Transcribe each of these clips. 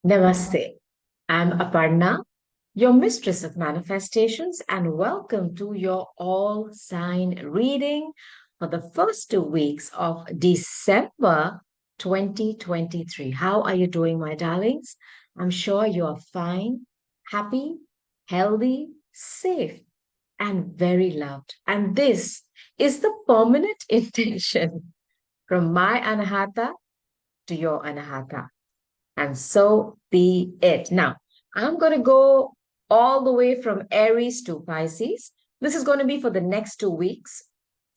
Namaste. I'm Aparna, your mistress of manifestations, and welcome to your all sign reading for the first 2 weeks of December 2023. How are you doing, my darlings? I'm sure you are fine, happy, healthy, safe, and very loved. And this is the permanent intention from my Anahata to your Anahata. And so be it. Now, I'm going to go all the way from Aries to Pisces. This is going to be for the next 2 weeks,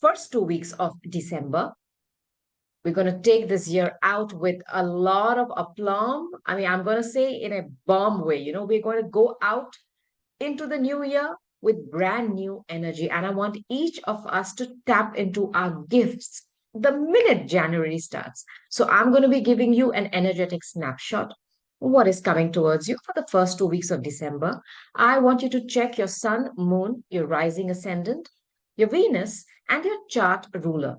first 2 weeks of December. We're going to take this year out with a lot of aplomb. I mean, I'm going to say in a bomb way, we're going to go out into the new year with brand new energy. And I want each of us to tap into our gifts the minute January starts. So I'm going to be giving you an energetic snapshot. What is coming towards you for the first 2 weeks of December? I want you to check your sun, moon, your rising ascendant, your Venus, and your chart ruler.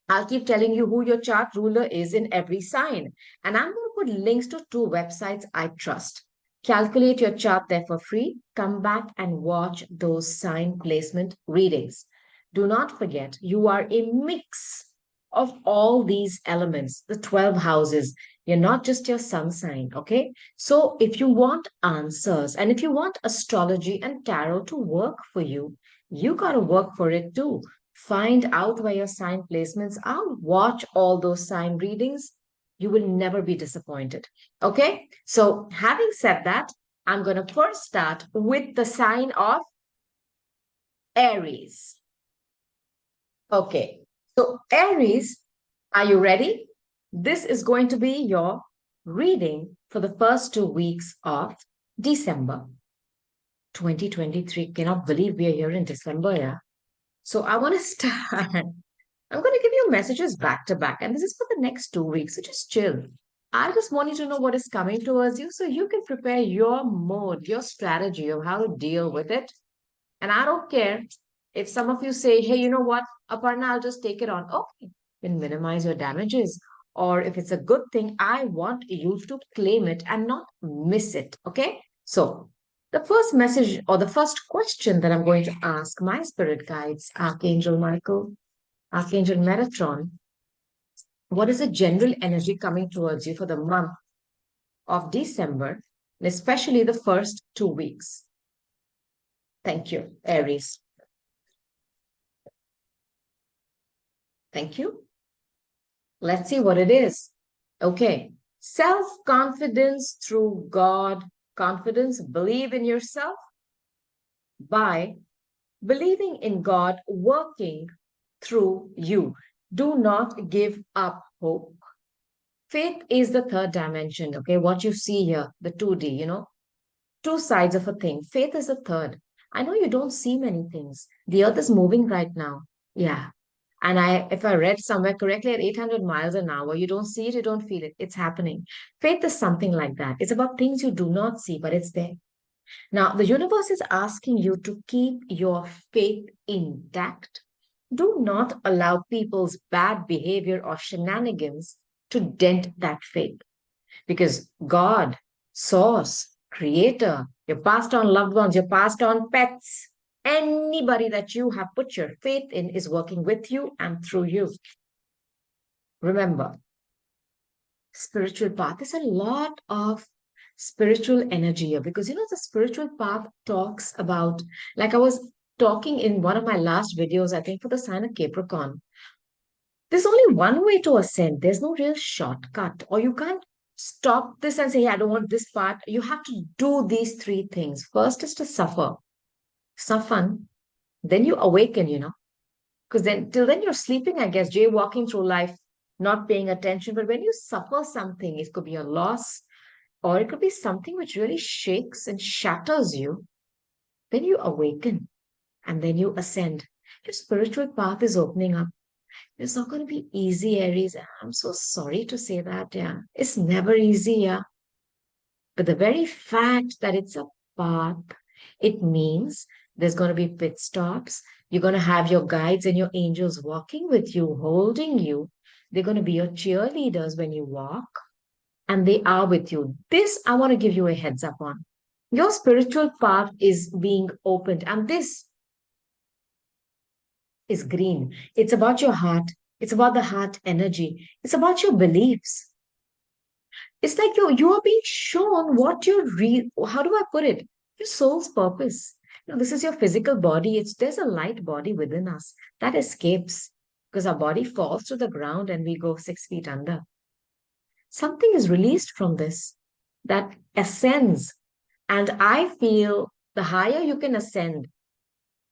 I'll keep telling you who your chart ruler is in every sign. And I'm going to put links to 2 websites I trust. Calculate your chart there for free. Come back and watch those sign placement readings. Do not forget, you are a mix of all these elements, the 12 houses. You're not just your sun sign, okay? So if you want answers and if you want astrology and tarot to work for you got to work for it too. Find out where your sign placements are. Watch all those sign readings. You will never be disappointed. Okay. So, having said that, I'm going to first start with the sign of Aries. Okay. So, Aries, are you ready? This is going to be your reading for the first 2 weeks of December 2023. Cannot believe we are here in December, yeah. So I want to start. I'm going to give you messages back to back, and this is for the next 2 weeks. So just chill. I just want you to know what is coming towards you so you can prepare your mode, your strategy of how to deal with it. And I don't care if some of you say, hey, you know what, Aparna, I'll just take it on. Okay, then minimize your damages. Or if it's a good thing, I want you to claim it and not miss it. Okay. So the first message or the first question that I'm going to ask my spirit guides, Archangel Michael, Archangel Metatron, what is the general energy coming towards you for the month of December, and especially the first 2 weeks? Thank you, Aries. Thank you. Let's see what it is. Okay. Self-confidence through God confidence. Believe in yourself by believing in God working through you. Do not give up hope. Faith is the third dimension, okay? What you see here, the 2D, two sides of a thing. Faith is the third. I know you don't see many things. The earth is moving right now. Yeah. And if I read somewhere correctly, at 800 miles an hour, you don't see it, you don't feel it. It's happening. Faith is something like that. It's about things you do not see, but it's there. Now, the universe is asking you to keep your faith intact. Do not allow people's bad behavior or shenanigans to dent that faith. Because God, Source, Creator, your passed on loved ones, your passed on pets, anybody that you have put your faith in is working with you and through you. Remember, spiritual path is a lot of spiritual energy here because the spiritual path talks about, like I was talking in one of my last videos, I think for the sign of Capricorn. There's only one way to ascend. There's no real shortcut, or you can't stop this and say, hey, I don't want this part. You have to do these three things. First is to suffer, suffer, then you awaken, because then till then you're sleeping, I guess, jaywalking through life, not paying attention. But when you suffer something, it could be a loss, or it could be something which really shakes and shatters you, then you awaken and then you ascend. Your spiritual path is opening up. It's not going to be easy, Aries. I'm so sorry to say that. Yeah. It's never easy. Yeah. But the very fact that it's a path, it means there's going to be pit stops. You're going to have your guides and your angels walking with you, holding you. They're going to be your cheerleaders when you walk. and they are with you. This I want to give you a heads up on. Your spiritual path is being opened, and this is green. It's about your heart. It's about the heart energy. It's about your beliefs. It's like you are being shown what your how do I put it? Your soul's purpose. This is your physical body. There's a light body within us that escapes because our body falls to the ground and we go 6 feet under. Something is released from this that ascends. And I feel the higher you can ascend,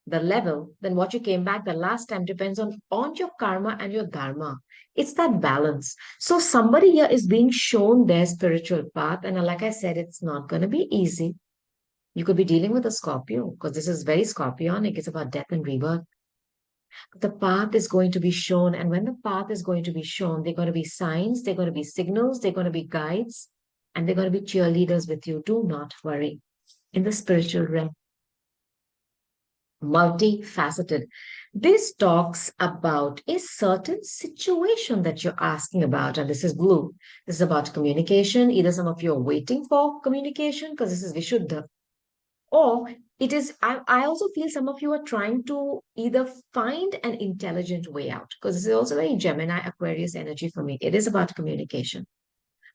the level, then what you came back the last time depends on your karma and your dharma. It's that balance. So somebody here is being shown their spiritual path. And like I said, it's not going to be easy. You could be dealing with a Scorpio because this is very scorpionic. It's about death and rebirth. The path is going to be shown. And when the path is going to be shown, they're going to be signs, they're going to be signals, they're going to be guides, and they're going to be cheerleaders with you. Do not worry. In the spiritual realm, multifaceted. This talks about a certain situation that you're asking about, and this is blue. This is about communication. Either some of you are waiting for communication because this is Vishuddha, or it is, I also feel some of you are trying to either find an intelligent way out because this is also very Gemini Aquarius energy for me. It is about communication.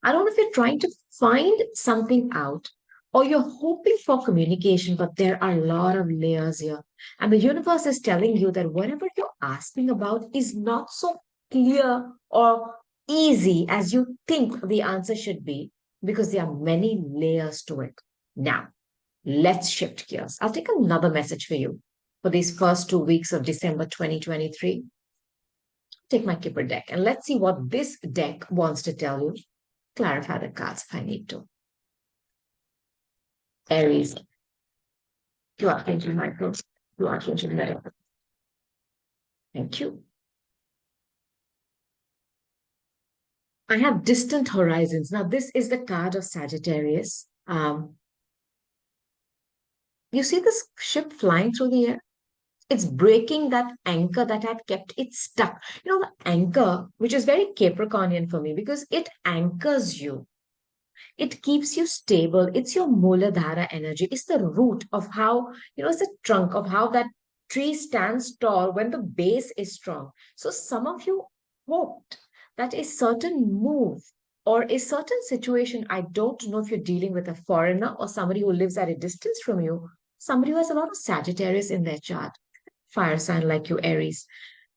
I don't know if you're trying to find something out or you're hoping for communication, but there are a lot of layers here. And the universe is telling you that whatever you're asking about is not so clear or easy as you think the answer should be, because there are many layers to it. Now, let's shift gears. I'll take another message for you for these first 2 weeks of December 2023. Take my Kipper deck and let's see what this deck wants to tell you. Clarify the cards if I need to. Aries, you are changing Michael. You are changing medical. Thank you. I have distant horizons. Now, this is the card of Sagittarius. You see this ship flying through the air? It's breaking that anchor that had kept it stuck. The anchor, which is very Capricornian for me because it anchors you. It keeps you stable. It's your Muladhara energy. It's the root of how, it's the trunk of how that tree stands tall when the base is strong. So some of you hoped that a certain move or a certain situation, I don't know if you're dealing with a foreigner or somebody who lives at a distance from you, somebody who has a lot of Sagittarius in their chart, fire sign like you, Aries.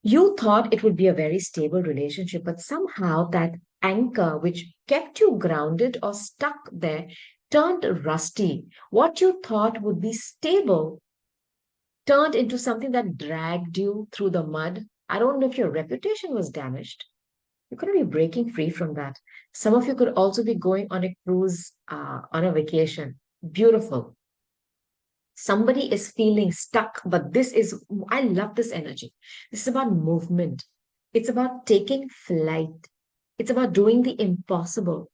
You thought it would be a very stable relationship, but somehow that anchor, which kept you grounded or stuck there, turned rusty. What you thought would be stable turned into something that dragged you through the mud. I don't know if your reputation was damaged. You're going to be breaking free from that. Some of you could also be going on a cruise, on a vacation. Beautiful. Somebody is feeling stuck, but I love this energy. This is about movement. It's about taking flight. It's about doing the impossible,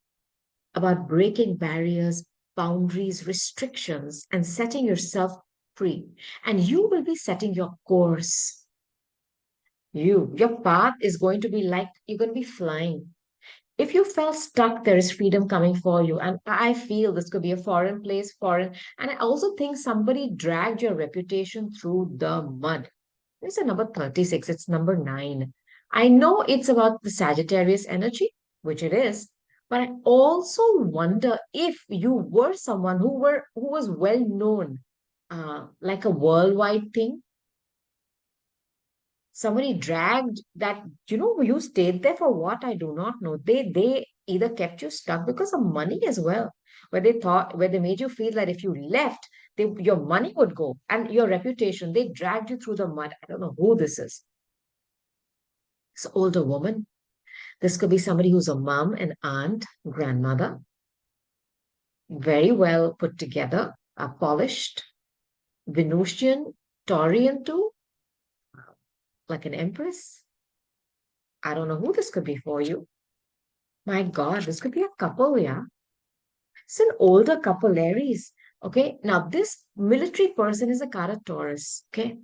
about breaking barriers, boundaries, restrictions, and setting yourself free. And you will be setting your course. Your path is going to be like you're going to be flying. If you felt stuck, there is freedom coming for you. And I feel this could be a foreign place, foreign. And I also think somebody dragged your reputation through the mud. This is number 36. It's number 9. I know it's about the Sagittarius energy, which it is, but I also wonder if you were someone who was well known, like a worldwide thing. Somebody dragged that, you stayed there for what? I do not know. They either kept you stuck because of money as well, where they made you feel that if you left, your money would go and your reputation. They dragged you through the mud. I don't know who this is. It's an older woman. This could be somebody who's a mom, an aunt, grandmother, very well put together, polished, Venusian, Taurian too, like an empress. I don't know who this could be for you. My God, this could be a couple, yeah. It's an older couple, Aries. Okay, now this military person is a card of Taurus. Okay,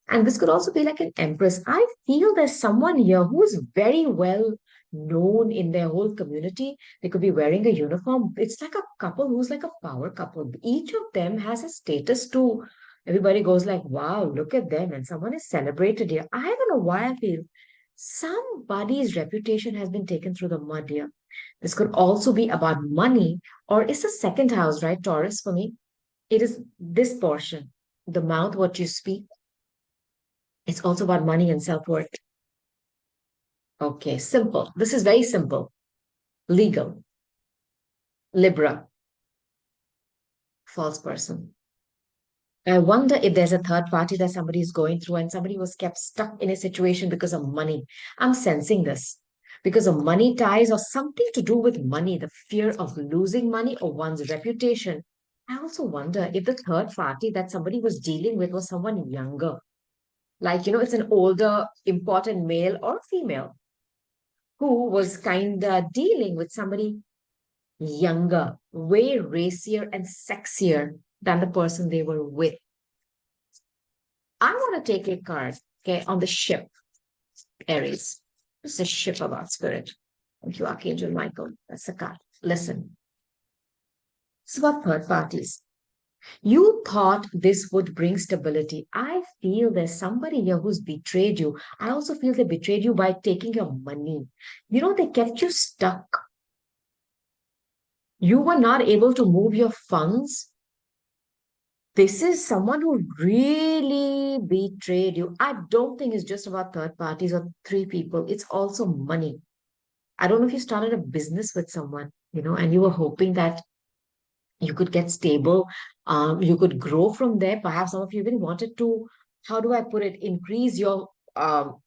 and this could also be like an empress. I feel there's someone here who's very well known in their whole community. They could be wearing a uniform. It's like a couple who's like a power couple. Each of them has a status too. Everybody goes like, wow, look at them. And someone is celebrated here. I don't know why I feel somebody's reputation has been taken through the mud here. This could also be about money, or it's the second house, right, Taurus, for me? It is this portion, the mouth, what you speak. It's also about money and self-worth. Okay, simple. This is very simple. Legal, Libra, false person. I wonder if there's a third party that somebody is going through and somebody was kept stuck in a situation because of money. I'm sensing this because of money ties or something to do with money, the fear of losing money or one's reputation. I also wonder if the third party that somebody was dealing with was someone younger. Like, it's an older, important male or female who was kind of dealing with somebody younger, way racier and sexier than the person they were with. I'm going to take a card, okay, on the ship, Aries. This is a ship about spirit. Thank you, Archangel Michael. That's the card. Listen, it's about third parties. You thought this would bring stability. I feel there's somebody here who's betrayed you. I also feel they betrayed you by taking your money. They kept you stuck. You were not able to move your funds. This is someone who really betrayed you. I don't think it's just about third parties or three people. It's also money. I don't know if you started a business with someone, and you were hoping that you could get stable, you could grow from there. Perhaps some of you even wanted to, how do I put it, increase your um,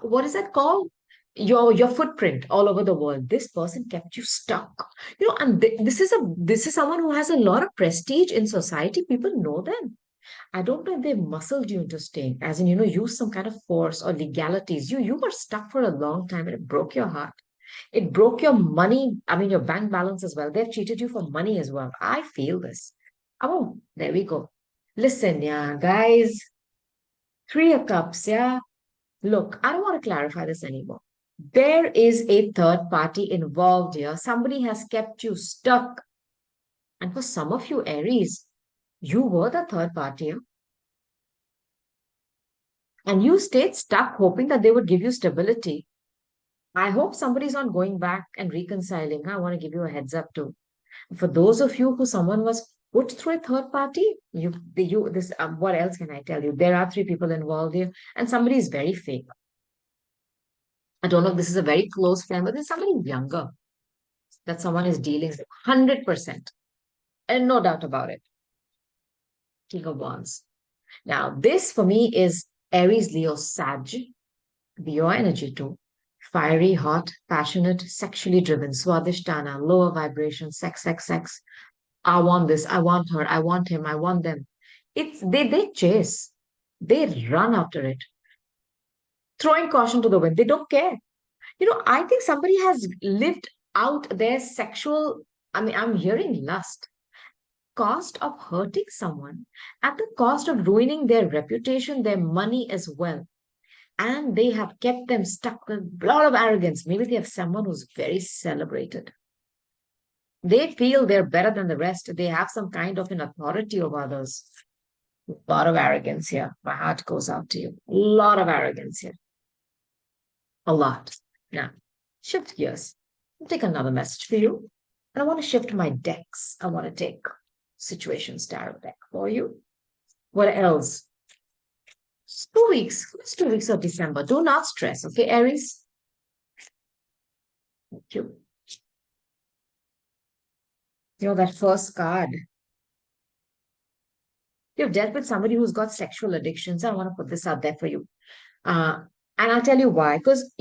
what is that called? Your footprint all over the world. This person kept you stuck. And this is someone who has a lot of prestige in society. People know them. I don't know if they muscled you into staying, as in, use some kind of force or legalities. You were stuck for a long time and it broke your heart. It broke your money, I mean, your bank balance as well. They've cheated you for money as well. I feel this. Oh, there we go. Listen, yeah, guys, Three of Cups, yeah. Look, I don't want to clarify this anymore. There is a third party involved here. Somebody has kept you stuck. And for some of you, Aries, you were the third party, huh? And you stayed stuck hoping that they would give you stability. I hope somebody's not going back and reconciling. I want to give you a heads up too. For those of you who someone was put through a third party, this what else can I tell you? There are three people involved here, and somebody is very fake. I don't know if this is a very close friend, but there's somebody younger that someone is dealing with 100%, and no doubt about it. King of Wands. Now, this for me is Aries, Leo, Sag, your energy too. Fiery, hot, passionate, sexually driven, Swadhisthana, lower vibration, sex, sex, sex. I want this, I want her, I want him, I want them. They chase, they run after it, throwing caution to the wind. They don't care. I think somebody has lived out their sexual, I mean, I'm hearing lust, cost of hurting someone, at the cost of ruining their reputation, their money as well. And they have kept them stuck with a lot of arrogance. Maybe they have someone who's very celebrated. They feel they're better than the rest. They have some kind of an authority over others. A lot of arrogance here. My heart goes out to you. A lot of arrogance here. A lot. Now, shift gears. I'll take another message for you. And I want to shift my decks. I want to take Situations Tarot deck for you. What else? 2 weeks. It's 2 weeks of December. Do not stress, okay, Aries? Thank you. That first card. You've dealt with somebody who's got sexual addictions. I want to put this out there for you. Uh, and I'll tell you why. Because,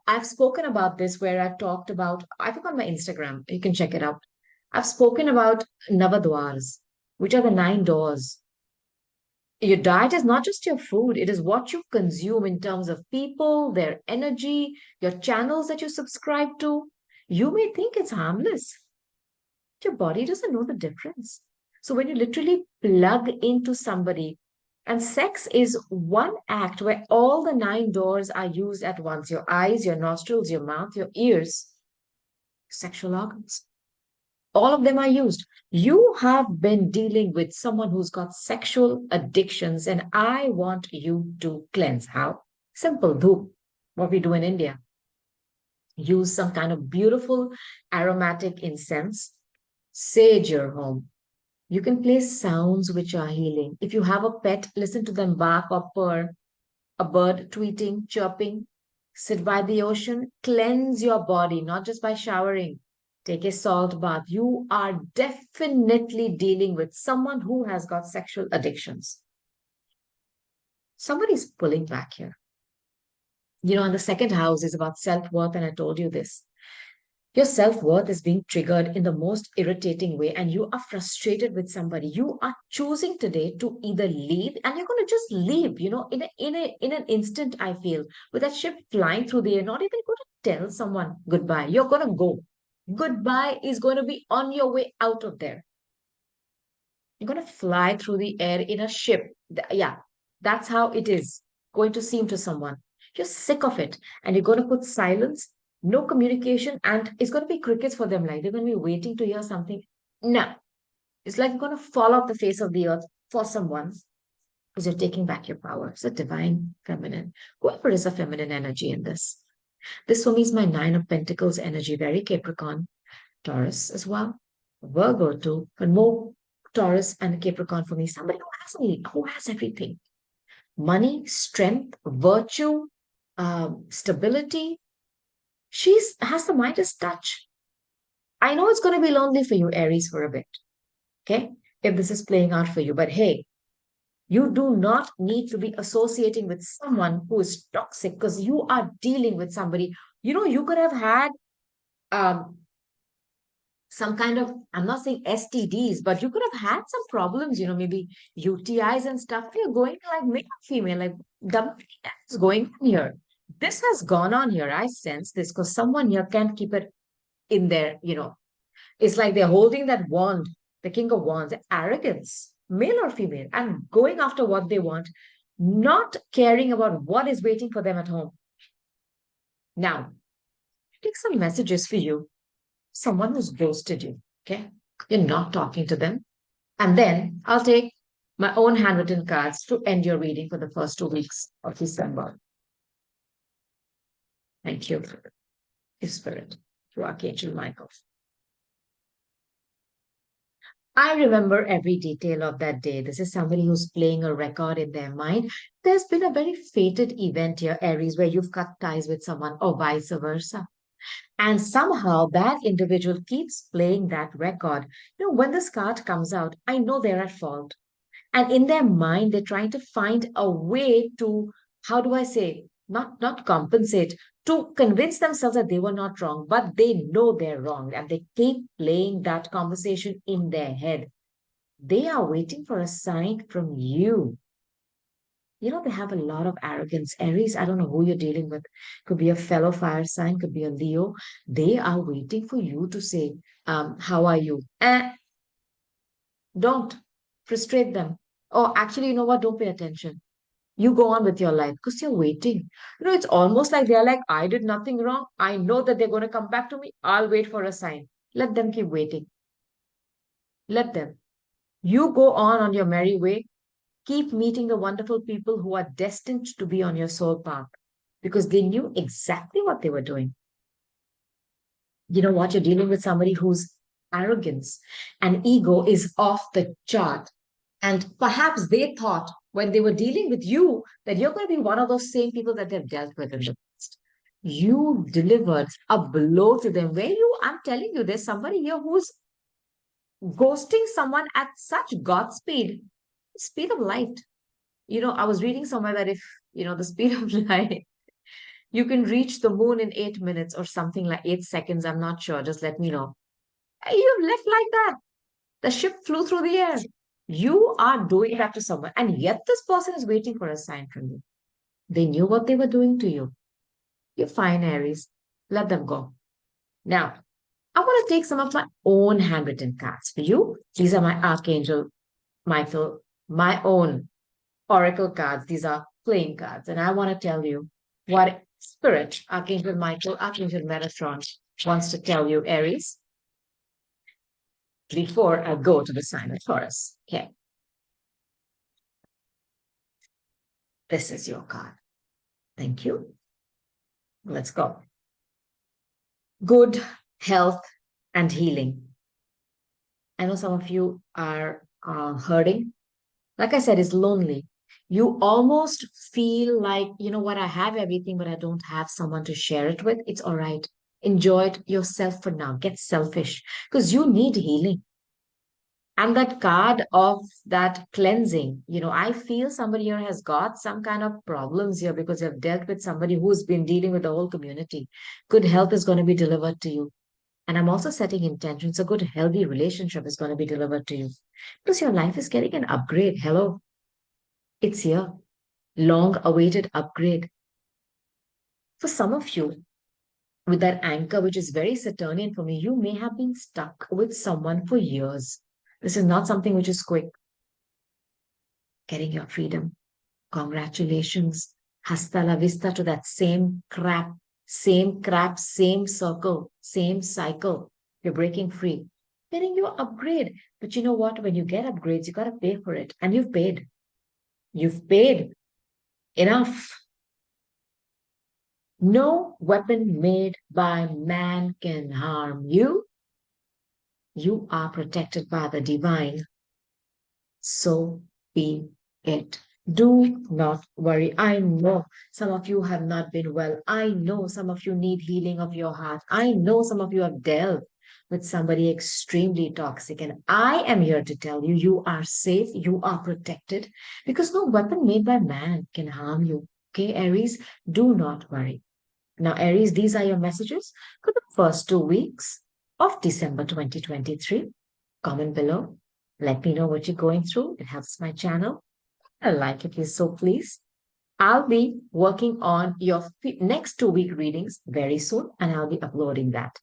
I've spoken about this where I've talked about, I think on my Instagram, you can check it out. I've spoken about Navadwars, which are the 9 doors. Your diet is not just your food, it is what you consume in terms of people, their energy, your channels that you subscribe to. You may think it's harmless. Your body doesn't know the difference. So when you literally plug into somebody And sex is one act where all the nine doors are used at once: your eyes, your nostrils, your mouth, your ears, sexual organs. All of them are used. You have been dealing with someone who's got sexual addictions, and I want you to cleanse. How? Simple. Dhoop. What we do in India. Use some kind of beautiful aromatic incense. Sage your home. You can play sounds which are healing. If you have a pet, listen to them bark or purr, a bird tweeting, chirping. Sit by the ocean, cleanse your body, not just by showering. Take a salt bath. You are definitely dealing with someone who has got sexual addictions. Somebody's pulling back here. And the second house is about self worth, and I told you this. Your self worth is being triggered in the most irritating way, and you are frustrated with somebody. You are choosing today to either leave, and you're going to just leave. In an instant. I feel with that ship flying through the air, not even going to tell someone goodbye. You're going to go. Goodbye is going to be on your way out of there. You're going to fly through the air in a ship. Yeah, that's how it is going to seem to someone. You're sick of it, and you're going to put silence, no communication, and it's going to be crickets for them. Like they're going to be waiting to hear something. No, it's like you're going to fall off the face of the earth for someone because you're taking back your power. It's a divine feminine. Whoever is a feminine energy in this. This for me is my Nine of Pentacles energy, very Capricorn, Taurus as well, Virgo too, but more Taurus and Capricorn for me. Somebody who has everything: money, strength, virtue, stability. She's has the Midas touch. I know it's going to be lonely for you, Aries, for a bit. Okay, if this is playing out for you, but hey, you do not need to be associating with someone who is toxic because you are dealing with somebody. You could have had um, some kind of, I'm not saying STDs, but you could have had some problems, maybe UTIs and stuff. You're going to like male or female, like double is going on here. This has gone on here. I sense this because someone here can't keep it in there. It's like they're holding that wand, the king of wands, arrogance, male or female, and going after what they want, not caring about what is waiting for them at home. Now, take some messages for you. Someone who's ghosted you, okay? You're not talking to them. And then I'll take my own handwritten cards to end your reading for the first 2 weeks of December. Thank you, His Spirit, to Archangel Michael. I remember every detail of that day. This is somebody who's playing a record in their mind. There's been a very fated event here, Aries, where you've cut ties with someone or vice versa. And somehow that individual keeps playing that record. When this card comes out, I know they're at fault. And in their mind, they're trying to find a way to, how do I say, not compensate, to convince themselves that they were not wrong, but they know they're wrong. And they keep playing that conversation in their head. They are waiting for a sign from you. They have a lot of arrogance. Aries, I don't know who you're dealing with. Could be a fellow fire sign, could be a Leo. They are waiting for you to say, how are you? Don't frustrate them. Oh, actually, you know what? Don't pay attention. You go on with your life because you're waiting. It's almost like they're like, I did nothing wrong. I know that they're going to come back to me. I'll wait for a sign. Let them keep waiting. Let them. You go on your merry way. Keep meeting the wonderful people who are destined to be on your soul path because they knew exactly what they were doing. You know what? You're dealing with somebody whose arrogance and ego is off the chart. And perhaps they thought when they were dealing with you that you're going to be one of those same people that they've dealt with in the past. You delivered a blow to them where I'm telling you, there's somebody here who's ghosting someone at such Godspeed, speed of light. I was reading somewhere that if, the speed of light, you can reach the moon in 8 minutes or something like 8 seconds. I'm not sure. Just let me know. You've left like that. The ship flew through the air. You are doing that to someone. And yet this person is waiting for a sign from you. They knew what they were doing to you. You're fine, Aries. Let them go. Now, I want to take some of my own handwritten cards for you. These are my Archangel Michael, my own oracle cards. These are playing cards. And I want to tell you what Spirit, Archangel Michael, Archangel Metatron wants to tell you, Aries, before I go to the sign of Taurus. Okay, this is your card. Thank you. Let's go. Good health and healing. I know some of you are hurting. Like I said, it's lonely. You almost feel like, you know what, I have everything, but I don't have someone to share it with. It's all right. Enjoy it yourself for now. Get selfish because you need healing. And that card of that cleansing, I feel somebody here has got some kind of problems here because you've dealt with somebody who's been dealing with the whole community. Good health is going to be delivered to you. And I'm also setting intentions. A good, healthy relationship is going to be delivered to you because your life is getting an upgrade. Hello, it's here. Long awaited upgrade. For some of you, with that anchor, which is very Saturnian for me, you may have been stuck with someone for years. This is not something which is quick. Getting your freedom. Congratulations. Hasta la vista to that same crap, same circle, same cycle. You're breaking free. Getting your upgrade. But you know what? When you get upgrades, you got to pay for it. And you've paid. You've paid enough. No weapon made by man can harm you. You are protected by the divine. So be it. Do not worry. I know some of you have not been well. I know some of you need healing of your heart. I know some of you have dealt with somebody extremely toxic. And I am here to tell you, you are safe, you are protected because no weapon made by man can harm you. Okay, Aries, do not worry. Now, Aries, these are your messages for the first 2 weeks of December 2023. Comment below. Let me know what you're going through. It helps my channel. I like it, so please. I'll be working on your next 2 week readings very soon, and I'll be uploading that.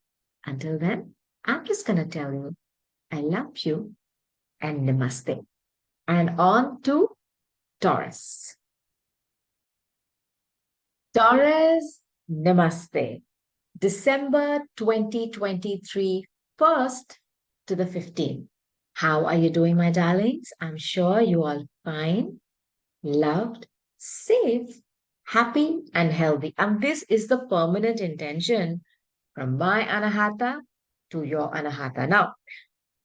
Until then, I'm just going to tell you, I love you and namaste. And on to Taurus. Taurus, namaste. December 2023, 1st to the 15th. How are you doing, my darlings? I'm sure you all fine, loved, safe, happy, and healthy. And this is the permanent intention from my Anahata to your Anahata. Now,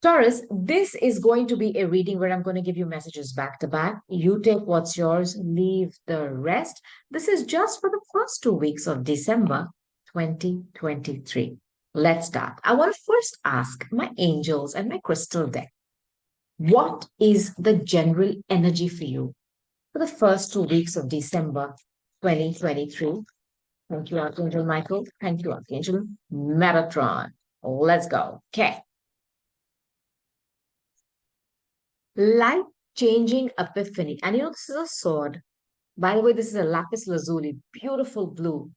Taurus, this is going to be a reading where I'm going to give you messages back to back. You take what's yours, leave the rest. This is just for the first 2 weeks of December 2023. Let's start. I want to first ask my angels and my crystal deck, what is the general energy for you for the first 2 weeks of December 2023? Thank you, Archangel Michael. Thank you, Archangel Metatron. Let's go. Okay. Life-changing epiphany. And this is a sword. By the way, this is a lapis lazuli, beautiful blue.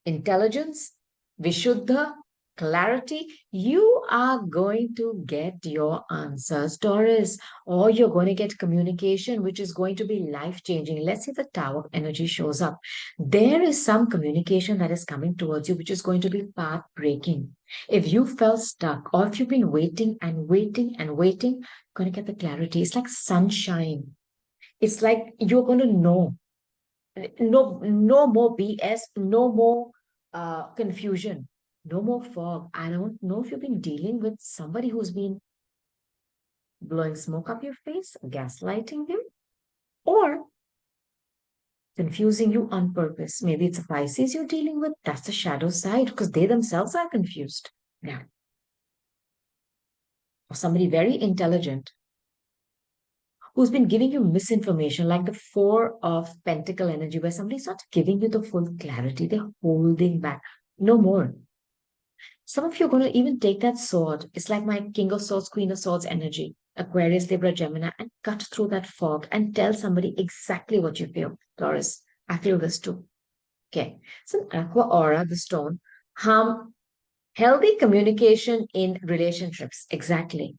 Intelligence, Vishuddha, clarity. You are going to get your answers, Taurus, or you're going to get communication, which is going to be life-changing. Let's say the Tower energy shows up. There is some communication that is coming towards you, which is going to be path-breaking. If you felt stuck or if you've been waiting and waiting and waiting, you're going to get the clarity. It's like sunshine. It's like you're going to know. No more BS, no more confusion, no more fog. I don't know if you've been dealing with somebody who's been blowing smoke up your face, gaslighting you, or confusing you on purpose. Maybe it's a Pisces you're dealing with. That's the shadow side because they themselves are confused. Now, or somebody very intelligent who's been giving you misinformation, like the Four of Pentacle energy, where somebody's not giving you the full clarity, they're holding back. No more. Some of you are going to even take that sword. It's like my King of Swords, Queen of Swords energy, Aquarius, Libra, Gemini, and cut through that fog and tell somebody exactly what you feel. Taurus, I feel this too. Okay. It's an aqua aura, the stone. Healthy communication in relationships. Exactly.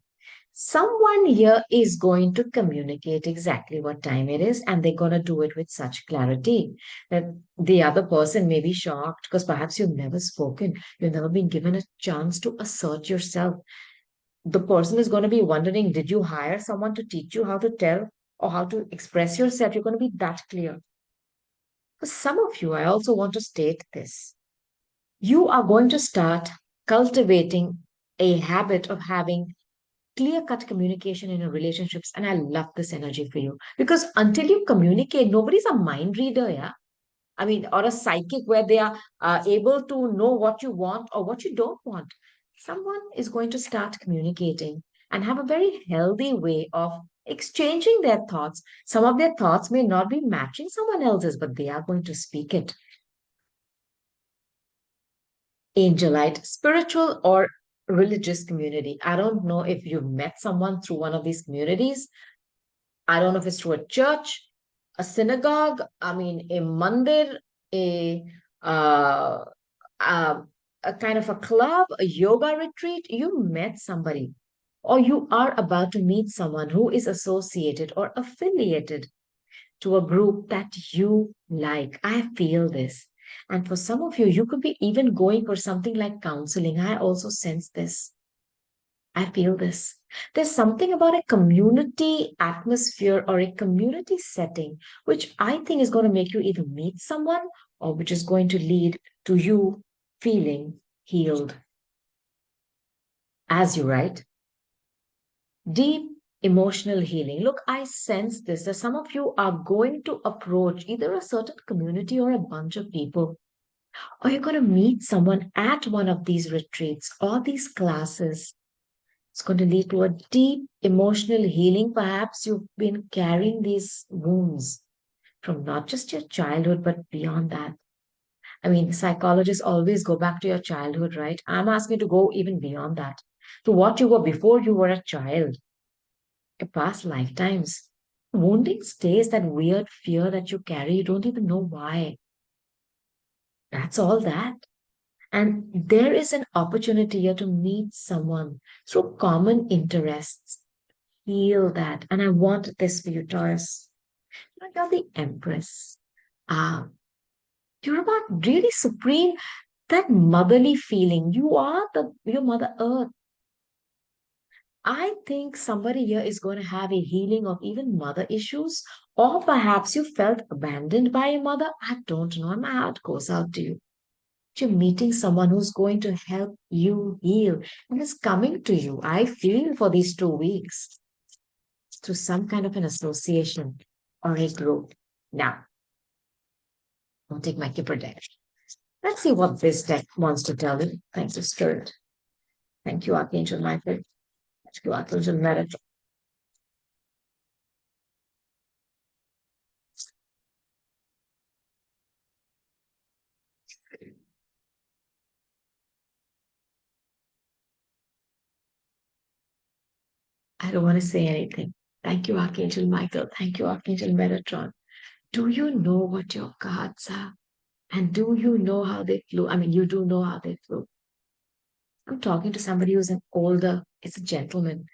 Someone here is going to communicate exactly what time it is, and they're going to do it with such clarity that the other person may be shocked because perhaps you've never spoken, you've never been given a chance to assert yourself. The person is going to be wondering, did you hire someone to teach you how to tell or how to express yourself? You're going to be that clear. For some of you, I also want to state this. You are going to start cultivating a habit of having clear cut communication in your relationships. And I love this energy for you because until you communicate, nobody's a mind reader. Yeah. I mean, or a psychic where they are able to know what you want or what you don't want. Someone is going to start communicating and have a very healthy way of exchanging their thoughts. Some of their thoughts may not be matching someone else's, but they are going to speak it. Angelite, spiritual or religious community. I don't know if you've met someone through one of these communities. I don't know if it's through a church, a synagogue, I mean, a mandir, a, uh, a, a kind of a club, a yoga retreat. You met somebody, or you are about to meet someone who is associated or affiliated to a group that you like. I feel this. And for some of you, you could be even going for something like counseling. I also sense this. I feel this. There's something about a community atmosphere or a community setting, which I think is going to make you either meet someone or which is going to lead to you feeling healed. As you write, deep emotional healing. Look, I sense this that some of you are going to approach either a certain community or a bunch of people, or you're going to meet someone at one of these retreats or these classes. It's going to lead to a deep emotional healing. Perhaps you've been carrying these wounds from not just your childhood, but beyond that. I mean, psychologists always go back to your childhood, right? I'm asking you to go even beyond that, to what you were before you were a child, your past lifetimes. Wounding stays that weird fear that you carry. You don't even know why. That's all that. And there is an opportunity here to meet someone through common interests. Heal that. And I want this for you, Taurus. You're the Empress. Ah, you're about really supreme, that motherly feeling. You are your Mother Earth. I think somebody here is going to have a healing of even mother issues, or perhaps you felt abandoned by a mother. I don't know. My heart goes out to you. You're meeting someone who's going to help you heal and is coming to you. I feel for these 2 weeks through some kind of an association or a group. Now, I'll take my Kipper deck. Let's see what this deck wants to tell you. Thanks, Spirit. Thank you, Archangel Michael. Thank you, Archangel Merit. I don't want to say anything. Thank you, Archangel Michael. Thank you, Archangel Metatron. Do you know what your cards are? And do you know how they flow? I mean, you do know how they flow. I'm talking to somebody who's an older, it's a gentleman,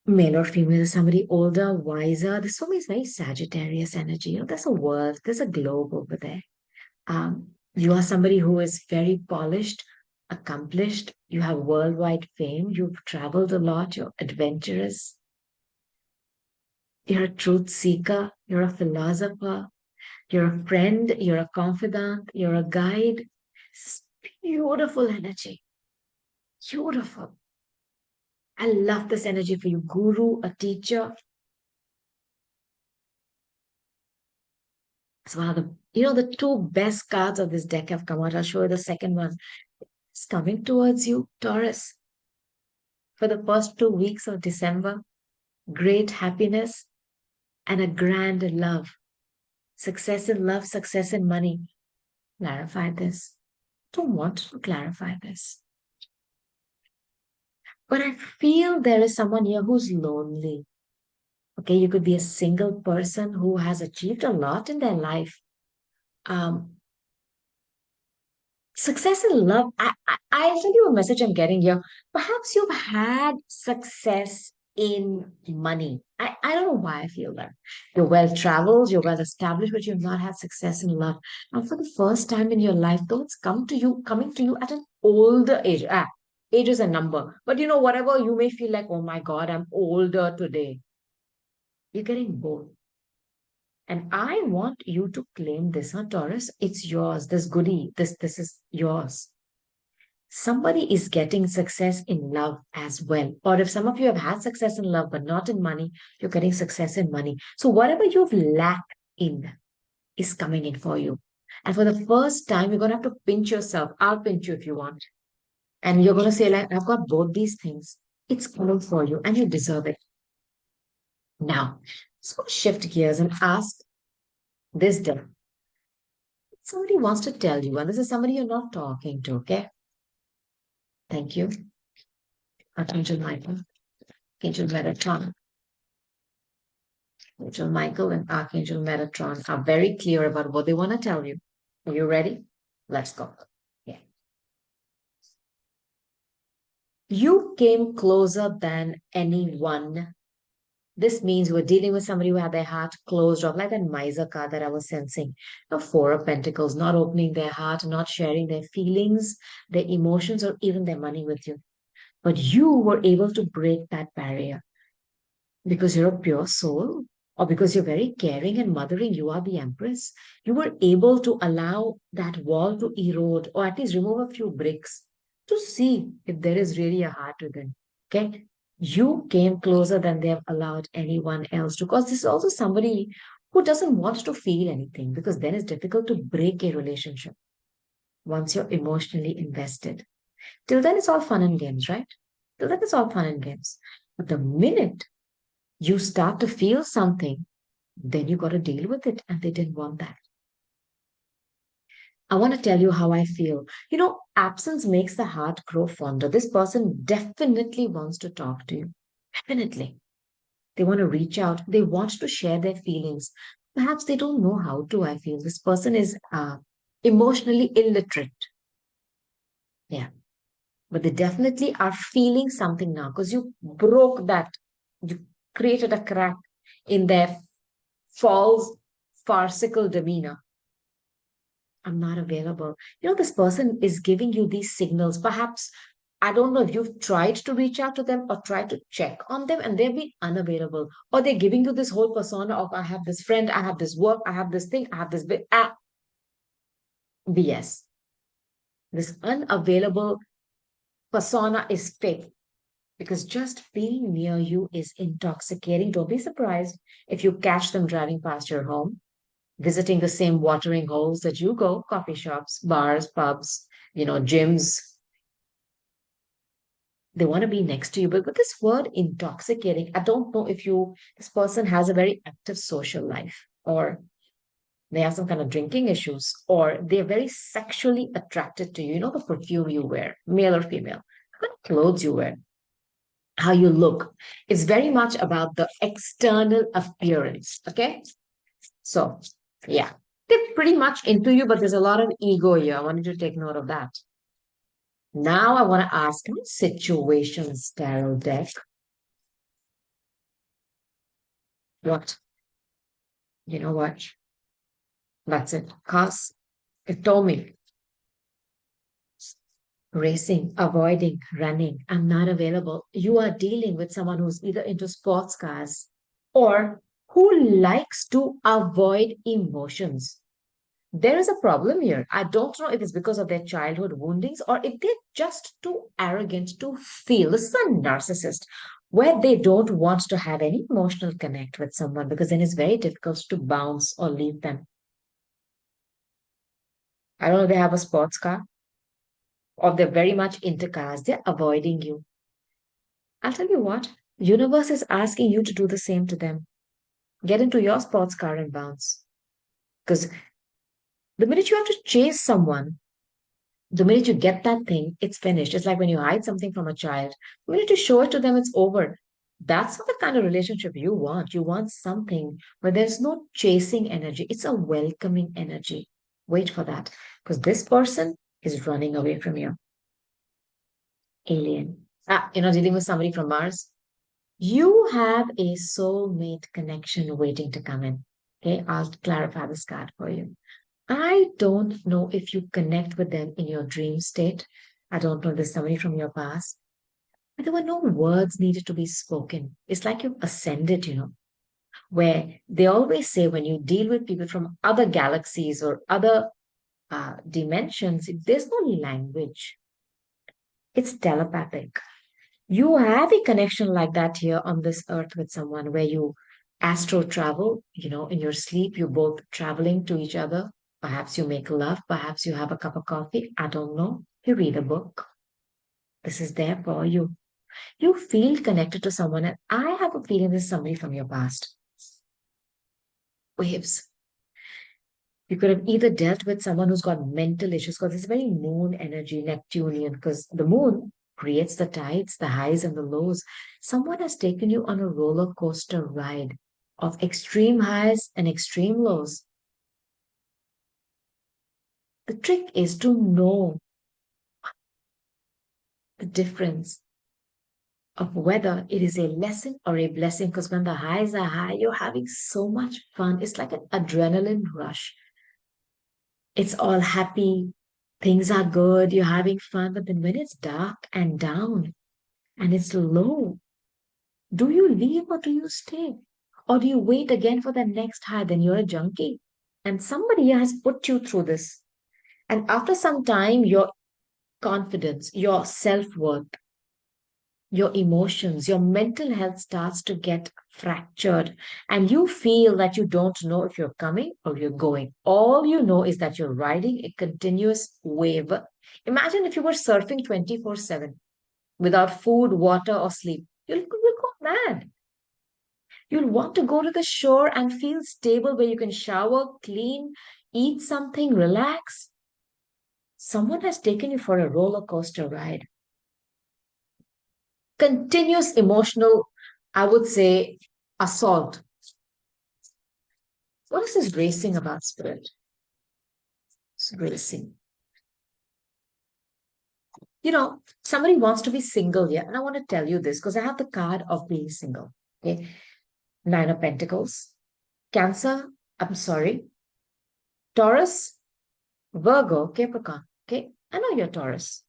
male or female, somebody older, wiser. This for me is very Sagittarius energy. There's a world, there's a globe over there. You are somebody who is very polished, accomplished. You have worldwide fame. You've traveled a lot. You're adventurous. You're a truth seeker. You're a philosopher. You're a friend. You're a confidant. You're a guide. It's beautiful energy. Beautiful. I love this energy for you. Guru, a teacher. It's one of the two best cards of this deck have come out. I'll show you the second one. It's coming towards you, Taurus, for the first 2 weeks of December. Great happiness and a grand love. Success in love, success in money. Clarify this. Don't want to clarify this. But I feel there is someone here who's lonely. Okay, you could be a single person who has achieved a lot in their life. Um, Success in love. I'll tell you a message I'm getting here. Perhaps you've had success in money. I don't know why I feel that. You're well traveled, you're well established, but you've not had success in love. And for the first time in your life, though, it's coming to you at an older age. Age is a number. But whatever you may feel like, oh my God, I'm older today. You're getting both. And I want you to claim this, huh, Taurus? It's yours. This goodie, this is yours. Somebody is getting success in love as well. Or if some of you have had success in love but not in money, you're getting success in money. So whatever you've lacked in is coming in for you. And for the first time, you're going to have to pinch yourself. I'll pinch you if you want. And you're going to say, like, I've got both these things. It's coming for you and you deserve it. Now, so shift gears and ask this day. Somebody wants to tell you, and this is somebody you're not talking to, okay? Thank you. Archangel Michael, Archangel Metatron. Archangel Michael and Archangel Metatron are very clear about what they want to tell you. Are you ready? Let's go. Yeah. You came closer than anyone. This means we're dealing with somebody who had their heart closed off, like that miser card that I was sensing. The Four of Pentacles, not opening their heart, not sharing their feelings, their emotions, or even their money with you. But you were able to break that barrier because you're a pure soul, or because you're very caring and mothering, you are the Empress. You were able to allow that wall to erode, or at least remove a few bricks to see if there is really a heart within. Okay? You came closer than they have allowed anyone else to. Because this is also somebody who doesn't want to feel anything, because then it's difficult to break a relationship once you're emotionally invested. Till then, it's all fun and games, right? Till then, it's all fun and games. But the minute you start to feel something, then you got to deal with it. And they didn't want that. I want to tell you how I feel. Absence makes the heart grow fonder. This person definitely wants to talk to you. Definitely. They want to reach out. They want to share their feelings. Perhaps they don't know how to, I feel. This person is emotionally illiterate. Yeah. But they definitely are feeling something now because you broke that. You created a crack in their false, farcical demeanor. I'm not available. This person is giving you these signals. Perhaps, I don't know if you've tried to reach out to them or tried to check on them and they've been unavailable. Or they're giving you this whole persona of, I have this friend, I have this work, I have this thing, I have this bit. BS. This unavailable persona is fake because just being near you is intoxicating. Don't be surprised if you catch them driving past your home, visiting the same watering holes that you go, coffee shops, bars, pubs, gyms. They want to be next to you. But with this word intoxicating, I don't know if this person has a very active social life, or they have some kind of drinking issues, or they're very sexually attracted to you. The perfume you wear, male or female, what clothes you wear, how you look. It's very much about the external appearance. Okay. So, yeah, they're pretty much into you, but there's a lot of ego here. I wanted to take note of that. Now I want to ask situations tarot deck. What? You know what? That's it. Cause it told me racing, avoiding, running. I'm not available. You are dealing with someone who's either into sports cars or who likes to avoid emotions. There is a problem here. I don't know if it's because of their childhood woundings or if they're just too arrogant to feel. This is a narcissist where they don't want to have any emotional connect with someone because then it's very difficult to bounce or leave them. I don't know if they have a sports car or they're very much into cars. They're avoiding you. I'll tell you what, universe is asking you to do the same to them. Get into your sports car and bounce. Because the minute you have to chase someone, the minute you get that thing, it's finished. It's like when you hide something from a child. The minute you show it to them, it's over. That's not the kind of relationship you want. You want something where there's no chasing energy. It's a welcoming energy. Wait for that. Because this person, is running away from you. Alien. Dealing with somebody from Mars. You have a soulmate connection waiting to come in. Okay, I'll clarify this card for you. I don't know if you connect with them in your dream state. I don't know if there's somebody from your past. But there were no words needed to be spoken. It's like you've ascended, where they always say when you deal with people from other galaxies or other dimensions, if there's no language, it's telepathic. You have a connection like that here on this earth with someone where you astro travel, in your sleep, you're both traveling to each other. Perhaps you make love, perhaps you have a cup of coffee. I don't know. You read a book. This is there for you. You feel connected to someone, and I have a feeling this is somebody from your past. Waves. You could have either dealt with someone who's got mental issues because it's very moon energy, Neptunian, because the moon creates the tides, the highs and the lows. Someone has taken you on a roller coaster ride of extreme highs and extreme lows. The trick is to know the difference of whether it is a lesson or a blessing. Because when the highs are high, you're having so much fun. It's like an adrenaline rush. It's all happy. Things are good. You're having fun. But then when it's dark and down and it's low, do you leave or do you stay? Or do you wait again for the next high? Then you're a junkie. And somebody has put you through this. And after some time, your confidence, your self worth, your emotions, your mental health starts to get fractured, and you feel that you don't know if you're coming or you're going. All you know is that you're riding a continuous wave. Imagine if you were surfing 24/7 without food, water, or sleep. You'll go mad. You'll want to go to the shore and feel stable where you can shower, clean, eat something, relax. Someone has taken you for a roller coaster ride. Continuous emotional, I would say, assault. What is this racing about, spirit? It's racing. Somebody wants to be single here, and I want to tell you this because I have the card of being single. Okay. Nine of Pentacles. Cancer, I'm sorry. Taurus, Virgo, Capricorn. Okay. I know you're Taurus.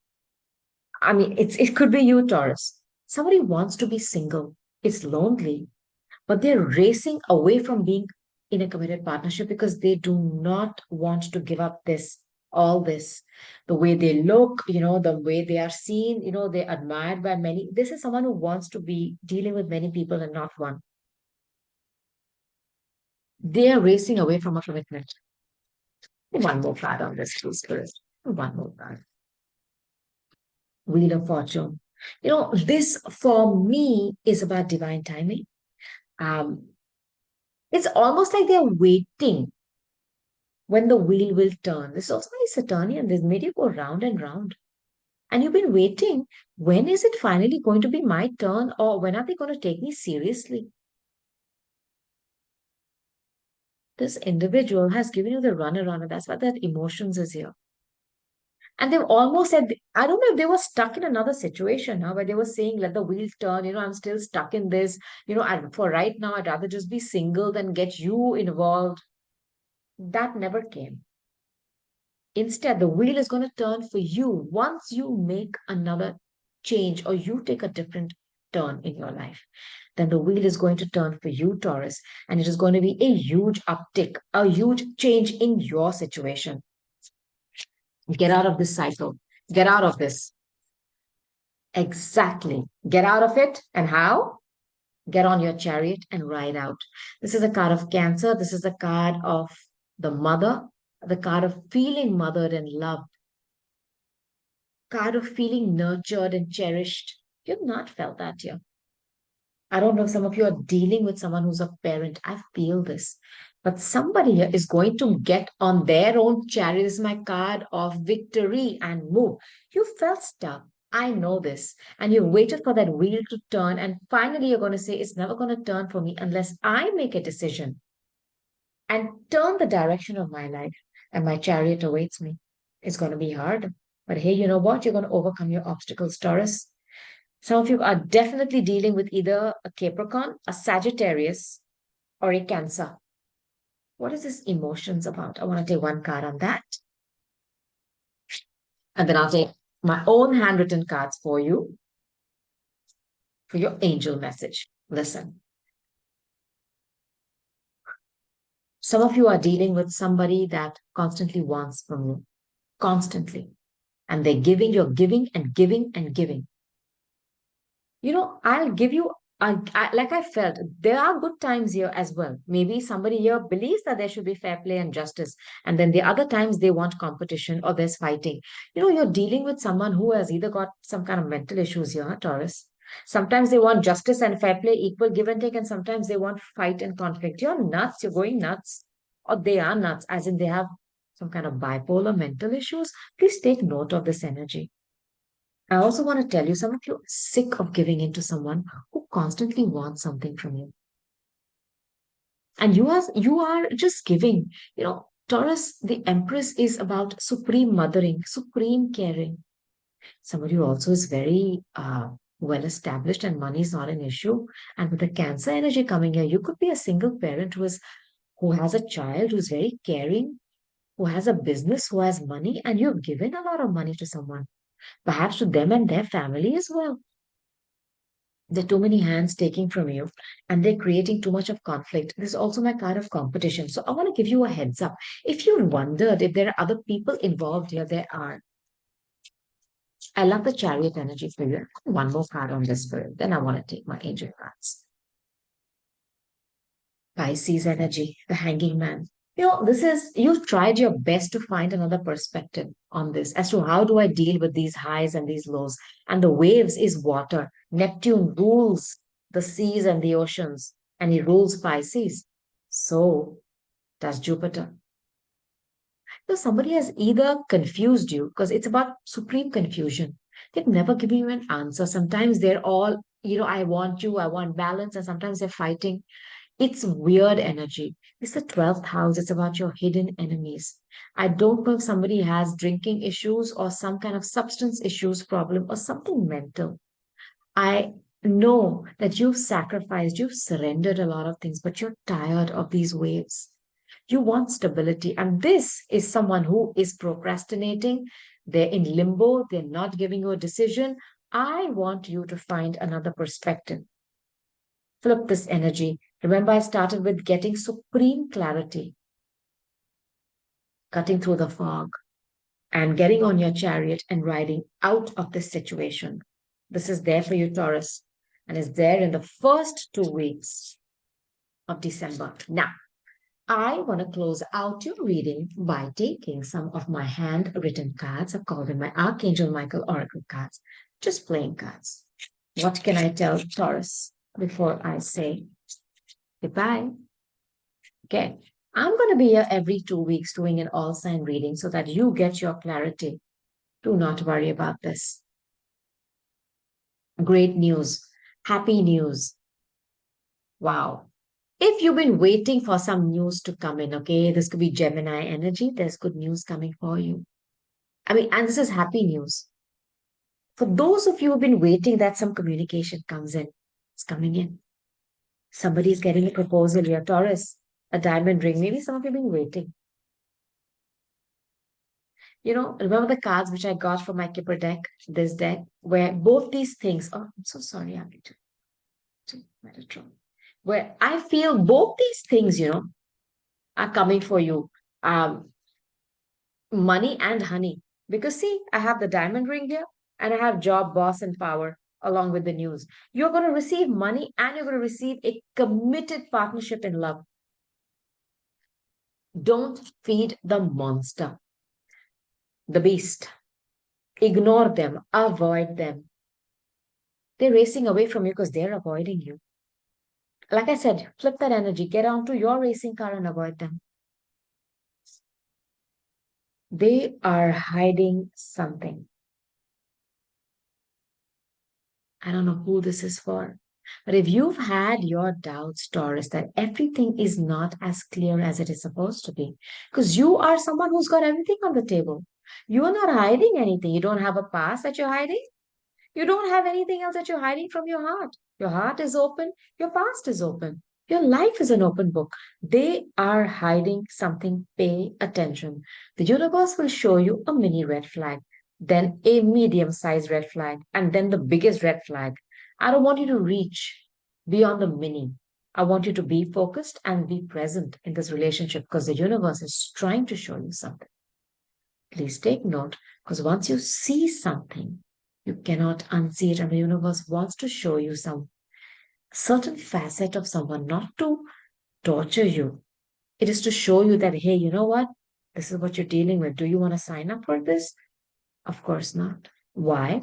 I mean, it could be you, Taurus. Somebody wants to be single. It's lonely, but they're racing away from being in a committed partnership because they do not want to give up all this, the way they look, the way they are seen, they're admired by many. This is someone who wants to be dealing with many people and not one. They are racing away from a commitment. One more card on this, please, Spirit. One more card. Wheel of Fortune. This for me is about divine timing. Um, it's almost like they're waiting when the wheel will turn. This is also very Saturnian. This made you go round and round. And you've been waiting. When is it finally going to be my turn? Or when are they going to take me seriously? This individual has given you the runaround, and that's why that emotions is here. And they've almost said, I don't know if they were stuck in another situation now where they were saying, let the wheel turn, I'm still stuck in this. For right now, I'd rather just be single than get you involved. That never came. Instead, the wheel is going to turn for you once you make another change or you take a different turn in your life. Then the wheel is going to turn for you, Taurus, and it is going to be a huge uptick, a huge change in your situation. Get out of this cycle. Get out of this. Exactly. Get out of it. And how? Get on your chariot and ride out. This is a card of Cancer. This is a card of the mother, the card of feeling mothered and loved, card of feeling nurtured and cherished. You've not felt that here. I don't know if some of you are dealing with someone who's a parent. I feel this. But somebody here is going to get on their own chariot. This is my card of victory and move. You felt stuck. I know this. And you waited for that wheel to turn. And finally, you're going to say, it's never going to turn for me unless I make a decision and turn the direction of my life. And my chariot awaits me. It's going to be hard. But hey, you know what? You're going to overcome your obstacles, Taurus. Some of you are definitely dealing with either a Capricorn, a Sagittarius, or a Cancer. What is this emotions about? I want to take one card on that. And then I'll take my own handwritten cards for your angel message. Listen, some of you are dealing with somebody that constantly wants from you, constantly. And they're giving, you're giving and giving and giving. I'll give you, like I felt, there are good times here as well. Maybe somebody here believes that there should be fair play and justice. And then the other times they want competition or there's fighting. You're dealing with someone who has either got some kind of mental issues here, Taurus. Sometimes they want justice and fair play, equal give and take, and sometimes they want fight and conflict. You're nuts, you're going nuts. Or they are nuts, as in they have some kind of bipolar mental issues. Please take note of this energy. I also want to tell you, some of you are sick of giving in to someone who constantly wants something from you. And you are just giving. Taurus, the Empress is about supreme mothering, supreme caring. Some of you also is very well established and money is not an issue. And with the Cancer energy coming here, you could be a single parent who has a child who's very caring, who has a business, who has money, and you've given a lot of money to someone, perhaps to them and their family as well. There are too many hands taking from you and they're creating too much of conflict. This is also my kind of competition. So I want to give you a heads up. If you wondered if there are other people involved here, there are. I love the chariot energy for you. One more card on this for you. Then I want to take my angel cards. Pisces energy, the hanging man. You've tried your best to find another perspective on this as to how do I deal with these highs and these lows. And the waves is water. Neptune rules the seas and the oceans, and he rules Pisces. So does Jupiter. So somebody has either confused you because it's about supreme confusion. They've never given you an answer. Sometimes they're all, I want you, I want balance, and sometimes they're fighting. It's weird energy. It's the 12th house. It's about your hidden enemies. I don't know if somebody has drinking issues or some kind of substance issues problem or something mental. I know that you've sacrificed, you've surrendered a lot of things, but you're tired of these waves. You want stability. And this is someone who is procrastinating. They're in limbo. They're not giving you a decision. I want you to find another perspective. Flip this energy. Remember, I started with getting supreme clarity, cutting through the fog, and getting on your chariot and riding out of this situation. This is there for you, Taurus, and is there in the first 2 weeks of December. Now, I want to close out your reading by taking some of my handwritten cards. I call them my Archangel Michael Oracle cards, just playing cards. What can I tell Taurus before I say goodbye? Okay. I'm going to be here every 2 weeks doing an all sign reading so that you get your clarity. Do not worry about this. Great news. Happy news. Wow. If you've been waiting for some news to come in, okay, this could be Gemini energy, there's good news coming for you. And this is happy news. For those of you who've been waiting that some communication comes in, it's coming in. Somebody's getting a proposal here, Taurus, a diamond ring. Maybe some of you have been waiting. Remember the cards which I got from my Kipper deck, this deck, where both these things, oh, I'm so sorry, I need to Metatron, where I feel both these things, are coming for you. Money and honey. Because see, I have the diamond ring here and I have job, boss, and power along with the news. You're going to receive money and you're going to receive a committed partnership in love. Don't feed the monster, the beast. Ignore them, avoid them. They're racing away from you because they're avoiding you. Like I said, flip that energy, get onto your racing car and avoid them. They are hiding something. I don't know who this is for. But if you've had your doubts, Taurus, that everything is not as clear as it is supposed to be, because you are someone who's got everything on the table. You are not hiding anything. You don't have a past that you're hiding. You don't have anything else that you're hiding from your heart. Your heart is open. Your past is open. Your life is an open book. They are hiding something. Pay attention. The universe will show you a mini red flag, then a medium sized red flag, and then the biggest red flag. I don't want you to reach beyond the mini. I want you to be focused and be present in this relationship because the universe is trying to show you something. Please take note because once you see something, you cannot unsee it, and the universe wants to show you some certain facet of someone, not to torture you. It is to show you that, hey, you know what? This is what you're dealing with. Do you want to sign up for this? Of course not. Why?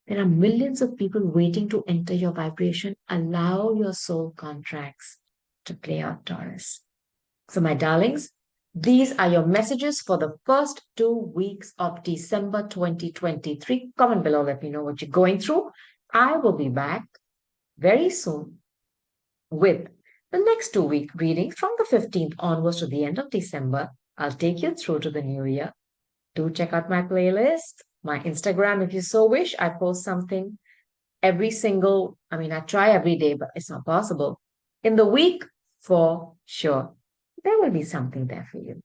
There are millions of people waiting to enter your vibration. Allow your soul contracts to play out, Taurus. So, my darlings, these are your messages for the first 2 weeks of December 2023. Comment below, let me know what you're going through. I will be back very soon with the next 2 week reading from the 15th onwards to the end of December. I'll take you through to the new year. Do check out my playlist, my Instagram if you so wish. I post something I try every day, but it's not possible. In the week, for sure, there will be something there for you.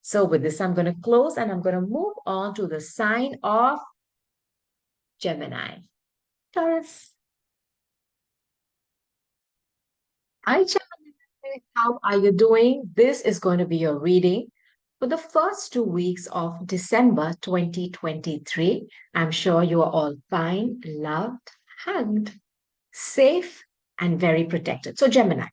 So with this, I'm going to close and I'm going to move on to the sign of Gemini. Taurus. Hi, Gemini. How are you doing? This is going to be your reading for the first 2 weeks of December 2023. I'm sure you are all fine, loved, hugged, safe, and very protected. So, Gemini,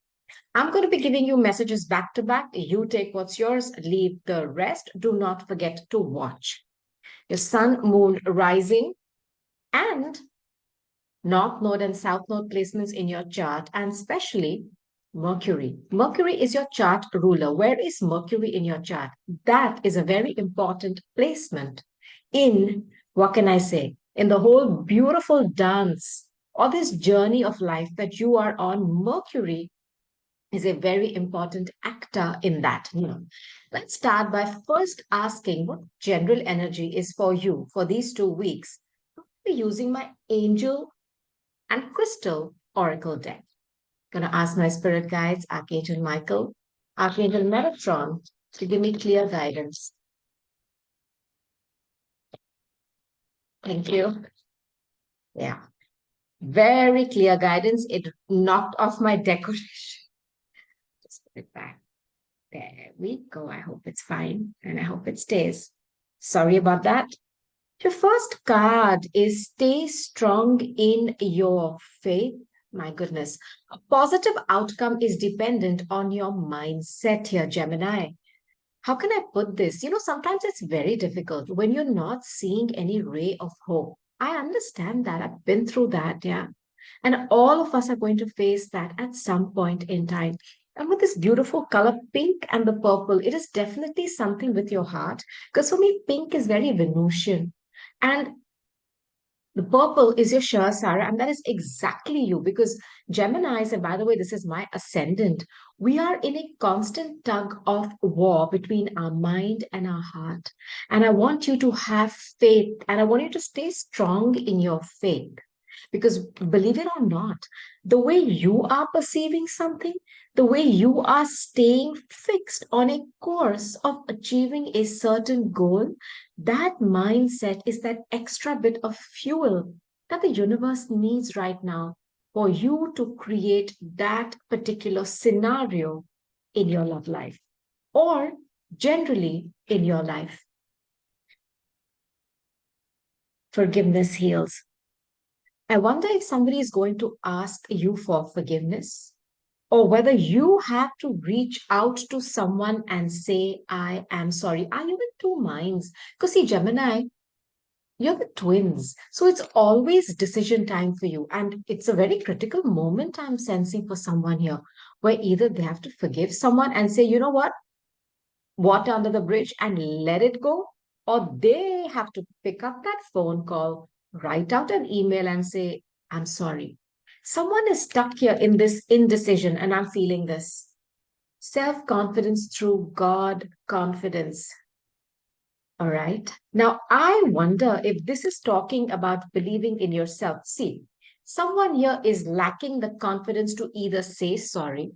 I'm going to be giving you messages back to back. You take what's yours, leave the rest. Do not forget to watch your sun, moon, rising, and North Node and South Node placements in your chart, and especially Mercury. Mercury is your chart ruler. Where is Mercury in your chart? That is a very important placement in, what can I say, in the whole beautiful dance or this journey of life that you are on. Mercury is a very important actor in that. Let's start by first asking what general energy is for you for these 2 weeks. I'll be using my angel and crystal oracle deck. Gonna ask my spirit guides, Archangel Michael, Archangel Metatron, to give me clear guidance. Thank you. Yeah, very clear guidance. It knocked off my decoration. Just put it back. There we go. I hope it's fine and I hope it stays. Sorry about that. Your first card is stay strong in your faith. My goodness. A positive outcome is dependent on your mindset here, Gemini. How can I put this? Sometimes it's very difficult when you're not seeing any ray of hope. I understand that. I've been through that. Yeah. And all of us are going to face that at some point in time. And with this beautiful color, pink and the purple, it is definitely something with your heart. Because for me, pink is very Venusian. And the purple is your Shahasara, and that is exactly you because Geminis, and by the way, this is my ascendant, we are in a constant tug of war between our mind and our heart. And I want you to have faith and I want you to stay strong in your faith. Because believe it or not, the way you are perceiving something, the way you are staying fixed on a course of achieving a certain goal, that mindset is that extra bit of fuel that the universe needs right now for you to create that particular scenario in your love life or generally in your life. Forgiveness heals. I wonder if somebody is going to ask you for forgiveness or whether you have to reach out to someone and say, I am sorry. Are you in two minds? Because see, Gemini, you're the twins. So it's always decision time for you. And it's a very critical moment I'm sensing for someone here where either they have to forgive someone and say, you know what, water under the bridge and let it go, or they have to pick up that phone call, write out an email and say, I'm sorry. Someone is stuck here in this indecision, and I'm feeling this. Self confidence through God confidence. All right. Now, I wonder if this is talking about believing in yourself. See, someone here is lacking the confidence to either say sorry.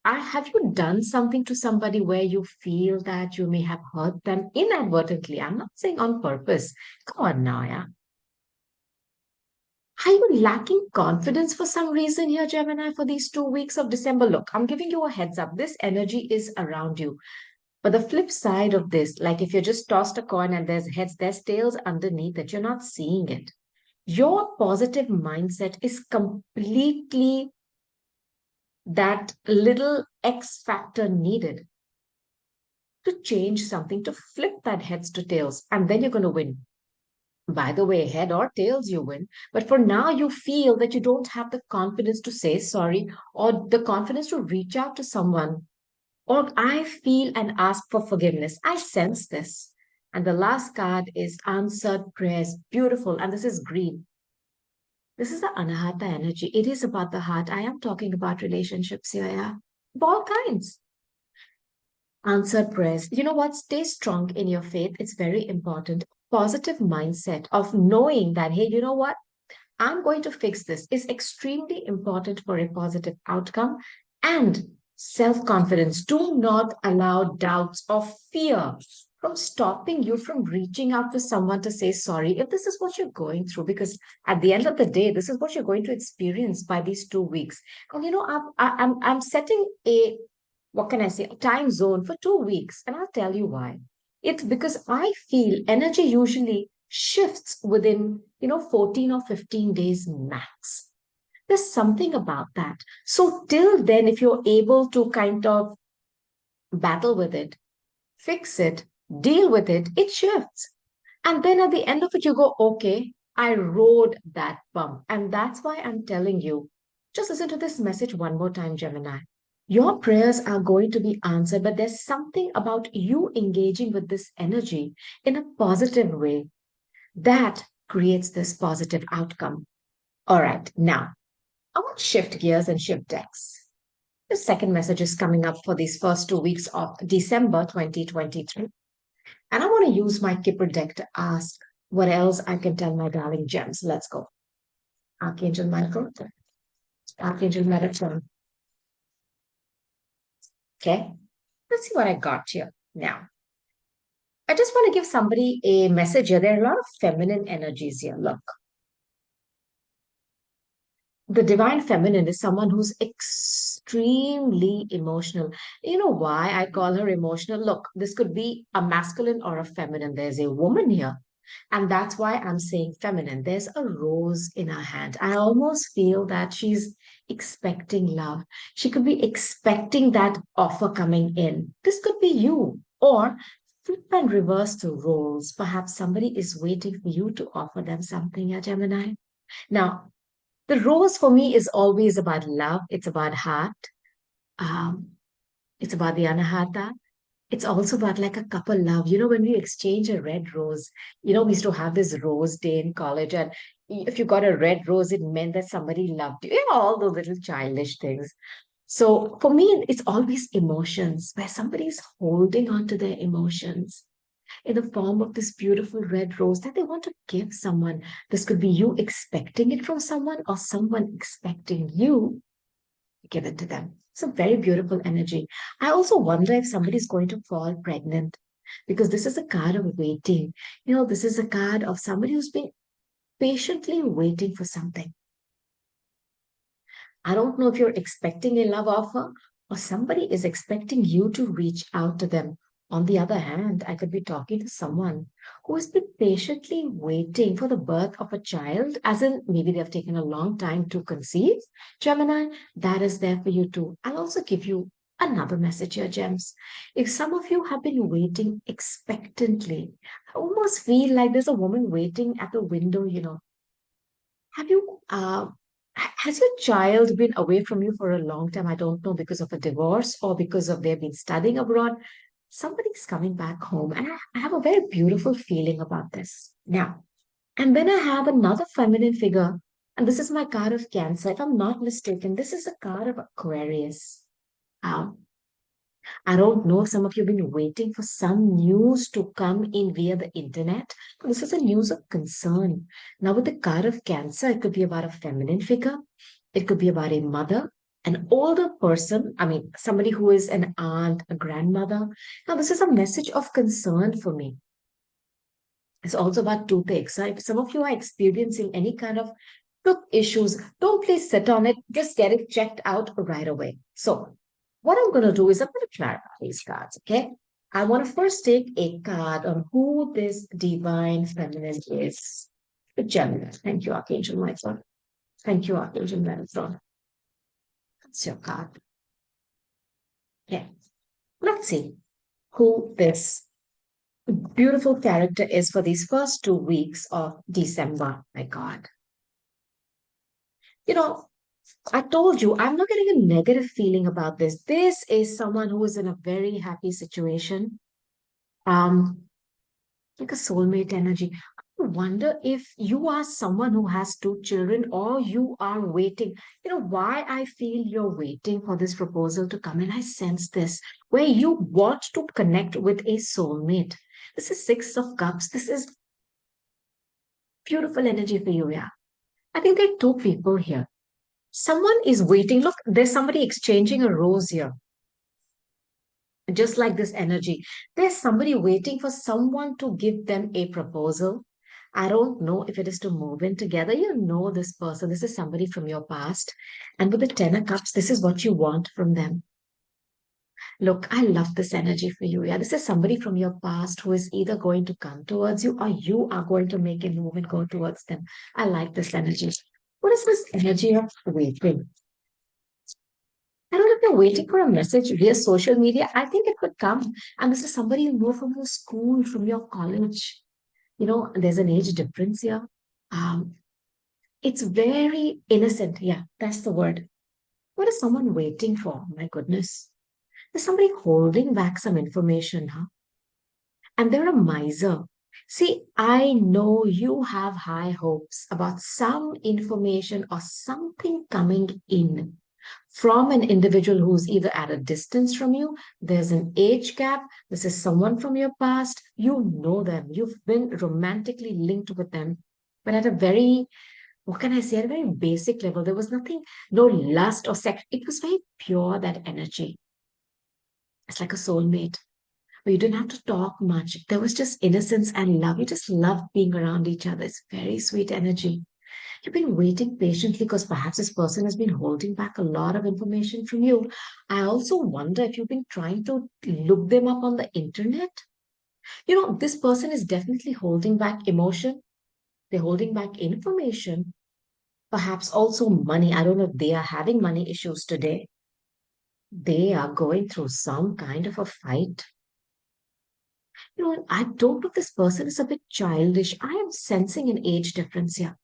Have you done something to somebody where you feel that you may have hurt them inadvertently? I'm not saying on purpose. Come on now, yeah. Are you lacking confidence for some reason here, Gemini, for these 2 weeks of December? Look, I'm giving you a heads up. This energy is around you. But the flip side of this, like if you just tossed a coin and there's heads, there's tails underneath it, you're not seeing it. Your positive mindset is completely that little X factor needed to change something, to flip that heads to tails, and then you're going to win. By the way, head or tails, you win. But for now, you feel that you don't have the confidence to say sorry or the confidence to reach out to someone. Or I feel and ask for forgiveness. I sense this. And the last card is answered prayers. Beautiful. And this is green. This is the Anahata energy. It is about the heart. I am talking about relationships here, yeah. Of all kinds. Answered prayers. You know what? Stay strong in your faith. It's very important. Positive mindset of knowing that, hey, you know what? I'm going to fix this is extremely important for a positive outcome and self confidence. Do not allow doubts or fear from stopping you from reaching out to someone to say sorry if this is what you're going through. Because at the end of the day, this is what you're going to experience by these 2 weeks. And you know, I'm setting a what can I say, a time zone for 2 weeks. And I'll tell you why. It's because I feel energy usually shifts within, 14 or 15 days max. There's something about that. So till then, if you're able to kind of battle with it, fix it, deal with it, it shifts. And then at the end of it, you go, okay, I rode that bump. And that's why I'm telling you, just listen to this message one more time, Gemini. Your prayers are going to be answered, but there's something about you engaging with this energy in a positive way that creates this positive outcome. All right, now I want to shift gears and shift decks. The second message is coming up for these first 2 weeks of December 2023. And I want to use my Kipper deck to ask what else I can tell my darling gems. Let's go. Archangel Michael, Archangel Metatron. Okay, let's see what I got here. Now, I just want to give somebody a message here. There are a lot of feminine energies here. Look, the divine feminine is someone who's extremely emotional. You know why I call her emotional? Look, this could be a masculine or a feminine. There's a woman here. And that's why I'm saying feminine. There's a rose in her hand. I almost feel that she's expecting love. She could be expecting that offer coming in. This could be you. Or flip and reverse the roles. Perhaps somebody is waiting for you to offer them something, yeah, Gemini. Now, the rose for me is always about love. It's about heart. Um, it's about the anahata. It's also about like a couple love. When we exchange a red rose, we used to have this rose day in college. And if you got a red rose, it meant that somebody loved you. All those little childish things. So for me, it's always emotions where somebody's holding on to their emotions in the form of this beautiful red rose that they want to give someone. This could be you expecting it from someone or someone expecting you to give it to them. It's a very beautiful energy. I also wonder if somebody's going to fall pregnant because this is a card of waiting. This is a card of somebody who's been patiently waiting for something. I don't know if you're expecting a love offer or somebody is expecting you to reach out to them. On the other hand, I could be talking to someone who has been patiently waiting for the birth of a child, as in maybe they've taken a long time to conceive. Gemini, that is there for you too. I'll also give you another message here, Gems. If some of you have been waiting expectantly, I almost feel like there's a woman waiting at the window. Have you has your child been away from you for a long time? I don't know, because of a divorce or because of they've been studying abroad. Somebody's coming back home, and I have a very beautiful feeling about this. Now, and then I have another feminine figure, and this is my card of Cancer. If I'm not mistaken, this is a card of Aquarius. Um, I don't know if some of you have been waiting for some news to come in via the internet. This is a news of concern. Now, with the card of Cancer, it could be about a feminine figure, it could be about a mother, an older person, I mean, somebody who is an aunt, a grandmother. Now, this is a message of concern for me. It's also about toothache. So if some of you are experiencing any kind of tooth issues, don't please sit on it. Just get it checked out right away. So what I'm going to do is I'm going to clarify these cards, okay? I want to first take a card on who this divine feminine is. Gemini. Thank you, Archangel Michael. Thank you, Archangel Metatron. That's your card. Okay. Let's see who this beautiful character is for these first 2 weeks of December. My God. You know, I told you, I'm not getting a negative feeling about this. This is someone who is in a very happy situation. Um, like a soulmate energy. I wonder if you are someone who has two children or you are waiting. You know why I feel you're waiting for this proposal to come in? I sense this, where you want to connect with a soulmate. This is Six of Cups. This is beautiful energy for you, yeah. I think there are two people here. Someone is waiting. Look, there's somebody exchanging a rose here, just like this energy. There's somebody waiting for someone to give them a proposal. I don't know if it is to move in together. You know this person. This is somebody from your past. And with the Ten of Cups, this is what you want from them. Look, I love this energy for you. Yeah, this is somebody from your past who is either going to come towards you or you are going to make a move and go towards them. I like this energy. What is this energy of waiting? I don't know if you're waiting for a message via social media. I think it could come. And this is somebody you know from your school, from your college. You know, there's an age difference here. Um, it's very innocent. Yeah, that's the word. What is someone waiting for? My goodness. There's somebody holding back some information, huh? And they're a miser. See, I know you have high hopes about some information or something coming in from an individual who's either at a distance from you, there's an age gap, this is someone from your past, you know them, you've been romantically linked with them, but at a very, what can I say, at a very basic level, there was nothing, no lust or sex, it was very pure, that energy. It's like a soulmate. Where you didn't have to talk much. There was just innocence and love. You just loved being around each other. It's very sweet energy. You've been waiting patiently because perhaps this person has been holding back a lot of information from you. I also wonder if you've been trying to look them up on the internet. You know, this person is definitely holding back emotion. They're holding back information, perhaps also money. I don't know if they are having money issues today. They are going through some kind of a fight. You know, I don't know if this person is a bit childish. I am sensing an age difference here.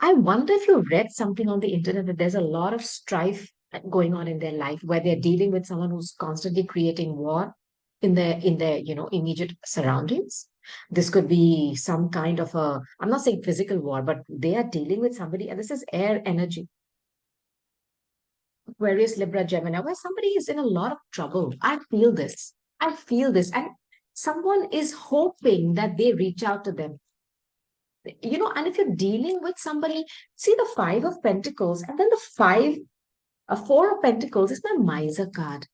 I wonder if you read something on the internet that there's a lot of strife going on in their life where they're dealing with someone who's constantly creating war in their immediate surroundings. This could be some kind of a, I'm not saying physical war, but they are dealing with somebody, and this is air energy. Aquarius, Libra, Gemini, where somebody is in a lot of trouble. I feel this. I feel this. And someone is hoping that they reach out to them. You know, and if you're dealing with somebody, see the Five of Pentacles, and then Four of Pentacles is my miser card.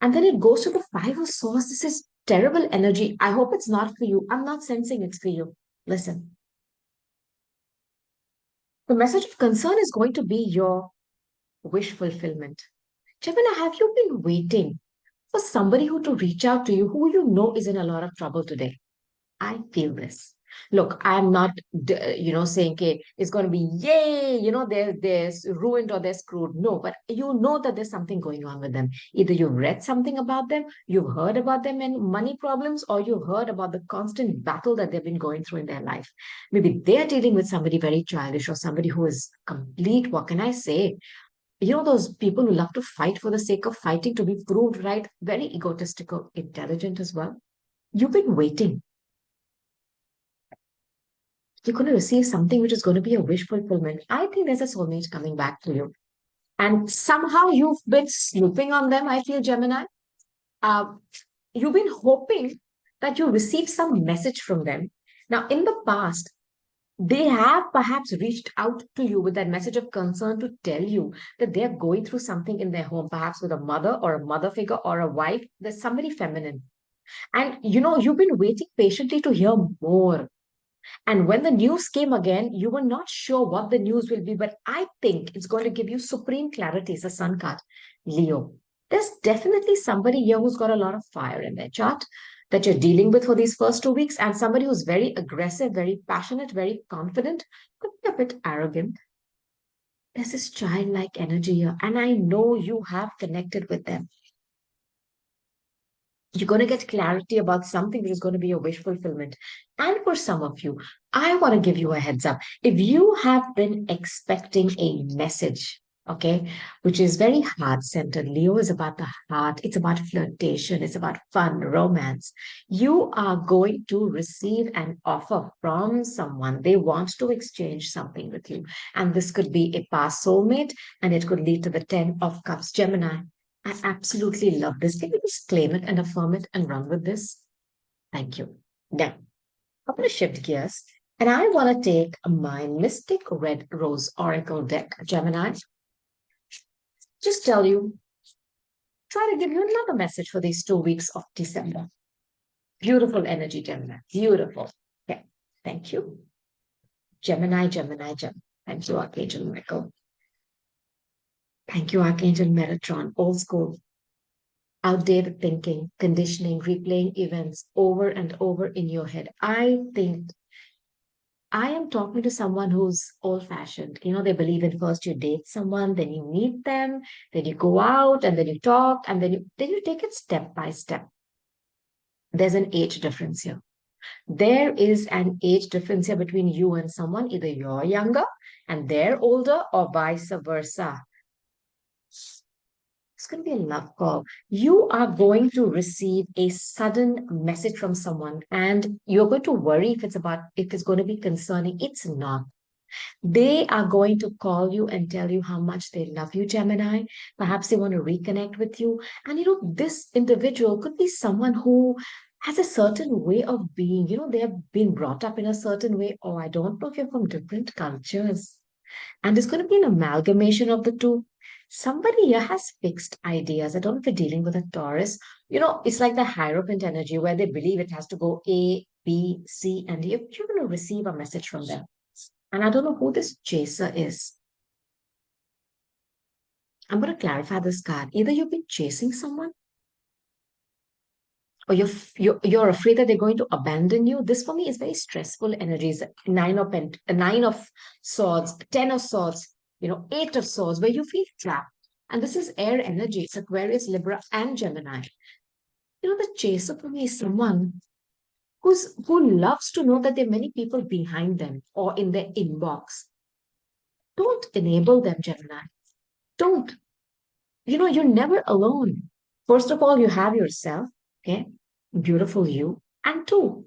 And then it goes to the Five of Swords. This is terrible energy. I hope it's not for you. I'm not sensing it's for you. Listen, the message of concern is going to be your wish fulfillment. Gemini, have you been waiting for somebody who to reach out to you who you know is in a lot of trouble today? I feel this. Look, I'm not, saying, okay, it's going to be, yay, they're ruined or they're screwed. No, but you know that there's something going on with them. Either you've read something about them, you've heard about them and money problems, or you've heard about the constant battle that they've been going through in their life. Maybe they're dealing with somebody very childish or somebody who is complete, what can I say? You know, those people who love to fight for the sake of fighting to be proved right, very egotistical, intelligent as well. You've been waiting. You're going to receive something which is going to be a wish fulfillment. I think there's a soulmate coming back to you. And somehow you've been snooping on them, I feel, Gemini. Uh, you've been hoping that you receive some message from them. Now, in the past, they have perhaps reached out to you with that message of concern to tell you that they're going through something in their home, perhaps with a mother or a mother figure or a wife. There's somebody feminine. And you've been waiting patiently to hear more. And when the news came again, you were not sure what the news will be, but I think it's going to give you supreme clarity. It's a sun card, Leo. There's definitely somebody here who's got a lot of fire in their chart that you're dealing with for these first 2 weeks, and somebody who's very aggressive, very passionate, very confident, could be a bit arrogant. There's this childlike energy here, and I know you have connected with them. You're going to get clarity about something which is going to be a wish fulfillment. And for some of you, I want to give you a heads up. If you have been expecting a message, okay, which is very heart centered, Leo is about the heart, it's about flirtation, it's about fun, romance. You are going to receive an offer from someone. They want to exchange something with you. And this could be a past soulmate, and it could lead to the 10 of Cups, Gemini. I absolutely love this. Can you just claim it and affirm it and run with this? Thank you. Now, I'm going to shift gears and I want to take my Mystic Red Rose Oracle deck, Gemini. Just tell you, try to give you another message for these 2 weeks of December. Beautiful energy, Gemini. Beautiful. Okay. Thank you. Gemini, Gemini, Gemini. Thank you, Archangel Michael. Thank you, Archangel Metatron. Old school. Outdated thinking, conditioning, replaying events over and over in your head. I think I am talking to someone who's old fashioned. They believe in first you date someone, then you meet them, then you go out, and then you talk, and then you take it step by step. There's an age difference here. There is an age difference here between you and someone. Either you're younger and they're older, or vice versa. It's going to be a love call. You are going to receive a sudden message from someone, and you're going to worry if it's going to be concerning. It's not. They are going to call you and tell you how much they love you, Gemini. Perhaps they want to reconnect with you. And this individual could be someone who has a certain way of being. They have been brought up in a certain way, or I don't know if you're from different cultures. And it's going to be an amalgamation of the two. Somebody here has fixed ideas. I don't know if you're dealing with a Taurus. It's like the Hierophant energy where they believe it has to go A, B, C, and D. You're going to receive a message from them. And I don't know who this chaser is. I'm going to clarify this card. Either you've been chasing someone, or you're afraid that they're going to abandon you. This for me is very stressful energies. Nine of swords, 10 of swords, 8 of swords, where you feel trapped. And this is air energy. It's Aquarius, Libra, and Gemini. The chaser for me is someone who loves to know that there are many people behind them or in their inbox. Don't enable them, Gemini. Don't. You're never alone. First of all, you have yourself, okay? Beautiful you. And two,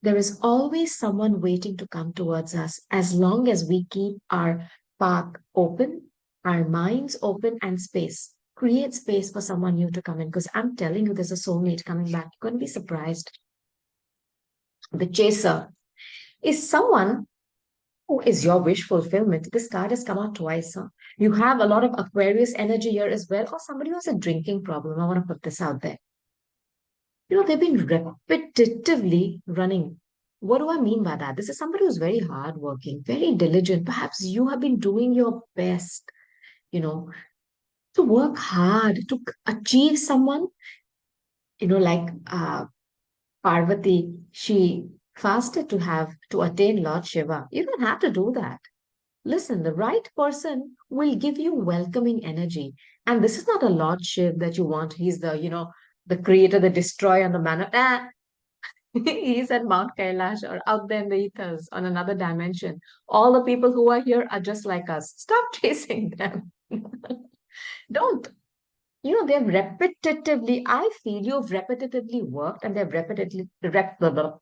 there is always someone waiting to come towards us as long as we keep our path open, our minds open, and space. Create space for someone new to come in, because I'm telling you, there's a soulmate coming back. You're going to be surprised. The chaser is someone who is your wish fulfillment. This card has come out twice. Huh? You have a lot of Aquarius energy here as well, or somebody who has a drinking problem. I want to put this out there. They've been repetitively running. What do I mean by that? This is somebody who's very hardworking, very diligent. Perhaps you have been doing your best, to work hard, to achieve someone, like Parvati, she fasted to attain Lord Shiva. You don't have to do that. Listen, the right person will give you welcoming energy. And this is not a Lord Shiv that you want. He's the creator, the destroyer, and the man. He's at Mount Kailash or out there in the ethers on another dimension. All the people who are here are just like us. Stop chasing them. Don't. They've repetitively, I feel you've repetitively worked and they've repetitively, blah, blah.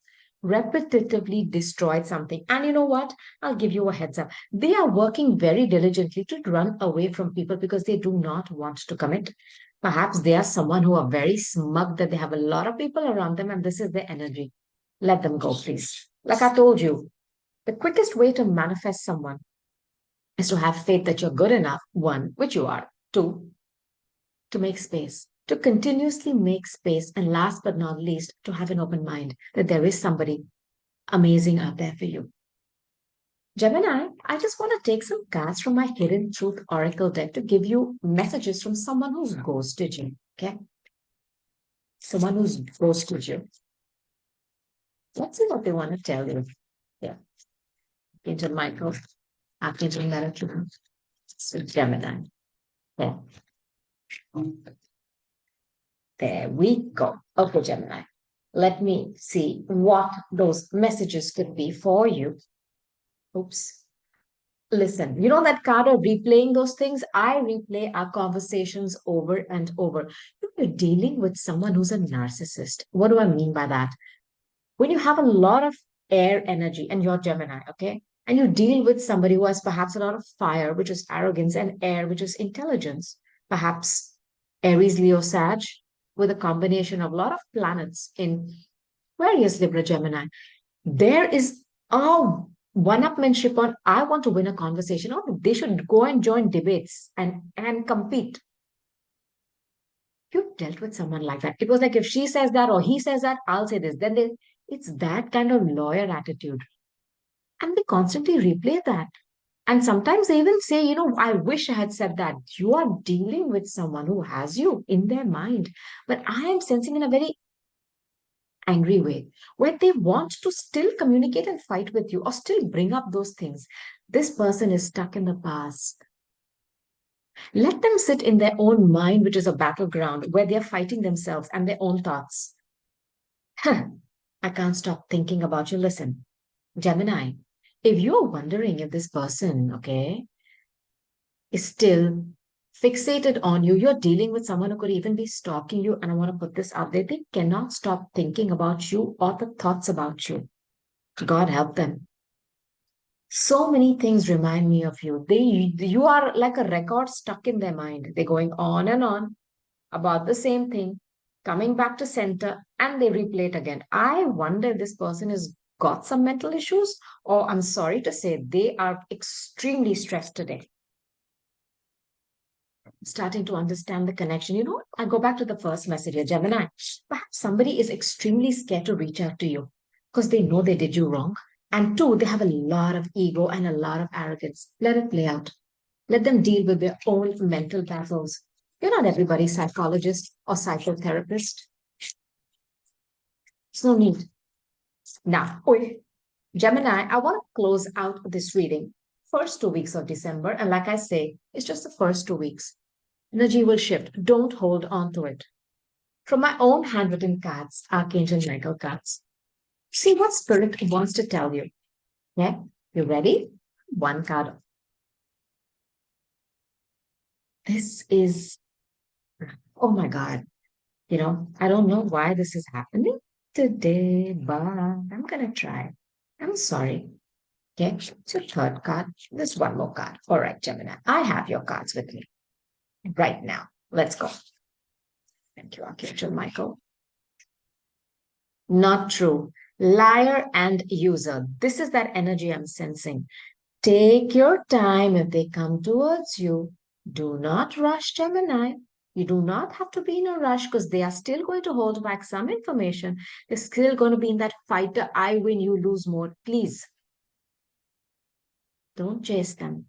repetitively destroyed something. And you know what? I'll give you a heads up. They are working very diligently to run away from people because they do not want to commit. Perhaps they are someone who are very smug that they have a lot of people around them and this is their energy. Let them go, please. Like I told you, the quickest way to manifest someone is to have faith that you're good enough, one, which you are, two, to make space, to continuously make space, and last but not least, to have an open mind that there is somebody amazing out there for you. Gemini, I just want to take some cards from my Hidden Truth Oracle deck to give you messages from someone who's ghosted you. Okay? Someone who's ghosted you. Let's see what they want to tell you. Yeah. Archangel Michael, Archangel Metatron. So Gemini. Yeah. There we go. Okay, Gemini. Let me see what those messages could be for you. Oops. Listen, you know that card of replaying those things? I replay our conversations over and over. You're dealing with someone who's a narcissist. What do I mean by that? When you have a lot of air energy and you're Gemini, okay? And you deal with somebody who has perhaps a lot of fire, which is arrogance, and air, which is intelligence. Perhaps Aries, Leo, Sag, with a combination of a lot of planets in Aquarius, Libra, Gemini. There is a one-upmanship on I want to win a conversation, or they should go and join debates and compete. You dealt with someone like that. It was like if she says that or he says that, I'll say this. It's that kind of lawyer attitude. And they constantly replay that. And sometimes they even say, I wish I had said that. You are dealing with someone who has you in their mind. But I am sensing in a very angry way where they want to still communicate and fight with you or still bring up those things. This person is stuck in the past. Let them sit in their own mind, which is a battleground where they're fighting themselves and their own thoughts. I can't stop thinking about you. Listen, Gemini, if you're wondering if this person, okay, is still fixated on you, you're dealing with someone who could even be stalking you. And I want to put this out there. They cannot stop thinking about you or the thoughts about you. God help them. So many things remind me of you. You are like a record stuck in their mind. They're going on and on about the same thing, coming back to center, and they replay it again. I wonder if this person has got some mental issues, or I'm sorry to say, they are extremely stressed today. Starting to understand the connection. I go back to the first message here, Gemini. Perhaps somebody is extremely scared to reach out to you because they know they did you wrong. And two, they have a lot of ego and a lot of arrogance. Let it play out. Let them deal with their own mental battles. You're not everybody's psychologist or psychotherapist. There's no need. Now, Gemini, I want to close out this reading. First 2 weeks of December. And like I say, it's just the first 2 weeks. Energy will shift. Don't hold on to it. From my own handwritten cards, Archangel Michael cards. See what Spirit wants to tell you. Yeah? You ready? One card. This is, oh my God. I don't know why this is happening today, but I'm going to try. I'm sorry. Okay, it's your third card. There's one more card. All right, Gemini. I have your cards with me right now. Let's go. Thank you, Archangel Michael. Not true. Liar and user. This is that energy I'm sensing. Take your time if they come towards you. Do not rush, Gemini. You do not have to be in a rush because they are still going to hold back some information. They're still going to be in that fighter, I win, you lose mode. Please don't chase them.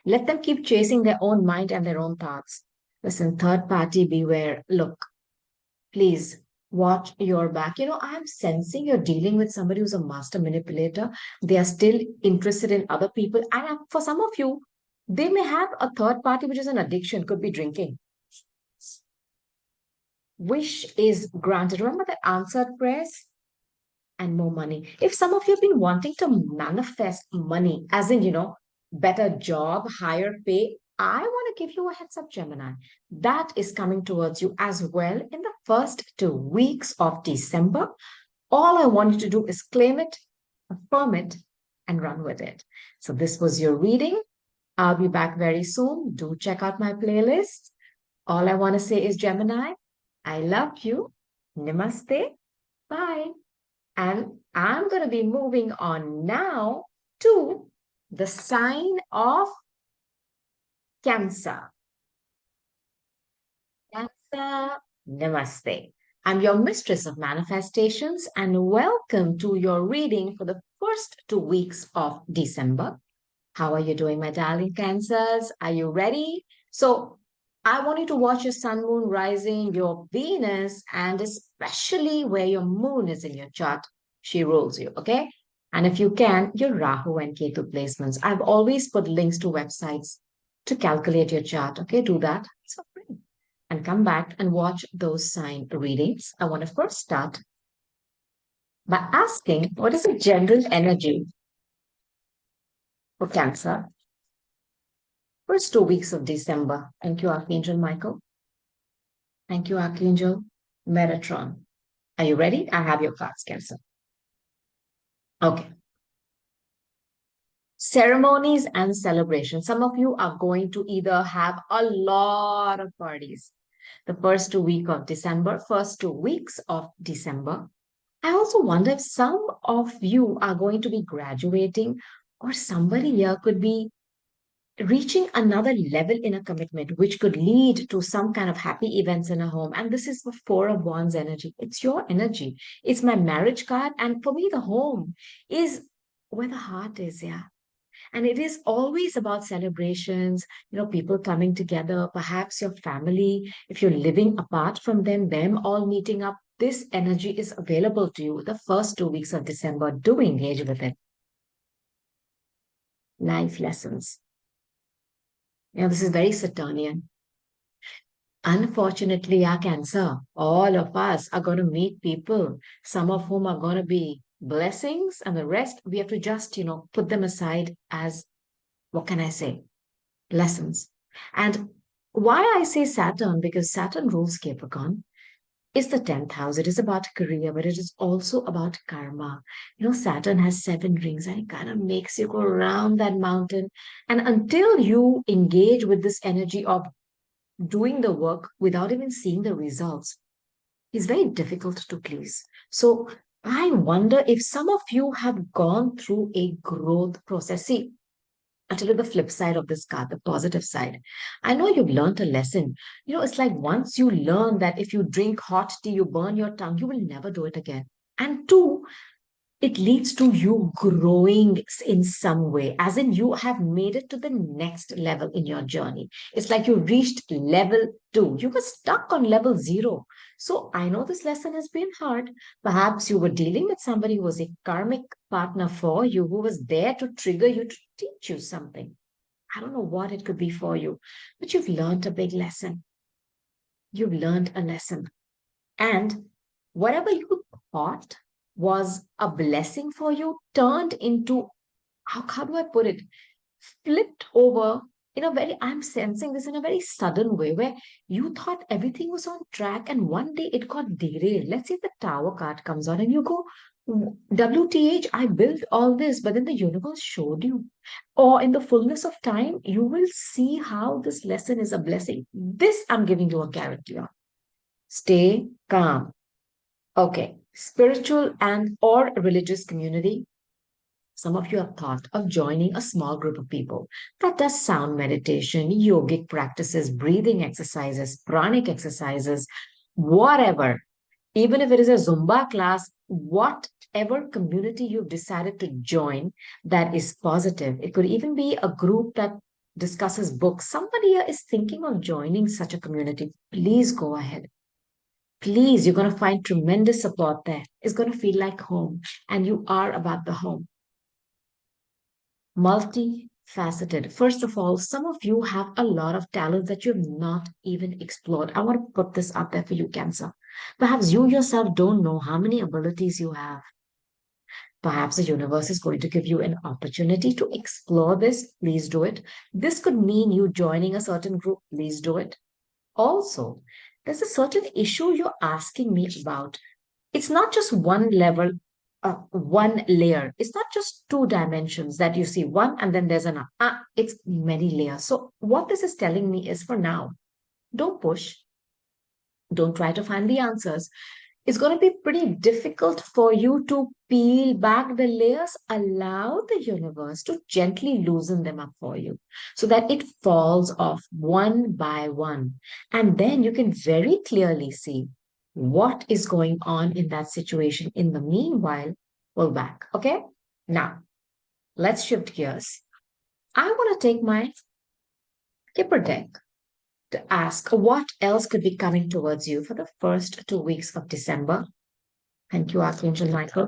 Let them keep chasing their own mind and their own thoughts. Listen, third party, beware. Look, please watch your back. I'm sensing you're dealing with somebody who's a master manipulator. They are still interested in other people. And for some of you, they may have a third party, which is an addiction, could be drinking. Wish is granted. Remember that answered prayers? And more money. If some of you have been wanting to manifest money, as in, better job, higher pay, I want to give you a heads up, Gemini. That is coming towards you as well in the first 2 weeks of December. All I want you to do is claim it, affirm it, and run with it. So this was your reading. I'll be back very soon. Do check out my playlist. All I want to say is, Gemini, I love you. Namaste. Bye. And I'm going to be moving on now to the sign of Cancer. Cancer, namaste. I'm your mistress of manifestations, and welcome to your reading for the first 2 weeks of December. How are you doing, my darling Cancers? Are you ready? So, I want you to watch your sun, moon, rising, your Venus, and especially where your moon is in your chart. She rules you, okay? And if you can, your Rahu and Ketu placements. I've always put links to websites to calculate your chart, okay? Do that. So free. And come back and watch those sign readings. I want to first start by asking what is the general energy for Cancer? First 2 weeks of December. Thank you, Archangel Michael. Thank you, Archangel Metatron. Are you ready? I have your cards, Cancer. Okay. Ceremonies and celebrations. Some of you are going to either have a lot of parties. The first 2 weeks of December, first 2 weeks of December. I also wonder if some of you are going to be graduating, or somebody here could be reaching another level in a commitment, which could lead to some kind of happy events in a home. And this is the Four of Wands energy. It's your energy. It's my marriage card. And for me, the home is where the heart is. Yeah. And it is always about celebrations, people coming together, perhaps your family, if you're living apart from them all meeting up. This energy is available to you the first 2 weeks of December. Do engage with it. Life lessons. This is very Saturnian. Unfortunately, our Cancer, all of us are going to meet people, some of whom are going to be blessings, and the rest we have to just, put them aside as, what can I say, lessons. And why I say Saturn, because Saturn rules Capricorn, is the 10th house. It is about career, but it is also about karma. Saturn has 7 rings and it kind of makes you go around that mountain. And until you engage with this energy of doing the work without even seeing the results, is very difficult to please. So I wonder if some of you have gone through a growth process. See, I'll tell you the flip side of this card, the positive side. I know you've learned a lesson. It's like once you learn that if you drink hot tea, you burn your tongue, you will never do it again. And two, it leads to you growing in some way, as in you have made it to the next level in your journey. It's like you reached level 2. You were stuck on level 0. So I know this lesson has been hard. Perhaps you were dealing with somebody who was a karmic partner for you, who was there to trigger you, to teach you something. I don't know what it could be for you, but you've learned a big lesson. You've learned a lesson. And whatever you thought was a blessing for you turned into, how do I put it, flipped over in a very, I'm sensing this in a very sudden way, where you thought everything was on track and one day it got derailed. Let's say the Tower card comes on and you go, WTH, I built all this, but then the universe showed you. Or in the fullness of time, you will see how this lesson is a blessing. This I'm giving you a guarantee on. Stay calm. Okay, spiritual and or religious community. Some of you have thought of joining a small group of people that does sound meditation, yogic practices, breathing exercises, pranic exercises, whatever. Even if it is a Zumba class, whatever community you've decided to join that is positive. It could even be a group that discusses books. Somebody here is thinking of joining such a community. Please go ahead. Please, you're going to find tremendous support there. It's going to feel like home, and you are about the home. Multifaceted. First of all, some of you have a lot of talent that you've not even explored. I want to put this out there for you, Cancer. Perhaps you yourself don't know how many abilities you have. Perhaps the universe is going to give you an opportunity to explore this. Please do it. This could mean you joining a certain group. Please do it. Also, there's a certain issue you're asking me about. It's not just one level, one layer. It's not just two dimensions that you see one and then there's another. It's many layers. So what this is telling me is for now, don't push, don't try to find the answers. It's going to be pretty difficult for you to peel back the layers. Allow the universe to gently loosen them up for you so that it falls off one by one. And then you can very clearly see what is going on in that situation. In the meanwhile, pull back. Okay? Now, let's shift gears. I want to take my Kipper deck to ask what else could be coming towards you for the first 2 weeks of December. Thank you, Archangel Michael.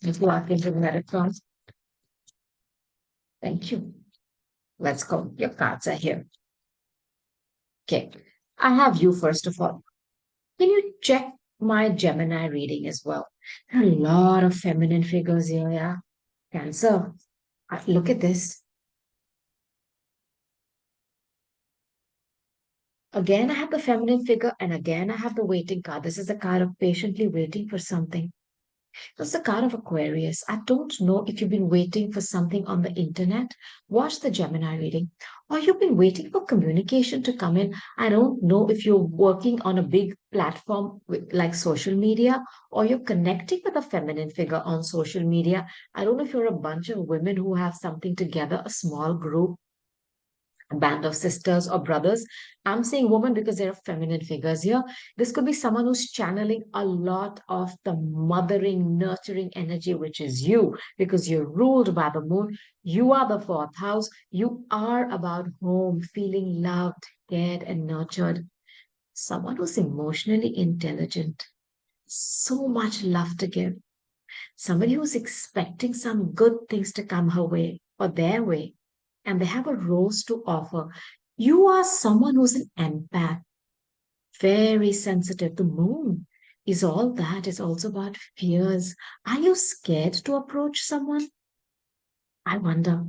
Thank you, Archangel Metatron. Thank you. Let's go. Your cards are here. Okay. I have you first of all. Can you check my Gemini reading as well? There are a lot of feminine figures here, yeah. Cancer. Look at this. Again, I have the feminine figure, and again, I have the waiting card. This is the card of patiently waiting for something. That's the card of Aquarius. I don't know if you've been waiting for something on the internet. Watch the Gemini reading. Or you've been waiting for communication to come in. I don't know if you're working on a big platform like social media or you're connecting with a feminine figure on social media. I don't know if you're a bunch of women who have something together, a small group, a band of sisters or brothers. I'm saying woman because there are feminine figures here. This could be someone who's channeling a lot of the mothering, nurturing energy, which is you, because you're ruled by the moon. You are the fourth house. You are about home, feeling loved, cared, and nurtured. Someone who's emotionally intelligent, so much love to give. Somebody who's expecting some good things to come her way or their way, and they have a rose to offer. You are someone who's an empath, very sensitive. The moon is all that. It's also about fears. Are you scared to approach someone? I wonder.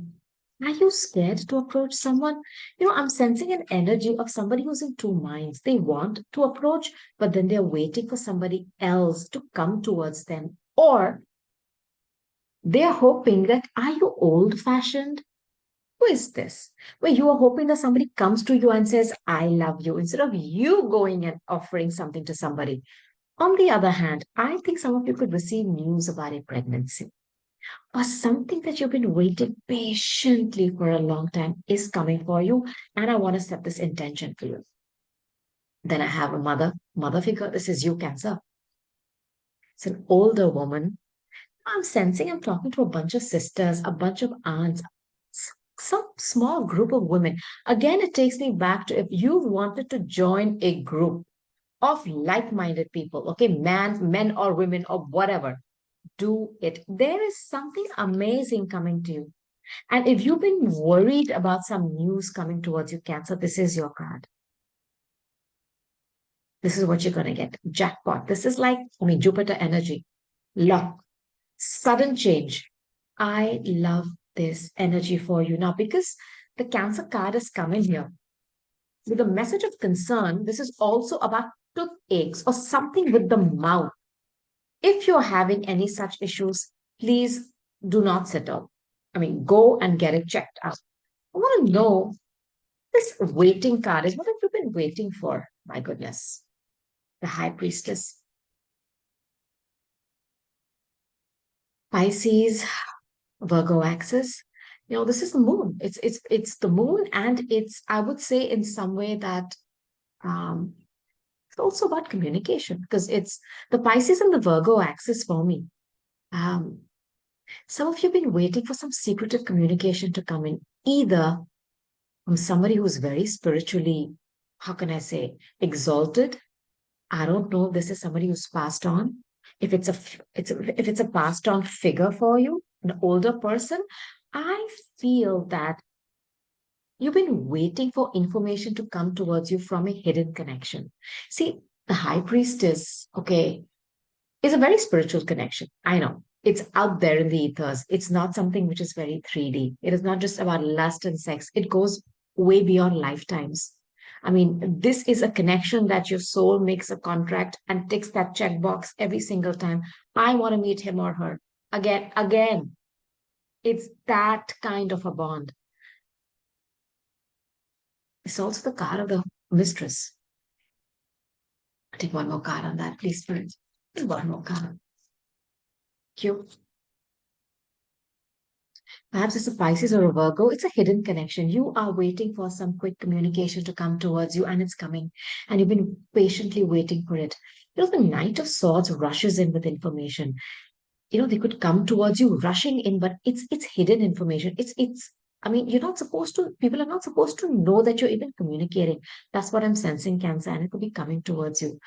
Are you scared to approach someone? I'm sensing an energy of somebody who's in two minds. They want to approach, but then they're waiting for somebody else to come towards them. Or they're hoping that, are you old fashioned? Who is this? Where you are hoping that somebody comes to you and says, I love you, instead of you going and offering something to somebody. On the other hand, I think some of you could receive news about a pregnancy or something that you've been waiting patiently for a long time is coming for you. And I want to set this intention for you. Then I have a mother figure. This is you, Cancer. It's an older woman. I'm sensing I'm talking to a bunch of sisters, a bunch of aunts, some small group of women. Again, it takes me back to if you wanted to join a group of like-minded people, okay, men or women or whatever, do it. There is something amazing coming to you. And if you've been worried about some news coming towards you, Cancer, this is your card. This is what you're going to get. Jackpot. This is like, Jupiter energy, luck, sudden change. I love this energy for you now because the Cancer card is coming here with a message of concern. This is also about toothaches or something with the mouth. If you're having any such issues, please do not settle. Go and get it checked out. I want to know this waiting card is what have you been waiting for? My goodness. The High Priestess. Pisces, Virgo axis. This is the moon. It's the moon, and it's, I would say, in some way that um it's also about communication because it's the Pisces and the Virgo axis for me. Um, some of you have been waiting for some secretive communication to come in, either from somebody who's very spiritually, how can I say, exalted. I don't know if this is somebody who's passed on. If it's a passed on figure for you, an older person, I feel that you've been waiting for information to come towards you from a hidden connection. See, the high priestess, okay, is a very spiritual connection. I know. It's out there in the ethers. It's not something which is very 3D. It is not just about lust and sex. It goes way beyond lifetimes. I mean, this is a connection that your soul makes a contract and ticks that checkbox every single time. I want to meet him or her again, again. It's that kind of a bond. It's also the card of the mistress. Take one more card on that, please, friends. One more card. Cue. Perhaps it's a Pisces or a Virgo. It's a hidden connection. You are waiting for some quick communication to come towards you, and it's coming. And you've been patiently waiting for it. The Knight of Swords rushes in with information. They could come towards you rushing in, but it's hidden information. It's I mean, you're not supposed to, people are not supposed to know that you're even communicating. That's what I'm sensing, Cancer, and it could be coming towards you.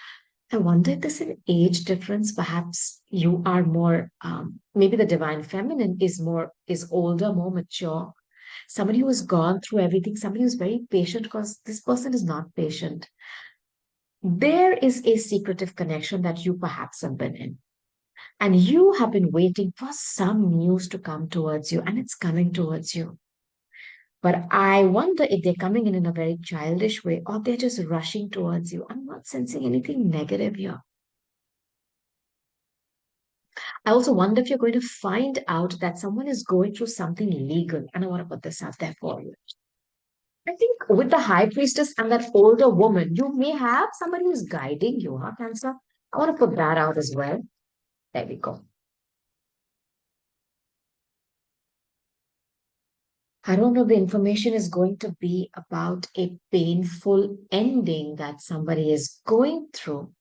I wonder if there's an age difference. Perhaps you are more, maybe the divine feminine is older, more mature. Somebody who has gone through everything, somebody who's very patient, because this person is not patient. There is a secretive connection that you perhaps have been in. And you have been waiting for some news to come towards you, and it's coming towards you. But I wonder if they're coming in a very childish way or they're just rushing towards you. I'm not sensing anything negative here. I also wonder if you're going to find out that someone is going through something legal. And I want to put this out there for you. I think with the high priestess and that older woman, you may have somebody who's guiding you, huh, Cancer? I want to put that out as well. There we go. I don't know, the information is going to be about a painful ending that somebody is going through.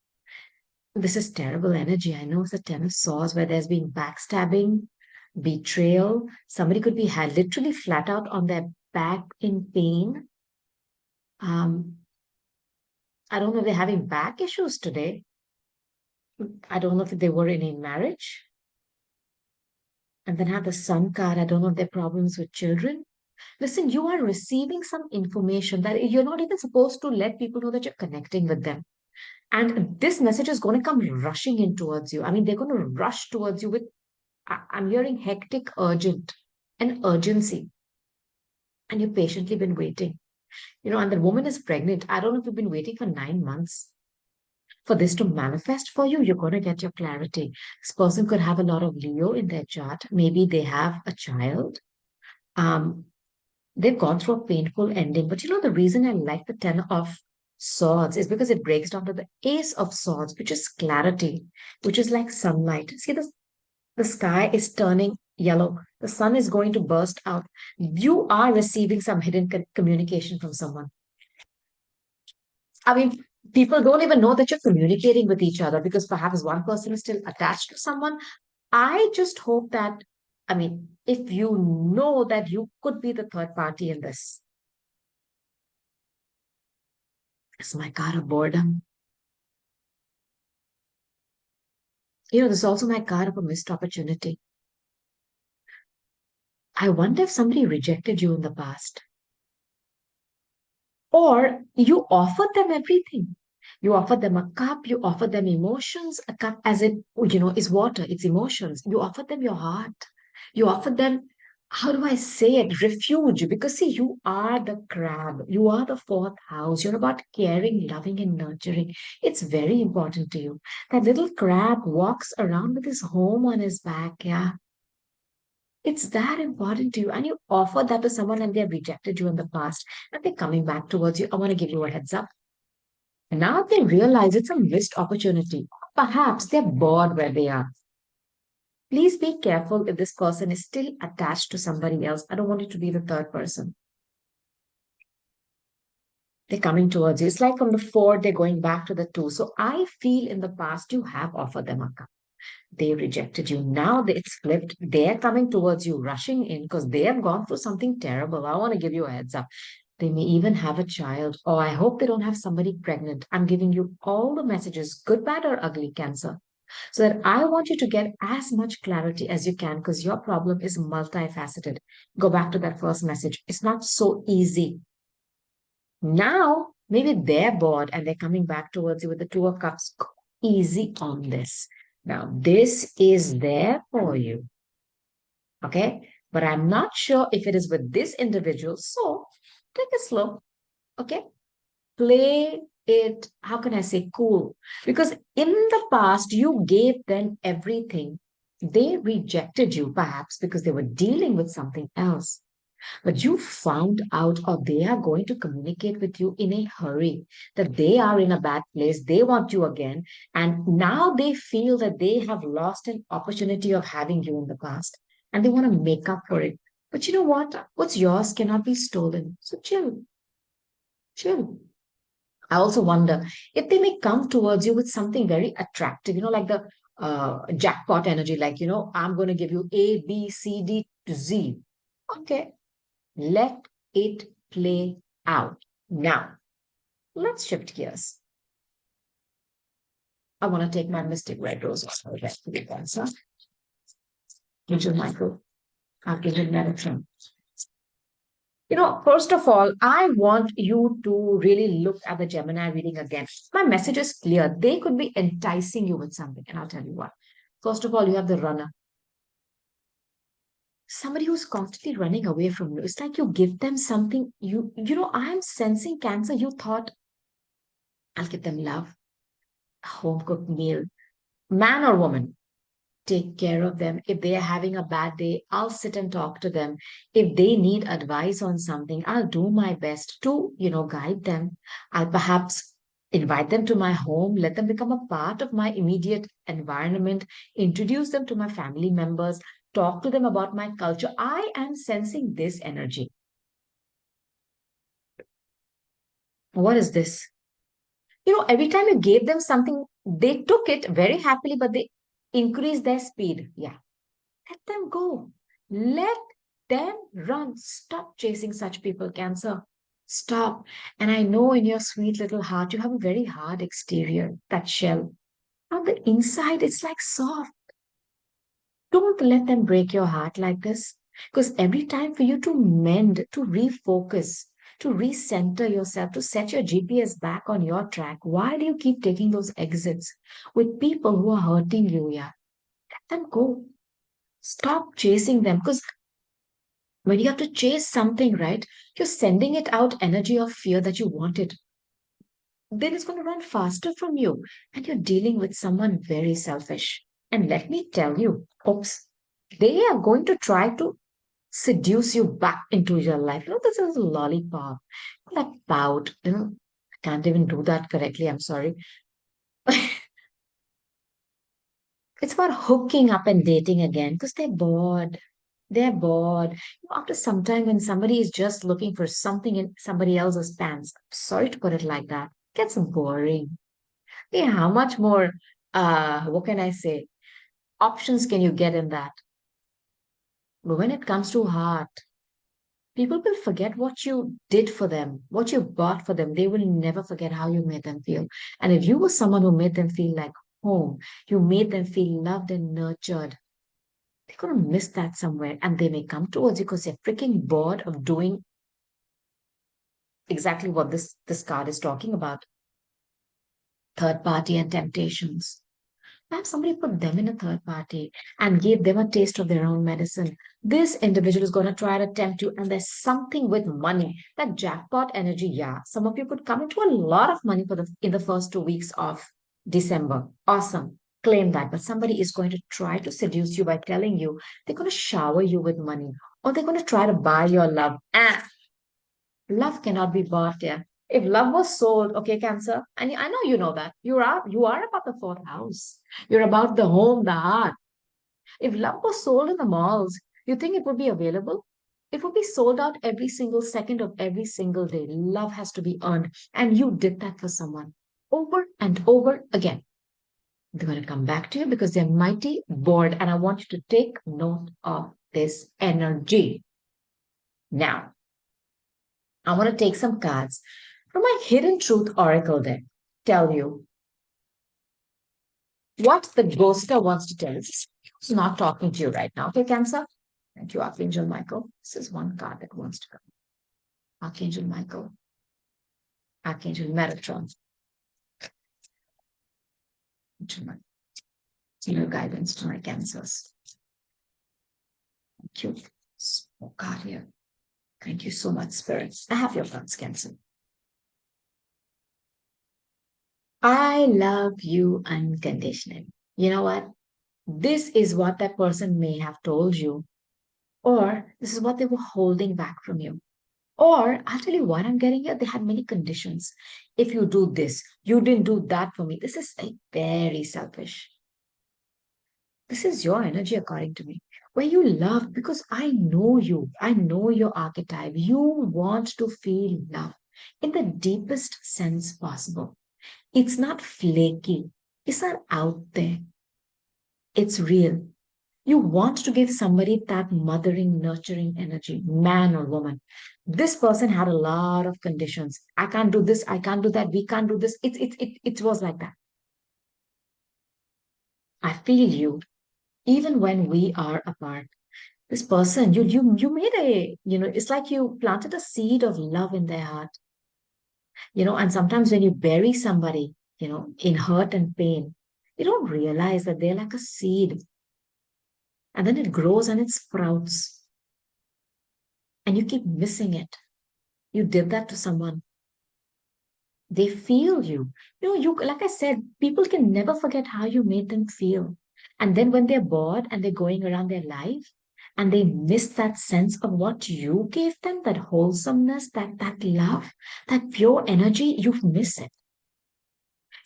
This is terrible energy. I know it's a Ten of Swords where there's been backstabbing, betrayal. Somebody could be literally flat out on their back in pain. Um, I don't know if they're having back issues today. I don't know if they were in a marriage. And then have the Sun card. I don't know if there are problems with children. Listen, you are receiving some information that you're not even supposed to let people know that you're connecting with them. And this message is going to come rushing in towards you. I mean, they're going to rush towards you with, I'm hearing hectic, urgent, and urgency. And you've patiently been waiting. And the woman is pregnant. I don't know if you've been waiting for 9 months for this to manifest for you. You're going to get your clarity. This person could have a lot of Leo in their chart. Maybe they have a child. Um, they've gone through a painful ending. But the reason I like the Ten of Swords is because it breaks down to the Ace of Swords, which is clarity, which is like sunlight. See, the sky is turning yellow. The sun is going to burst out. You are receiving some hidden communication from someone. I mean, people don't even know that you're communicating with each other because perhaps one person is still attached to someone. I just hope that, I mean, if you know that you could be the third party in this, it's my card of boredom. This is also my card of a missed opportunity. I wonder if somebody rejected you in the past. Or you offered them everything. You offered them a cup, you offered them emotions. A cup, as it, is water, it's emotions. You offered them your heart. You offered them, how do I say it, refuge. Because see, you are the crab. You are the fourth house. You're about caring, loving, and nurturing. It's very important to you. That little crab walks around with his home on his back. Yeah. It's that important to you. And you offer that to someone and they've rejected you in the past and they're coming back towards you. I want to give you a heads up. And now they realize it's a missed opportunity. Perhaps they're bored where they are. Please be careful if this person is still attached to somebody else. I don't want you to be the third person. They're coming towards you. It's like from the four, they're going back to the two. So I feel in the past you have offered them a cup. They rejected you. Now it's flipped. They're coming towards you, rushing in because they have gone through something terrible. I want to give you a heads up. They may even have a child. Oh, I hope they don't have somebody pregnant. I'm giving you all the messages, good, bad, or ugly, Cancer. So that I want you to get as much clarity as you can because your problem is multifaceted. Go back to that first message. It's not so easy. Now, maybe they're bored and they're coming back towards you with the Two of Cups. Go easy on this. Now, this is there for you. Okay. But I'm not sure if it is with this individual. So take it slow. Okay. play it, how can I say, cool? Because in the past, you gave them everything. They rejected you, perhaps because they were dealing with something else. But you found out, or they are going to communicate with you in a hurry, that they are in a bad place, they want you again, and now they feel that they have lost an opportunity of having you in the past, and they want to make up for it. But you know what? What's yours cannot be stolen. So chill, chill. I also wonder if they may come towards you with something very attractive, like the jackpot energy, like, I'm going to give you A, B, C, D to Z. Okay, let it play out. Now, let's shift gears. I want to take my Mystic Red Rose also back to the answer. Angel Michael, Archangel Metatron. First of all, I want you to really look at the Gemini reading again. My message is clear. They could be enticing you with something, and I'll tell you what. First of all, you have the runner. Somebody who's constantly running away from you. It's like you give them something. I'm sensing Cancer. You thought, I'll give them love, a home cooked meal, man or woman. Take care of them. If they are having a bad day, I'll sit and talk to them. If they need advice on something, I'll do my best to, guide them. I'll perhaps invite them to my home, let them become a part of my immediate environment, introduce them to my family members, talk to them about my culture. I am sensing this energy. What is this? Every time you gave them something, they took it very happily, but they increased their speed. Yeah. Let them go. Let them run. Stop chasing such people, Cancer. Stop. And I know in your sweet little heart, you have a very hard exterior, that shell. On the inside, it's like soft. Don't let them break your heart like this. Because every time for you to mend, to refocus, to recenter yourself, to set your GPS back on your track, why do you keep taking those exits with people who are hurting you? Yeah, let them go. Stop chasing them because when you have to chase something, right, you're sending it out energy of fear that you want it. Then it's going to run faster from you. And you're dealing with someone very selfish. And let me tell you, oops, they are going to try to seduce you back into your life. This is a lollipop. That pout, I can't even do that correctly. I'm sorry. It's about hooking up and dating again because they're bored. They're bored. After some time, when somebody is just looking for something in somebody else's pants, sorry to put it like that, gets boring. Yeah, how much more, what can I say, options can you get in that? But when it comes to heart, people will forget what you did for them, what you bought for them. They will never forget how you made them feel. And if you were someone who made them feel like home, you made them feel loved and nurtured, they're going to miss that somewhere. And they may come towards you because they're freaking bored of doing exactly what this card is talking about, third party and temptations. Perhaps somebody put them in a third party and gave them a taste of their own medicine. This individual is going to try to tempt you, and there's something with money. That jackpot energy, yeah. Some of you could come into a lot of money in the first 2 weeks of December. Awesome. Claim that. But somebody is going to try to seduce you by telling you they're going to shower you with money, or they're going to try to buy your love. Love cannot be bought, yeah. If love was sold, okay, Cancer, and I know you know that. You are about the fourth house. You're about the home, the heart. If love was sold in the malls, you think it would be available? It would be sold out every single second of every single day. Love has to be earned. And you did that for someone over and over again. They're going to come back to you because they're mighty bored. And I want you to take note of this energy. Now, I want to take some cards from my Hidden Truth Oracle deck. Tell you what the ghoster wants to tell us. It's not talking to you right now. Okay, Cancer? Thank you, Archangel Michael. This is one card that wants to come. Archangel Michael. Archangel Metatron. Your guidance to my Cancers. Thank you. Oh, God, here. Thank you so much, spirits. I have your cards, Cancer. I love you unconditionally. You know what? This is what that person may have told you, or this is what they were holding back from you. Or I'll tell you what I'm getting here. They had many conditions. If you do this, you didn't do that for me. This is like very selfish. This is your energy, according to me, where you love because I know you. I know your archetype. You want to feel love in the deepest sense possible. It's not flaky, it's not out there, it's real. You want to give somebody that mothering, nurturing energy, man or woman. This person had a lot of conditions. I can't do this, I can't do that, we can't do this. It was like that. I feel you even when we are apart. This person, you made it's like you planted a seed of love in their heart. And sometimes when you bury somebody, in hurt and pain, you don't realize that they're like a seed, and then it grows and it sprouts, and you keep missing it. You did that to someone. They feel you. You like I said, people can never forget how you made them feel. And then when they're bored and they're going around their life and they miss that sense of what you gave them, that wholesomeness, that love, that pure energy, you miss it.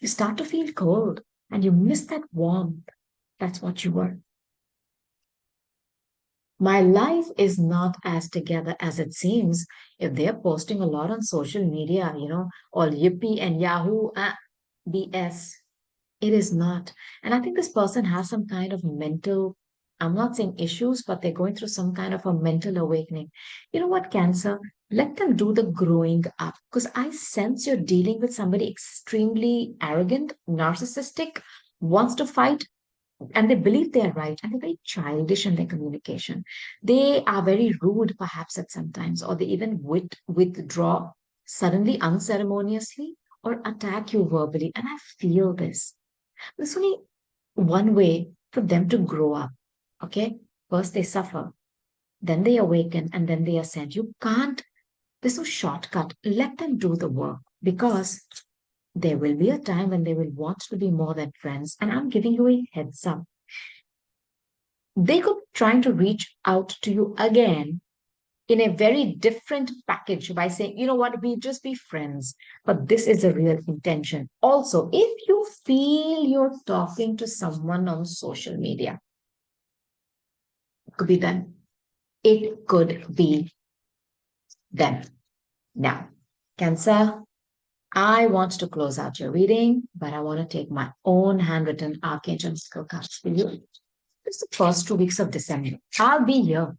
You start to feel cold and you miss that warmth. That's what you were. My life is not as together as it seems. If they're posting a lot on social media, all yippee and Yahoo, BS, it is not. And I think this person has some kind of mental, I'm not saying issues, but they're going through some kind of a mental awakening. You know what, Cancer? Let them do the growing up because I sense you're dealing with somebody extremely arrogant, narcissistic, wants to fight, and they believe they're right, and they're very childish in their communication. They are very rude perhaps at sometimes, or they even withdraw suddenly, unceremoniously, or attack you verbally, and I feel this. There's only one way for them to grow up. Okay, first they suffer, then they awaken, and then they ascend. You can't, there's no shortcut. Let them do the work, because there will be a time when they will want to be more than friends, and I'm giving you a heads up. They could be trying to reach out to you again in a very different package by saying, you know what, we just be friends. But this is a real intention. Also, if you feel you're talking to someone on social media, it could be them. It could be them. Now, Cancer, I want to close out your reading, but I want to take my own handwritten archangel skill cards for you. It's the first 2 weeks of December. I'll be here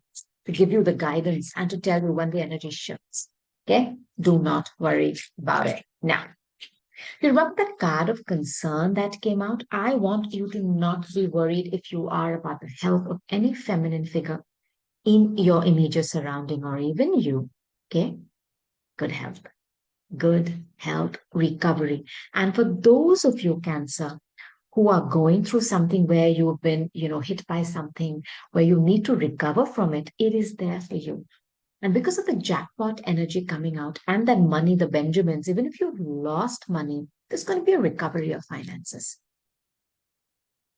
to give you the guidance and to tell you when the energy shifts. Okay? Do not worry about it. Now, you remember that card of concern that came out? I want you to not be worried if you are about the health of any feminine figure in your immediate surrounding or even you. Okay? Good health. Good health recovery. And for those of you, Cancer, who are going through something where you've been, hit by something, where you need to recover from it, it is there for you. And because of the jackpot energy coming out and that money, the Benjamins, even if you've lost money, there's going to be a recovery of finances.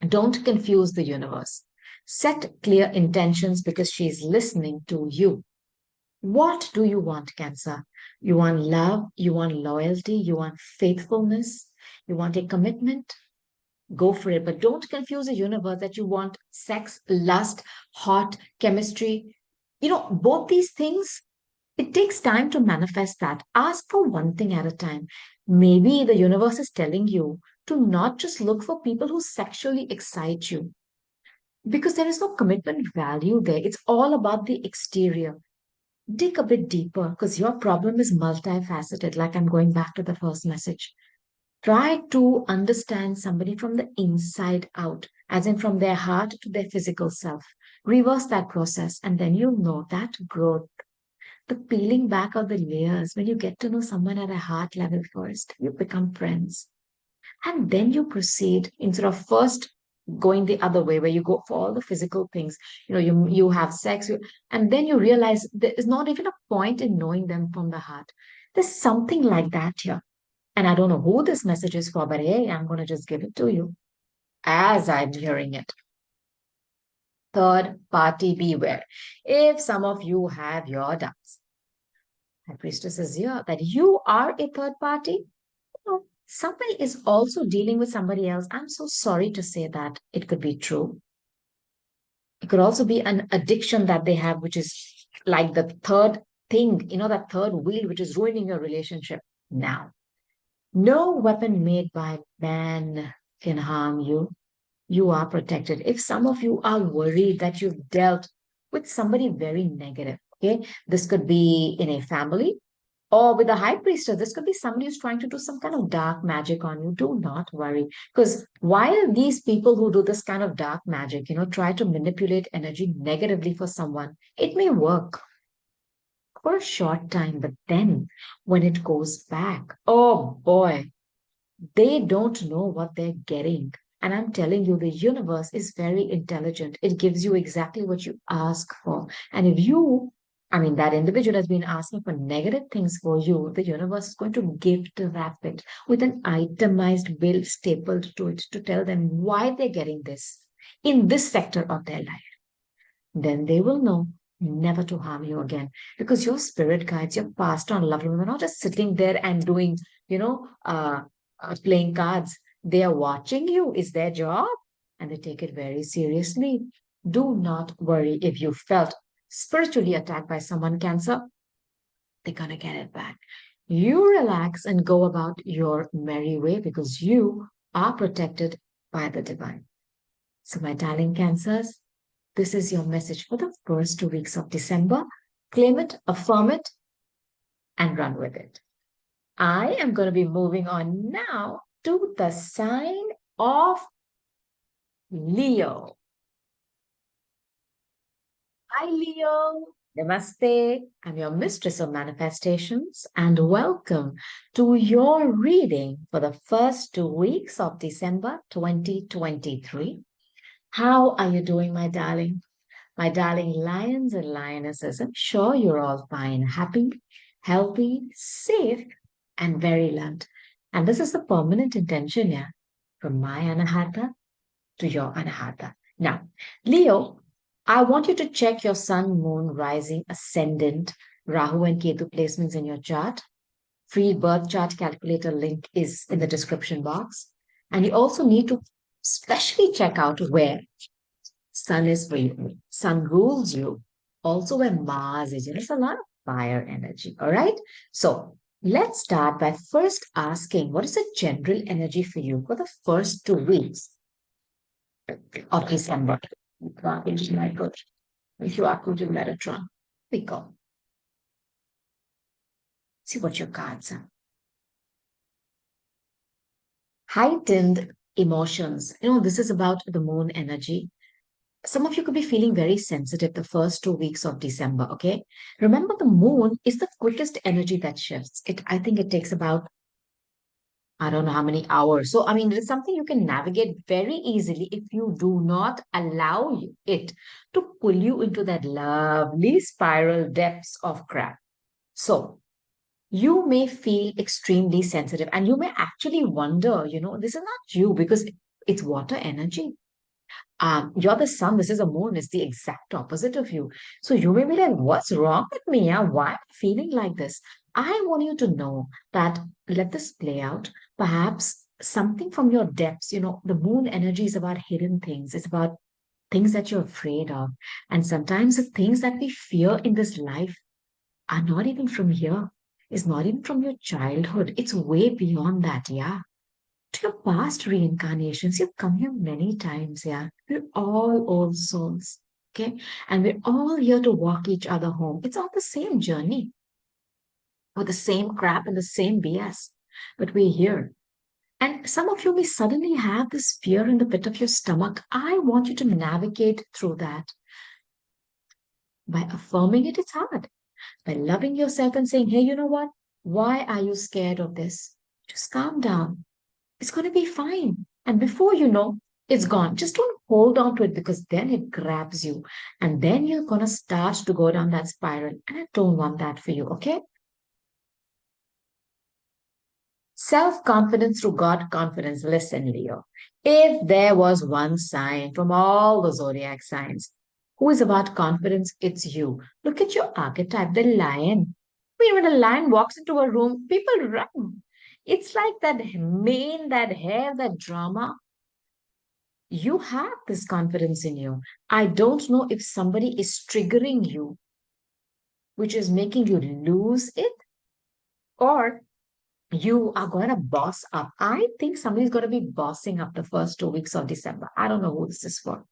Don't confuse the universe. Set clear intentions because she's listening to you. What do you want, Cancer? You want love, you want loyalty, you want faithfulness, you want a commitment, go for it. But don't confuse the universe that you want sex, lust, hot, chemistry. Both these things, it takes time to manifest that. Ask for one thing at a time. Maybe the universe is telling you to not just look for people who sexually excite you because there is no commitment value there. It's all about the exterior. Dig a bit deeper because your problem is multifaceted, like I'm going back to the first message. Try to understand somebody from the inside out, as in from their heart to their physical self. Reverse that process, and then you'll know that growth, the peeling back of the layers. When you get to know someone at a heart level first, you become friends. And then you proceed instead of first going the other way, where you go for all the physical things. You have sex, and then you realize there is not even a point in knowing them from the heart. There's something like that here. And I don't know who this message is for, but hey, I'm going to just give it to you as I'm hearing it. Third party beware. If some of you have your doubts, High Priestess is here that you are a third party. No, somebody is also dealing with somebody else. I'm so sorry to say that it could be true. It could also be an addiction that they have, which is like the third thing, that third wheel, which is ruining your relationship now. No weapon made by man can harm you. You are protected. If some of you are worried that you've dealt with somebody very negative, okay, this could be in a family or with a high priestess. This could be somebody who's trying to do some kind of dark magic on you. Do not worry. Because while these people who do this kind of dark magic, try to manipulate energy negatively for someone, it may work for a short time, but then when it goes back, oh boy, they don't know what they're getting. And I'm telling you, the universe is very intelligent. It gives you exactly what you ask for. And if you, I mean, that individual has been asking for negative things for you, the universe is going to gift wrap it with an itemized bill stapled to it to tell them why they're getting this in this sector of their life. Then they will know never to harm you again because your spirit guides, your past on loved ones, are not just sitting there and doing, you know, uh, playing cards. They are watching you, is their job, and they take it very seriously. Do not worry if you felt spiritually attacked by someone, Cancer, they're going to get it back. You relax and go about your merry way because you are protected by the divine. So, my darling Cancers, this is your message for the first 2 weeks of December. Claim it, affirm it, and run with it. I am going to be moving on now to the sign of Leo. Hi, Leo. Namaste. I'm your mistress of manifestations, and welcome to your reading for the first 2 weeks of December 2023. How are you doing, my darling? My darling lions and lionesses, I'm sure you're all fine, happy, healthy, safe, and very loved. And this is the permanent intention here from my Anahata to your Anahata. Now, Leo, I want you to check your sun, moon, rising, ascendant, Rahu and Ketu placements in your chart. Free birth chart calculator link is in the description box. And you also need to specially check out where Sun is for you. Sun rules you. Also, where Mars is, there's a lot of fire energy. All right. So let's start by first asking what is the general energy for you for the first 2 weeks of December? If you are going to Metatron, we go. See what your cards are. Heightened emotions. This is about the moon energy. Some of you could be feeling very sensitive the first 2 weeks of December, okay? Remember, the moon is the quickest energy that shifts. I think it takes about, I don't know how many hours. So, I mean, it's something you can navigate very easily if you do not allow it to pull you into that lovely spiral depths of crap. So, you may feel extremely sensitive and you may actually wonder, this is not you because it's water energy. You're the sun, this is a moon, it's the exact opposite of you. So you may be like, what's wrong with me? Yeah? Why am I feeling like this? I want you to know that let this play out. Perhaps something from your depths, the moon energy is about hidden things. It's about things that you're afraid of. And sometimes the things that we fear in this life are not even from here. It's not even from your childhood. It's way beyond that, yeah, to your past reincarnations. You've come here many times, yeah. We're all old souls, okay? And we're all here to walk each other home. It's all the same journey with the same crap and the same BS, but we're here. And some of you may suddenly have this fear in the pit of your stomach. I want you to navigate through that by affirming it. It's hard. By loving yourself and saying, hey, you know what? Why are you scared of this? Just calm down. It's going to be fine. And before you know, it's gone. Just don't hold on to it because then it grabs you. And then you're going to start to go down that spiral. And I don't want that for you, okay? Self-confidence through God confidence. Listen, Leo. If there was one sign from all the zodiac signs who is about confidence, it's you. Look at your archetype, the lion. I mean, when a lion walks into a room, people run. It's like that mane, that hair, that drama. You have this confidence in you. I don't know if somebody is triggering you, which is making you lose it, or you are going to boss up. I think somebody's going to be bossing up the first 2 weeks of December. I don't know who this is for.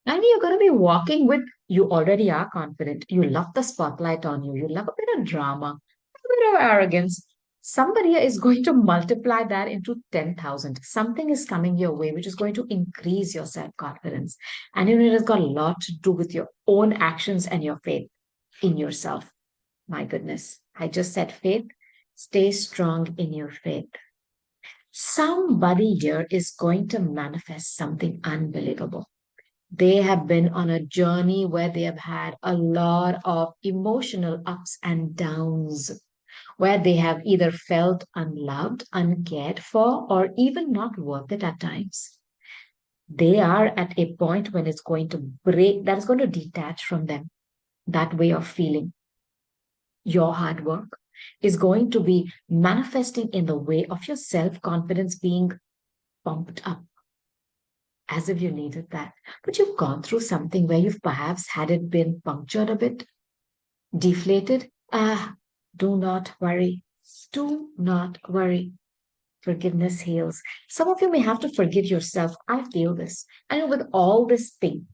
And you're going to be walking with, you already are confident. You love the spotlight on you. You love a bit of drama, a bit of arrogance. Somebody is going to multiply that into 10,000. Something is coming your way, which is going to increase your self confidence. And it has got a lot to do with your own actions and your faith in yourself. My goodness. I just said faith. Stay strong in your faith. Somebody here is going to manifest something unbelievable. They have been on a journey where they have had a lot of emotional ups and downs, where they have either felt unloved, uncared for, or even not worth it at times. They are at a point when it's going to break, that is going to detach from them, that way of feeling. Your hard work is going to be manifesting in the way of your self confidence being pumped up as if you needed that. But you've gone through something where you've perhaps had it been punctured a bit, deflated. Do not worry. Do not worry. Forgiveness heals. Some of you may have to forgive yourself. I feel this. I know with all this thing,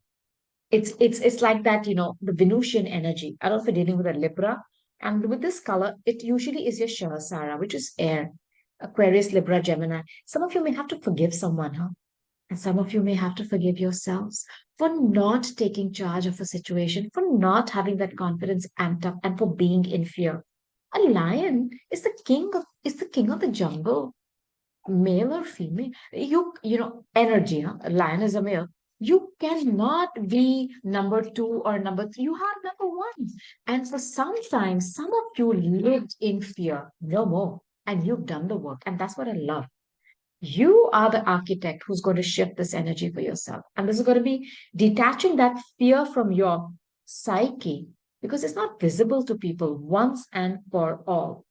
it's like that, the Venusian energy. I don't know if you're dealing with a Libra. And with this color, it usually is your Shahasara, which is air. Aquarius, Libra, Gemini. Some of you may have to forgive someone, huh? And some of you may have to forgive yourselves for not taking charge of a situation, for not having that confidence amped up, and for being in fear. A lion is the king of the jungle, male or female. Energy, huh? A lion is a male. You cannot be number two or number three. You have number one. And for sometimes, some of you lived in fear, no more. And you've done the work. And that's what I love. You are the architect who's going to shift this energy for yourself. And this is going to be detaching that fear from your psyche because it's not visible to people once and for all.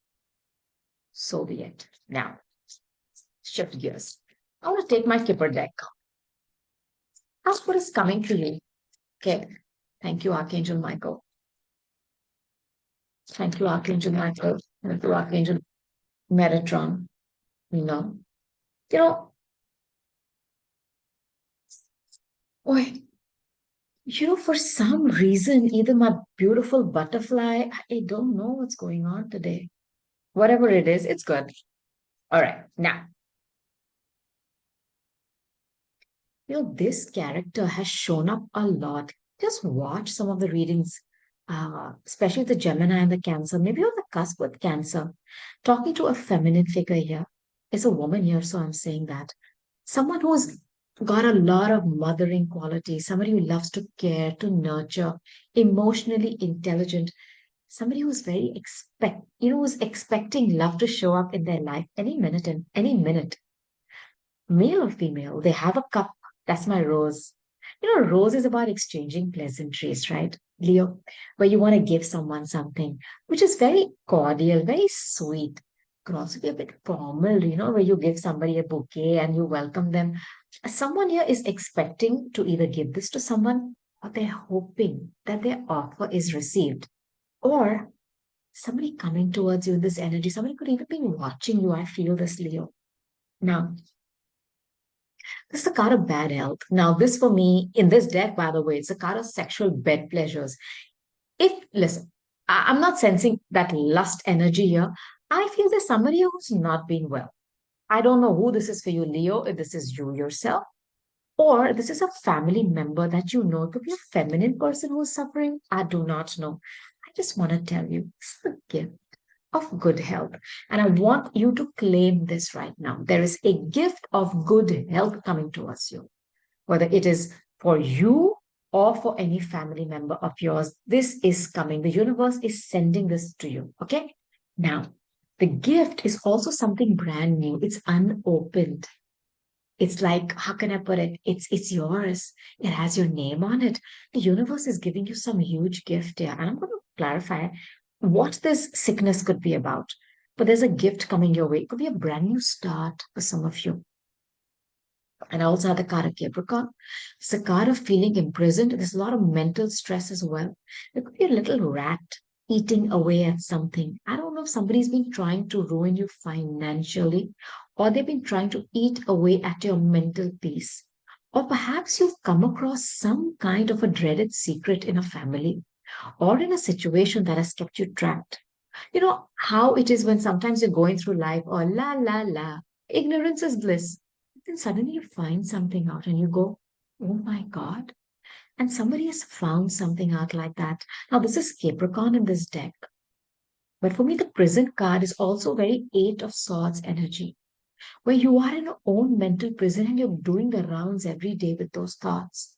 So be it. Now, shift gears. I want to take my Kipper deck. Ask what is coming to you. Okay. Thank you, Archangel Michael. Thank you, Archangel Michael. Thank you, Archangel Metatron. You know, you know, wait. For some reason, either my beautiful butterfly, I don't know what's going on today. Whatever it is, it's good. All right. Now, this character has shown up a lot. Just watch some of the readings, especially the Gemini and the Cancer. Maybe you're on the cusp with Cancer. Talking to a feminine figure here. It's a woman here, so I'm saying that. Someone who's got a lot of mothering qualities, somebody who loves to care, to nurture, emotionally intelligent, somebody who's who's expecting love to show up in their life any minute and any minute, male or female. They have a cup. That's my rose. Rose is about exchanging pleasantries, right, Leo? Where you want to give someone something which is very cordial, very sweet. Could also be a bit formal, where you give somebody a bouquet and you welcome them. Someone here is expecting to either give this to someone or they're hoping that their offer is received. Or somebody coming towards you in this energy, somebody could even be watching you. I feel this, Leo. Now, this is a card of bad health. Now, this for me, in this deck, by the way, it's a card of sexual bed pleasures. Listen, I'm not sensing that lust energy here. I feel there's somebody who's not been well. I don't know who this is for you, Leo, if this is you yourself, or this is a family member that you know. It could be a feminine person who's suffering. I do not know. I just want to tell you, it's the gift of good health. And I want you to claim this right now. There is a gift of good health coming towards you, whether it is for you or for any family member of yours. This is coming. The universe is sending this to you. Okay. Now, The gift is also something brand new. It's unopened. It's like, how can I put it? It's yours. It has your name on it. The universe is giving you some huge gift here. And I'm going to clarify what this sickness could be about. But there's a gift coming your way. It could be a brand new start for some of you. And I also had the card of Capricorn. It's a card of feeling imprisoned. There's a lot of mental stress as well. There could be a little rat eating away at something. I don't know if somebody's been trying to ruin you financially, or they've been trying to eat away at your mental peace. Or perhaps you've come across some kind of a dreaded secret in a family or in a situation that has kept you trapped. You know how it is when sometimes you're going through life, or la la la, ignorance is bliss. Then suddenly you find something out and you go, oh my God. And somebody has found something out like that. Now, this is Capricorn in this deck. But for me, the prison card is also very Eight of Swords energy, where you are in your own mental prison and you're doing the rounds every day with those thoughts.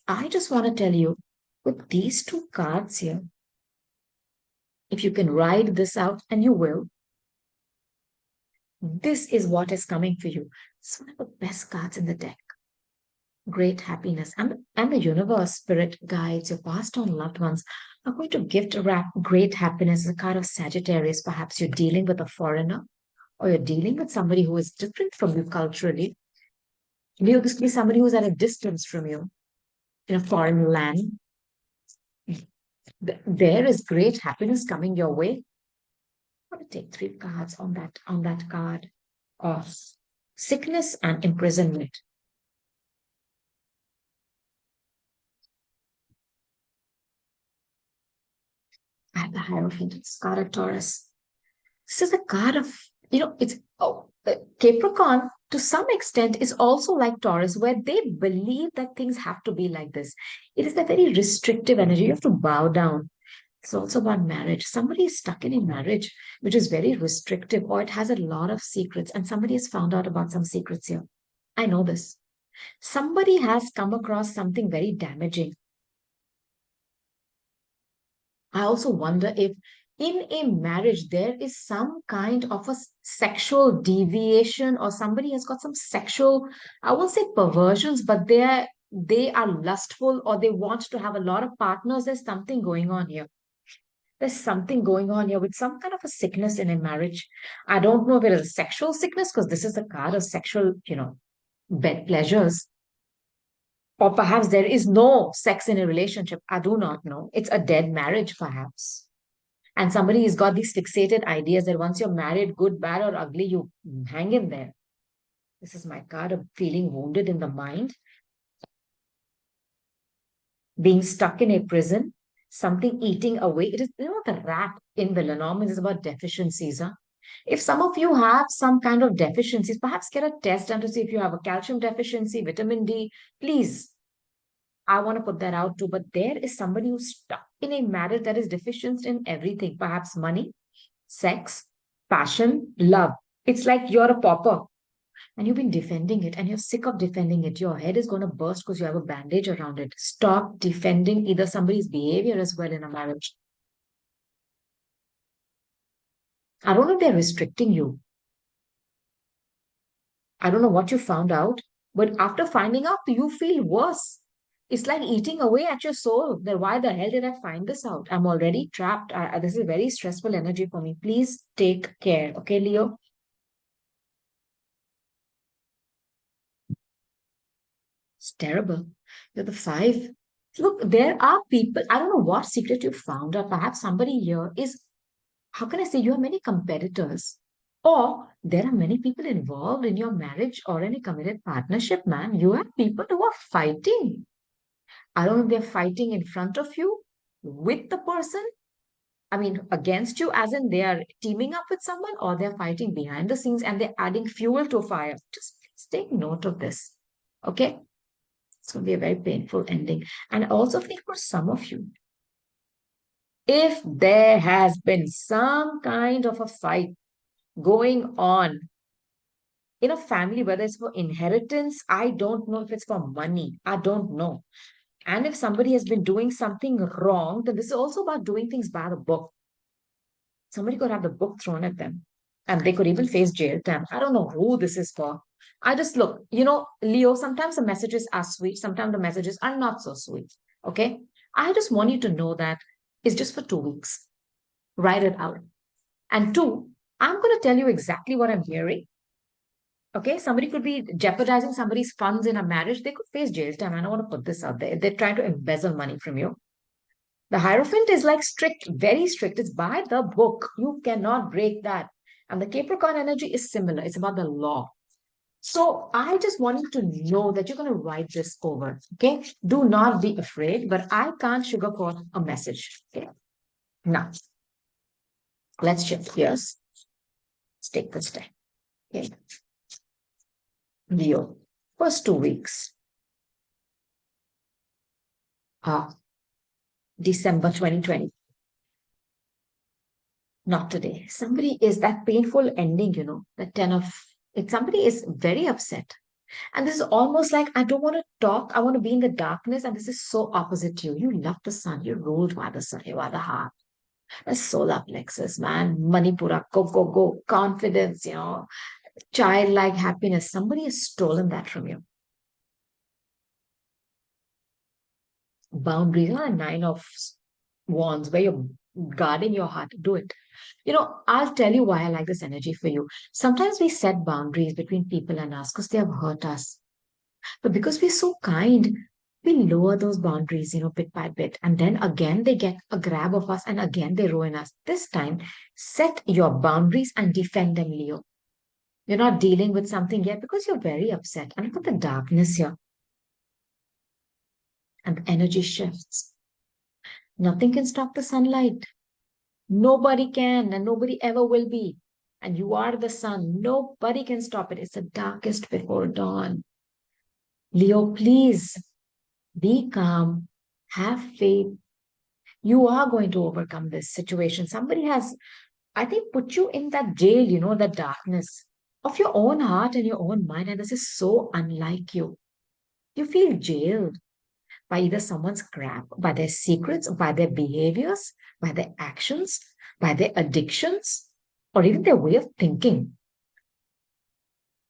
I just want to tell you, with these two cards here, if you can ride this out, and you will, this is what is coming for you. It's one of the best cards in the deck. Great happiness. And the universe, spirit guides, your past on loved ones are going to gift wrap great happiness. A card of Sagittarius. Perhaps you're dealing with a foreigner or you're dealing with somebody who is different from you culturally. Maybe this could be somebody who's at a distance from you in a foreign land. There is great happiness coming your way. I'm going to take three cards on that card of sickness and imprisonment. I have the Hierophant. It's card of Taurus. This is a card of, Capricorn to some extent is also like Taurus, where they believe that things have to be like this. It is a very restrictive energy. You have to bow down. It's also about marriage. Somebody is stuck in a marriage which is very restrictive, or it has a lot of secrets, and somebody has found out about some secrets here. I know this. Somebody has come across something very damaging. I also wonder if in a marriage there is some kind of a sexual deviation, or somebody has got some sexual, I won't say perversions, but they are lustful, or they want to have a lot of partners. There's something going on here. There's something going on here with some kind of a sickness in a marriage. I don't know if it is a sexual sickness, because this is the card of sexual, bed pleasures. Or perhaps there is no sex in a relationship. I do not know. It's a dead marriage, perhaps. And somebody has got these fixated ideas that once you're married, good, bad, or ugly, you hang in there. This is my card of feeling wounded in the mind, being stuck in a prison, something eating away. It is, the rat in the Lenormand is about deficiencies. Huh? If some of you have some kind of deficiencies, perhaps get a test done to see if you have a calcium deficiency, vitamin D. Please, I want to put that out too. But there is somebody who's stuck in a marriage that is deficient in everything, perhaps money, sex, passion, love. It's like you're a pauper and you've been defending it and you're sick of defending it. Your head is going to burst because you have a bandage around it. Stop defending either somebody's behavior as well in a marriage. I don't know if they're restricting you. I don't know what you found out, but after finding out, you feel worse. It's like eating away at your soul. Then why the hell did I find this out? I'm already trapped. This is very stressful energy for me. Please take care. Okay, Leo? It's terrible. You're the five. Look, there are people, I don't know what secret you found, or perhaps somebody here is, how can I say, you have many competitors, or there are many people involved in your marriage or in a committed partnership, man. You have people who are fighting. I don't know if they're fighting in front of you with the person, I mean, against you, as in they are teaming up with someone, or they're fighting behind the scenes and they're adding fuel to fire. Just please take note of this. Okay? It's going to be a very painful ending. And I also think for some of you, if there has been some kind of a fight going on in a family, whether it's for inheritance, I don't know if it's for money, I don't know. And if somebody has been doing something wrong, then this is also about doing things by the book. Somebody could have the book thrown at them. And they could even face jail time. I don't know who this is for. I just look, Leo, sometimes the messages are sweet, sometimes the messages are not so sweet. Okay. I just want you to know that it's just for 2 weeks. Write it out. And two, I'm going to tell you exactly what I'm hearing. Okay. Somebody could be jeopardizing somebody's funds in a marriage. They could face jail time. I don't want to put this out there. They're trying to embezzle money from you. The Hierophant is like strict, very strict. It's by the book. You cannot break that. And the Capricorn energy is similar. It's about the law. So I just want you to know that you're going to write this over. Okay. Do not be afraid, but I can't sugarcoat a message. Okay. Now, let's shift gears. Let's take this step. Okay. Leo, first 2 weeks. December 2020. Not today. Somebody is that painful ending, the 10 of it. Somebody is very upset. And this is almost like, I don't want to talk. I want to be in the darkness. And this is so opposite to you. You love the sun. You're ruled by the sun. You are the heart. The solar plexus, man. Manipura, go, go, go. Confidence, childlike happiness. Somebody has stolen that from you. Boundaries, a 9 of wands where you're guarding your heart. Do it. I'll tell you why I like this energy for you. Sometimes we set boundaries between people and us because they have hurt us. But because we're so kind, we lower those boundaries, bit by bit. And then again, they get a grab of us and again they ruin us. This time, set your boundaries and defend them, Leo. You're not dealing with something yet because you're very upset. And look at the darkness here. And the energy shifts. Nothing can stop the sunlight. Nobody can, and nobody ever will be. And you are the sun. Nobody can stop it. It's the darkest before dawn. Leo, please be calm. Have faith. You are going to overcome this situation. Somebody has, I think, put you in that jail, that darkness of your own heart and your own mind. And this is so unlike you. You feel jailed by either someone's crap, by their secrets, by their behaviors, by their actions, by their addictions, or even their way of thinking.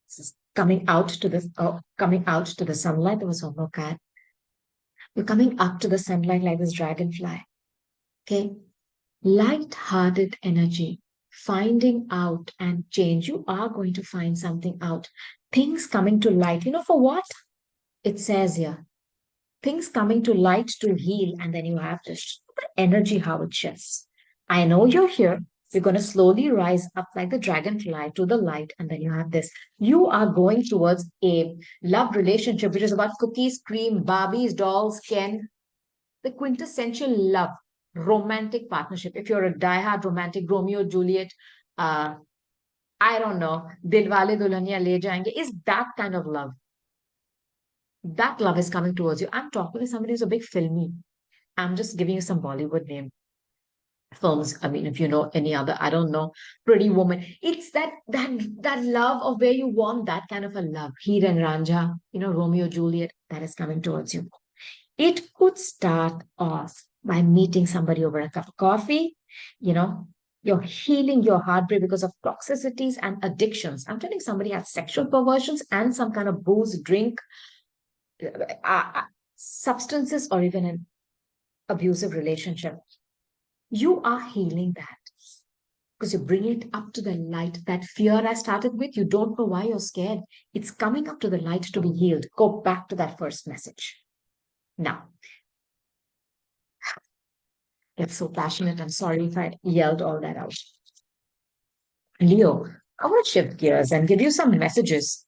This is coming out to the sunlight. There was one more card. You're coming up to the sunlight like this dragonfly. Okay. Light-hearted energy, finding out and change. You are going to find something out. Things coming to light. For what? It says here, things coming to light to heal, and then you have this energy, how it shifts. I know you're here. You're going to slowly rise up like the dragonfly to the light, and then you have this. You are going towards a love relationship, which is about cookies, cream, Barbies, dolls, Ken, the quintessential love, romantic partnership. If you're a diehard romantic, Romeo, Juliet, uh, I don't know, Dilwale Dulhania Le Jayenge, is that kind of love. That love is coming towards you. I'm talking to somebody who's a big filmy. I'm just giving you some Bollywood name films. I mean, if you know any other, I don't know, Pretty Woman. It's that love of where you want that kind of a love. Heer and Ranja, Romeo, Juliet, that is coming towards you. It could start off by meeting somebody over a cup of coffee. You're healing your heartbreak because of toxicities and addictions. I'm telling somebody has sexual perversions and some kind of booze, drink, substances, or even an abusive relationship. You are healing that because you bring it up to the light. That fear I started with, you don't know why you're scared. It's coming up to the light to be healed. Go back to that first message. Now, get so passionate. I'm sorry if I yelled all that out. Leo, I want to shift gears and give you some messages.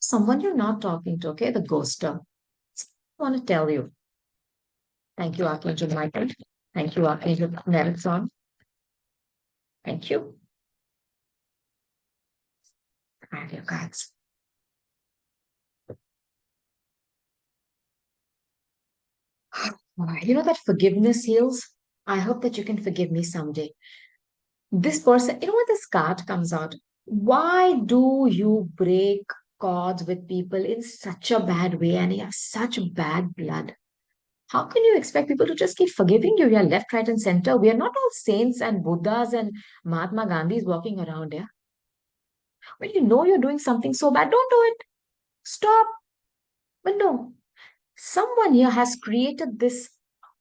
Someone you're not talking to, okay? The ghoster. I want to tell you. Thank you, Archangel Michael. Thank you, Archangel Meritron. Thank you. I have your cards. That forgiveness heals. I hope that you can forgive me someday. This person, when this card comes out, why do you break cords with people in such a bad way and you have such bad blood? How can you expect people to just keep forgiving you? You're left, right, and center. We are not all saints and Buddhas and Mahatma Gandhis walking around here. When you know you're doing something so bad, don't do it. Stop. But no, someone here has created this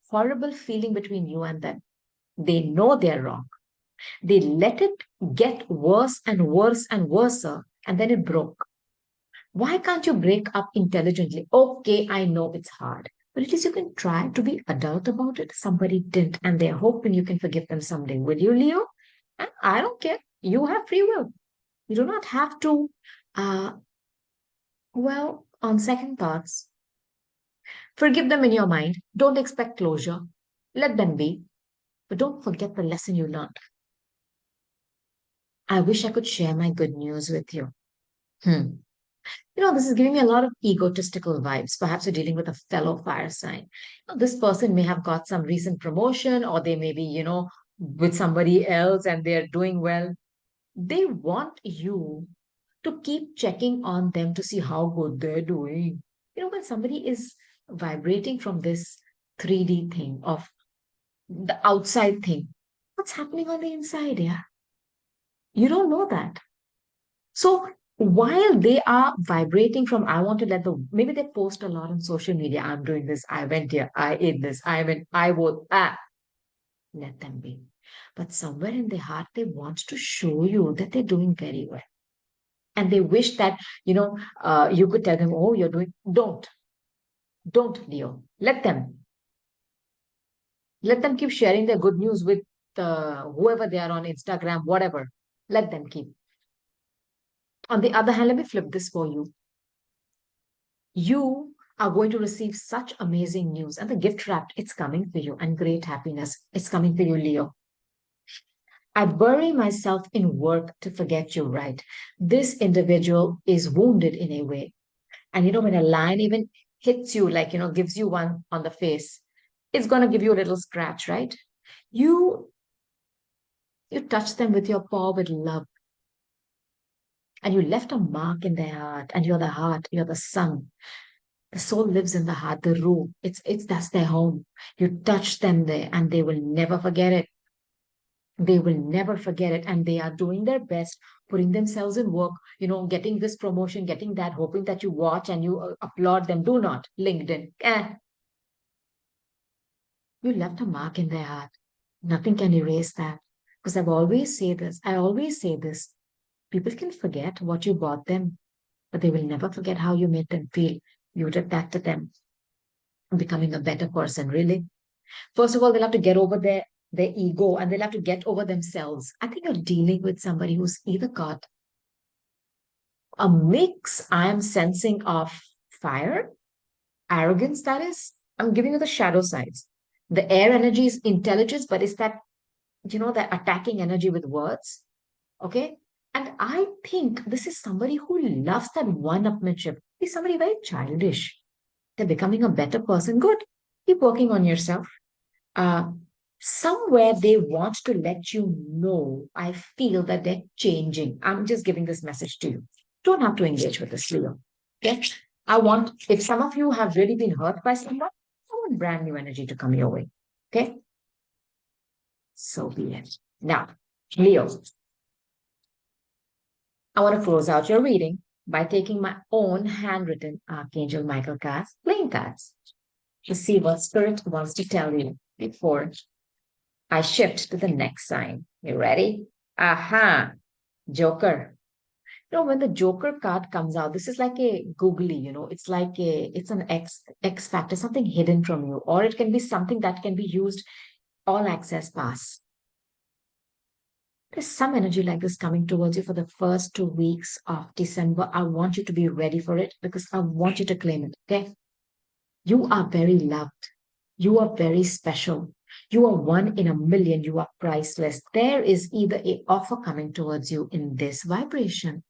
horrible feeling between you and them. They know they're wrong. They let it get worse and worse and worse, and then it broke. Why can't you break up intelligently? Okay, I know it's hard, but at least you can try to be adult about it. Somebody didn't, and they're hoping you can forgive them someday. Will you, Leo? And I don't care. You have free will. You do not have to. Uh, on second thoughts, forgive them in your mind. Don't expect closure. Let them be, but don't forget the lesson you learned. I wish I could share my good news with you. Hmm. This is giving me a lot of egotistical vibes. Perhaps you're dealing with a fellow fire sign. This person may have got some recent promotion, or they may be, with somebody else and they're doing well. They want you to keep checking on them to see how good they're doing. When somebody is vibrating from this 3D thing of the outside thing, what's happening on the inside? Yeah. You don't know that. So while they are vibrating from, I want to maybe they post a lot on social media. I'm doing this. I went here. I ate this. I went, I would, let them be. But somewhere in their heart, they want to show you that they're doing very well. And they wish that, you could tell them, oh, you're doing, don't, Leo. Let them keep sharing their good news with whoever they are on Instagram, whatever. Let them keep. On the other hand, let me flip this for you. You are going to receive such amazing news, and the gift wrapped, it's coming for you, and great happiness. It's coming for you, Leo. I bury myself in work to forget you, right? This individual is wounded in a way. And when a lion even hits you, like, gives you one on the face, it's going to give you a little scratch, right? You you touch them with your paw with love, and you left a mark in their heart, and you're the heart, you're the sun. The soul lives in the heart, the root. That's their home. You touch them there and they will never forget it. They will never forget it. And they are doing their best, putting themselves in work, getting this promotion, getting that, hoping that you watch and you applaud them. Do not. LinkedIn. You left a mark in their heart. Nothing can erase that. Because I always say this. People can forget what you bought them, but they will never forget how you made them feel. You did that to them, becoming a better person, really. First of all, they'll have to get over their ego, and they'll have to get over themselves. I think you're dealing with somebody who's either got a mix, I am sensing, of fire, arrogance, that is. I'm giving you the shadow sides. The air energy is intelligence, but it's that, that attacking energy with words. Okay. And I think this is somebody who loves that one-upmanship. He's somebody very childish. They're becoming a better person. Good. Keep working on yourself. uh, Somewhere they want to let you know, I feel that they're changing. I'm just giving this message to you. Don't have to engage with this, Leo. Okay. If some of you have really been hurt by someone, I want brand new energy to come your way. Okay. So be it. Now, Leo, I want to close out your reading by taking my own handwritten Archangel Michael cards, playing cards, to see what Spirit wants to tell you before I shift to the next sign. You ready? Aha, Joker. When the Joker card comes out, this is like a googly, it's an X factor, something hidden from you, or it can be something that can be used all access pass. There's some energy like this coming towards you for the first 2 weeks of December. I want you to be ready for it because I want you to claim it. Okay. You are very loved. You are very special. You are one in a million. You are priceless. There is either a offer coming towards you in this vibration,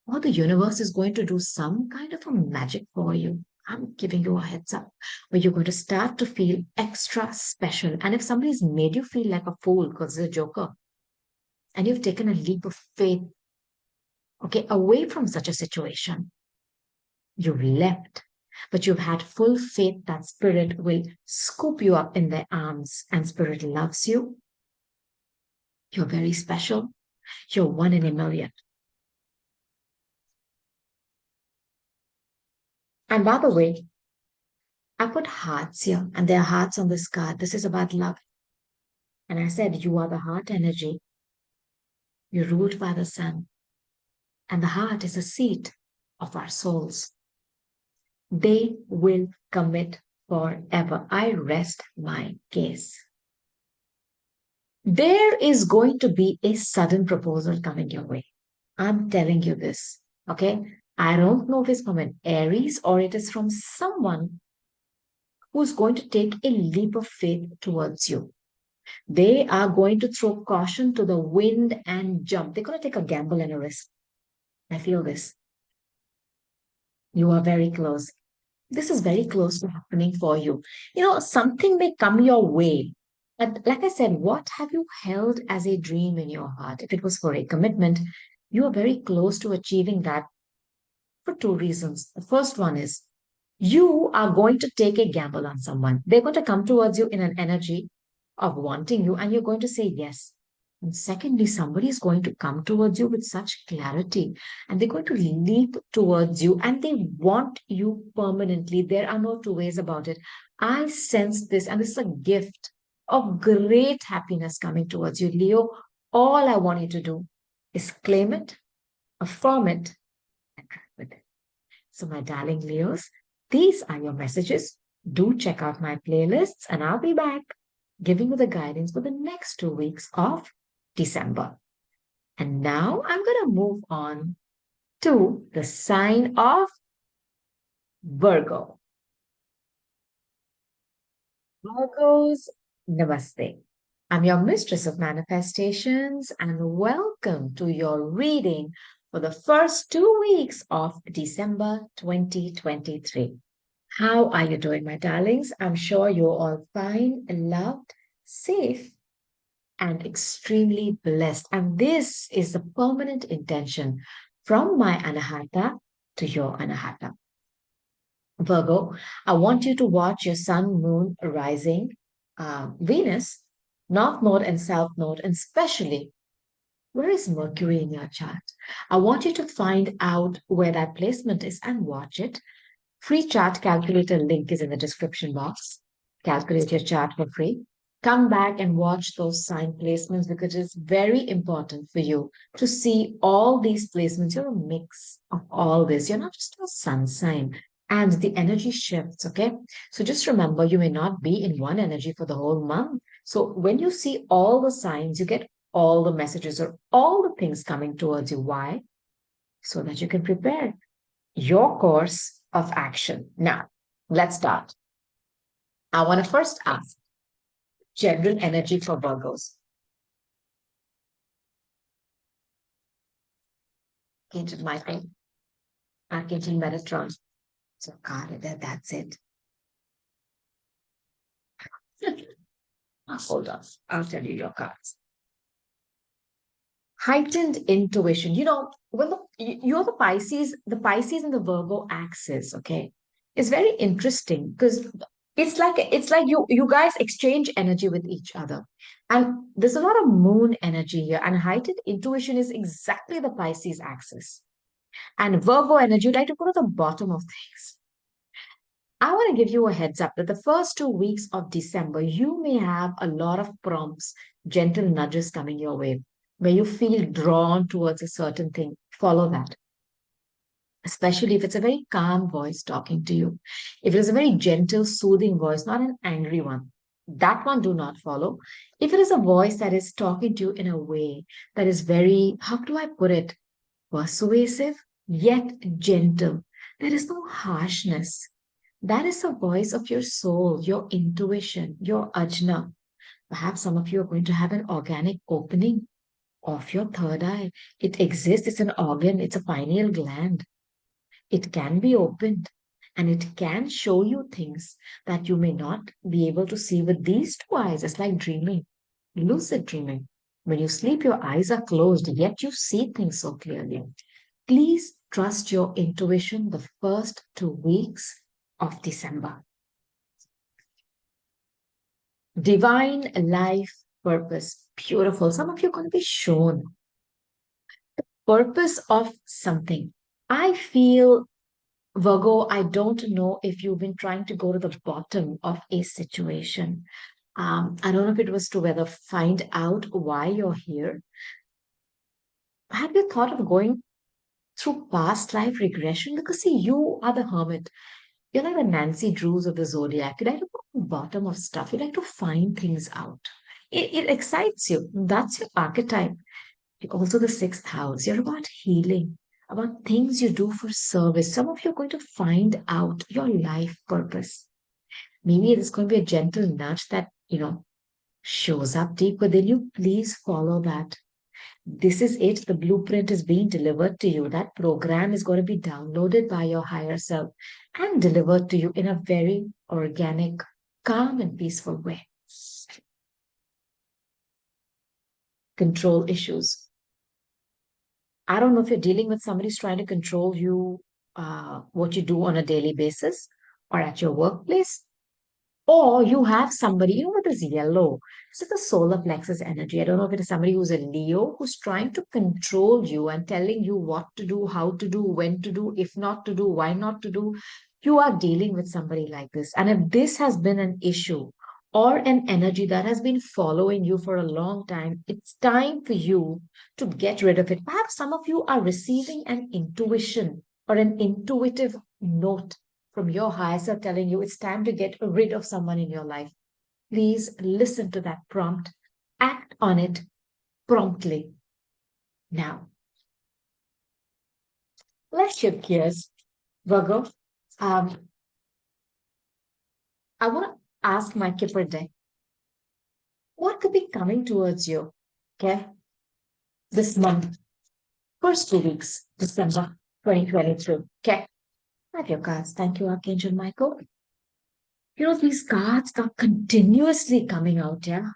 or the universe is going to do some kind of a magic for you. I'm giving you a heads up where you're going to start to feel extra special. And if somebody's made you feel like a fool because they're a joker, and you've taken a leap of faith, okay, away from such a situation, you've left. but you've had full faith that Spirit will scoop you up in their arms and Spirit loves you. You're very special. You're one in a million. And by the way, I put hearts here, and there are hearts on this card. This is about love. And I said, you are the heart energy. You're ruled by the sun. And the heart is the seat of our souls. They will commit forever. I rest my case. There is going to be a sudden proposal coming your way. I'm telling you this. Okay. I don't know if it's from an Aries or it is from someone who's going to take a leap of faith towards you. They are going to throw caution to the wind and jump. They're going to take a gamble and a risk. I feel this. You are very close. This is very close to happening for you. Something may come your way. But like I said, what have you held as a dream in your heart? If it was for a commitment, you are very close to achieving that for two reasons. The first one is you are going to take a gamble on someone. They're going to come towards you in an energy of wanting you, and you're going to say yes. And secondly, somebody is going to come towards you with such clarity and they're going to leap towards you and they want you permanently. There are no two ways about it. I sense this, and this is a gift of great happiness coming towards you, Leo. All I want you to do is claim it, affirm it, and run with it. So, my darling Leos, these are your messages. Do check out my playlists, and I'll be back giving you the guidance for the next 2 weeks of December. And now I'm going to move on to the sign of Virgo. Virgos, namaste. I'm your mistress of manifestations, and welcome to your reading for the first 2 weeks of December 2023. How are you doing, my darlings? I'm sure you're all fine, loved, safe, and extremely blessed. And this is the permanent intention from my Anahata to your Anahata. Virgo, I want you to watch your sun, moon, rising, Venus, North Node and South Node, and especially where is Mercury in your chart? I want you to find out where that placement is and watch it. Free chart calculator link is in the description box. Calculate your chart for free. Come back and watch those sign placements because it's very important for you to see all these placements. You're a mix of all this. You're not just a sun sign. And the energy shifts, okay? So just remember, you may not be in one energy for the whole month. So when you see all the signs, you get all the messages or all the things coming towards you. Why? So that you can prepare your course of action. Now, let's start. I want to first ask general energy for Virgos. Archangel Michael, Archangel Metatron. So, God, that's it. Hold on. I'll tell you your cards. Heightened intuition. When you're the Pisces and the Virgo axis, okay, is very interesting because it's like you guys exchange energy with each other. And there's a lot of moon energy here. And heightened intuition is exactly the Pisces axis. And Virgo energy, you like to go to the bottom of things. I want to give you a heads up that the first 2 weeks of December, you may have a lot of prompts, gentle nudges coming your way, where you feel drawn towards a certain thing. Follow that. Especially if it's a very calm voice talking to you. If it is a very gentle, soothing voice, not an angry one, that one do not follow. If it is a voice that is talking to you in a way that is very, how do I put it, persuasive, yet gentle, there is no harshness. That is the voice of your soul, your intuition, your ajna. Perhaps some of you are going to have an organic opening of your third eye. It exists, it's an organ, it's a pineal gland. It can be opened and it can show you things that you may not be able to see with these two eyes. It's like dreaming, lucid dreaming. When you sleep, your eyes are closed, yet you see things so clearly. Please trust your intuition the first 2 weeks of December. Divine life purpose. Beautiful. Some of you are going to be shown purpose of something. I feel, Virgo, I don't know if you've been trying to go to the bottom of a situation. I don't know if it was to whether find out why you're here. Have you thought of going through past life regression? Because see, you are the hermit. You're like the Nancy Drews of the zodiac. You like to go to the bottom of stuff. You like to find things out. It excites you. That's your archetype. You're also the sixth house. You're about healing, about things you do for service. Some of you are going to find out your life purpose. Maybe it's going to be a gentle nudge that, shows up deep within you. Please follow that. This is it. The blueprint is being delivered to you. That program is going to be downloaded by your higher self and delivered to you in a very organic, calm, and peaceful way. Control issues. I don't know if you're dealing with somebody who's trying to control you, what you do on a daily basis or at your workplace. Or you have somebody, what is yellow? This is the solar plexus energy. I don't know if it is somebody who's a Leo who's trying to control you and telling you what to do, how to do, when to do, if not to do, why not to do. You are dealing with somebody like this. And if this has been an issue or an energy that has been following you for a long time, it's time for you to get rid of it. Perhaps some of you are receiving an intuition or an intuitive note from your higher self telling you it's time to get rid of someone in your life. Please listen to that prompt, act on it promptly. Now, let's shift gears, Virgo. I want to ask my Kipper deck, what could be coming towards you, okay, this month, first 2 weeks, December 2023, okay? Have your cards. Thank you, Archangel Michael. These cards are continuously coming out, yeah?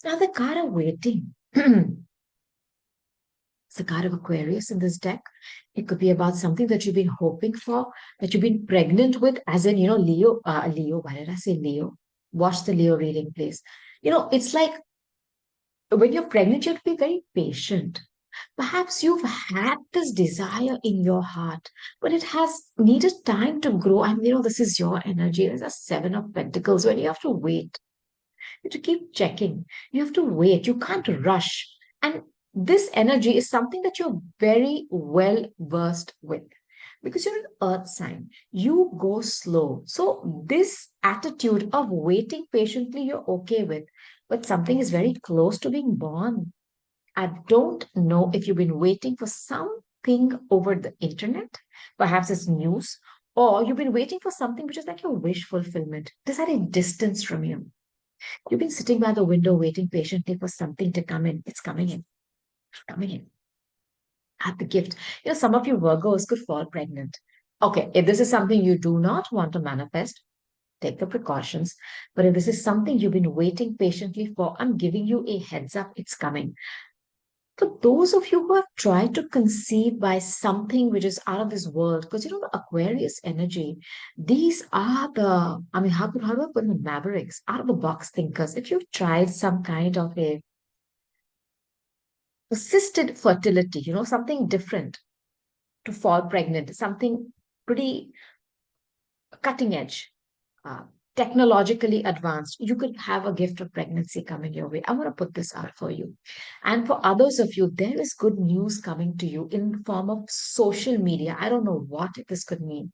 Now the card are waiting. It's the card of Aquarius in this deck. It could be about something that you've been hoping for, that you've been pregnant with, as in, Leo, why did I say Leo? Watch the Leo reading, please. It's like when you're pregnant, you have to be very patient. Perhaps you've had this desire in your heart, but it has needed time to grow. And, this is your energy. There's a Seven of Pentacles when you have to wait. You have to keep checking. You have to wait. You can't rush. And this energy is something that you're very well versed with because you're an earth sign. You go slow. So this attitude of waiting patiently, you're okay with. But something is very close to being born. I don't know if you've been waiting for something over the internet, perhaps it's news, or you've been waiting for something which is like your wish fulfillment. This at a distance from you. You've been sitting by the window waiting patiently for something to come in. It's coming in. It's coming in. At the gift. Some of you Virgos could fall pregnant. Okay, if this is something you do not want to manifest, take the precautions. But if this is something you've been waiting patiently for, I'm giving you a heads up, it's coming. For those of you who have tried to conceive by something which is out of this world, because the Aquarius energy, these are how do I put them, mavericks, out of the box thinkers. If you've tried some kind of a assisted fertility, something different to fall pregnant, something pretty cutting edge, uh, technologically advanced, you could have a gift of pregnancy coming your way. I want to put this out for you. And for others of you, there is good news coming to you in the form of social media. I don't know what this could mean.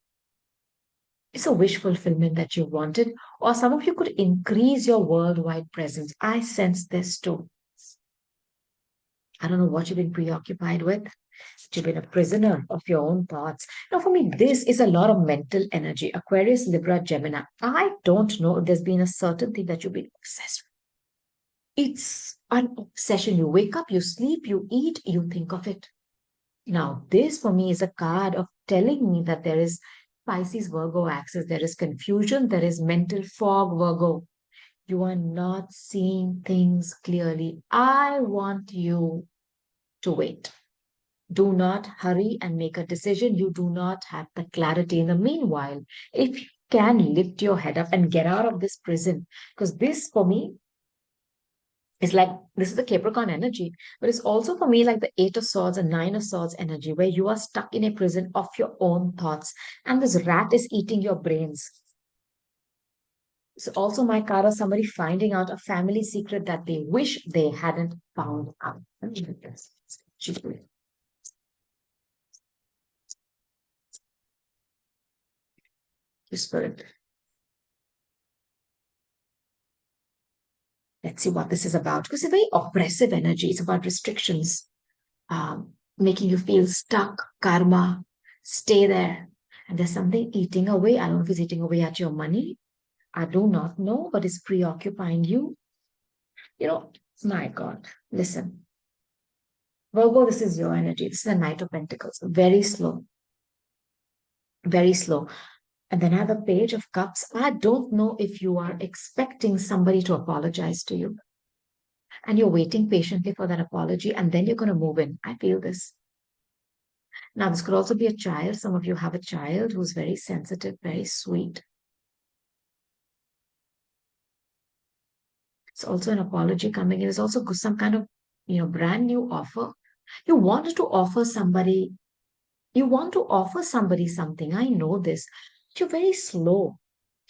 It's a wish fulfillment that you wanted, or some of you could increase your worldwide presence. I sense this too. I don't know what you've been preoccupied with. You've been a prisoner of your own thoughts. Now, for me, this is a lot of mental energy. Aquarius, Libra, Gemini. I don't know if there's been a certain thing that you've been obsessed with. It's an obsession. You wake up, you sleep, you eat, you think of it. Now, this for me is a card of telling me that there is Pisces Virgo axis, there is confusion, there is mental fog, Virgo. You are not seeing things clearly. I want you to wait. Do not hurry and make a decision. You do not have the clarity. In the meanwhile, if you can lift your head up and get out of this prison, because this for me is like, this is the Capricorn energy, but it's also for me like the Eight of Swords and Nine of Swords energy, where you are stuck in a prison of your own thoughts and this rat is eating your brains. It's also my card of somebody finding out a family secret that they wish they hadn't found out. Spirit. Let's see what this is about. Because it's a very oppressive energy. It's about restrictions, making you feel stuck, karma, stay there. And there's something eating away. I don't know if it's eating away at your money. I do not know, but it's preoccupying you. You know, my God, listen. Virgo, this is your energy. This is the Knight of Pentacles. Very slow, very slow. And then I have a Page of Cups. I don't know if you are expecting somebody to apologize to you and you're waiting patiently for that apology and then you're going to move in. I feel this. Now, this could also be a child. Some of you have a child who's very sensitive, very sweet. It's also an apology coming in. It's also some kind of, brand new offer. You wanted to offer somebody, you want to offer somebody something. I know this. You're very slow.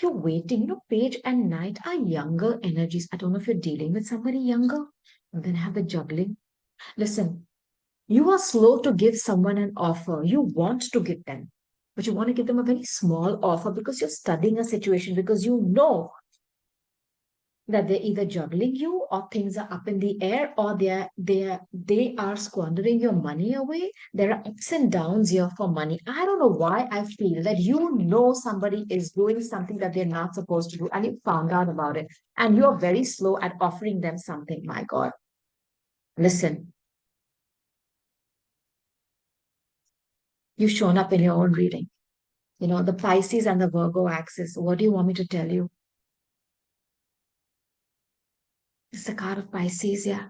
You're waiting. Page and Knight are younger energies. I don't know if you're dealing with somebody younger. And then have the juggling. Listen, you are slow to give someone an offer. You want to give them, but you want to give them a very small offer because you're studying a situation, because you know that they're either juggling you or things are up in the air or they are squandering your money away. There are ups and downs here for money. I don't know why I feel that somebody is doing something that they're not supposed to do and you found out about it and you're very slow at offering them something. My God, listen, you've shown up in your own reading. The Pisces and the Virgo axis. What do you want me to tell you? It's the card of Pisces, yeah.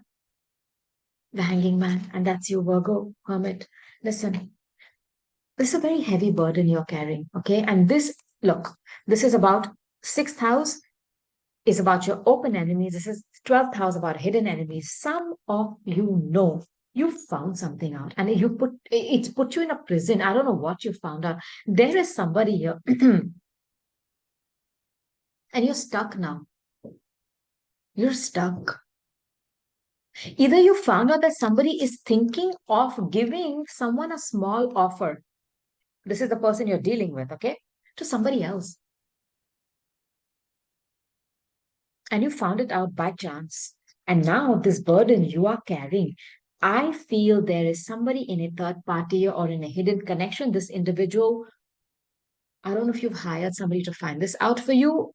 The Hanging Man, and that's you, Virgo, Hermit. Listen, this is a very heavy burden you're carrying, okay? And look, this is about sixth house is about your open enemies. This is 12th house about hidden enemies. Some of you found something out and it's put you in a prison. I don't know what you found out. There is somebody here and you're stuck now. You're stuck. Either you found out that somebody is thinking of giving someone a small offer. This is the person you're dealing with, okay? To somebody else. And you found it out by chance. And now this burden you are carrying, I feel there is somebody in a third party or in a hidden connection. This individual, I don't know if you've hired somebody to find this out for you.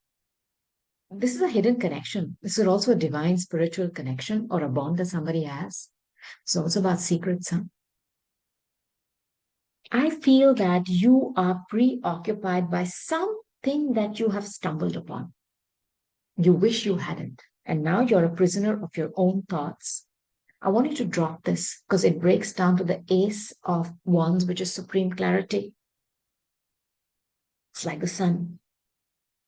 This is a hidden connection. This is also a divine spiritual connection or a bond that somebody has. So it's about secrets, huh? I feel that you are preoccupied by something that you have stumbled upon. You wish you hadn't. And now you're a prisoner of your own thoughts. I want you to drop this because it breaks down to the Ace of Wands, which is supreme clarity. It's like the sun.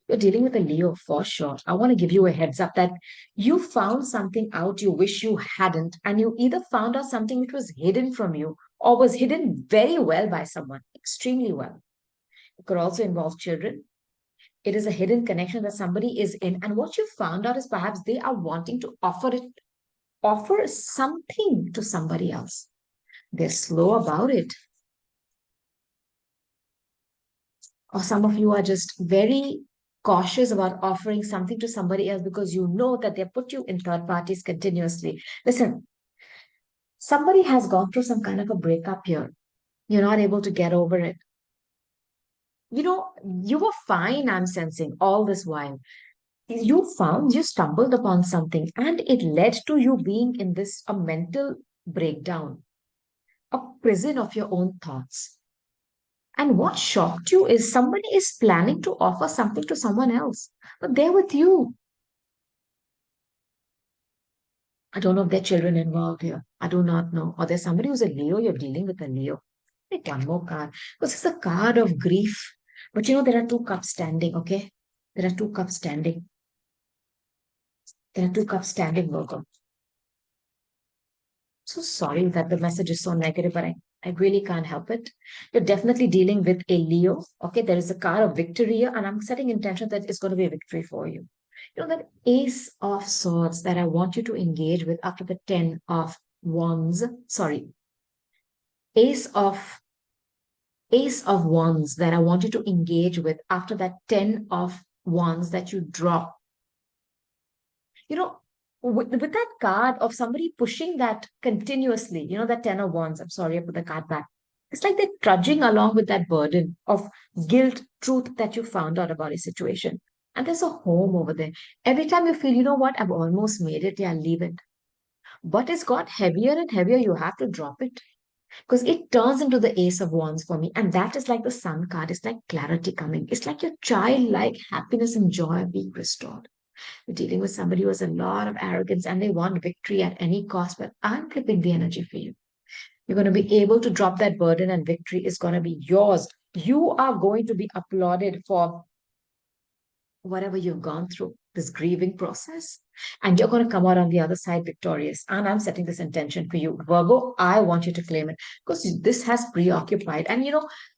You're dealing with a Leo for sure. I want to give you a heads up that you found something out you wish you hadn't, and you either found out something which was hidden from you or was hidden very well by someone, extremely well. It could also involve children. It is a hidden connection that somebody is in, and what you found out is perhaps they are wanting to offer something to somebody else. They're slow about it. Or some of you are just very cautious about offering something to somebody else because you know that they put you in third parties continuously. Listen, somebody has gone through some kind of a breakup here. You're not able to get over it. You were fine, I'm sensing, all this while. You stumbled upon something and it led to you being in a mental breakdown, a prison of your own thoughts. And what shocked you is somebody is planning to offer something to someone else, but they're with you. I don't know if there are children involved here. I do not know. Or there's somebody who's a Leo, you're dealing with a Leo. Take one more card. Because it's a card of grief. But there are two cups standing, okay? There are two cups standing. There are two cups standing, Virgo. So sorry that the message is so negative, but I really can't help it. You're definitely dealing with a Leo. Okay, there is a card of victory here, and I'm setting intention that it's going to be a victory for you. That Ace of Swords that I want you to engage with after the Ten of Wands. Sorry, Ace of Ace of Wands that I want you to engage with after that Ten of Wands that you drop. With that card of somebody pushing that continuously, that Ten of Wands. I'm sorry, I put the card back. It's like they're trudging along with that burden of guilt, truth that you found out about a situation. And there's a home over there. Every time you feel, you know what, I've almost made it, yeah, leave it. But it's got heavier and heavier, you have to drop it. Because it turns into the Ace of Wands for me. And that is like the Sun card. It's like clarity coming. It's like your childlike happiness and joy being restored. You're dealing with somebody who has a lot of arrogance and they want victory at any cost, but I'm flipping the energy for you. You're going to be able to drop that burden and victory is going to be yours. You are going to be applauded for whatever you've gone through, this grieving process, and you're going to come out on the other side victorious. And I'm setting this intention for you. Virgo, I want you to claim it because this has preoccupied. And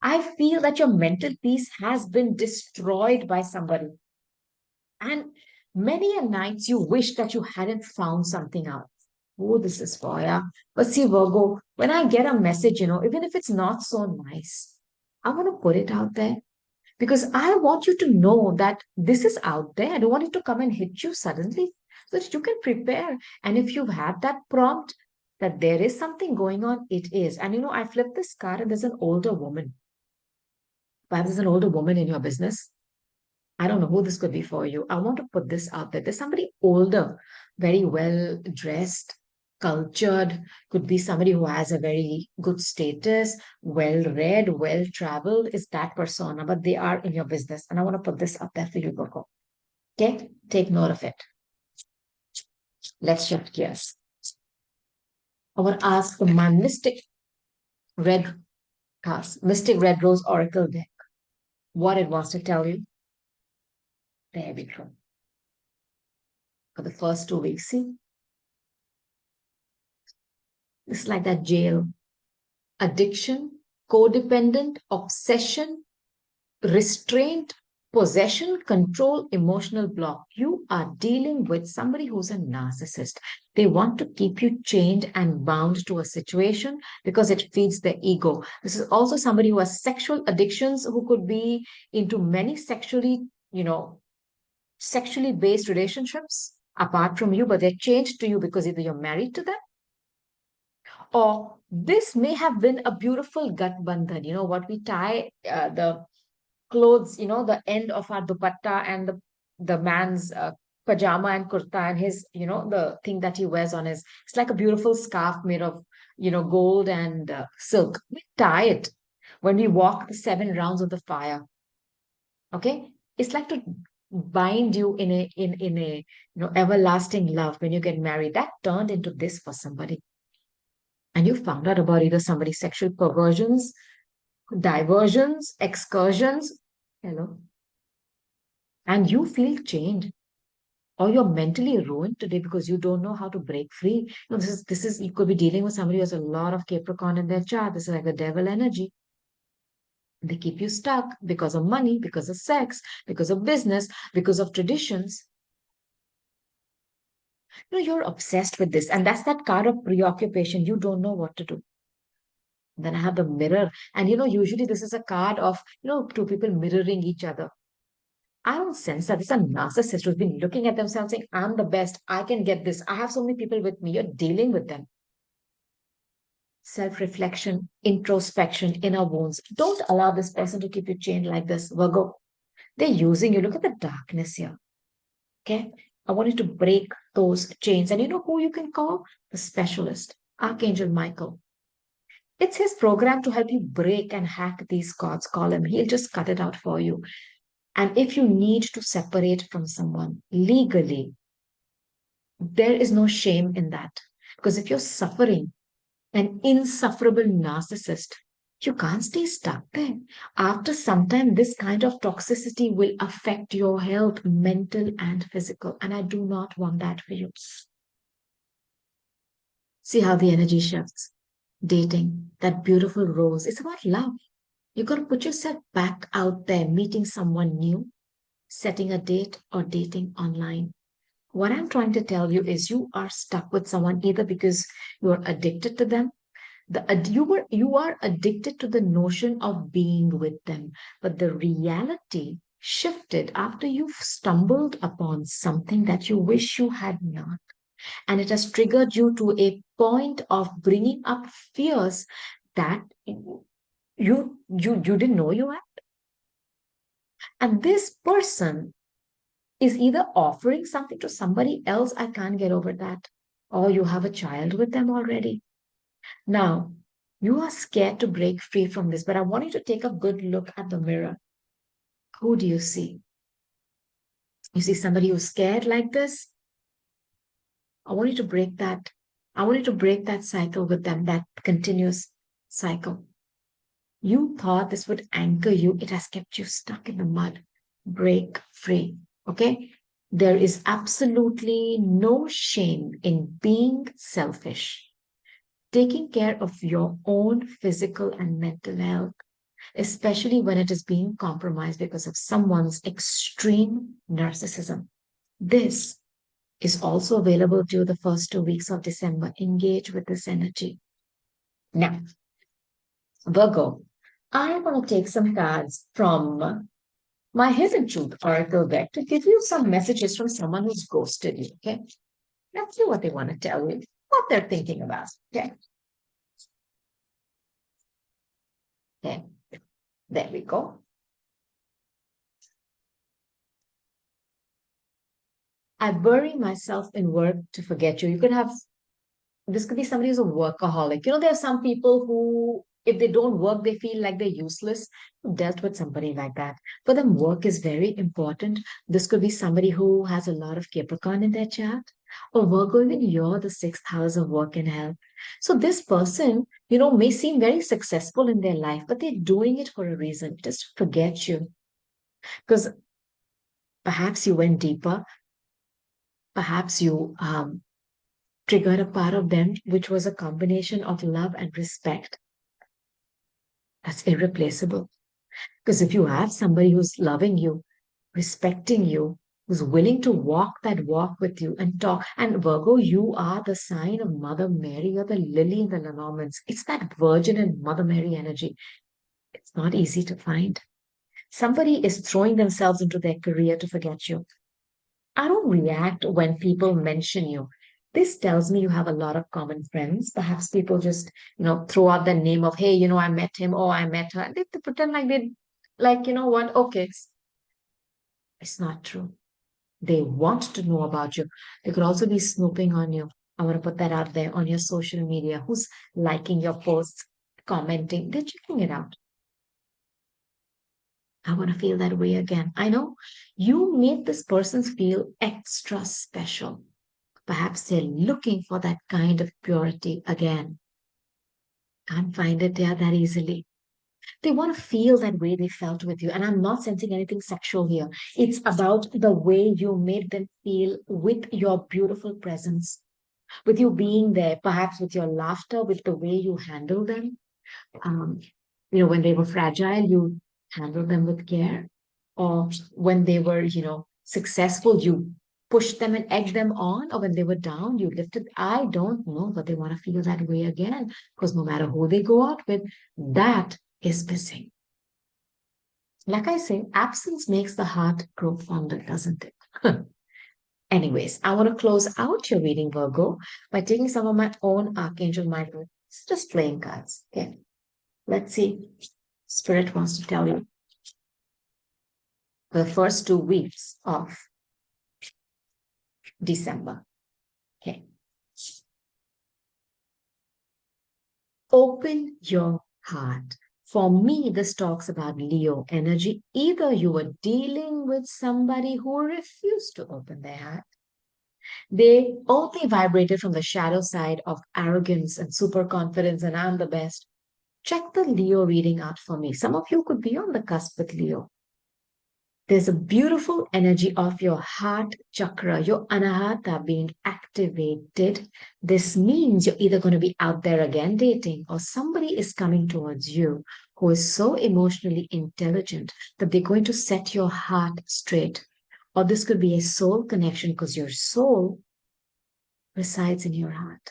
I feel that your mental peace has been destroyed by somebody. And many a nights you wish that you hadn't found something out. Oh, this is for ya. But see, Virgo, when I get a message, even if it's not so nice, I want to put it out there because I want you to know that this is out there. I don't want it to come and hit you suddenly so that you can prepare. And if you've had that prompt that there is something going on, it is. And I flipped this card and there's an older woman. Perhaps there's an older woman in your business. I don't know who this could be for you. I want to put this out there. There's somebody older, very well dressed, cultured, could be somebody who has a very good status, well read, well traveled, is that persona, but they are in your business. And I want to put this up there for you, Coco. Okay? Take note of it. Let's shift gears. I want to ask my Red Mystic Red Rose Oracle deck what it wants to tell you. There we go. For the first 2 weeks, see? It's like that jail. Addiction, codependent, obsession, restraint, possession, control, emotional block. You are dealing with somebody who's a narcissist. They want to keep you chained and bound to a situation because it feeds their ego. This is also somebody who has sexual addictions, who could be into many sexually based relationships apart from you, but they're chained to you because either you're married to them or this may have been a beautiful gut bandhan, what we tie the clothes, the end of our dupatta and the man's pajama and kurta and his, the thing that he wears on his, it's like a beautiful scarf made of, gold and silk. We tie it when we walk the 7 rounds of the fire. Okay. It's like to bind you in a everlasting love when you get married. That turned into this for somebody. And you found out about either somebody's sexual perversions, diversions, excursions, hello, and you feel chained, or you're mentally ruined today because you don't know how to break free. This is you could be dealing with somebody who has a lot of Capricorn in their chart. This is like the devil energy. They keep you stuck because of money, because of sex, because of business, because of traditions. You're obsessed with this, and that's that card of preoccupation. You don't know what to do. Then I have the mirror. And usually this is a card of, two people mirroring each other. I don't sense that. This is a narcissist who's been looking at themselves saying, I'm the best. I can get this. I have so many people with me. You're dealing with them. Self-reflection, introspection, inner wounds. Don't allow this person to keep you chained like this, Virgo. They're using you. Look at the darkness here. Okay? I want you to break those chains. And you know who you can call? The specialist, Archangel Michael. It's his program to help you break and hack these cords. Call him. He'll just cut it out for you. And if you need to separate from someone legally, There is no shame in that. Because if you're suffering, an insufferable narcissist, you can't stay stuck there. After some time, this kind of toxicity will affect your health, mental and physical. And I do not want that for you. See how the energy shifts. Dating, that beautiful rose, it's about love. You got to put yourself back out there, meeting someone new, setting a date, or dating online. What I'm trying to tell you is you are stuck with someone either because you're addicted to them. You are addicted to the notion of being with them, but the reality shifted after you've stumbled upon something that you wish you had not, and it has triggered you to a point of bringing up fears that you didn't know you had. And this person is either offering something to somebody else, I can't get over that, or you have a child with them already. Now, you are scared to break free from this, but I want you to take a good look at the mirror. Who do you see? You see somebody who's scared like this? I want you to break that. I want you to break that cycle with them, that continuous cycle. You thought this would anchor you. It has kept you stuck in the mud. Break free. Okay? There is absolutely no shame in being selfish. Taking care of your own physical and mental health, especially when it is being compromised because of someone's extreme narcissism. This is also available to you the first 2 weeks of December. Engage with this energy. Now, Virgo, I'm going to take some cards from my Hidden Truth Oracle deck to give you some messages from someone who's ghosted you. Okay. Let's see what they want to tell you, what they're thinking about. Okay. Okay. There we go. I bury myself in work to forget you. You could have, this could be somebody who's a workaholic. You know, there are some people who, if they don't work, they feel like they're useless. I've dealt with somebody like that. For them, work is very important. This could be somebody who has a lot of Capricorn in their chart. Or Virgo, even you're the sixth house of work and health. So this person, you know, may seem very successful in their life, but they're doing it for a reason, just to forget you. Because perhaps you went deeper. Perhaps you triggered a part of them, which was a combination of love and respect. That's irreplaceable. Because if you have somebody who's loving you, respecting you, who's willing to walk that walk with you and talk, and Virgo, you are the sign of Mother Mary, you're the lily in the Lenormands. It's that Virgin and Mother Mary energy. It's not easy to find. Somebody is throwing themselves into their career to forget you. I don't react when people mention you. This tells me you have a lot of common friends. Perhaps people just, you know, throw out the name of, hey, you know, I met him, oh, I met her. And they pretend like they, like, you know what, okay, it's not true. They want to know about you. They could also be snooping on you. I want to put that out there on your social media. Who's liking your posts, commenting? They're checking it out. I want to feel that way again. I know you made this person feel extra special. Perhaps they're looking for that kind of purity again. Can't find it there that easily. They want to feel that way they felt with you. And I'm not sensing anything sexual here. It's about the way you made them feel with your beautiful presence, with you being there, perhaps with your laughter, with the way you handle them. Um, you know, when they were fragile, you handled them with care. Or when they were, you know, successful, you pushed them and egged them on. Or when they were down, you lifted. I don't know, but they want to feel that way again. Because no matter who they go out with, that is missing. Like I say, absence makes the heart grow fonder, doesn't it? Anyways, I want to close out your reading, Virgo, by taking some of my own Archangel Michael. It's just playing cards. Okay. Let's see. Spirit wants to tell you the first 2 weeks of December. Okay. Open your heart. For me, this talks about Leo energy. Either you were dealing with somebody who refused to open their heart, They only vibrated from the shadow side of arrogance and super confidence, and I'm the best. Check the Leo reading out for me. Some of you could be on the cusp with Leo. There's a beautiful energy of your heart chakra, your anahata being activated. This means you're either going to be out there again dating, or somebody is coming towards you who is so emotionally intelligent that they're going to set your heart straight. Or this could be a soul connection because your soul resides in your heart.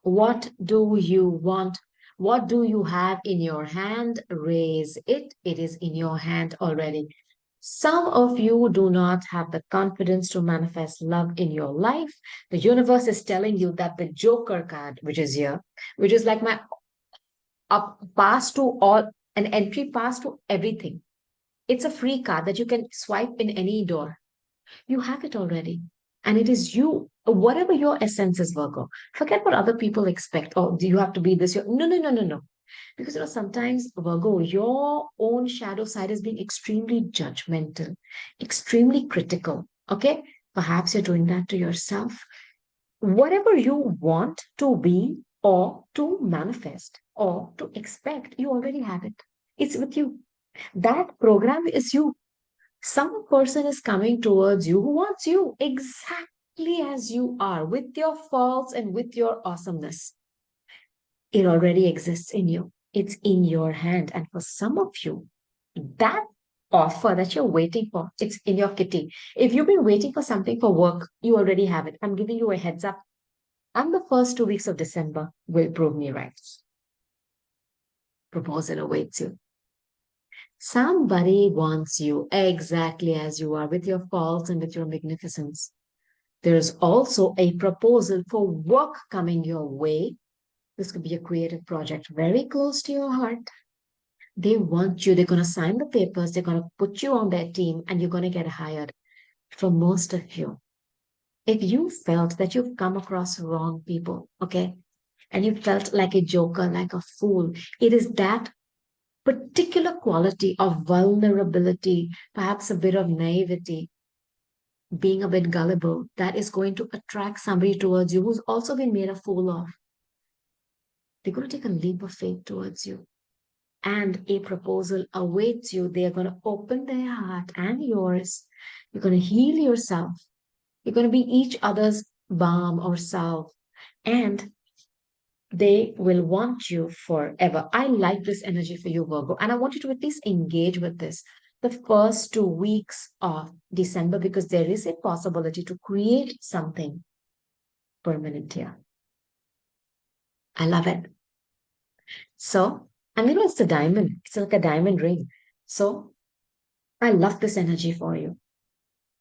What do you want? What do you have in your hand? Raise it. It is in your hand already. Some of you do not have the confidence to manifest love in your life. The universe is telling you that the Joker card, which is here, which is like my up pass to all, an entry pass to everything. It's a free card that you can swipe in any door. You have it already. And it is you, whatever your essence is, Virgo. Forget what other people expect. Oh, do you have to be this? No, no, no, no, no. Because sometimes, Virgo, your own shadow side is being extremely judgmental, extremely critical. Okay? Perhaps you're doing that to yourself. Whatever you want to be or to manifest or to expect, you already have it. It's with you. That program is you. Some person is coming towards you who wants you exactly as you are, with your faults and with your awesomeness. It already exists in you. It's in your hand. And for some of you, that offer that you're waiting for, it's in your kitty. If you've been waiting for something for work, you already have it. I'm giving you a heads up. And the first 2 weeks of December will prove me right. Proposal awaits you. Somebody wants you exactly as you are, with your faults and with your magnificence. There's also a proposal for work coming your way. This could be a creative project very close to your heart. They want you, they're going to sign the papers, they're going to put you on their team, and you're going to get hired. For most of you, if you felt that you've come across wrong people, okay, and you felt like a joker, like a fool, it is that particular quality of vulnerability, perhaps a bit of naivety, being a bit gullible, that is going to attract somebody towards you who's also been made a fool of. They're going to take a leap of faith towards you. And a proposal awaits you. They are going to open their heart and yours. You're going to heal yourself. You're going to be each other's balm or salve. And they will want you forever. I like this energy for you, Virgo. And I want you to at least engage with this the first 2 weeks of December, because there is a possibility to create something permanent here. I love it. So, and it's a diamond. It's like a diamond ring. So I love this energy for you.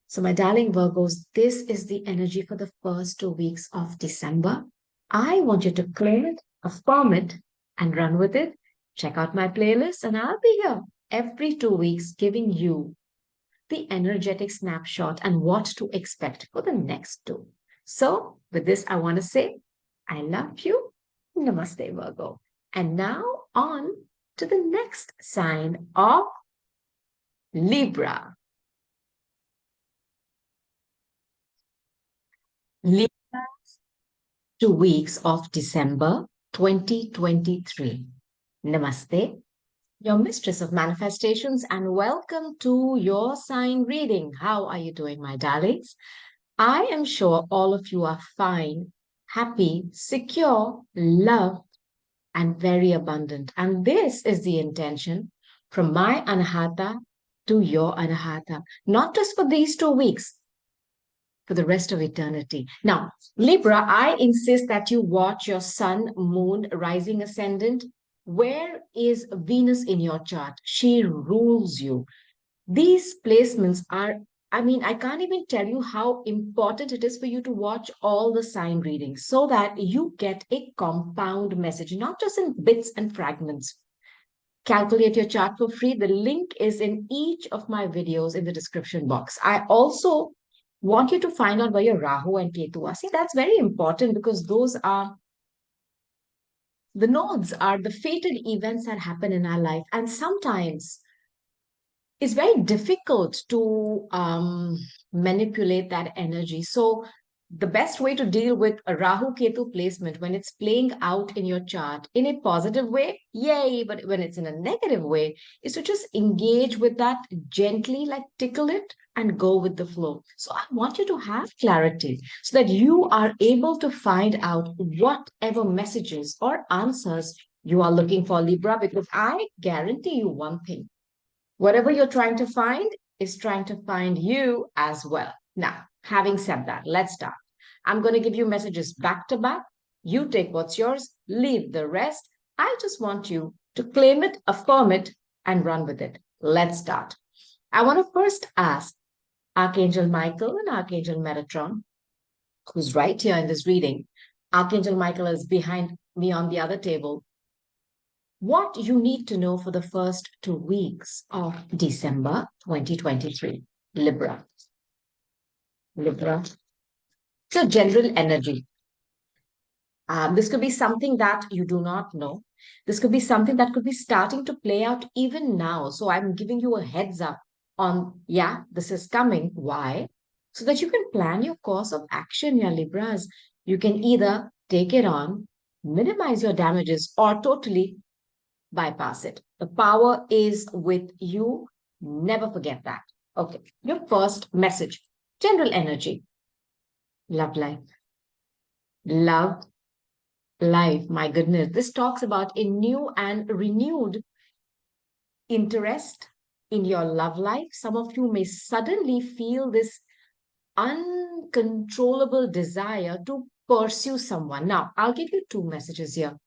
So, my darling Virgos, this is the energy for the first 2 weeks of December. I want you to claim it, affirm it, and run with it. Check out my playlist, and I'll be here every 2 weeks giving you the energetic snapshot and what to expect for the next two. So, with this, I want to say, I love you. Namaste, Virgo. And now on to the next sign of Libra. Libra, 2 weeks of December 2023. Namaste, your mistress of manifestations, and welcome to your sign reading. How are you doing, my darlings? I am sure all of you are fine, happy, secure, loved, and very abundant. And this is the intention from my anahata to your anahata, not just for these 2 weeks, for the rest of eternity. Now, Libra, I insist that you watch your sun, moon, rising ascendant. Where is Venus in your chart? She rules you. These placements are, I can't even tell you how important it is for you to watch all the sign readings so that you get a compound message, not just in bits and fragments. Calculate your chart for free. The link is in each of my videos in the description box. I also want you to find out where your Rahu and Ketu are. See, that's very important because those are the nodes, are the fated events that happen in our life. And sometimes it's very difficult to manipulate that energy. So the best way to deal with a Rahu Ketu placement when it's playing out in your chart in a positive way, yay, but when it's in a negative way, is to just engage with that gently, like tickle it and go with the flow. So I want you to have clarity so that you are able to find out whatever messages or answers you are looking for, Libra, because I guarantee you one thing. Whatever you're trying to find is trying to find you as well. Now, having said that, let's start. I'm going to give you messages back to back. You take what's yours, leave the rest. I just want you to claim it, affirm it, and run with it. Let's start. I want to first ask Archangel Michael and Archangel Metatron, who's right here in this reading. Archangel Michael is behind me on the other table. What you need to know for the first 2 weeks of December 2023. Libra. Libra. So general energy. This could be something that you do not know. This could be something that could be starting to play out even now. So I'm giving you a heads up on, yeah, this is coming. Why? So that you can plan your course of action, your Libras. You can either take it on, minimize your damages, or totally bypass it. The power is with you. Never forget that. Okay. Your first message, general energy, love life. Love life. My goodness. This talks about a new and renewed interest in your love life. Some of you may suddenly feel this uncontrollable desire to pursue someone. Now, I'll give you two messages here.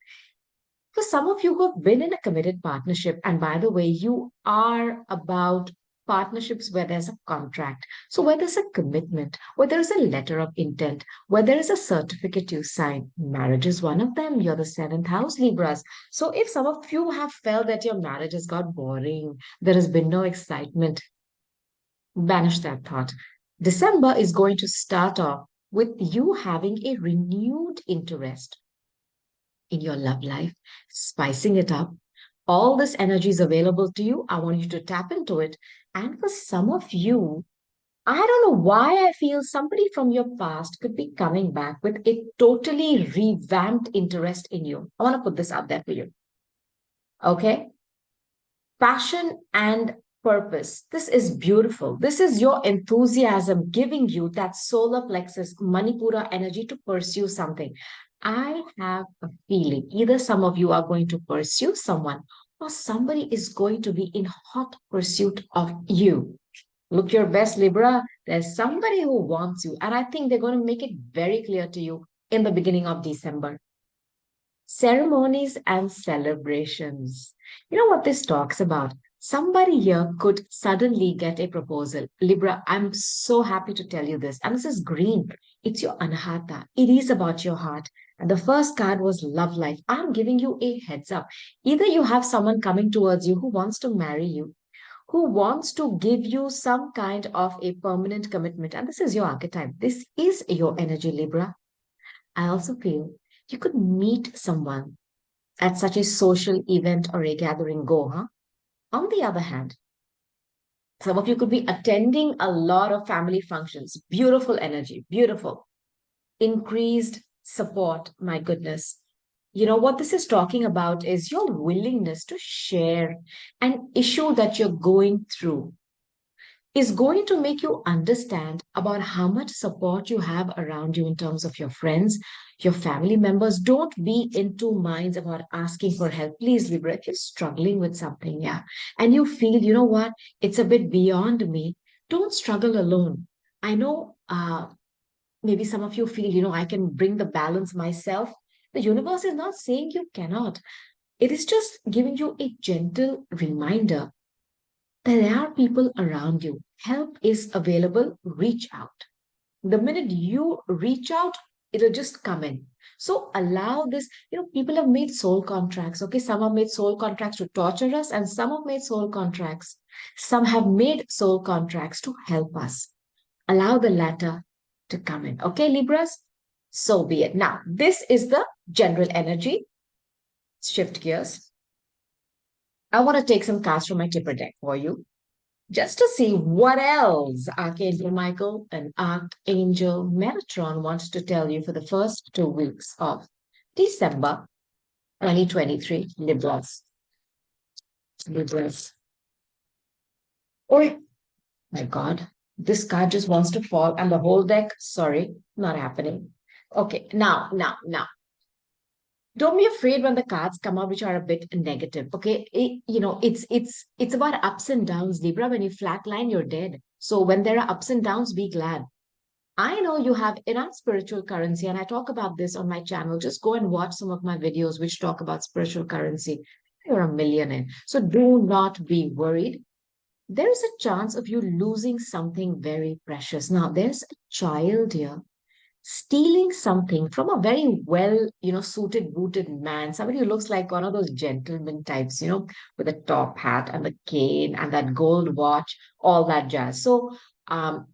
For some of you who have been in a committed partnership, and by the way, you are about partnerships where there's a contract. So, where there's a commitment, where there is a letter of intent, where there is a certificate you sign, marriage is one of them. You're the seventh house, Libras. So, if some of you have felt that your marriage has got boring, there has been no excitement, banish that thought. December is going to start off with you having a renewed interest in your love life, spicing it up. All this energy is available to you. I want you to tap into it. And for some of you, I don't know why I feel somebody from your past could be coming back with a totally revamped interest in you. I want to put this out there for you. Okay? Passion and purpose. This is beautiful. This is your enthusiasm giving you that solar plexus, Manipura energy to pursue something. I have a feeling either some of you are going to pursue someone or somebody is going to be in hot pursuit of you. Look your best, Libra. There's somebody who wants you, and I think they're going to make it very clear to you in the beginning of December. Ceremonies and celebrations. You know what this talks about? Somebody here could suddenly get a proposal. Libra, I'm so happy to tell you this. And this is green. It's your anahata. It is about your heart. And the first card was love life. I'm giving you a heads up. Either you have someone coming towards you who wants to marry you, who wants to give you some kind of a permanent commitment. And this is your archetype. This is your energy, Libra. I also feel you could meet someone at such a social event or a gathering go, huh? On the other hand, some of you could be attending a lot of family functions. Beautiful energy, beautiful. Increased support, my goodness. You know what this is talking about is your willingness to share an issue that you're going through is going to make you understand about how much support you have around you in terms of your friends, your family members. Don't be in two minds about asking for help. Please, Libra, if you're struggling with something, yeah, and you feel, you know what, it's a bit beyond me, don't struggle alone. I know maybe some of you feel, I can bring the balance myself. The universe is not saying you cannot. It is just giving you a gentle reminder there are people around you. Help is available. Reach out. The minute you reach out, it'll just come in. So allow this. People have made soul contracts. Okay, some have made soul contracts to torture us, and some have made soul contracts. Some have made soul contracts to help us. Allow the latter to come in. Okay, Libras? So be it. Now, this is the general energy. Shift gears. I want to take some cards from my tipper deck for you. just to see what else Archangel Michael and Archangel Metatron wants to tell you for the first 2 weeks of December 2023. Libras. Libras. Oh my God. This card just wants to fall and the whole deck, sorry, not happening. Okay, now. Don't be afraid when the cards come up which are a bit negative. Okay, it's about ups and downs, Libra. When you flatline, you're dead. So when there are ups and downs, be glad. I know you have enough spiritual currency, and I talk about this on my channel. Just go and watch some of my videos which talk about spiritual currency. You're a millionaire. So do not be worried. There is a chance of you losing something very precious. Now, there's a child here stealing something from a very well, suited, booted man, somebody who looks like one of those gentleman types, with a top hat and the cane and that gold watch, all that jazz. So, um,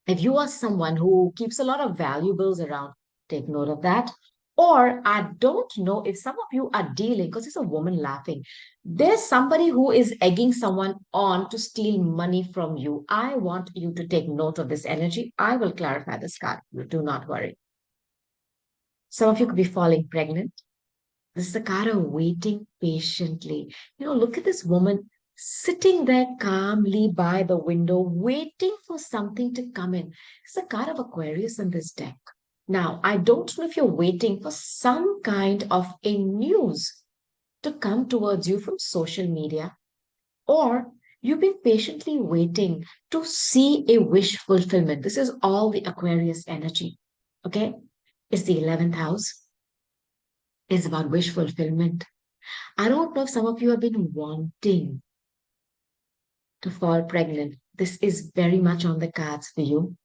if you are someone who keeps a lot of valuables around, take note of that. Or I don't know if some of you are dealing, because it's a woman laughing. There's somebody who is egging someone on to steal money from you. I want you to take note of this energy. I will clarify this card. Do not worry. Some of you could be falling pregnant. This is the card of waiting patiently. Look at this woman sitting there calmly by the window, waiting for something to come in. It's a card of Aquarius in this deck. Now, I don't know if you're waiting for some kind of a news to come towards you from social media, or you've been patiently waiting to see a wish fulfillment. This is all the Aquarius energy. Okay? It's the 11th house. It's about wish fulfillment. I don't know if some of you have been wanting to fall pregnant. This is very much on the cards for you.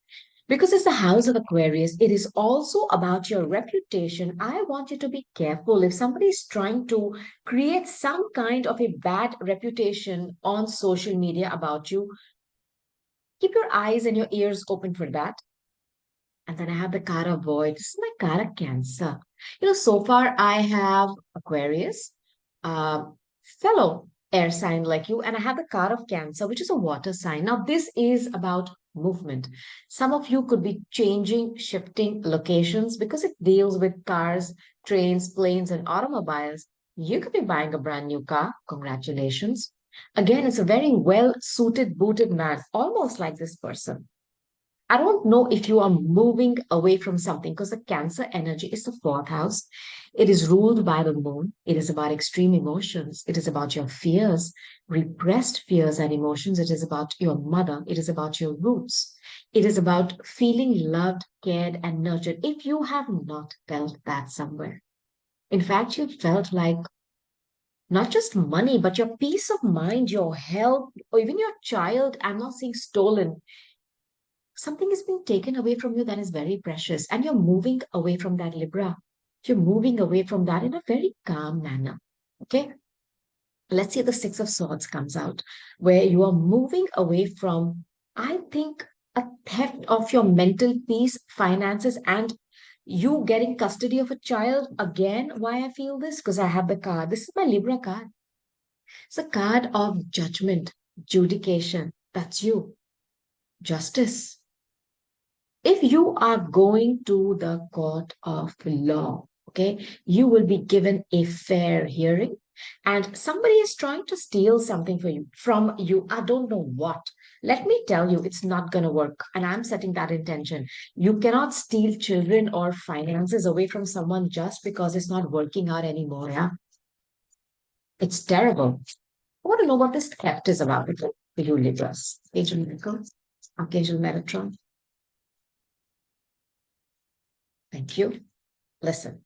Because it's the house of Aquarius, it is also about your reputation. I want you to be careful. If somebody is trying to create some kind of a bad reputation on social media about you, keep your eyes and your ears open for that. And then I have the card of void. This is my card of Cancer. So far I have Aquarius, fellow air sign like you, and I have the card of Cancer, which is a water sign. Now, this is about movement. Some of you could be changing, shifting locations because it deals with cars, trains, planes, and automobiles. You could be buying a brand new car. Congratulations. Again, it's a very well suited, booted man, almost like this person. I don't know if you are moving away from something because the Cancer energy is the fourth house. It is ruled by the moon. It is about extreme emotions. It is about your fears, repressed fears and emotions. It is about your mother. It is about your roots. It is about feeling loved, cared, and nurtured. If you have not felt that somewhere, in fact, you felt like not just money, but your peace of mind, your health, or even your child, I'm not saying stolen, something is being taken away from you that is very precious, and you're moving away from that, Libra. You're moving away from that in a very calm manner. Okay, let's see, the Six of Swords comes out, where you are moving away from, I think, a theft of your mental peace, finances, and you getting custody of a child. Again, why I feel this, because I have the card. This is my Libra card. It's a card of judgment, judication. That's you. Justice. If you are going to the court of law, okay, you will be given a fair hearing, and somebody is trying to steal something for you from you. I don't know what. Let me tell you, it's not going to work. And I'm setting that intention. You cannot steal children or finances away from someone just because it's not working out anymore. Yeah. It's terrible. I want to know what this theft is about. Okay? For you, Libras. Angel Miracle, Archangel Metatron. Thank you. Listen,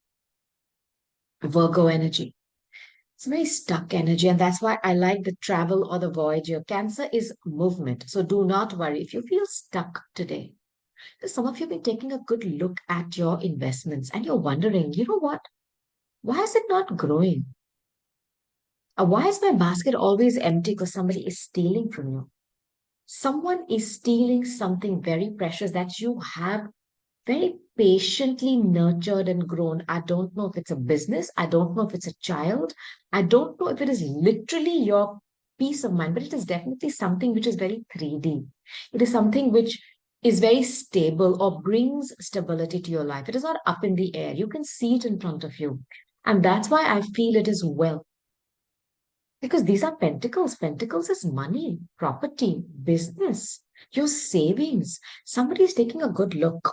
Virgo energy. It's very stuck energy, and that's why I like the travel or the voyage. Your Cancer is movement. So do not worry if you feel stuck today. Because some of you have been taking a good look at your investments and you're wondering, you know what? Why is it not growing? Why is my basket always empty? Because somebody is stealing from you. Someone is stealing something very precious that you have very patiently nurtured and grown. I don't know if it's a business. I don't know if it's a child. I don't know if it is literally your peace of mind, but it is definitely something which is very 3D. It is something which is very stable or brings stability to your life. It is not up in the air. You can see it in front of you. And that's why I feel it is wealth. Because these are pentacles. Pentacles is money, property, business, your savings. Somebody is taking a good look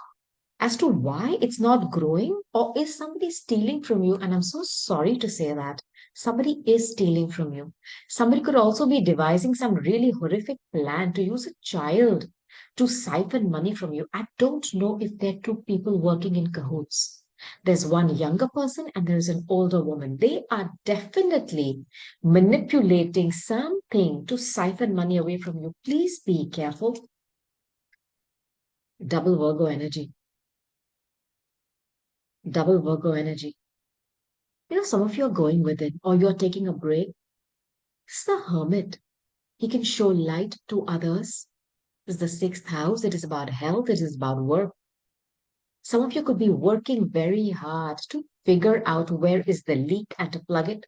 as to why it's not growing, or is somebody stealing from you. And I'm so sorry to say that somebody is stealing from you. Somebody could also be devising some really horrific plan to use a child to siphon money from you. I don't know if there are two people working in cahoots. There's one younger person and there's an older woman. They are definitely manipulating something to siphon money away from you. Please be careful. Double Virgo energy. Double Virgo energy. Some of you are going with it or you're taking a break. This is the hermit. He can show light to others. This is the sixth house. It is about health. It is about work. Some of you could be working very hard to figure out where is the leak and to plug it.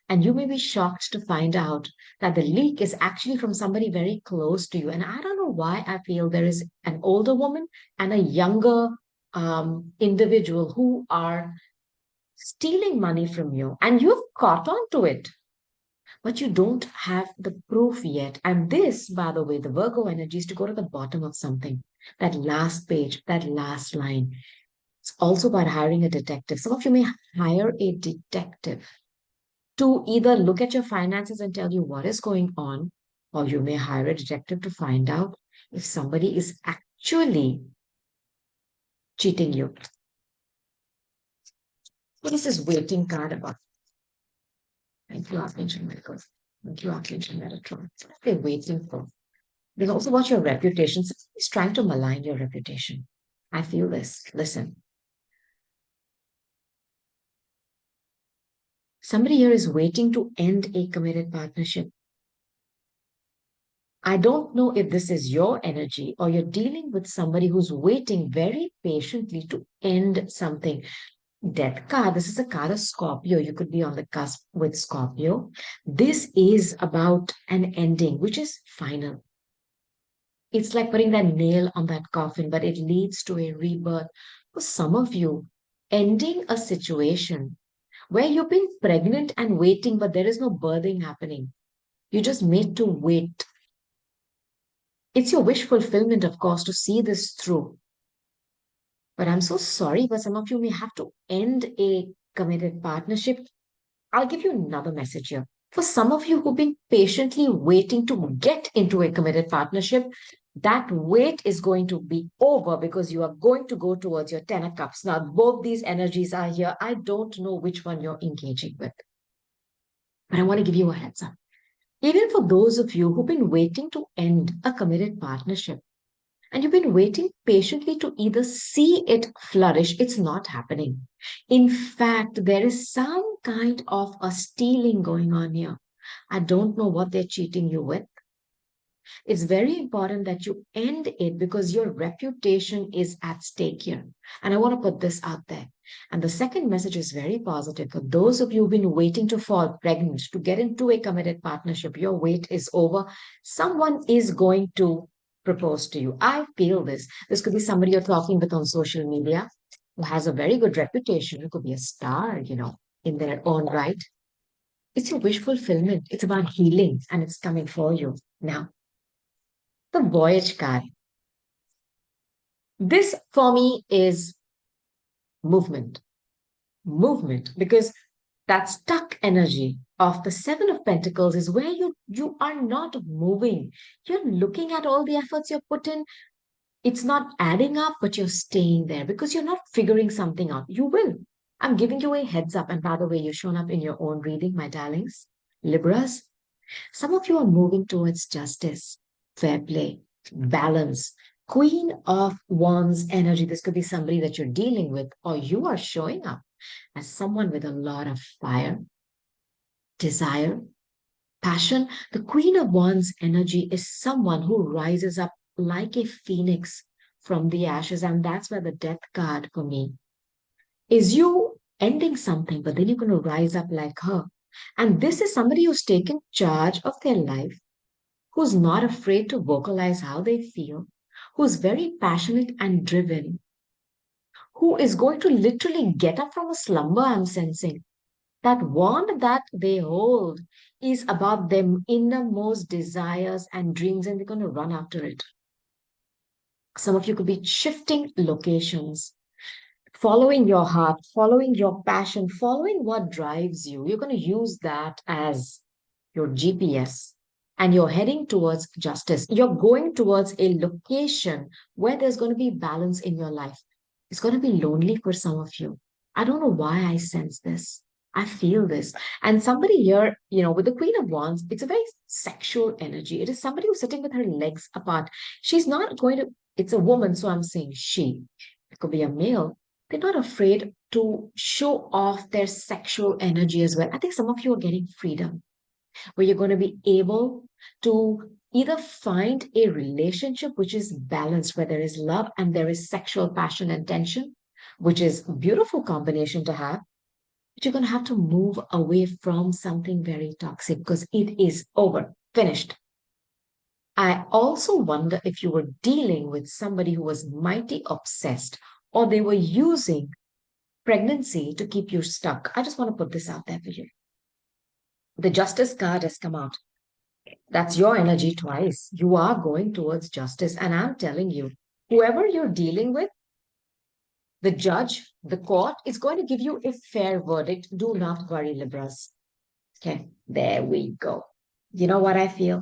And you may be shocked to find out that the leak is actually from somebody very close to you. And I don't know why I feel there is an older woman and a younger individual who are stealing money from you. And you've caught on to it, but you don't have the proof yet. And this, by the way, the Virgo energy is to go to the bottom of something. That last page, that last line. It's also about hiring a detective. Some of you may hire a detective to either look at your finances and tell you what is going on, or you may hire a detective to find out if somebody is actually cheating you. What is this waiting card about? Thank you, Archangel Michael. Thank you, Archangel Metatron. What are they waiting for? There's also about your reputation. Somebody's trying to malign your reputation. I feel this. Listen. Somebody here is waiting to end a committed partnership. I don't know if this is your energy or you're dealing with somebody who's waiting very patiently to end something. Death card, this is a card of Scorpio. You could be on the cusp with Scorpio. This is about an ending, which is final. It's like putting that nail on that coffin, but it leads to a rebirth. For some of you, ending a situation where you've been pregnant and waiting, but there is no birthing happening. You're just made to wait. It's your wish fulfillment, of course, to see this through. But I'm so sorry, but some of you may have to end a committed partnership. I'll give you another message here. For some of you who've been patiently waiting to get into a committed partnership, that wait is going to be over because you are going to go towards your Ten of Cups. Now, both these energies are here. I don't know which one you're engaging with, but I want to give you a heads up. Even for those of you who've been waiting to end a committed partnership, and you've been waiting patiently to either see it flourish, it's not happening. In fact, there is some kind of a stealing going on here. I don't know what they're cheating you with. It's very important that you end it because your reputation is at stake here. And I want to put this out there. And the second message is very positive. For those of you who've been waiting to fall pregnant, to get into a committed partnership, your wait is over. Someone is going to propose to you. I feel this. This could be somebody you're talking with on social media who has a very good reputation. It could be a star, in their own right. It's your wish fulfillment. It's about healing and it's coming for you. Now, the voyage card. This for me is movement. Movement, because that stuck energy of the Seven of Pentacles is where you are not moving. You're looking at all the efforts you've put in. It's not adding up, but you're staying there because you're not figuring something out. You will. I'm giving you a heads up. And by the way, you've shown up in your own reading, my darlings. Libras, some of you are moving towards justice, fair play, balance. Queen of Wands energy. This could be somebody that you're dealing with, or you are showing up as someone with a lot of fire, desire, passion. The Queen of Wands energy is someone who rises up like a phoenix from the ashes. And that's where the death card for me is you ending something, but then you're going to rise up like her. And this is somebody who's taken charge of their life, who's not afraid to vocalize how they feel, who's very passionate and driven, who is going to literally get up from a slumber, I'm sensing. That wand that they hold is about their innermost desires and dreams, and they're going to run after it. Some of you could be shifting locations, following your heart, following your passion, following what drives you. You're going to use that as your GPS and you're heading towards justice. You're going towards a location where there's going to be balance in your life. It's going to be lonely for some of you. I don't know why I sense this. I feel this. And somebody here, with the Queen of Wands, it's a very sexual energy. It is somebody who's sitting with her legs apart. She's not going to, it's a woman, so I'm saying she. It could be a male. They're not afraid to show off their sexual energy as well. I think some of you are getting freedom where you're going to be able to either find a relationship which is balanced, where there is love and there is sexual passion and tension, which is a beautiful combination to have. But you're going to have to move away from something very toxic because it is over, finished. I also wonder if you were dealing with somebody who was mighty obsessed or they were using pregnancy to keep you stuck. I just want to put this out there for you. The justice card has come out. That's your energy twice. You are going towards justice. And I'm telling you, whoever you're dealing with, the judge, the court is going to give you a fair verdict. Do not worry, Libras. Okay, there we go. You know what I feel?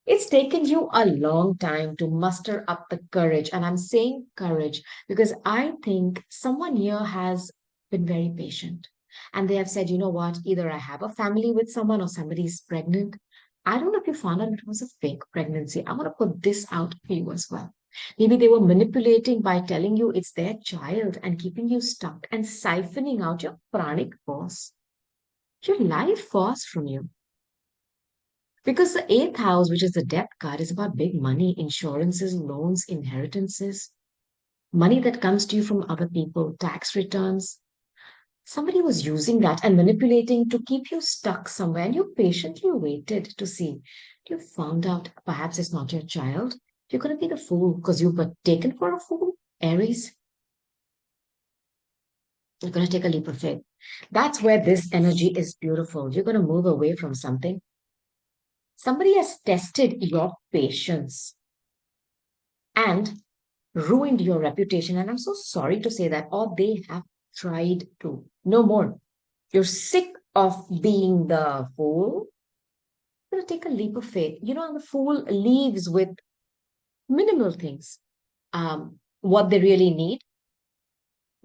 It's taken you a long time to muster up the courage. And I'm saying courage because I think someone here has been very patient. And they have said, you know what, either I have a family with someone or somebody is pregnant. I don't know if you found out it was a fake pregnancy. I want to put this out for you as well. Maybe they were manipulating by telling you it's their child and keeping you stuck and siphoning out your pranic force, your life force from you. Because the eighth house, which is the debt card, is about big money, insurances, loans, inheritances, money that comes to you from other people, tax returns. Somebody was using that and manipulating to keep you stuck somewhere, and you patiently waited to see. You found out perhaps it's not your child. You're going to be the fool because you were taken for a fool, Aries. You're going to take a leap of faith. That's where this energy is beautiful. You're going to move away from something. Somebody has tested your patience and ruined your reputation. And I'm so sorry to say that, or they have tried to. No more. You're sick of being the fool. You're going to take a leap of faith. And the fool leaves with minimal things. What they really need.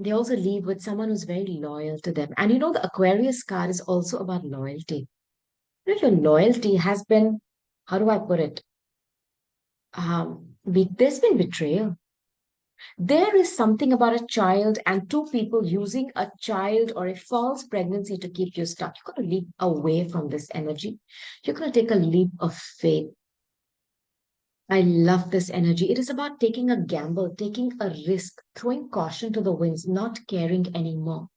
They also leave with someone who's very loyal to them. And the Aquarius card is also about loyalty. Your loyalty has been, how do I put it? There's been betrayal. There is something about a child and two people using a child or a false pregnancy to keep you stuck. You've got to leap away from this energy. You're going to take a leap of faith. I love this energy. It is about taking a gamble, taking a risk, throwing caution to the winds, not caring anymore.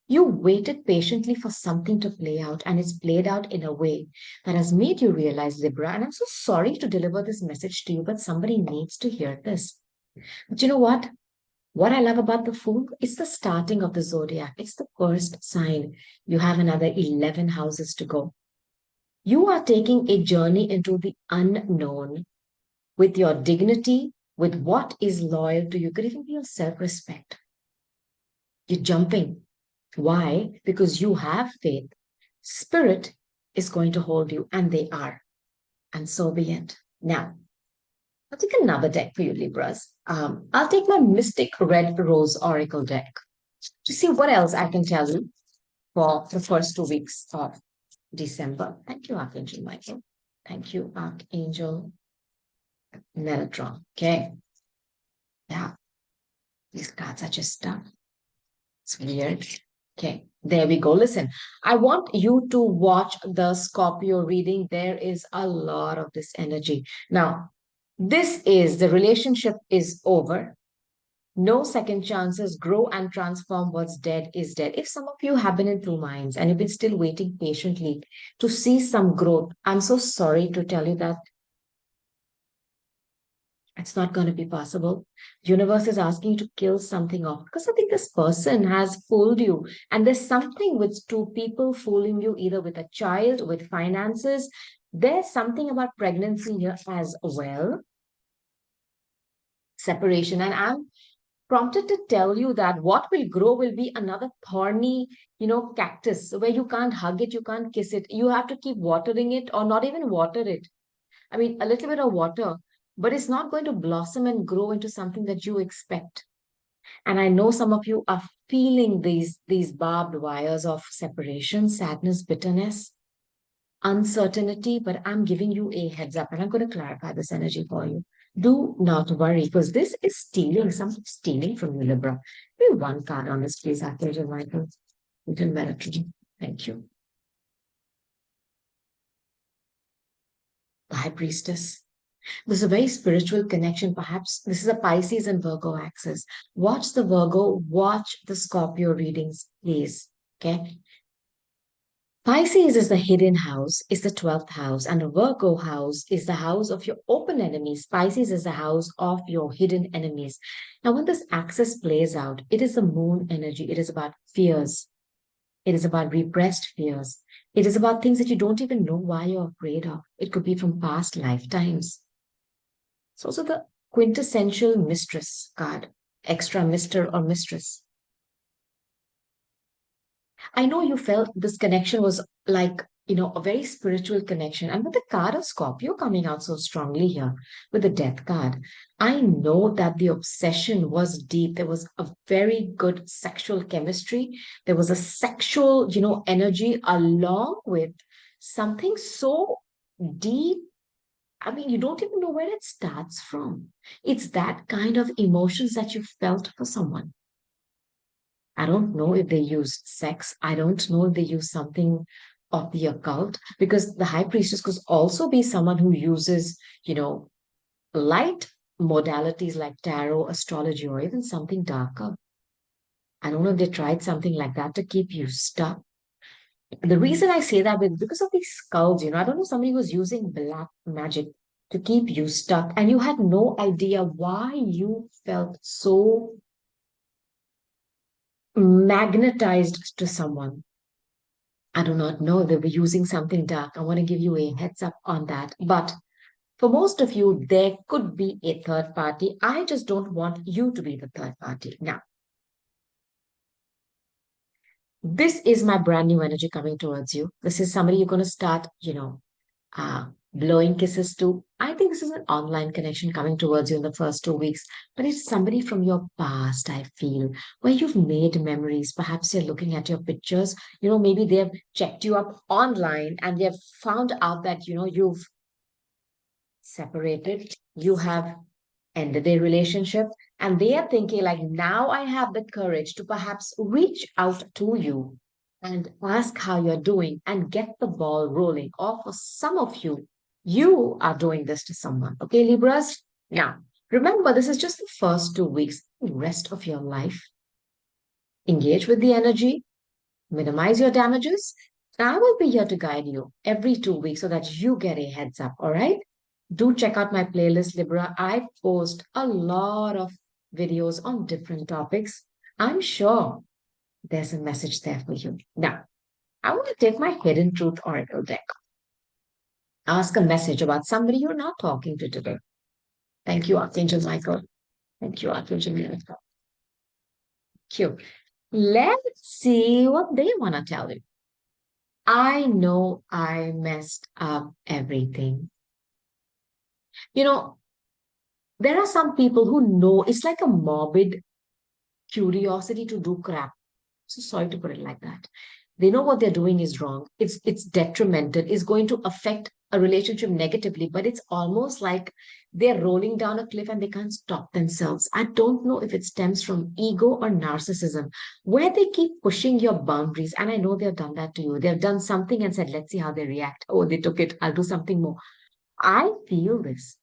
You waited patiently for something to play out, and it's played out in a way that has made you realize, Libra. And I'm so sorry to deliver this message to you, but somebody needs to hear this. But you know what? What I love about the Fool is the starting of the zodiac. It's the first sign. You have another 11 houses to go. You are taking a journey into the unknown with your dignity, with what is loyal to you, could even be your self respect. You're jumping. Why? Because you have faith. Spirit is going to hold you, and they are. And so be it. Now, I'll take another deck for you, Libras. I'll take my Mystic Red Rose Oracle deck to see what else I can tell you for the first 2 weeks of December. Thank you, Archangel Michael. Thank you, Archangel Metatron. Okay. Yeah. These cards are just stuff. It's weird. Okay, there we go. Listen, I want you to watch the Scorpio reading. There is a lot of this energy. Now, this is the relationship is over. No second chances. Grow and transform. What's dead is dead. If some of you have been in two minds and you've been still waiting patiently to see some growth, I'm so sorry to tell you that it's not going to be possible. Universe is asking you to kill something off because I think this person has fooled you. And there's something with two people fooling you, either with a child, with finances. There's something about pregnancy here as well. Separation. And I'm prompted to tell you that what will grow will be another thorny, cactus where you can't hug it, you can't kiss it. You have to keep watering it or not even water it. I mean, a little bit of water, but it's not going to blossom and grow into something that you expect. And I know some of you are feeling these barbed wires of separation, sadness, bitterness, uncertainty, but I'm giving you a heads up and I'm going to clarify this energy for you. Do not worry because this is stealing, something stealing from you, Libra. Give me one card on this, please, Archangel Michael. Little Metatron. Thank you. The High Priestess. There's a very spiritual connection. Perhaps this is a Pisces and Virgo axis. Watch the Virgo, watch the Scorpio readings, please. Okay. Pisces is the hidden house, is the 12th house, and the Virgo house is the house of your open enemies. Pisces is the house of your hidden enemies. Now, when this axis plays out, it is the moon energy. It is about fears. It is about repressed fears. It is about things that you don't even know why you're afraid of. It could be from past lifetimes. It's also the quintessential mistress card, extra mister or mistress. I know you felt this connection was like, a very spiritual connection. And with the card of Scorpio coming out so strongly here with the death card, I know that the obsession was deep. There was a very good sexual chemistry. There was a sexual, energy along with something so deep. I mean, you don't even know where it starts from. It's that kind of emotions that you felt for someone. I don't know if they use sex. I don't know if they use something of the occult because the high priestess could also be someone who uses, light modalities like tarot, astrology, or even something darker. I don't know if they tried something like that to keep you stuck. The reason I say that is because of these skulls, I don't know, somebody was using black magic to keep you stuck and you had no idea why you felt so magnetized to someone. I do not know. They were using something dark. I want to give you a heads up on that. But for most of you, there could be a third party. I just don't want you to be the third party. Now, this is my brand new energy coming towards you. This is somebody you're going to start, blowing kisses to. I think this is an online connection coming towards you in the first 2 weeks, but it's somebody from your past, I feel, where you've made memories. Perhaps you're looking at your pictures, maybe they've checked you up online and they've found out that, you've separated, you have ended a relationship, and they are thinking, like, now I have the courage to perhaps reach out to you and ask how you're doing and get the ball rolling. Or for some of you, you are doing this to someone. Okay, Libras? Now, remember, this is just the first 2 weeks. The rest of your life, engage with the energy, minimize your damages. And I will be here to guide you every 2 weeks so that you get a heads up. All right? Do check out my playlist, Libra. I post a lot of videos on different topics. I'm sure there's a message there for you. Now, I want to take my Hidden Truth Oracle deck. Ask a message about somebody you're not talking to today. Thank you, Archangel Michael. Thank you, Archangel Michael. Thank you. Let's see what they want to tell you. I know I messed up everything. There are some people who know it's like a morbid curiosity to do crap. So sorry to put it like that. They know what they're doing is wrong. It's detrimental. It's going to affect a relationship negatively, but it's almost like they're rolling down a cliff and they can't stop themselves. I don't know if it stems from ego or narcissism, where they keep pushing your boundaries. And I know they've done that to you. They've done something and said, let's see how they react. Oh, they took it. I'll do something more. I feel this.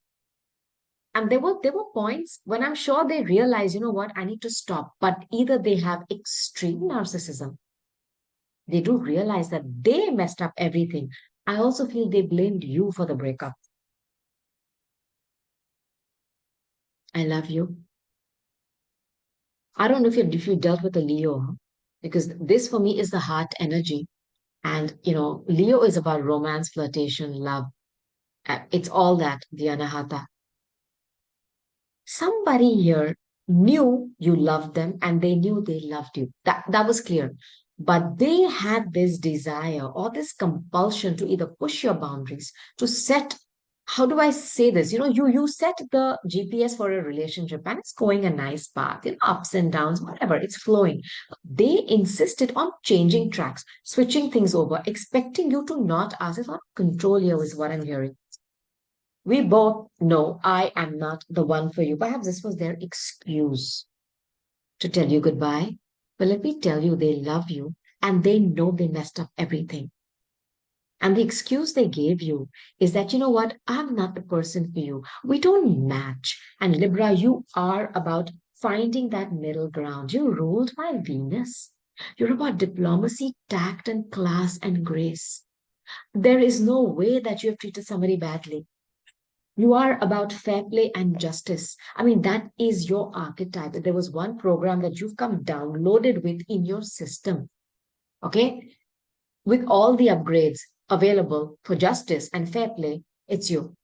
And there were points when I'm sure they realized, you know what, I need to stop. But either they have extreme narcissism, they do realize that they messed up everything. I also feel they blamed you for the breakup. I love you. I don't know if you dealt with a Leo, huh? Because this for me is the heart energy. And Leo is about romance, flirtation, love. It's all that, the Anahata. Somebody here knew you loved them and they knew they loved you. That was clear. But they had this desire or this compulsion to either push your boundaries, to set, how do I say this? You set the GPS for a relationship and it's going a nice path, ups and downs, whatever, it's flowing. They insisted on changing tracks, switching things over, expecting you to not ask. It's not control you, is what I'm hearing. We both know I am not the one for you. Perhaps this was their excuse to tell you goodbye. But let me tell you, they love you and they know they messed up everything. And the excuse they gave you is that, you know what, I'm not the person for you. We don't match. And Libra, you are about finding that middle ground. You're ruled by Venus. You're about diplomacy, tact, and class and grace. There is no way that you have treated somebody badly. You are about fair play and justice. I mean, that is your archetype. There was one program that you've come downloaded with in your system, okay? With all the upgrades available for justice and fair play, it's you.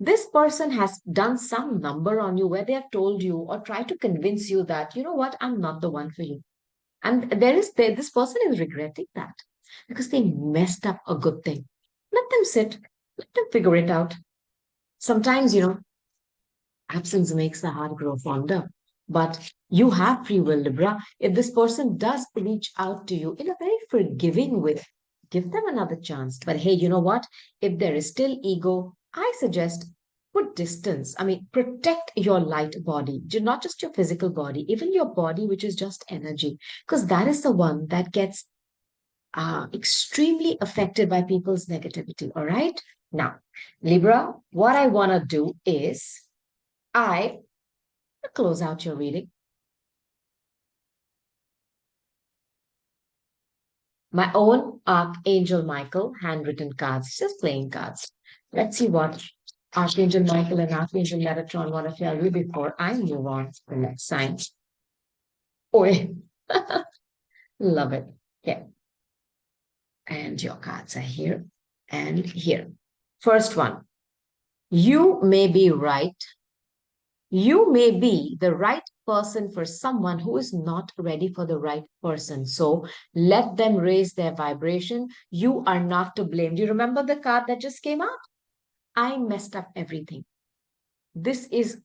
This person has done some number on you where they have told you or tried to convince you that, you know what, I'm not the one for you. And this person is regretting that because they messed up a good thing. Let them sit, let them figure it out. Sometimes, absence makes the heart grow fonder. But you have free will, Libra. If this person does reach out to you in a very forgiving way, give them another chance. But hey, you know what? If there is still ego, I suggest put distance. I mean, protect your light body, not just your physical body, even your body, which is just energy, because that is the one that gets extremely affected by people's negativity. All right. Now, Libra, what I want to do is I close out your reading. My own Archangel Michael handwritten cards, just playing cards. Let's see what Archangel Michael and Archangel Metatron want to tell you before I move on to the next sign. Oi, love it. Okay. And your cards are here and here. First one, you may be right. You may be the right person for someone who is not ready for the right person. So let them raise their vibration. You are not to blame. Do you remember the card that just came out? I messed up everything. This is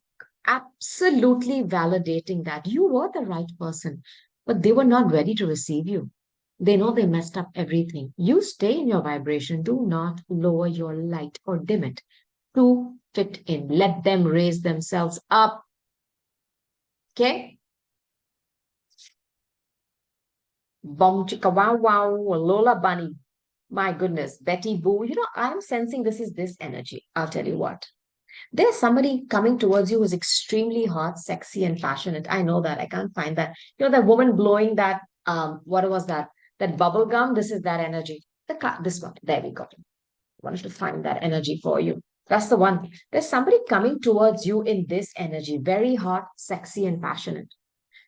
absolutely validating that you were the right person, but they were not ready to receive you. They know they messed up everything. You stay in your vibration. Do not lower your light or dim it to fit in. Let them raise themselves up. Okay? Bom chicka wow wow, Lola Bunny. My goodness, Betty Boo. I'm sensing this is this energy. I'll tell you what. There's somebody coming towards you who's extremely hot, sexy, and passionate. I know that. I can't find that. That woman blowing that, what was that? That bubble gum. This is that energy. This one. There we go. I wanted to find that energy for you. That's the one. There's somebody coming towards you in this energy. Very hot, sexy, and passionate.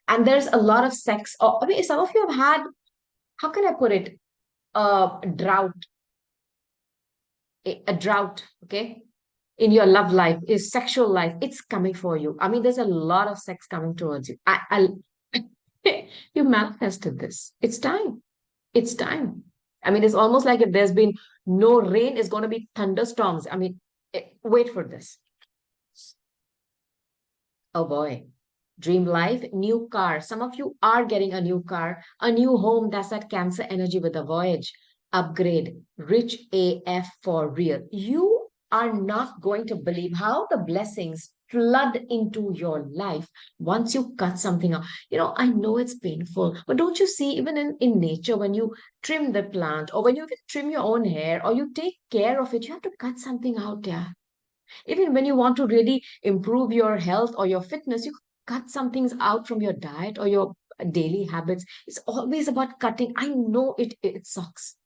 And there's a lot of sex. I mean, some of you have had, how can I put it? Drought, a drought, okay, in your love life, is sexual life. It's coming for you. I mean, there's a lot of sex coming towards you. You manifested this. It's time. It's time. I mean, it's almost like if there's been no rain, it's going to be thunderstorms. I mean, wait for this. Oh boy. Dream life, new car. Some of you are getting a new car, a new home. That's that Cancer energy with a voyage. Upgrade, rich AF for real. You are not going to believe how the blessings flood into your life once you cut something out. I know it's painful, but don't you see, even in nature, when you trim the plant or when you even trim your own hair or you take care of it, you have to cut something out, yeah. Even when you want to really improve your health or your fitness, you cut some things out from your diet or your daily habits. It's always about cutting. I know it sucks,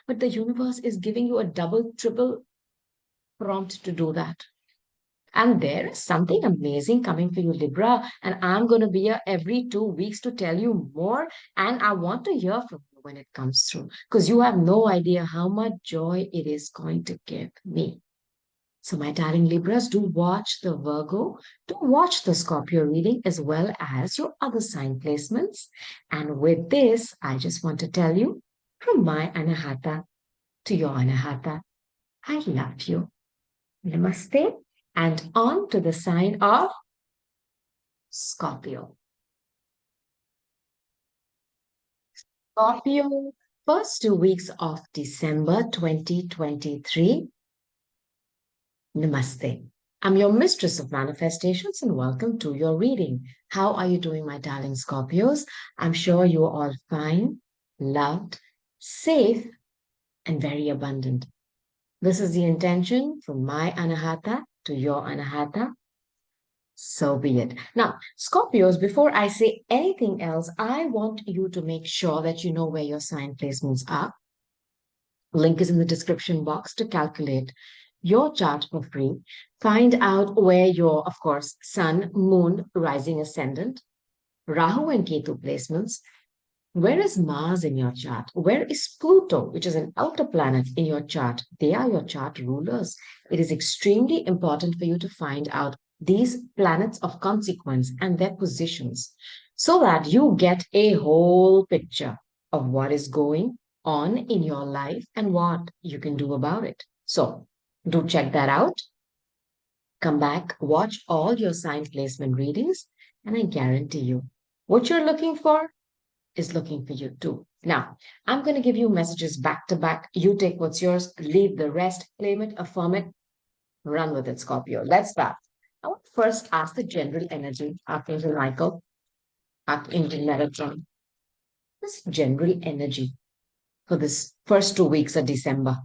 but the universe is giving you a double, triple prompt to do that. And there is something amazing coming for you, Libra. And I'm going to be here every 2 weeks to tell you more. And I want to hear from you when it comes through, because you have no idea how much joy it is going to give me. So, my darling Libras, do watch the Virgo, do watch the Scorpio reading as well as your other sign placements. And with this, I just want to tell you from my Anahata to your Anahata, I love you. Namaste. And on to the sign of Scorpio. Scorpio, first 2 weeks of December 2023. Namaste. I'm your mistress of manifestations and welcome to your reading. How are you doing, my darling Scorpios? I'm sure you are all fine, loved, safe, and very abundant. This is the intention from my Anahata to your Anahata. So be it. Now, Scorpios, before I say anything else, I want you to make sure that you know where your sign placements are. Link is in the description box to calculate your chart for free. Find out where your, of course, sun, moon, rising ascendant, Rahu and Ketu placements. Where is Mars in your chart? Where is Pluto, which is an outer planet in your chart? They are your chart rulers. It is extremely important for you to find out these planets of consequence and their positions so that you get a whole picture of what is going on in your life and what you can do about it. So, do check that out. Come back, watch all your sign placement readings, and I guarantee you what you're looking for is looking for you too. Now, I'm going to give you messages back to back. You take what's yours, leave the rest, claim it, affirm it, run with it, Scorpio. Let's start. I want to first ask the general energy, Archangel Michael, Archangel Metatron. This general energy for this first 2 weeks of December.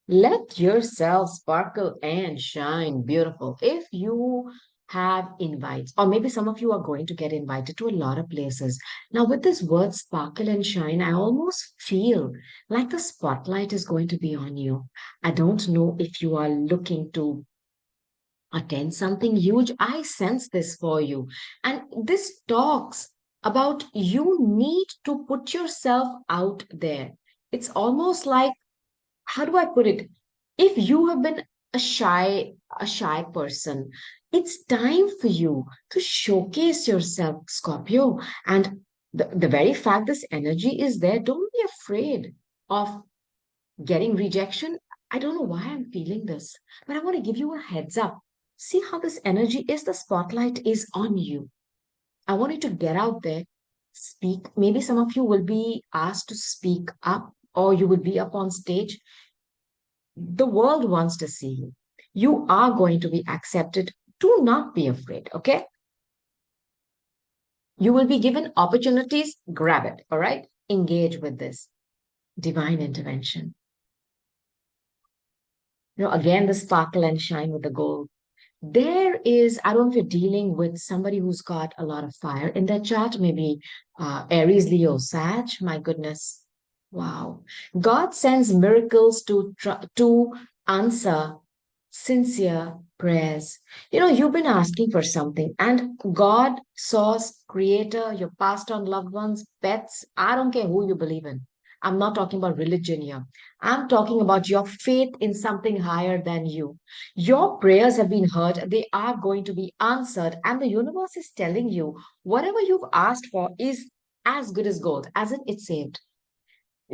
Let yourself sparkle and shine beautiful. If you have invites, or maybe some of you are going to get invited to a lot of places. Now, with this word sparkle and shine, I almost feel like the spotlight is going to be on you. I don't know if you are looking to attend something huge. I sense this for you. And this talks about you need to put yourself out there. It's almost like, how do I put it? If you have been a shy person, it's time for you to showcase yourself, Scorpio. And the very fact this energy is there, don't be afraid of getting rejection. I don't know why I'm feeling this, but I want to give you a heads up. See how this energy is, the spotlight is on you. I want you to get out there, speak. Maybe some of you will be asked to speak up, or you will be up on stage. The world wants to see you. You are going to be accepted. Do not be afraid, okay? You will be given opportunities, grab it, all right? Engage with this divine intervention. Again, the sparkle and shine with the gold. There is, I don't know if you're dealing with somebody who's got a lot of fire in their chart, maybe Aries, Leo, Sag. My goodness. Wow. God sends miracles to answer sincere prayers. You've been asking for something, and God, source, creator, your past on loved ones, pets, I don't care who you believe in. I'm not talking about religion here. I'm talking about your faith in something higher than you. Your prayers have been heard, they are going to be answered, and the universe is telling you whatever you've asked for is as good as gold, as in it's saved.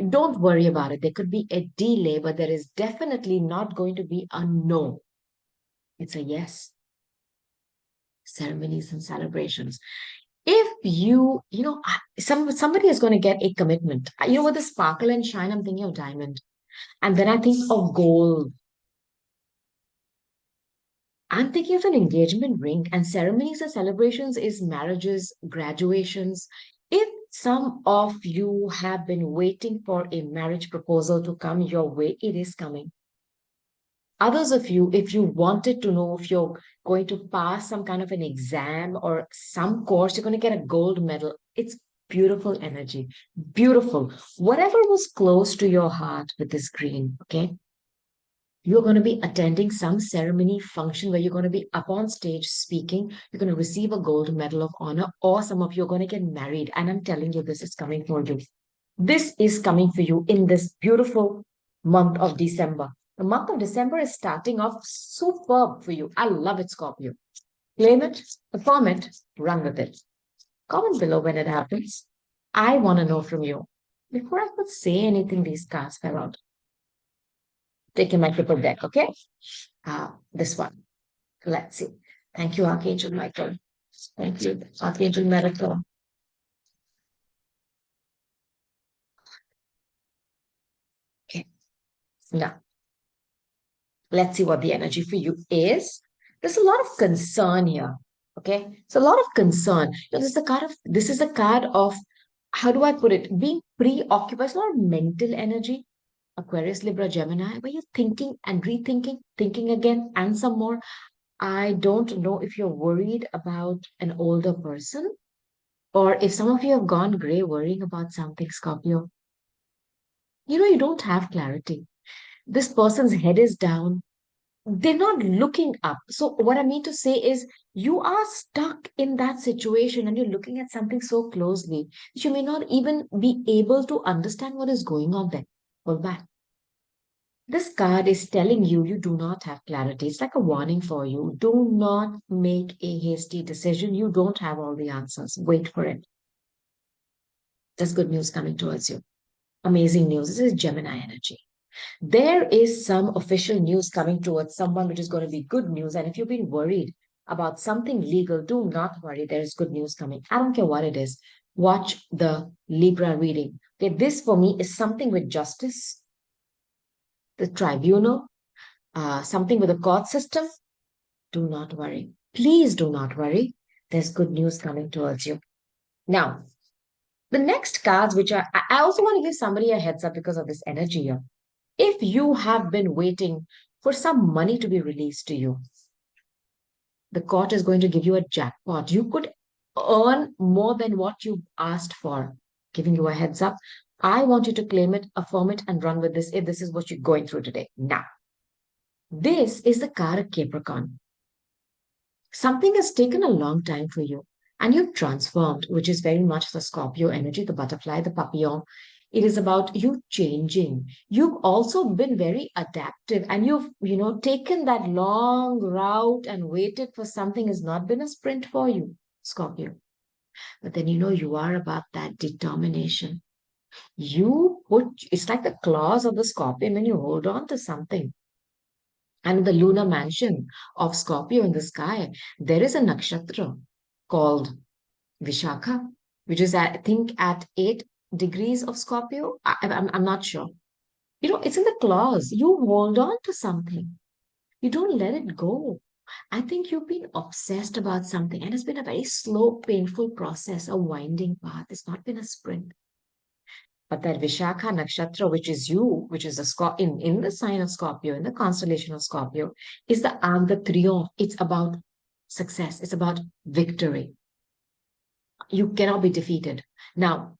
Don't worry about it. There could be a delay, but there is definitely not going to be a no. It's a yes. Ceremonies and celebrations. If somebody is going to get a commitment. With the sparkle and shine, I'm thinking of diamond. And then I think of gold. I'm thinking of an engagement ring, and ceremonies and celebrations is marriages, graduations. If some of you have been waiting for a marriage proposal to come your way, it is coming. Others of you, if you wanted to know if you're going to pass some kind of an exam or some course, you're going to get a gold medal. It's beautiful energy. Beautiful. Whatever was close to your heart with this green, okay? You're going to be attending some ceremony function where you're going to be up on stage speaking. You're going to receive a gold medal of honor, or some of you are going to get married. And I'm telling you, this is coming for you. This is coming for you in this beautiful month of December. The month of December is starting off superb for you. I love it, Scorpio. Claim it, affirm it, run with it. Comment below when it happens. I want to know from you. Before I could say anything, these cards fell out. Taking my triple deck, okay? This one. Let's see. Thank you, Archangel Michael. Thank you, Archangel Miracle. Okay. Now, let's see what the energy for you is. There's a lot of concern here. Okay. It's a lot of concern. This is a card of, how do I put it? Being preoccupied. It's a lot of mental energy. Aquarius, Libra, Gemini, where you're thinking and rethinking, thinking again, and some more. I don't know if you're worried about an older person, or if some of you have gone gray worrying about something, Scorpio. You don't have clarity. This person's head is down. They're not looking up. So, what I mean to say is, you are stuck in that situation and you're looking at something so closely that you may not even be able to understand what is going on there. Hold back. This card is telling you you do not have clarity. It's like a warning for you. Do not make a hasty decision. You don't have all the answers. Wait for it. There's good news coming towards you. Amazing news. This is Gemini energy. There is some official news coming towards someone, which is going to be good news. And if you've been worried about something legal, do not worry. There is good news coming. I don't care what it is. Watch the Libra reading. Okay, this for me is something with justice, the tribunal, something with the court system. Do not worry. Please do not worry. There's good news coming towards you. Now, the next cards, which I also want to give somebody a heads up because of this energy here. If you have been waiting for some money to be released to you, the court is going to give you a jackpot. You could earn more than what you asked for. Giving you a heads up. I want you to claim it, affirm it, and run with this if this is what you're going through today. Now, this is the card of Capricorn. Something has taken a long time for you and you've transformed, which is very much the Scorpio energy, the butterfly, the papillon. It is about you changing. You've also been very adaptive and you've taken that long route and waited for something. Has not been a sprint for you, Scorpio. But then you are about that determination. It's like the claws of the scorpion when you hold on to something. And the lunar mansion of Scorpio in the sky, there is a nakshatra called Vishakha, which is, I think, at 8 degrees of Scorpio. I'm not sure. It's in the claws. You hold on to something. You don't let it go. I think you've been obsessed about something, and it's been a very slow, painful process, a winding path. It's not been a sprint. But that Vishakha nakshatra, which is you, which is in the sign of Scorpio, in the constellation of Scorpio, is the arc de triomphe. It's about success. It's about victory. You cannot be defeated. Now,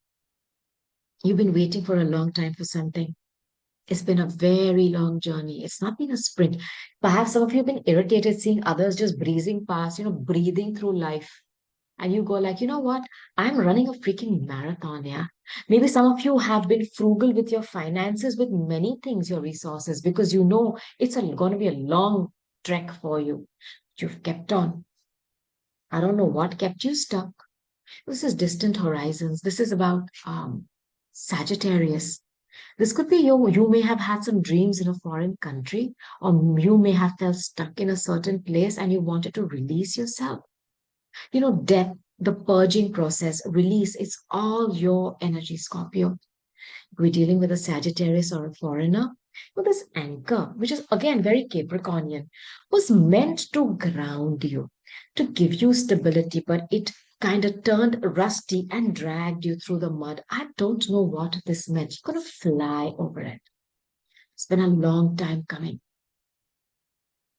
you've been waiting for a long time for something. It's been a very long journey. It's not been a sprint. Perhaps some of you have been irritated seeing others just breezing past, breathing through life. And you go like, you know what? I'm running a freaking marathon, yeah. Maybe some of you have been frugal with your finances, with many things, your resources, because it's going to be a long trek for you. You've kept on. I don't know what kept you stuck. This is distant horizons. This is about Sagittarius. This could be you may have had some dreams in a foreign country, or you may have felt stuck in a certain place and you wanted to release yourself. Death, the purging process, release, it's all your energy, Scorpio. We're dealing with a Sagittarius or a foreigner. But this anchor, which is again very Capricornian, was meant to ground you, to give you stability, but it kind of turned rusty and dragged you through the mud. I don't know what this meant. You're going to fly over it. It's been a long time coming.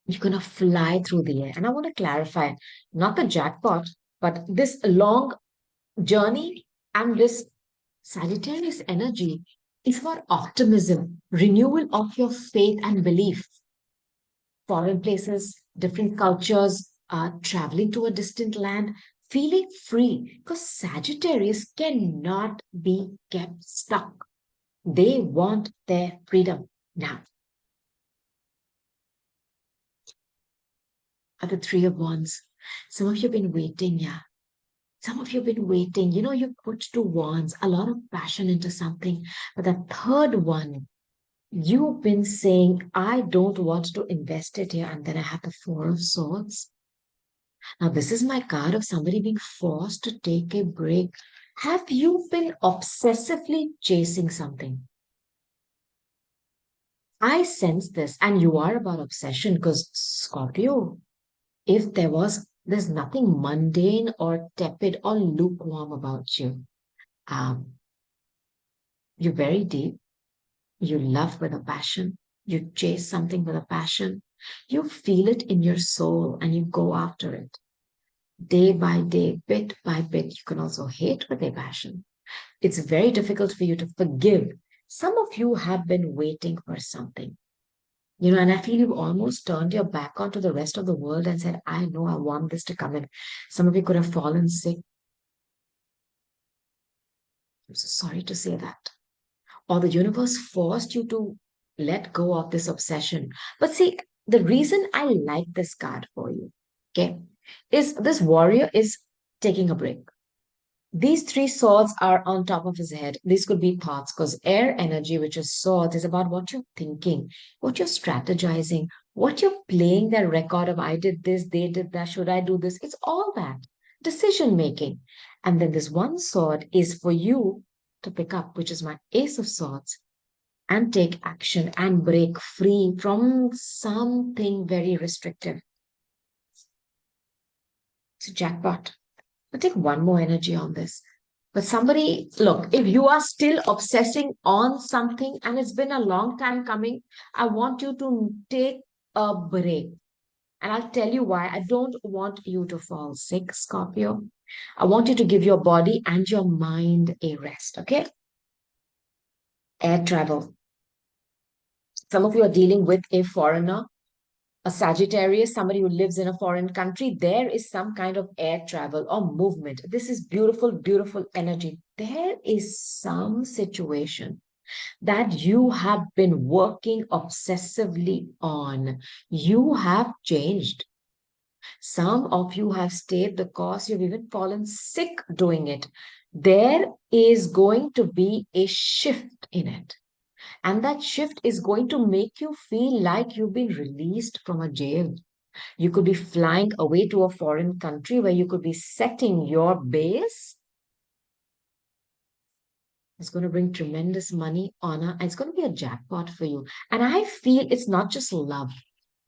You're going to fly through the air. And I want to clarify, not the jackpot, but this long journey and this Sagittarius energy is for optimism, renewal of your faith and belief. Foreign places, different cultures, traveling to a distant land, feeling free. Because Sagittarius cannot be kept stuck. They want their freedom now. Are the Three of Wands. Some of you have been waiting, yeah. Some of you have been waiting. You know, you put two wands, a lot of passion into something. But the third one, you've been saying, I don't want to invest it here. And then I have the Four of Swords. Now, this is my card of somebody being forced to take a break. Have you been obsessively chasing something? I sense this, and you are about obsession because Scorpio, if there's nothing mundane or tepid or lukewarm about you. Um, you're very deep. You love with a passion. You chase something with a passion. You feel it in your soul and you go after it. Day by day, bit by bit, you can also hate with a passion. It's very difficult for you to forgive. Some of you have been waiting for something, and I feel you've almost turned your back onto the rest of the world and said, I know I want this to come in. Some of you could have fallen sick. I'm so sorry to say that. Or the universe forced you to let go of this obsession. But see, the reason I like this card for you, okay, is this warrior is taking a break. These three swords are on top of his head. These could be thoughts because air energy, which is swords, is about what you're thinking, what you're strategizing, what you're playing that record of I did this, they did that, should I do this? It's all that decision making. And then this one sword is for you to pick up, which is my Ace of Swords, and take action and break free from something very restrictive. It's a jackpot. I'll take one more energy on this. But somebody, look, if you are still obsessing on something and it's been a long time coming, I want you to take a break. And I'll tell you why. I don't want you to fall sick, Scorpio. I want you to give your body and your mind a rest, okay? Air travel. Some of you are dealing with a foreigner, a Sagittarius, somebody who lives in a foreign country. There is some kind of air travel or movement. This is beautiful, beautiful energy. There is some situation that you have been working obsessively on. You have changed. Some of you have stayed the course. You've even fallen sick doing it. There is going to be a shift in it. And that shift is going to make you feel like you've been released from a jail. You could be flying away to a foreign country where you could be setting your base. It's going to bring tremendous money, honor, and it's going to be a jackpot for you. And I feel it's not just love.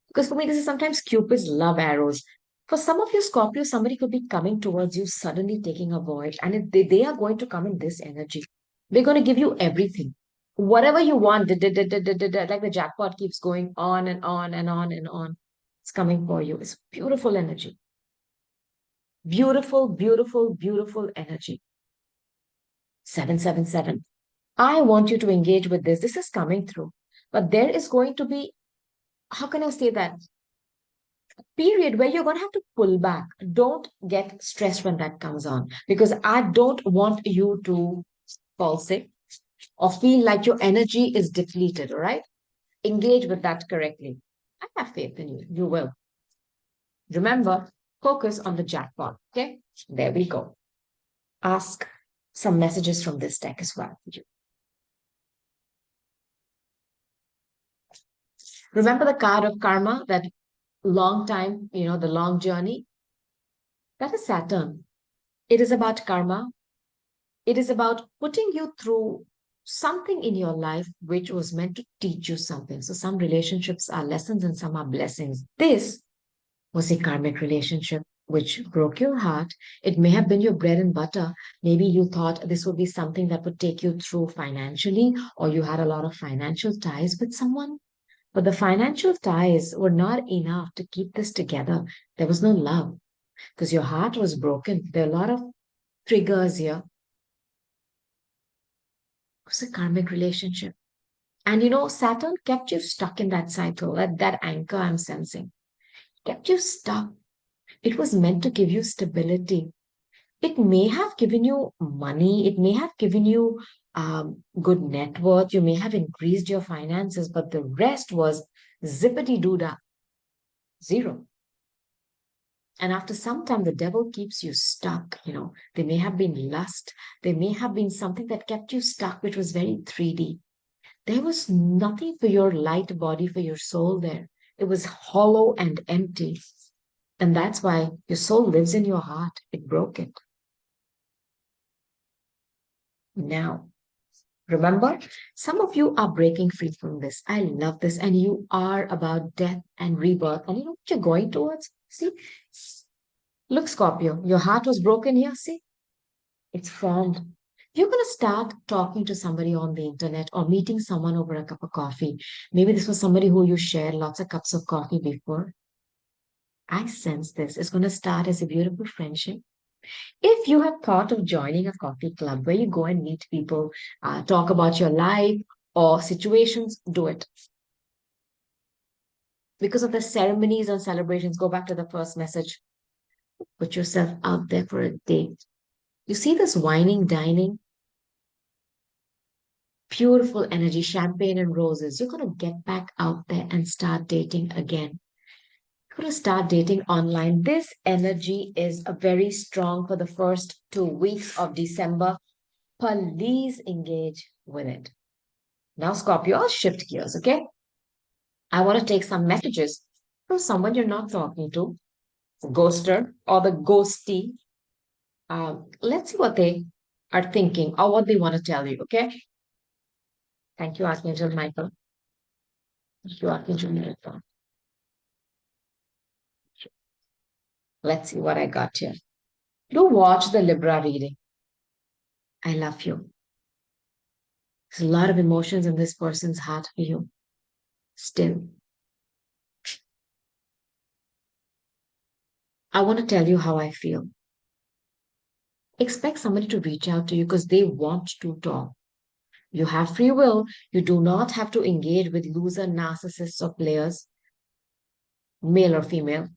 Because for me, this is sometimes Cupid's love arrows. For some of you, Scorpio, somebody could be coming towards you, suddenly taking a void, and they are going to come in this energy. They're going to give you everything. Whatever you want, like the jackpot keeps going on and on and on and on. It's coming for you. It's beautiful energy. Beautiful, beautiful, beautiful energy. 777. I want you to engage with this. This is coming through. But there is going to be, how can I say that? Period where you're going to have to pull back. Don't get stressed when that comes on because I don't want you to fall sick or feel like your energy is depleted. All right. Engage with that correctly. I have faith in you. You will. Remember, focus on the jackpot. Okay. There we go. Ask some messages from this deck as well. Remember the card of karma, that long time, the long journey? That is Saturn. It is about karma. It is about putting you through something in your life which was meant to teach you something. So some relationships are lessons and some are blessings. This was a karmic relationship which broke your heart. It may have been your bread and butter. Maybe you thought this would be something that would take you through financially, or you had a lot of financial ties with someone. But the financial ties were not enough to keep this together. There was no love because your heart was broken. There are a lot of triggers here. It was a karmic relationship. And Saturn kept you stuck in that cycle, that anchor I'm sensing, kept you stuck. It was meant to give you stability. It may have given you money, it may have given you good net worth, you may have increased your finances, but the rest was zippity doo dah, zero. And after some time, the devil keeps you stuck. There may have been lust, there may have been something that kept you stuck, which was very 3D. There was nothing for your light body, for your soul there. It was hollow and empty. And that's why your soul lives in your heart. It broke it. Now, remember, some of you are breaking free from this. I love this. And you are about death and rebirth. And you know what you're going towards? See? Look, Scorpio, your heart was broken here. See? It's formed. You're going to start talking to somebody on the internet or meeting someone over a cup of coffee. Maybe this was somebody who you shared lots of cups of coffee before. I sense this. It's going to start as a beautiful friendship. If you have thought of joining a coffee club where you go and meet people, talk about your life or situations, do it. Because of the ceremonies and celebrations, go back to the first message. Put yourself out there for a date. You see this whining, dining, beautiful energy, champagne and roses. You're going to get back out there and start dating again. You're going to start dating online. This energy is a very strong for the first 2 weeks of December. Please engage with it. Now, Scorpio, I'll shift gears, okay? I want to take some messages from someone you're not talking to, ghoster or the ghosty. Let's see what they are thinking or what they want to tell you, okay? Thank you, Archangel Michael. Thank you, Archangel Michael. Let's see what I got here. Do watch the Libra reading. I love you. There's a lot of emotions in this person's heart for you. Still, I want to tell you how I feel. Expect somebody to reach out to you because they want to talk. You have free will. You do not have to engage with loser narcissists or players, male or female.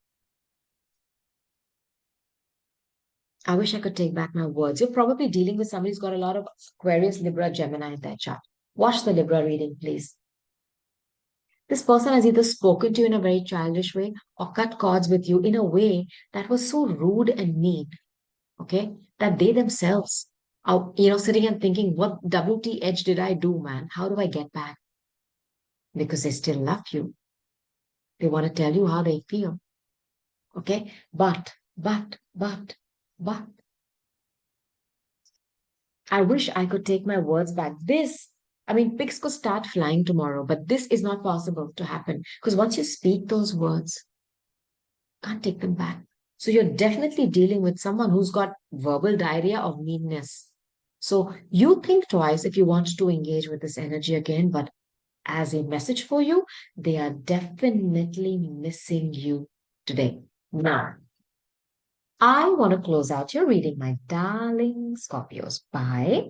I wish I could take back my words. You're probably dealing with somebody who's got a lot of Aquarius, Libra, Gemini in their chart. Watch the Libra reading, please. This person has either spoken to you in a very childish way or cut cords with you in a way that was so rude and mean, okay, that they themselves are, sitting and thinking, what WTH did I do, man? How do I get back? Because they still love you. They want to tell you how they feel, okay? But, I wish I could take my words back. Pigs could start flying tomorrow, but this is not possible to happen because once you speak those words, can't take them back. So you're definitely dealing with someone who's got verbal diarrhea of meanness. So you think twice if you want to engage with this energy again, but as a message for you, they are definitely missing you today. Now, I want to close out your reading, my darling Scorpios, by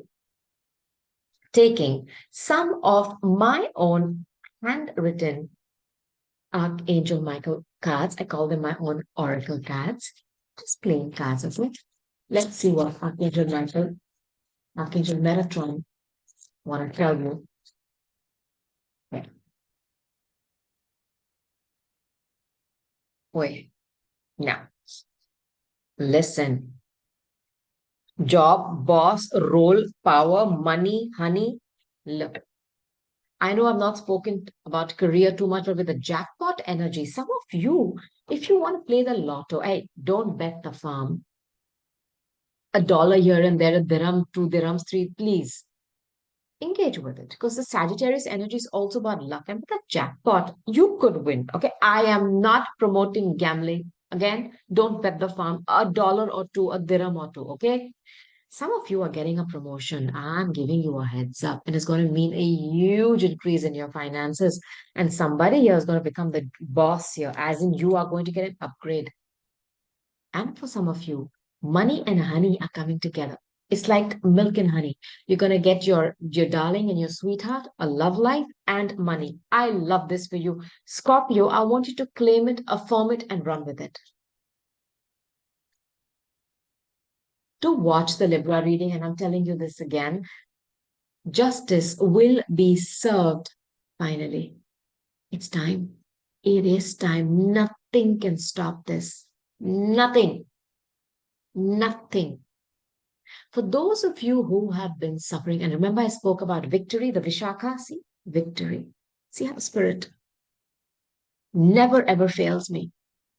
taking some of my own handwritten Archangel Michael cards. I call them my own oracle cards. Just plain cards, okay? Let's see what Archangel Michael, Archangel Metatron want to tell you. Okay. Wait. Now, listen. Job, boss, role, power, money, honey. Look, I know I've not spoken about career too much, but with the jackpot energy, some of you, if you want to play the lotto, hey, don't bet the farm. $1 here and there, a dirham, 2 dirhams, three, please engage with it because the Sagittarius energy is also about luck. And with the jackpot, you could win. Okay. I am not promoting gambling. Again, don't bet the farm. $1 or two, a dirham or two. Okay. Some of you are getting a promotion. I'm giving you a heads up, and it's going to mean a huge increase in your finances. And somebody here is going to become the boss here, as in you are going to get an upgrade. And for some of you, money and honey are coming together. It's like milk and honey. You're going to get your darling and your sweetheart, a love life, and money. I love this for you. Scorpio, I want you to claim it, affirm it, and run with it. To watch the Libra reading, and I'm telling you this again, justice will be served finally. It's time. It is time. Nothing can stop this. Nothing. Nothing. For those of you who have been suffering, and remember I spoke about victory, the Vishaka, see? Victory. See how spirit never ever fails me.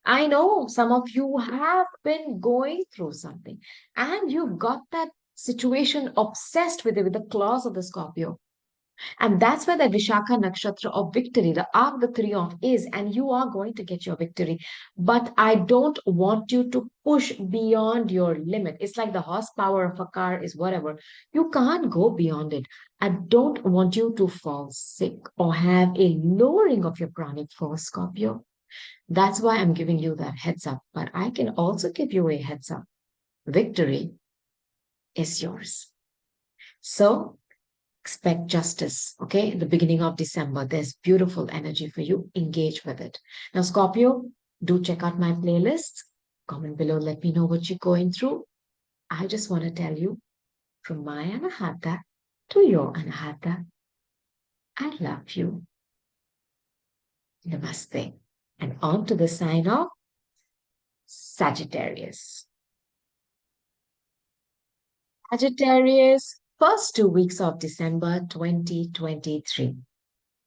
I know some of you have been going through something and you've got that situation obsessed with it, with the claws of the Scorpio. And that's where the Vishaka Nakshatra of victory, the Arc, the Triumph is, and you are going to get your victory. But I don't want you to push beyond your limit. It's like the horsepower of a car is whatever. You can't go beyond it. I don't want you to fall sick or have a lowering of your pranic force, Scorpio. That's why I'm giving you that heads up. But I can also give you a heads up. Victory is yours. So expect justice. Okay. In the beginning of December, there's beautiful energy for you. Engage with it. Now, Scorpio, do check out my playlists. Comment below. Let me know what you're going through. I just want to tell you from my Anahata to your Anahata, I love you. Namaste. And on to the sign of Sagittarius. Sagittarius, first 2 weeks of December 2023.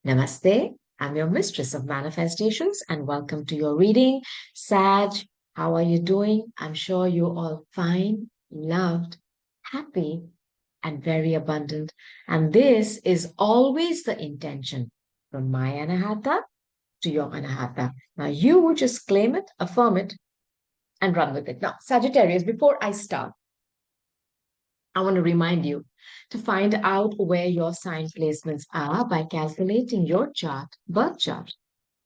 Namaste. I'm your mistress of manifestations and welcome to your reading. Sag, how are you doing? I'm sure you're all fine, loved, happy, and very abundant. And this is always the intention from my Anahata to your Anahata. Now you just claim it, affirm it, and run with it. Now, Sagittarius, before I start, I want to remind you to find out where your sign placements are by calculating your chart, birth chart,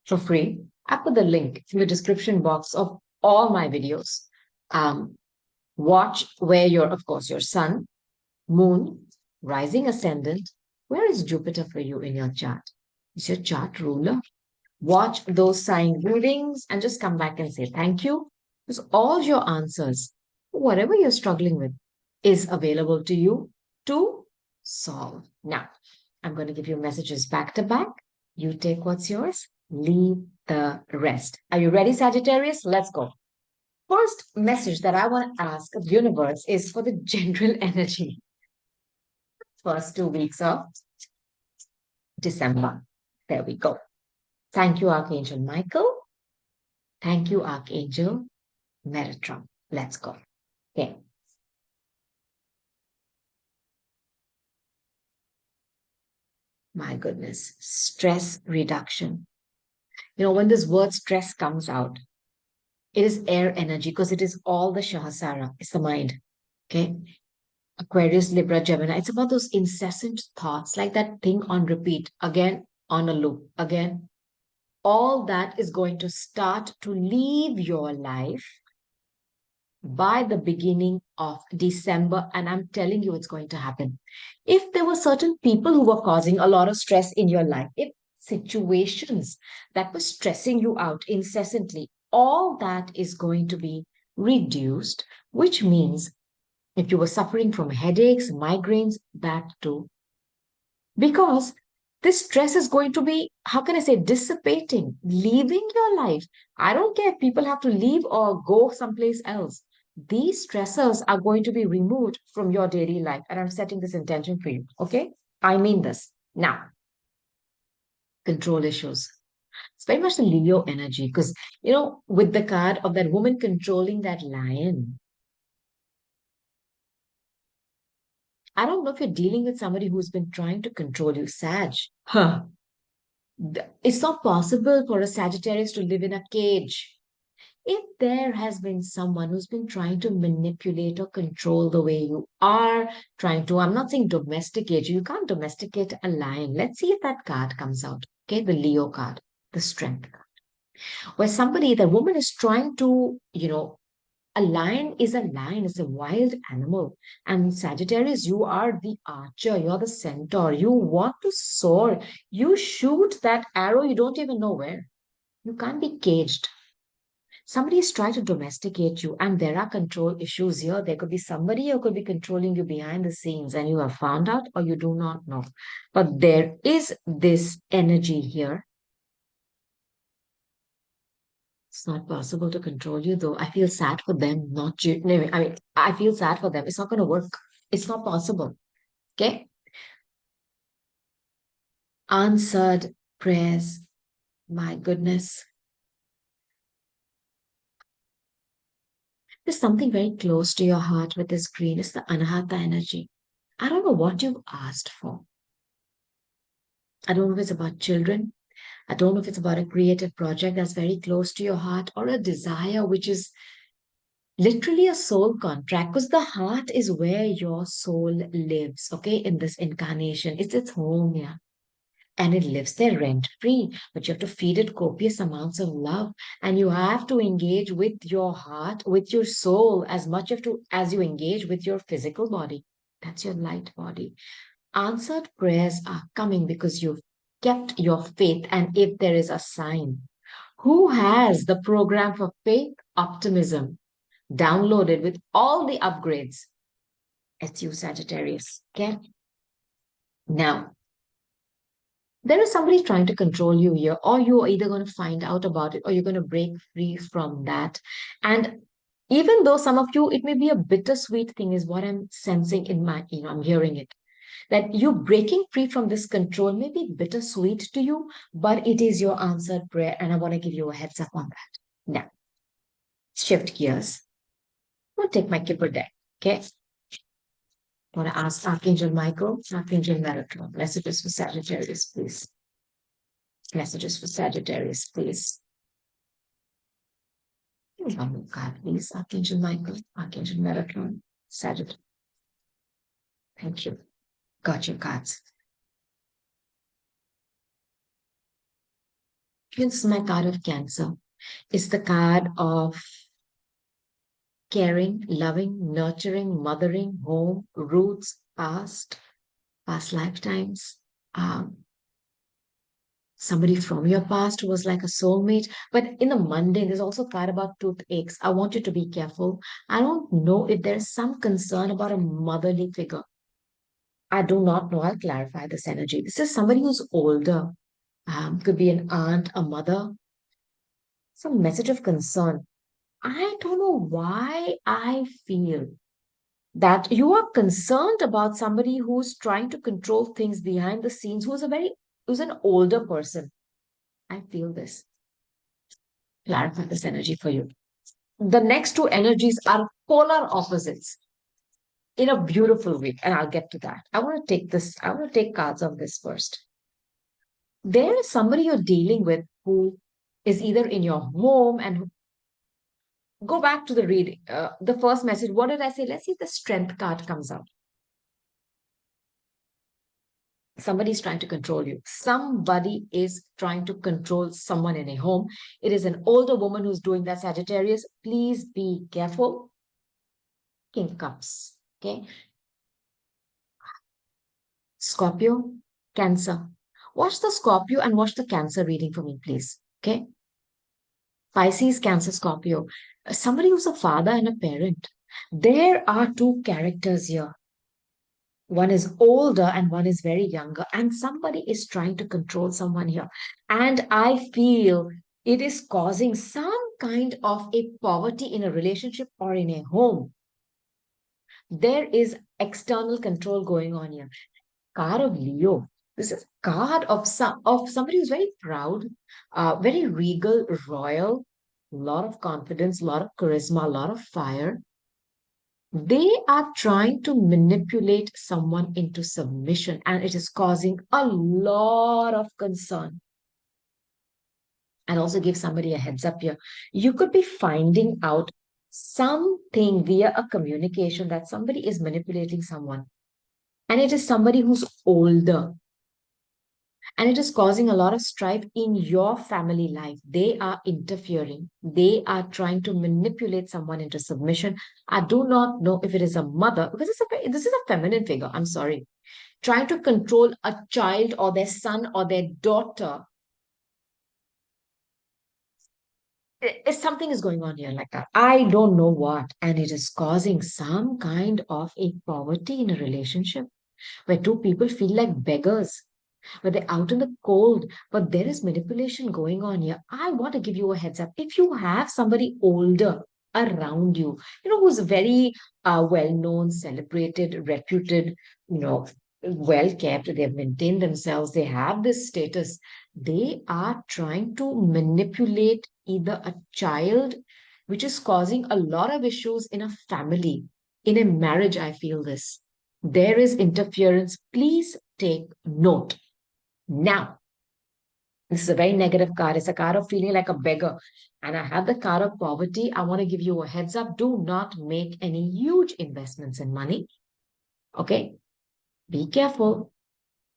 for free. I put the link in the description box of all my videos. Um, watch where of course, your sun, moon, rising ascendant. Where is Jupiter for you in your chart? Is your chart ruler? Watch those sign readings and just come back and say thank you. Because all your answers, whatever you're struggling with, is available to you to solve. Now, I'm going to give you messages back to back. You take what's yours, leave the rest. Are you ready, Sagittarius? Let's go. First message that I want to ask of the universe is for the general energy. First 2 weeks of December. There we go. Thank you, Archangel Michael. Thank you, Archangel Metatron. Let's go. Okay. My goodness. Stress reduction. You know, when this word stress comes out, it is air energy because it is all the Shahasara. It's the mind. Okay. Aquarius, Libra, Gemini. It's about those incessant thoughts, like that thing on repeat, again, on a loop, again. All that is going to start to leave your life by the beginning of December. And I'm telling you, it's going to happen. If there were certain people who were causing a lot of stress in your life, if situations that were stressing you out incessantly, all that is going to be reduced, which means if you were suffering from headaches, migraines, that too. Because this stress is going to be, how can I say, dissipating, leaving your life. I don't care if people have to leave or go someplace else. These stressors are going to be removed from your daily life. And I'm setting this intention for you. Okay? I mean this. Now, control issues. It's very much the Leo energy because, you know, with the card of that woman controlling that lion, I don't know if you're dealing with somebody who's been trying to control you, Sag. Huh. It's not possible for a Sagittarius to live in a cage. If there has been someone who's been trying to manipulate or control the way you are, trying to, I'm not saying domesticate you, you can't domesticate a lion. Let's see if that card comes out. Okay, the Leo card, the strength card. Where somebody, the woman is trying to, a lion is a lion, is a wild animal. And Sagittarius, you are the archer, you're the centaur. You want to soar. You shoot that arrow, you don't even know where. You can't be caged. Somebody is trying to domesticate you, and there are control issues here. There could be somebody who could be controlling you behind the scenes, and you have found out or you do not know. But there is this energy here. It's not possible to control you, though. I feel sad for them, not you. No, I mean, I feel sad for them. It's not going to work. It's not possible. Okay? Answered prayers. My goodness. There's something very close to your heart with this green. It's the Anahata energy. I don't know what you've asked for. I don't know if it's about children. I don't know if it's about a creative project that's very close to your heart or a desire which is literally a soul contract because the heart is where your soul lives, okay, in this incarnation. It's its home, yeah. And it lives there rent free, but you have to feed it copious amounts of love. And you have to engage with your heart, with your soul, as much as you engage with your physical body. That's your light body. Answered prayers are coming because you've kept your faith. And if there is a sign, who has the program for faith optimism downloaded with all the upgrades? It's you, Sagittarius. Okay. Now, there is somebody trying to control you here, or you are either going to find out about it or you're going to break free from that. And even though some of you, it may be a bittersweet thing, is what I'm sensing in my, I'm hearing it. That you breaking free from this control may be bittersweet to you, but it is your answered prayer. And I want to give you a heads up on that. Now, shift gears. I'm going to take my Kipper deck. Okay. I want to ask Archangel Michael, Archangel Metatron. Messages for Sagittarius, please. Messages for Sagittarius, please. One card, please. Archangel Michael, Archangel Metatron, Sagittarius. Thank you. Got your cards. This is my card of Cancer. It's the card of caring, loving, nurturing, mothering, home, roots, past lifetimes. Somebody from your past who was like a soulmate. But in the mundane, there's also a card about toothaches. I want you to be careful. I don't know if there's some concern about a motherly figure. I do not know. I'll clarify this energy. This is somebody who's older. Could be an aunt, a mother. Some message of concern. I don't know why I feel that you are concerned about somebody who's trying to control things behind the scenes, who's an older person. I feel this. Clarify this energy for you. The next two energies are polar opposites in a beautiful way, and I'll get to that. I want to take cards of this first. There is somebody you're dealing with who is either in your home and go back to the reading, the first message. What did I say? Let's see if the strength card comes out. Somebody's trying to control you. Somebody is trying to control someone in a home. It is an older woman who's doing that, Sagittarius. Please be careful. King Cups. Okay. Scorpio, Cancer. Watch the Scorpio and watch the Cancer reading for me, please. Okay. Pisces, Cancer, Scorpio. Somebody who's a father and a parent. There are two characters here. One is older and one is very younger, and somebody is trying to control someone here. And I feel it is causing some kind of a poverty in a relationship or in a home. There is external control going on here. Card of Leo. This is card of somebody who's very proud, very regal, royal, lot of confidence, lot of charisma, a lot of fire. They are trying to manipulate someone into submission, and it is causing a lot of concern. And also give somebody a heads up here. You could be finding out something via a communication that somebody is manipulating someone. And it is somebody who's older. And it is causing a lot of strife in your family life. They are interfering. They are trying to manipulate someone into submission. I do not know if it is a mother, because this is a feminine figure. I'm sorry. Trying to control a child or their son or their daughter. Something is going on here like that. I don't know what. And it is causing some kind of a poverty in a relationship where two people feel like beggars, where they're out in the cold, but there is manipulation going on here. I want to give you a heads up. If you have somebody older around you, who's very well known, celebrated, reputed, you know, well kept, they've maintained themselves, they have this status, they are trying to manipulate either a child, which is causing a lot of issues in a family, in a marriage. I feel this. There is interference. Please take note. Now, this is a very negative card. It's a card of feeling like a beggar. And I have the card of poverty. I want to give you a heads up. Do not make any huge investments in money. Okay? Be careful.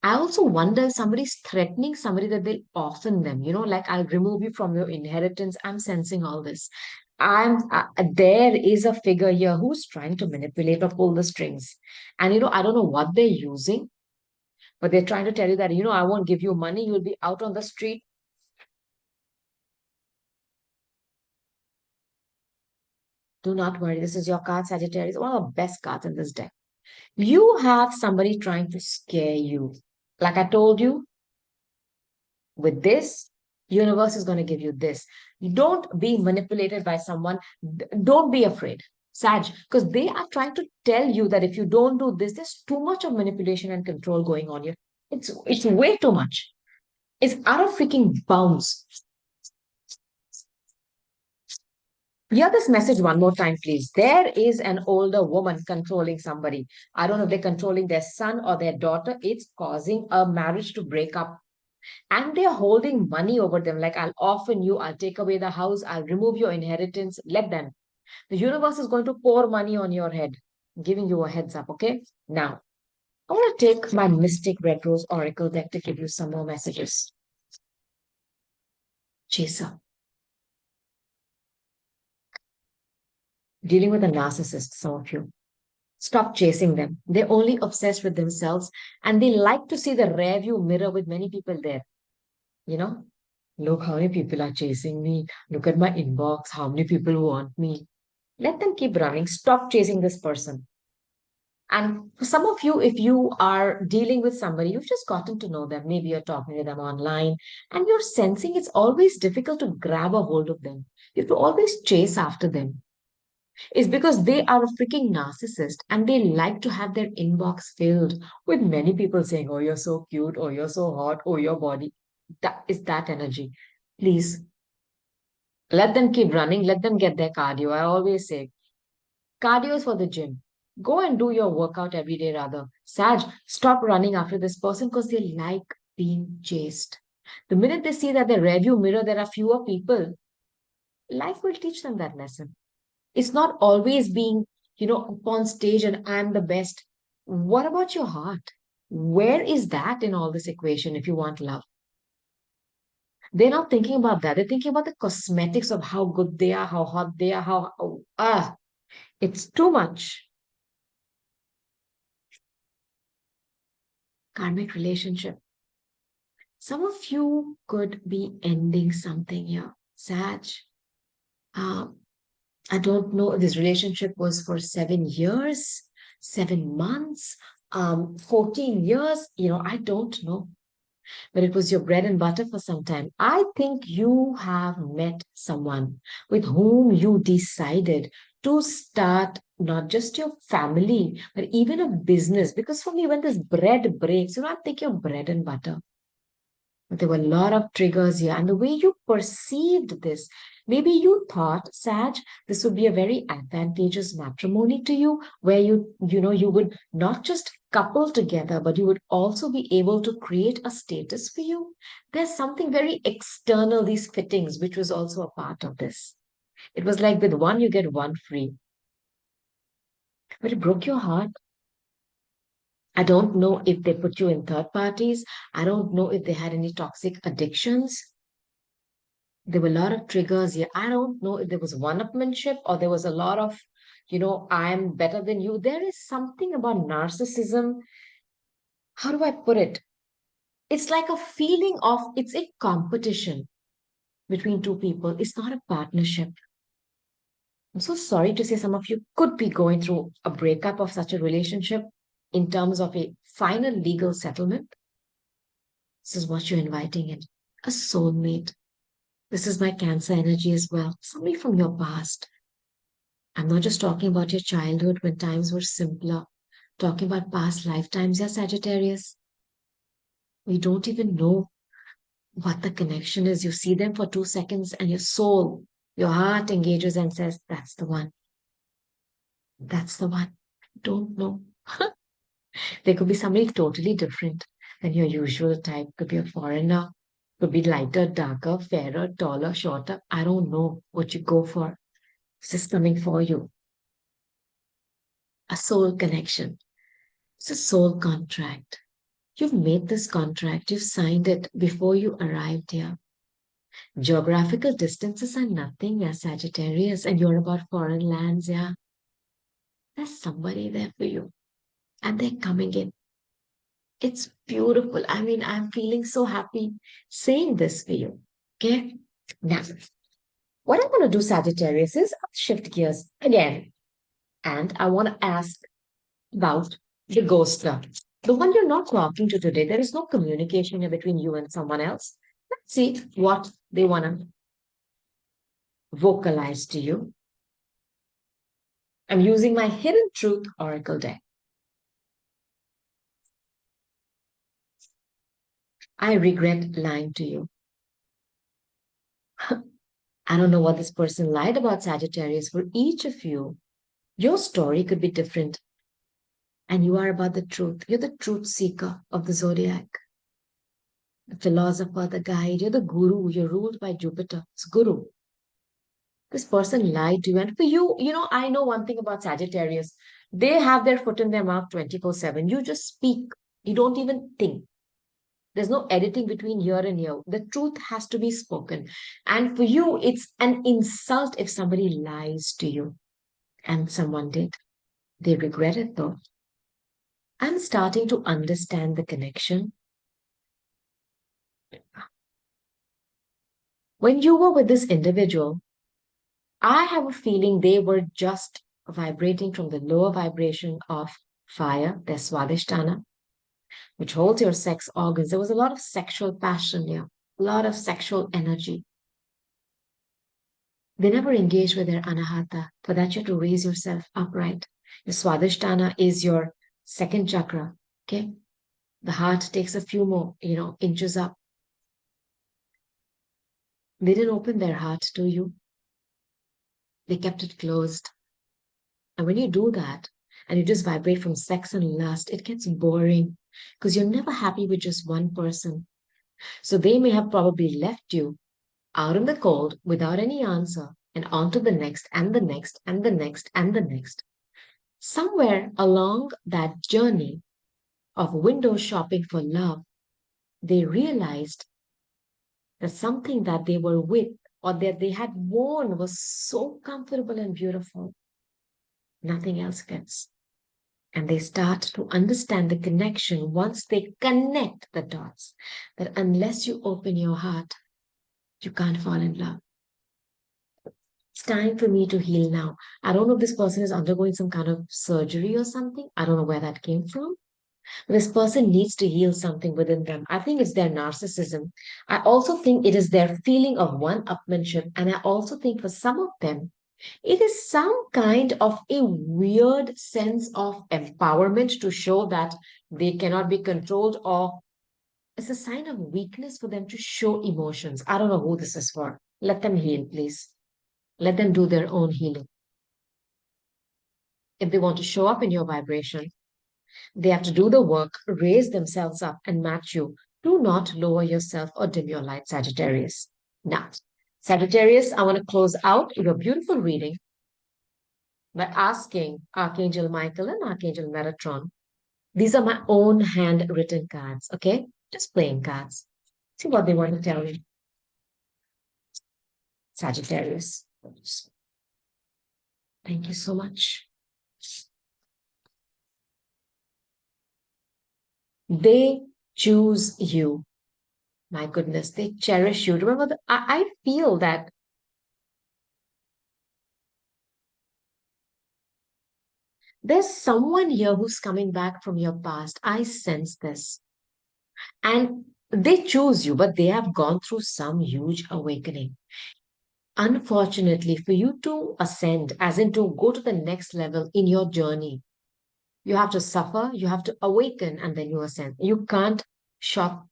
I also wonder if somebody's threatening somebody that they'll orphan them, like I'll remove you from your inheritance. I'm sensing all this. There is a figure here who's trying to manipulate or pull the strings. And I don't know what they're using, but they're trying to tell you that, I won't give you money. You'll be out on the street. Do not worry. This is your card, Sagittarius, one of the best cards in this deck. You have somebody trying to scare you. Like I told you, with this, universe is going to give you this. Don't be manipulated by someone. Don't be afraid, Sag, because they are trying to tell you that if you don't do this, there's too much of manipulation and control going on here. It's way too much. It's out of freaking bounds. Hear this message one more time, please. There is an older woman controlling somebody. I don't know if they're controlling their son or their daughter. It's causing a marriage to break up. And they're holding money over them. Like, I'll orphan you, I'll take away the house, I'll remove your inheritance. Let them. The universe is going to pour money on your head, giving you a heads up, okay? Now, I want to take my Mystic Red Rose Oracle deck to give you some more messages. Chaser. Dealing with a narcissist, some of you. Stop chasing them. They're only obsessed with themselves and they like to see the rear view mirror with many people there. You know, look how many people are chasing me. Look at my inbox. How many people want me? Let them keep running. Stop chasing this person. And for some of you, if you are dealing with somebody, you've just gotten to know them. Maybe you're talking to them online and you're sensing it's always difficult to grab a hold of them. You have to always chase after them. It's because they are a freaking narcissist and they like to have their inbox filled with many people saying, oh, you're so cute, oh, you're so hot, oh, your body. That is that energy. Please let them keep running, let them get their cardio. I always say, cardio is for the gym. Go and do your workout every day, rather. Saj, stop running after this person because they like being chased. The minute they see that the rearview mirror, there are fewer people, life will teach them that lesson. It's not always being, up on stage and I'm the best. What about your heart? Where is that in all this equation if you want love? They're not thinking about that. They're thinking about the cosmetics of how good they are, how hot they are, it's too much. Karmic relationship. Some of you could be ending something here. Sag, um, I don't know. This relationship was for 7 years, 7 months, 14 years. I don't know. But it was your bread and butter for some time. I think you have met someone with whom you decided to start not just your family, but even a business. Because for me, when this bread breaks, I'm thinking of bread and butter. But there were a lot of triggers here. And the way you perceived this, maybe you thought, Sag, this would be a very advantageous matrimony to you, where you would not just couple together, but you would also be able to create a status for you. There's something very external, these fittings, which was also a part of this. It was like with one, you get one free. But it broke your heart. I don't know if they put you in third parties. I don't know if they had any toxic addictions. There were a lot of triggers here. I don't know if there was one-upmanship or there was a lot of, I'm better than you. There is something about narcissism. How do I put it? It's like a feeling of it's a competition between two people. It's not a partnership. I'm so sorry to say some of you could be going through a breakup of such a relationship in terms of a final legal settlement. This is what you're inviting in. A soulmate. This is my Cancer energy as well. Somebody from your past. I'm not just talking about your childhood when times were simpler. Talking about past lifetimes, yeah, Sagittarius. We don't even know what the connection is. You see them for 2 seconds and your soul, your heart engages and says, that's the one. That's the one. Don't know. There could be somebody totally different than your usual type. Could be a foreigner. Could be lighter, darker, fairer, taller, shorter. I don't know what you go for. It's just coming for you. A soul connection. It's a soul contract. You've made this contract, you've signed it before you arrived here. Geographical distances are nothing as Sagittarius, and you're about foreign lands, yeah. There's somebody there for you, and they're coming in. It's beautiful. I mean, I'm feeling so happy saying this for you. Okay? Now, what I want to do, Sagittarius, is I'll shift gears again. And I want to ask about the ghoster. The one you're not talking to today. There is no communication here between you and someone else. Let's see what they want to vocalize to you. I'm using my Hidden Truth Oracle deck. I regret lying to you. I don't know what this person lied about, Sagittarius. For each of you, your story could be different. And you are about the truth. You're the truth seeker of the zodiac, the philosopher, the guide. You're the guru. You're ruled by Jupiter. It's guru. This person lied to you. And for you, I know one thing about Sagittarius. They have their foot in their mouth 24/7. You just speak. You don't even think. There's no editing between here and here. The truth has to be spoken. And for you, it's an insult if somebody lies to you. And someone did. They regret it though. I'm starting to understand the connection. When you were with this individual, I have a feeling they were just vibrating from the lower vibration of fire, their Swadhisthana, which holds your sex organs. There was a lot of sexual passion here, a lot of sexual energy. They never engage with their anahata. For that, you have to raise yourself upright. Your Swadhisthana is your second chakra. Okay. The heart takes a few more, inches up. They didn't open their heart to you. They kept it closed. And when you do that, and you just vibrate from sex and lust, it gets boring because you're never happy with just one person. So they may have probably left you out in the cold without any answer and on to the next and the next and the next and the next. Somewhere along that journey of window shopping for love, they realized that something that they were with or that they had worn was so comfortable and beautiful. Nothing else fits. And they start to understand the connection once they connect the dots, that unless you open your heart, you can't fall in love. It's time for me to heal now. I don't know if this person is undergoing some kind of surgery or something. I don't know where that came from. But this person needs to heal something within them. I think it's their narcissism. I also think it is their feeling of one-upmanship. And I also think for some of them, it is some kind of a weird sense of empowerment to show that they cannot be controlled or It's a sign of weakness for them to show emotions. I don't know who this is for. Let them heal, please. Let them do their own healing. If they want to show up in your vibration, they have to do the work, raise themselves up, and match you. Do not lower yourself or dim your light, Sagittarius. Now, Sagittarius, I want to close out your beautiful reading by asking Archangel Michael and Archangel Metatron. These are my own handwritten cards, okay? Just playing cards. See what they want to tell you. Sagittarius. Thank you so much. They choose you. My goodness, they cherish you. Remember, I feel that there's someone here who's coming back from your past. I sense this. And they choose you, but they have gone through some huge awakening. Unfortunately, for you to ascend, as in to go to the next level in your journey, you have to suffer, you have to awaken, and then you ascend. You can't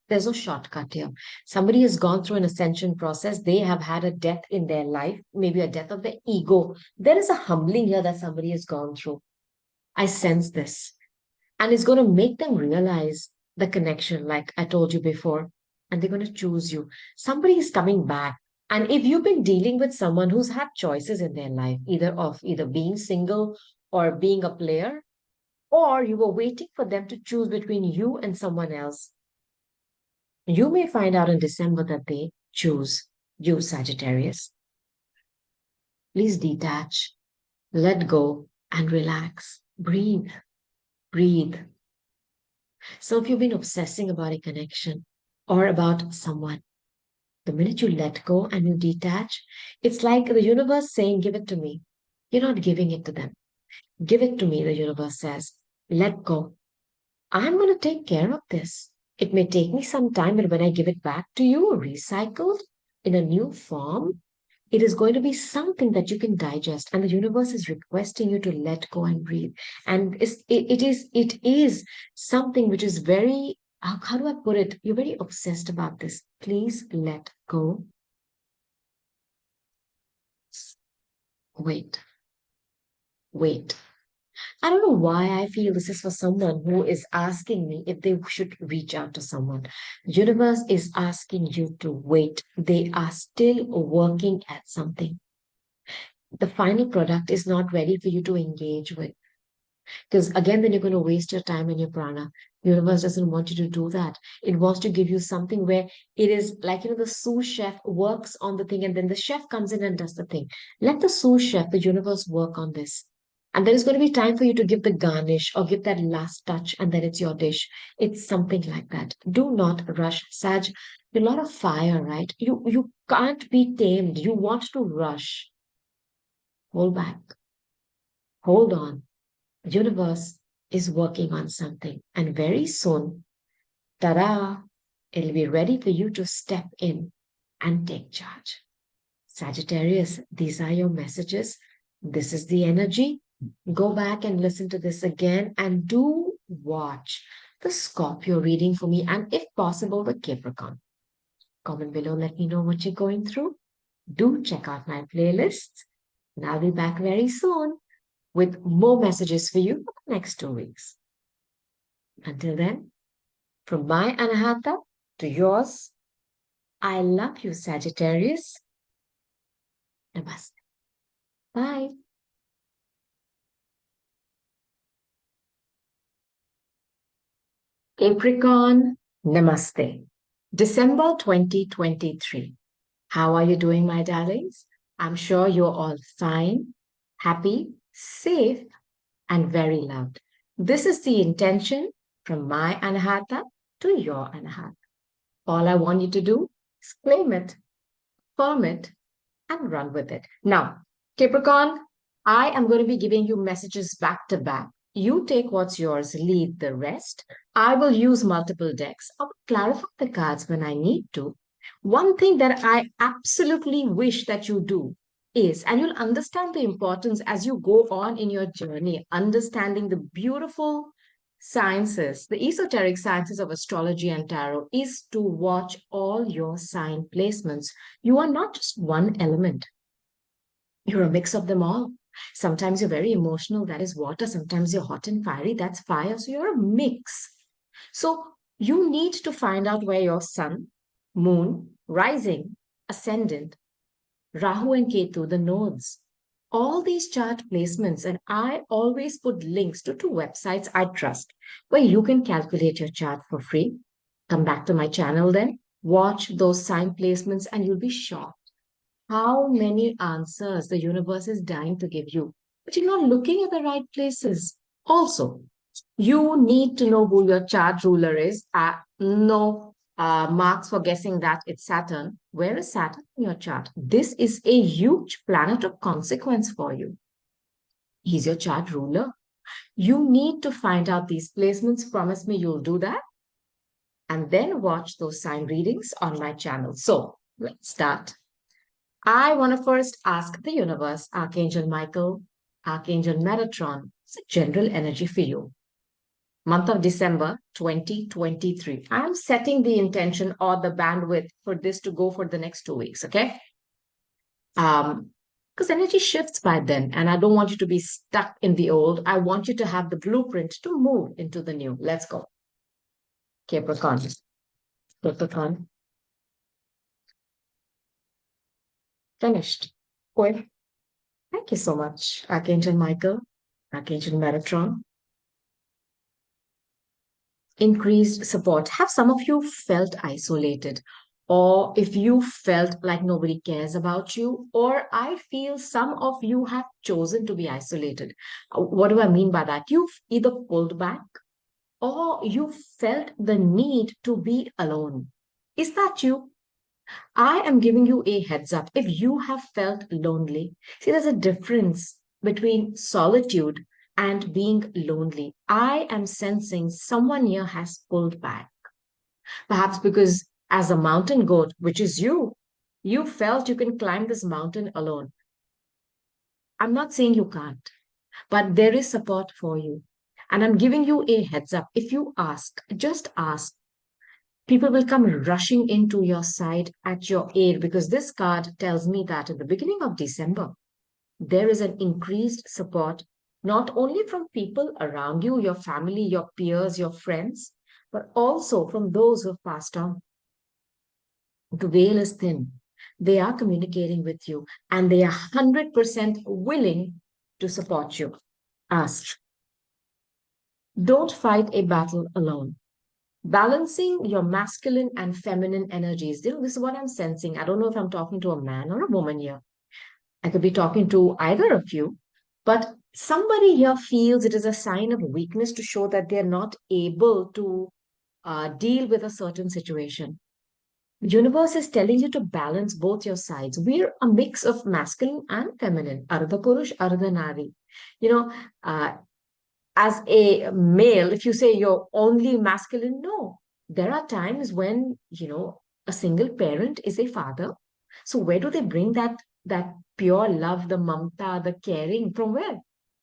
there's no shortcut here. Somebody has gone through an ascension process. They have had a death in their life, maybe a death of the ego. There is a humbling here that somebody has gone through. I sense this. And it's going to make them realize the connection, like I told you before, and they're going to choose you. Somebody is coming back. And if you've been dealing with someone who's had choices in their life, either being single or being a player, or you were waiting for them to choose between you and someone else, you may find out in December that they choose you, Sagittarius. Please detach, let go, and relax. Breathe, breathe. So if you've been obsessing about a connection or about someone, the minute you let go and you detach, it's like the universe saying, give it to me. You're not giving it to them. Give it to me, the universe says. Let go. I'm going to take care of this. It may take me some time, but when I give it back to you, recycled in a new form, it is going to be something that you can digest. And the universe is requesting you to let go and breathe. And it is something which is very, how do I put it? You're very obsessed about this. Please let go. Wait, wait. I don't know why I feel this is for someone who is asking me if they should reach out to someone. The universe is asking you to wait. They are still working at something. The final product is not ready for you to engage with. Because again, then you're going to waste your time and your prana. The universe doesn't want you to do that. It wants to give you something where it is like, the sous chef works on the thing and then the chef comes in and does the thing. Let the sous chef, the universe, work on this. And there is going to be time for you to give the garnish or give that last touch, and then it's your dish. It's something like that. Do not rush. Sag, you're a lot of fire, right? You can't be tamed. You want to rush. Hold back. Hold on. The universe is working on something. And very soon, ta-da, it'll be ready for you to step in and take charge. Sagittarius, these are your messages. This is the energy. Go back and listen to this again and do watch the Scorpio reading for me and if possible, the Capricorn. Comment below, let me know what you're going through. Do check out my playlists and I'll be back very soon with more messages for you for the next 2 weeks. Until then, from my Anahata to yours, I love you, Sagittarius. Namaste. Bye. Capricorn, Namaste. December 2023. How are you doing, my darlings? I'm sure you're all fine, happy, safe, and very loved. This is the intention from my Anahata to your Anahata. All I want you to do is claim it, firm it, and run with it. Now, Capricorn, I am going to be giving you messages back to back. You take what's yours, leave the rest. I will use multiple decks. I will clarify the cards when I need to. One thing that I absolutely wish that you do is, and you'll understand the importance as you go on in your journey, understanding the beautiful sciences, the esoteric sciences of astrology and tarot is to watch all your sign placements. You are not just one element, you're a mix of them all. Sometimes you're very emotional, that is water. Sometimes you're hot and fiery, that's fire. So you're a mix. So you need to find out where your sun, moon, rising, ascendant, Rahu and Ketu, the nodes, all these chart placements, and I always put links to two websites I trust where you can calculate your chart for free. Come back to my channel then, watch those sign placements, and you'll be shocked how many answers the universe is dying to give you. But you're not looking at the right places. Also, you need to know who your chart ruler is. No marks for guessing that it's Saturn. Where is Saturn in your chart? This is a huge planet of consequence for you. He's your chart ruler. You need to find out these placements. Promise me you'll do that. And then watch those sign readings on my channel. So let's start. I want to first ask the universe, Archangel Michael, Archangel Metatron, it's a general energy for you. Month of December 2023. I'm setting the intention or the bandwidth for this to go for the next 2 weeks, okay? Because energy shifts by then, and I don't want you to be stuck in the old. I want you to have the blueprint to move into the new. Let's go. Capricorn. Capricorn. Finished. Quick. Thank you so much, Archangel Michael, Archangel Metatron. Increased support. Have some of you felt isolated? Or if you felt like nobody cares about you, or I feel some of you have chosen to be isolated. What do I mean by that? You've either pulled back or you felt the need to be alone. Is that you? I am giving you a heads up. If you have felt lonely, see, there's a difference between solitude and being lonely. I am sensing someone here has pulled back. Perhaps because, as a mountain goat, which is you felt you can climb this mountain alone. I'm not saying you can't, but there is support for you. And I'm giving you a heads up. If you ask, just ask, people will come rushing into your side at your aid, because this card tells me that at the beginning of December, there is an increased support, not only from people around you, your family, your peers, your friends, but also from those who have passed on. The veil is thin. They are communicating with you and they are 100% willing to support you. Ask. Don't fight a battle alone. Balancing your masculine and feminine energies. This is what I'm sensing. I don't know if I'm talking to a man or a woman here. I could be talking to either of you, but somebody here feels it is a sign of weakness to show that they're not able to deal with a certain situation. The universe is telling you to balance both your sides. We're a mix of masculine and feminine. Ardha Purush, Ardha Nari. You know, uh, as a male, if you say you're only masculine, no. There are times when, a single parent is a father. So where do they bring that pure love, the mamta, the caring from where?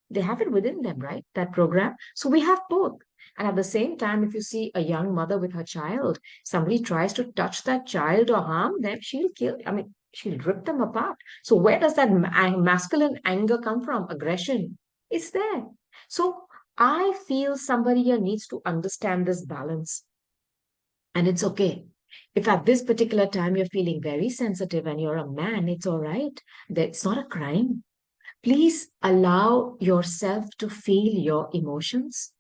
They have it within them, right? That program. So we have both. And at the same time, if you see a young mother with her child, somebody tries to touch that child or harm them, she'll kill. I mean, she'll rip them apart. So where does that masculine anger come from? Aggression. It's there. So I feel somebody here needs to understand this balance. And it's okay. If at this particular time you're feeling very sensitive and you're a man, it's all right. That's not a crime. Please allow yourself to feel your emotions.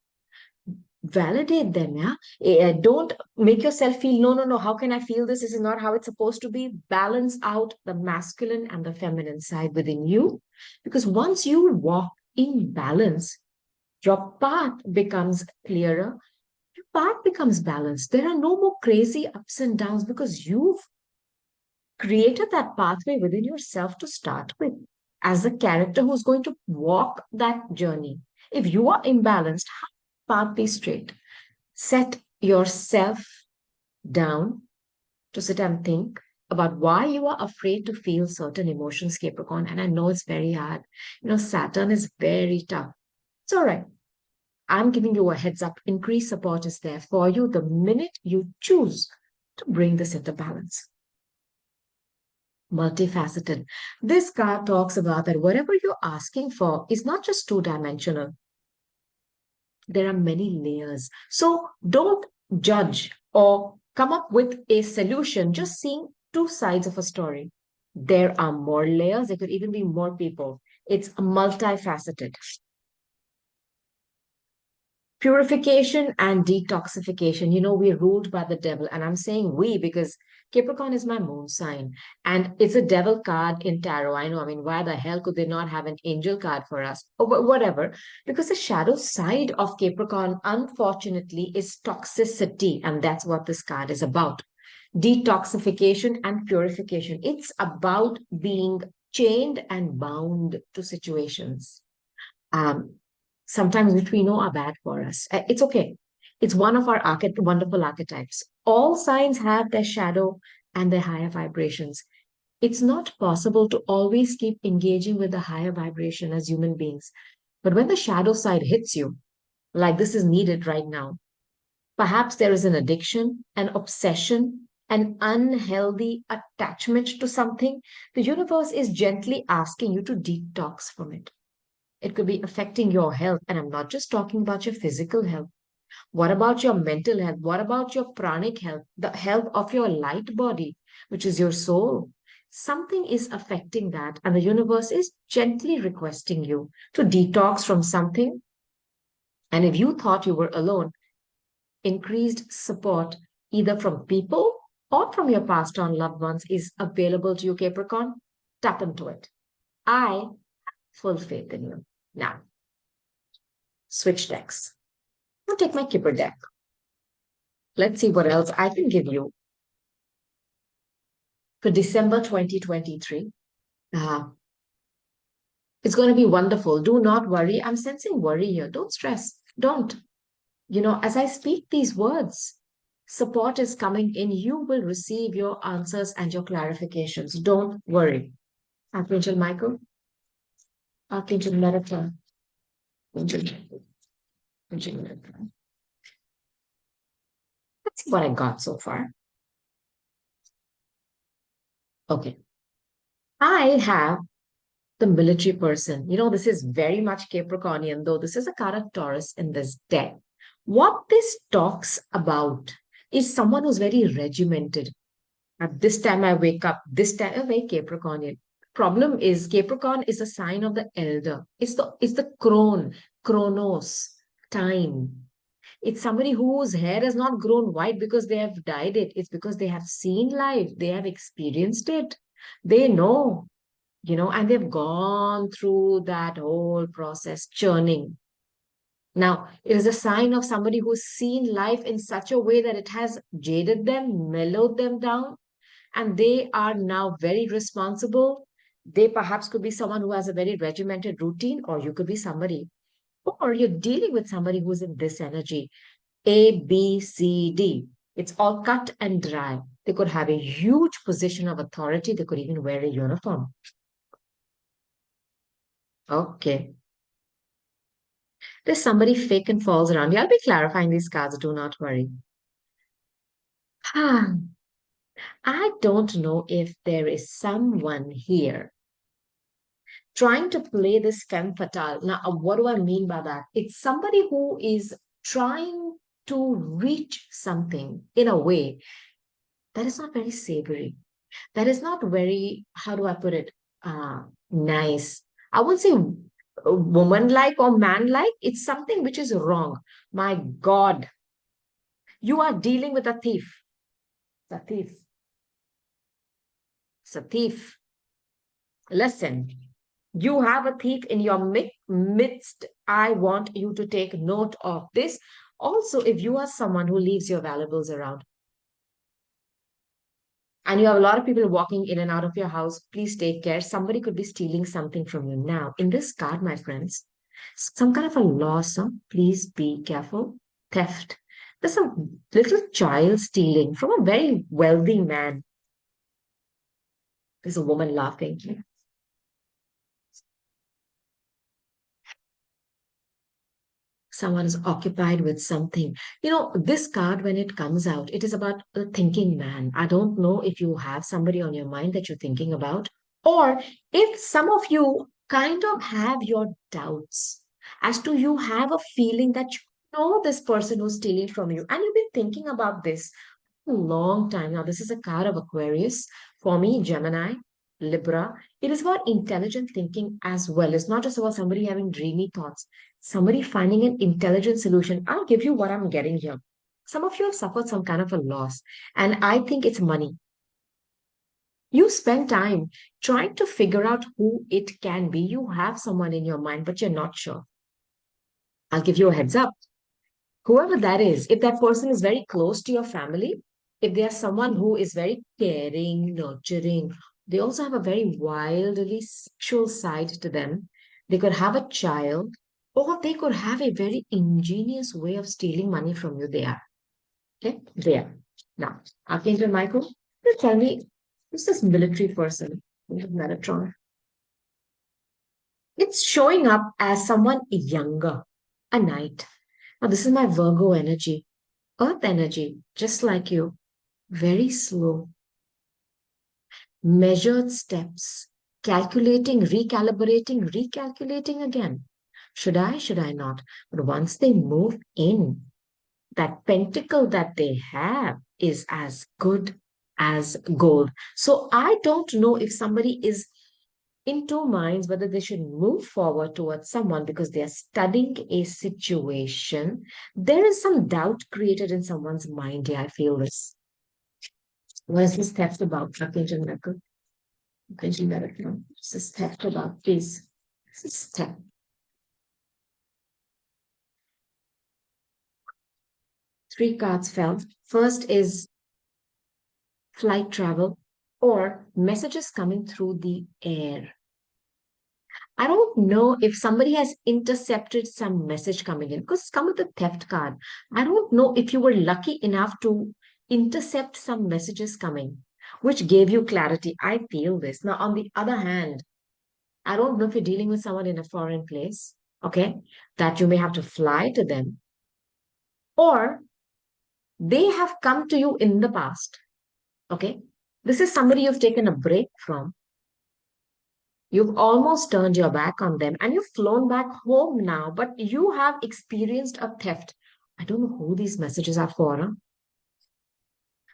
Validate them, yeah. Don't make yourself feel, no, how can I feel this? This is not how it's supposed to be. Balance out the masculine and the feminine side within you. Because once you walk in balance, your path becomes clearer, your path becomes balanced. There are no more crazy ups and downs because you've created that pathway within yourself to start with as the character who's going to walk that journey. If you are imbalanced, how path be straight? Set yourself down to sit and think about why you are afraid to feel certain emotions, Capricorn. And I know it's very hard. Saturn is very tough. It's all right. I'm giving you a heads up. Increased support is there for you the minute you choose to bring this into balance. Multifaceted. This card talks about that whatever you're asking for is not just two-dimensional. There are many layers. So don't judge or come up with a solution just seeing two sides of a story. There are more layers. There could even be more people. It's multifaceted. Purification and detoxification. We're ruled by the devil. And I'm saying we because Capricorn is my moon sign. And it's a devil card in tarot. I know. I mean, why the hell could they not have an angel card for us? Or whatever. Because the shadow side of Capricorn, unfortunately, is toxicity. And that's what this card is about. Detoxification and purification. It's about being chained and bound to situations. Um, Sometimes which we know are bad for us. It's okay. It's one of our wonderful archetypes. All signs have their shadow and their higher vibrations. It's not possible to always keep engaging with the higher vibration as human beings. But when the shadow side hits you, like this is needed right now, perhaps there is an addiction, an obsession, an unhealthy attachment to something. The universe is gently asking you to detox from it. It could be affecting your health. And I'm not just talking about your physical health. What about your mental health? What about your pranic health? The health of your light body, which is your soul. Something is affecting that, and the universe is gently requesting you to detox from something. And if you thought you were alone, increased support either from people or from your passed on loved ones is available to you, Capricorn. Tap into it. I full faith in you. Now, switch decks. I'll take my Kipper deck. Let's see what else I can give you for December 2023. Uh, it's going to be wonderful. Do not worry. I'm sensing worry here. Don't stress. Don't. As I speak these words, support is coming in. You will receive your answers and your clarifications. Don't worry. Archangel Michael, Archangel Metatron, Archangel Michael, Archangel Metatron. Let's see what I got so far. Okay. I have the military person. This is very much Capricornian, though this is a card of Taurus in this deck. What this talks about is someone who's very regimented. At this time, I wake up, this time, a very Capricornian. Problem is, Capricorn is a sign of the elder. It's the chronos, time. It's somebody whose hair has not grown white because they have dyed it. It's because they have seen life, they have experienced it. They know and they've gone through that whole process, churning. Now, it is a sign of somebody who's seen life in such a way that it has jaded them, mellowed them down, and they are now very responsible. They perhaps could be someone who has a very regimented routine, or you could be somebody, or you're dealing with somebody who's in this energy. A, B, C, D. It's all cut and dry. They could have a huge position of authority. They could even wear a uniform. Okay. There's somebody fake and falls around you. I'll be clarifying these cards, do not worry. I don't know if there is someone here trying to play this femme fatale. Now, what do I mean by that? It's somebody who is trying to reach something in a way that is not very savory. That is not very, how do I put it, nice. I would say woman-like or man-like. It's something which is wrong. My God, you are dealing with a thief. It's a thief. It's a thief. Listen, you have a thief in your midst. I want you to take note of this. Also, if you are someone who leaves your valuables around and you have a lot of people walking in and out of your house, please take care. Somebody could be stealing something from you. Now, in this card, my friends, some kind of a loss. Huh? Please be careful. Theft. There's some little child stealing from a very wealthy man. There's a woman laughing. Someone is occupied with something. This card, when it comes out, it is about a thinking man. I don't know if you have somebody on your mind that you're thinking about, or if some of you kind of have your doubts as to you have a feeling that you know this person who's stealing from you, and you've been thinking about this a long time now. This is a card of Aquarius. For me, Gemini, Libra. It is about intelligent thinking as well. It's not just about somebody having dreamy thoughts, somebody finding an intelligent solution. I'll give you what I'm getting here. Some of you have suffered some kind of a loss, and I think it's money. You spend time trying to figure out who it can be. You have someone in your mind, but you're not sure. I'll give you a heads up. Whoever that is, if that person is very close to your family, if they are someone who is very caring, nurturing, they also have a very wildly sexual side to them. They could have a child, or they could have a very ingenious way of stealing money from you. They are. Okay? They are. Now, Archangel Michael, you tell me, who's this military person in the Metatron? It's showing up as someone younger, a knight. Now, this is my Virgo energy. Earth energy, just like you, very slow, measured steps, calculating, recalibrating, recalculating again. Should I not? But once they move in, that pentacle that they have is as good as gold. So I don't know if somebody is in two minds whether they should move forward towards someone because they are studying a situation. There is some doubt created in someone's mind. Yeah, I feel this. What is this theft about? Archangel Michael. Archangel Michael. What's this theft about, please? This is theft. Three cards fell. First is flight travel or messages coming through the air. I don't know if somebody has intercepted some message coming in because it's come with the theft card. I don't know if you were lucky enough to intercept some messages coming, which gave you clarity. I feel this. Now, on the other hand, I don't know if you're dealing with someone in a foreign place, okay, that you may have to fly to them, or they have come to you in the past, okay. This is somebody you've taken a break from. You've almost turned your back on them and you've flown back home now, but you have experienced a theft. I don't know who these messages are for. Huh?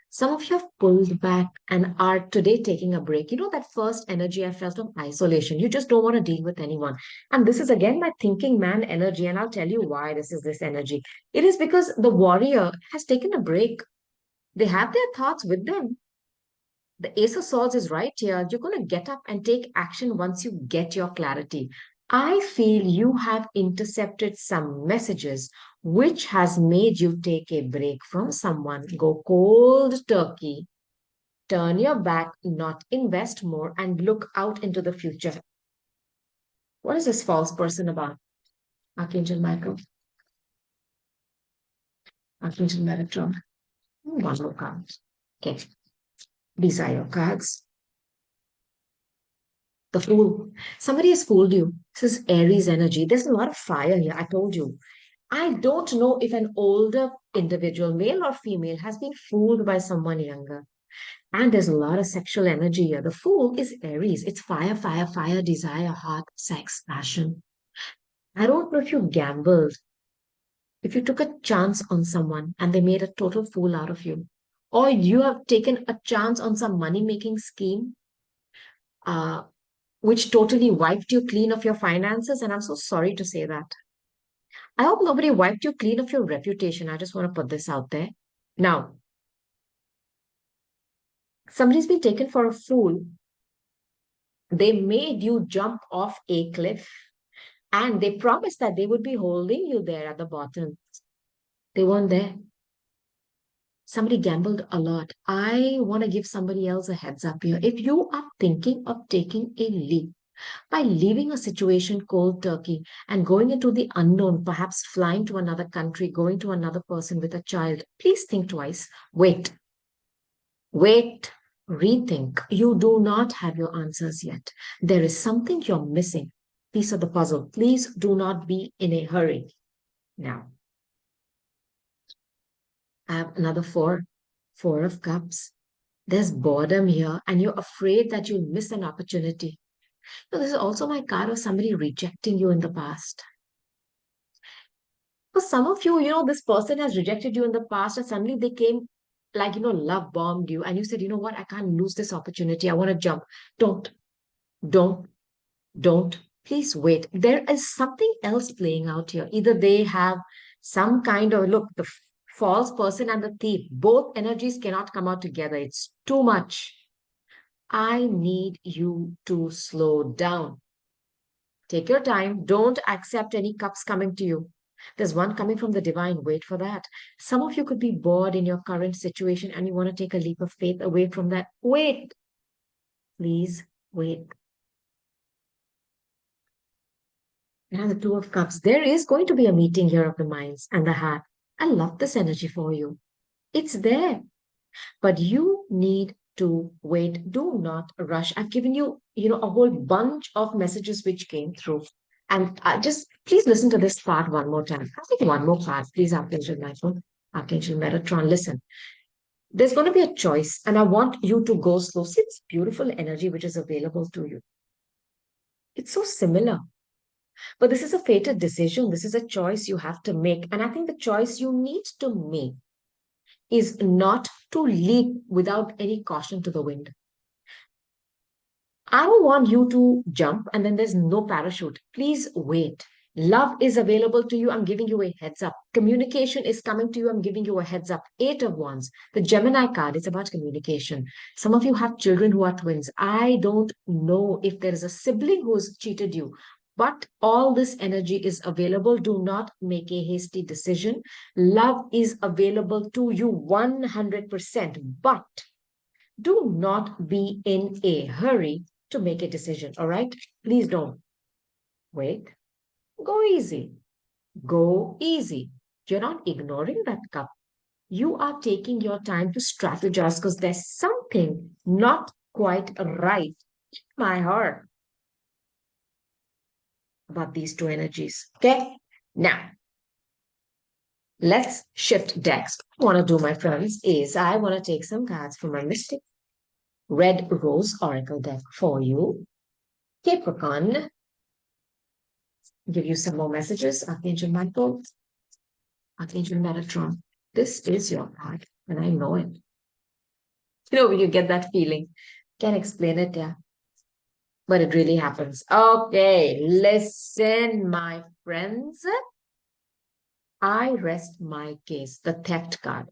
Some of you have pulled back and are today taking a break. You know that first energy I felt of isolation. You just don't want to deal with anyone. And this is again my thinking man energy. And I'll tell you why this is this energy. It is because the warrior has taken a break. They have their thoughts with them. The Ace of Swords is right here. You're going to get up and take action once you get your clarity. I feel you have intercepted some messages which has made you take a break from someone, go cold turkey, turn your back, not invest more, and look out into the future. What is this false person about? Archangel Michael, Archangel Metatron. One more card. Okay, these are your cards. The Fool. Somebody has fooled you. This is Aries energy. There's a lot of fire here. I told you. I don't know if an older individual, male or female, has been fooled by someone younger. And there's a lot of sexual energy here. The Fool is Aries. It's fire, fire, fire, desire, heart, sex, passion. I don't know if you gambled, if you took a chance on someone and they made a total fool out of you, or you have taken a chance on some money making scheme uh, which totally wiped you clean of your finances. And I'm so sorry to say that. I hope nobody wiped you clean of your reputation. I just want to put this out there. Now, somebody's been taken for a fool. They made you jump off a cliff and they promised that they would be holding you there at the bottom. They weren't there. Somebody gambled a lot. I want to give somebody else a heads up here. If you are thinking of taking a leap, by leaving a situation cold turkey and going into the unknown, perhaps flying to another country, going to another person with a child, please think twice. Wait, rethink. You do not have your answers yet. There is something you're missing. Piece of the puzzle. Please do not be in a hurry. Now, I have another four. Four of Cups. There's boredom here, and you're afraid that you'll miss an opportunity. So this is also my card of somebody rejecting you in the past. For some of you, this person has rejected you in the past, and suddenly they came like, love bombed you, and you said, you know what, I can't lose this opportunity. I want to jump. Don't, don't, don't. Please wait. There is something else playing out here. Either they have some kind of look, the false person and the thief, both energies cannot come out together. It's too much. I need you to slow down. Take your time. Don't accept any cups coming to you. There's one coming from the divine. Wait for that. Some of you could be bored in your current situation and you want to take a leap of faith away from that. Wait. Please wait. Now, the Two of Cups. There is going to be a meeting here of the minds and the heart. I love this energy for you. It's there. But you need to wait. Do not rush. I've given you, a whole bunch of messages which came through. And just please listen to this part one more time. I think one more part, please, Archangel Michael, Archangel Metatron. Listen, there's going to be a choice, and I want you to go slow. See this beautiful energy which is available to you. It's so similar. But this is a fated decision. This is a choice you have to make. And I think the choice you need to make is not to leap without any caution to the wind. I don't want you to jump and then there's no parachute. Please wait. Love is available to you. I'm giving you a heads up. Communication is coming to you. I'm giving you a heads up. Eight of Wands. The Gemini card is about communication. Some of you have children who are twins. I don't know if there is a sibling who's cheated you, but all this energy is available. Do not make a hasty decision. Love is available to you 100%, but do not be in a hurry to make a decision. All right? Please don't. Wait. Go easy. Go easy. You're not ignoring that cup. You are taking your time to strategize because there's something not quite right in my heart about these two energies. Okay? Now, let's shift decks. What I want to do, my friends, is I want to take some cards from my Mystic Red Rose Oracle deck for you. Capricorn, give you some more messages. Archangel Michael, Archangel Metatron. This is your card, and I know it. When you get that feeling. Can't explain it, yeah. But it really happens. Okay, listen, my friends. I rest my case. The theft card.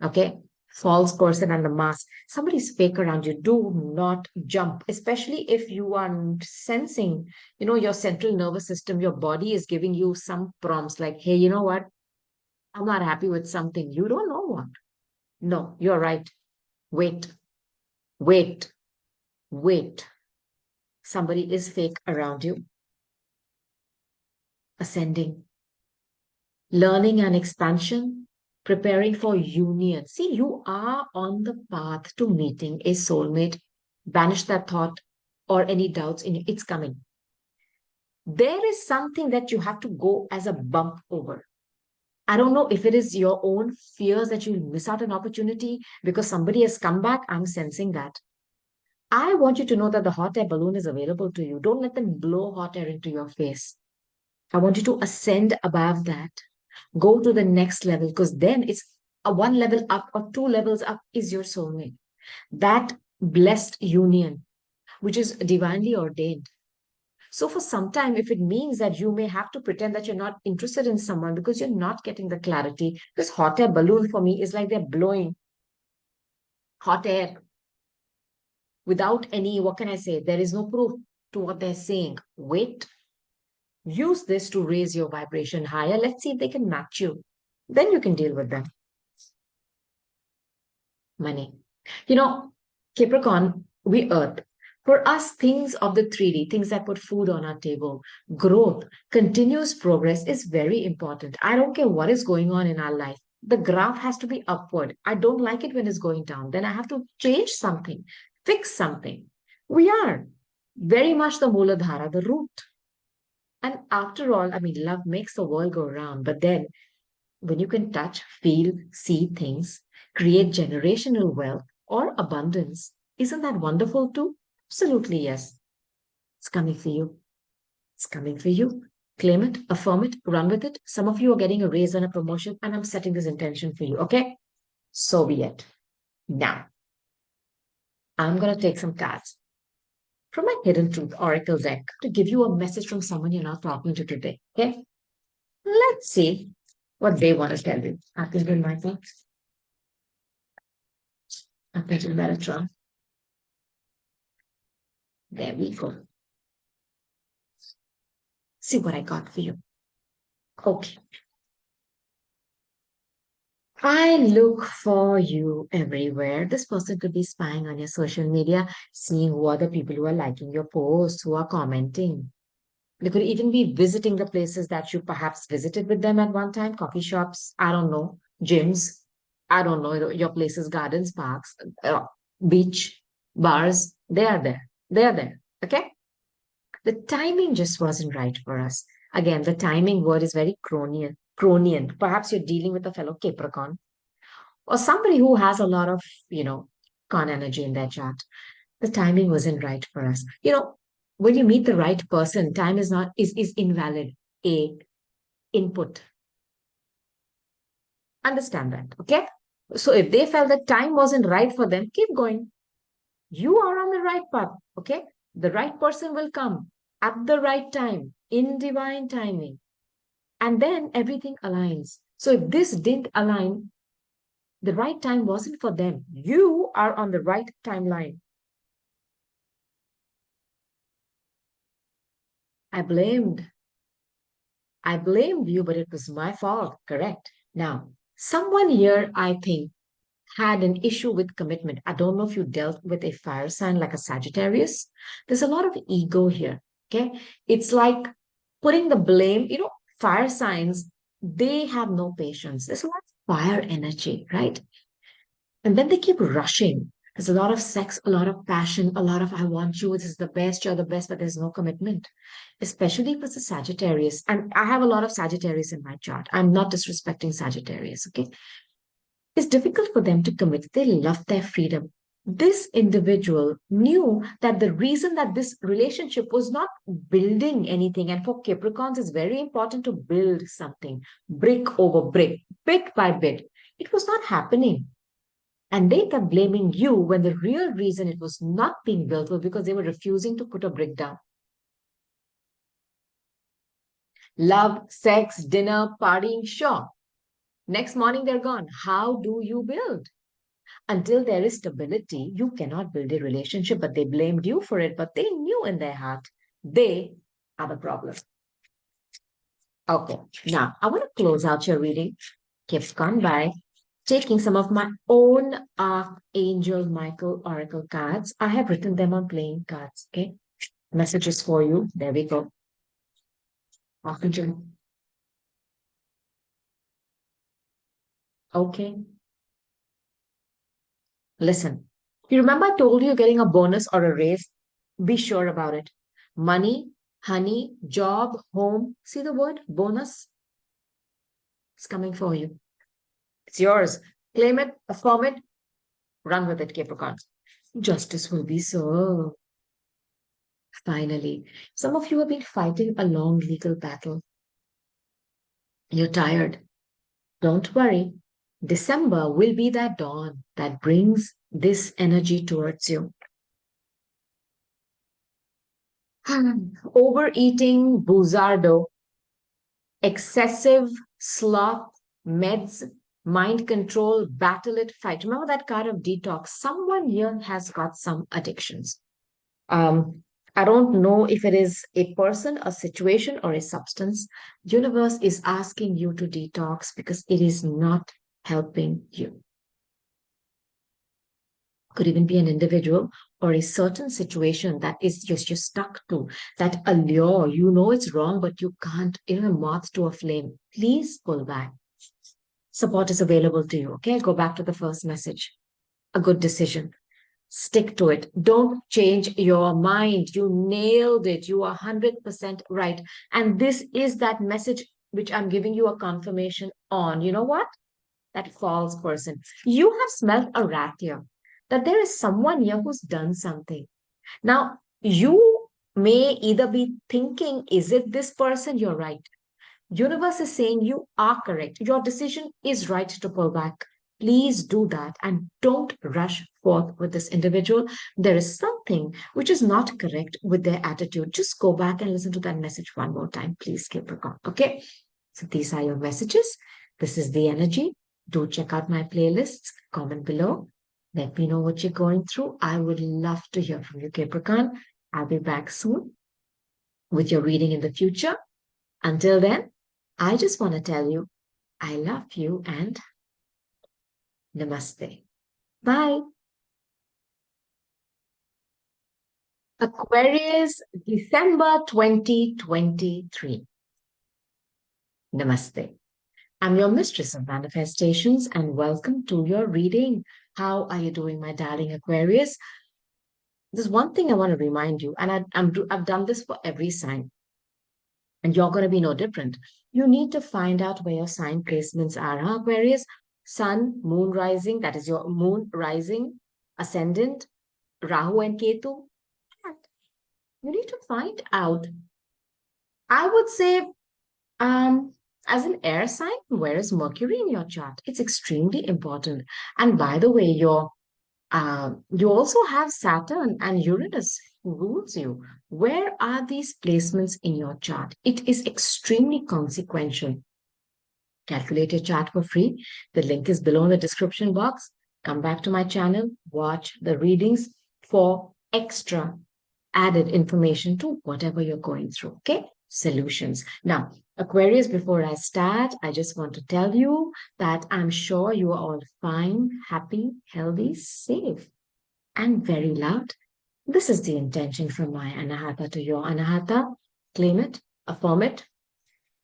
Okay? False person and the mask. Somebody's fake around you. Do not jump, especially if you are sensing, your central nervous system, your body is giving you some prompts like, hey, you know what? I'm not happy with something. You don't know what. No, you're right. Wait, wait, wait. Somebody is fake around you. Ascending. Learning and expansion. Preparing for union. See, you are on the path to meeting a soulmate. Banish that thought or any doubts in you. It's coming. There is something that you have to go as a bump over. I don't know if it is your own fears that you'll miss out an opportunity because somebody has come back. I'm sensing that. I want you to know that the hot air balloon is available to you. Don't let them blow hot air into your face. I want you to ascend above that. Go to the next level because then it's a one level up or two levels up is your soulmate. That blessed union, which is divinely ordained. So for some time, if it means that you may have to pretend that you're not interested in someone because you're not getting the clarity, this hot air balloon for me is like they're blowing hot air without any, what can I say? There is no proof to what they're saying. Wait. Use this to raise your vibration higher. Let's see if they can match you. Then you can deal with them. Money. Capricorn, we earth. For us, things of the 3D, things that put food on our table, growth, continuous progress is very important. I don't care what is going on in our life. The graph has to be upward. I don't like it when it's going down. Then I have to change something, fix something. We are very much the Mooladhara, the root. And after all, I mean, love makes the world go round. But then when you can touch, feel, see things, create generational wealth or abundance, isn't that wonderful too? Absolutely, yes. It's coming for you. It's coming for you. Claim it, affirm it, run with it. Some of you are getting a raise and a promotion, and I'm setting this intention for you, okay? So be it. Now, I'm going to take some cards from my Hidden Truth Oracle deck to give you a message from someone you're not talking to today, okay? Let's see what they want to tell you. Archangel Michael, Archangel Metatron. There we go. See what I got for you. Okay. I look for you everywhere. This person could be spying on your social media, seeing who are the people who are liking your posts, who are commenting. They could even be visiting the places that you perhaps visited with them at one time, coffee shops, I don't know, gyms, I don't know, your places, gardens, parks, beach, bars. They are there. They are there. Okay? The timing just wasn't right for us. Again, the timing word is very cronian. Cronian. Perhaps you're dealing with a fellow Capricorn or somebody who has a lot of, you know, con energy in their chart. The timing wasn't right for us. When you meet the right person, time is not is invalid. A input. Understand that, okay? So if they felt that time wasn't right for them, keep going. You are on the right path, okay? The right person will come at the right time in divine timing, and then everything aligns. So if this didn't align, the right time wasn't for them. You are on the right timeline. I blamed. I blamed you, but it was my fault. Correct. Now, someone here, I think, had an issue with commitment. I don't know if you dealt with a fire sign like a Sagittarius. There's a lot of ego here. Okay. It's like putting the blame, fire signs, they have no patience. There's a lot of fire energy, right? And then they keep rushing. There's a lot of sex, a lot of passion, a lot of I want you, this is the best, you're the best, but there's no commitment. Especially if it's a Sagittarius. And I have a lot of Sagittarius in my chart. I'm not disrespecting Sagittarius, okay? It's difficult for them to commit. They love their freedom. This individual knew that the reason that this relationship was not building anything, and for Capricorns, it's very important to build something, brick over brick, bit by bit. It was not happening. And they kept blaming you when the real reason it was not being built was because they were refusing to put a brick down. Love, sex, dinner, partying, sure. Next morning they're gone. How do you build? Until there is stability, you cannot build a relationship, but they blamed you for it, but they knew in their heart they are the problem. Okay, now I want to close out your reading. Keep gone by taking some of my own Archangel Michael Oracle cards. I have written them on playing cards. Okay, messages for you. There we go. Archangel. Okay, listen. You remember I told you you're getting a bonus or a raise? Be sure about it. Money, honey, job, home. See the word bonus? It's coming for you. It's yours. Claim it, affirm it, run with it, Capricorn. Justice will be served. Finally, some of you have been fighting a long legal battle. You're tired. Don't worry. December will be that dawn that brings this energy towards you. Overeating, boozardo, excessive sloth, meds, mind control, battle it, fight. Remember that card of detox? Someone here has got some addictions. Um, I don't know if it is a person, a situation, or a substance. Universe is asking you to detox because it is not helping you. Could even be an individual or a certain situation that is just you're stuck to, that allure, it's wrong, but you can't, moth to a flame. Please pull back. Support is available to you. Okay, go back to the first message. A good decision. Stick to it. Don't change your mind. You nailed it. You are 100% right. And this is that message which I'm giving you a confirmation on. You know what? That false person. You have smelled a rat here, that there is someone here who's done something. Now, you may either be thinking, is it this person? You're right. Universe is saying you are correct. Your decision is right to pull back. Please do that and don't rush forth with this individual. There is something which is not correct with their attitude. Just go back and listen to that message one more time, please, Capricorn. Okay. So these are your messages. This is the energy. Do check out my playlists. Comment below. Let me know what you're going through. I would love to hear from you, Capricorn. I'll be back soon with your reading in the future. Until then, I just want to tell you, I love you and namaste. Bye. Aquarius, December 2023. Namaste. I'm your mistress of manifestations and welcome to your reading. How are you doing, my darling Aquarius? There's one thing I want to remind you, and I've done this for every sign, and you're going to be no different. You need to find out where your sign placements are, huh, Aquarius? Sun, moon rising, that is your moon rising, ascendant, Rahu and Ketu. And you need to find out. I would say, as an air sign, where is Mercury in your chart? It's extremely important. And by the way, you also have Saturn and Uranus who rules you. Where are these placements in your chart? It is extremely consequential. Calculate your chart for free. The link is below in the description box. Come back to my channel, watch the readings for extra added information to whatever you're going through. Okay? Solutions. Now, Aquarius, before I start, I just want to tell you that I'm sure you are all fine, happy, healthy, safe, and very loved. This is the intention from my Anahata to your Anahata. Claim it, affirm it,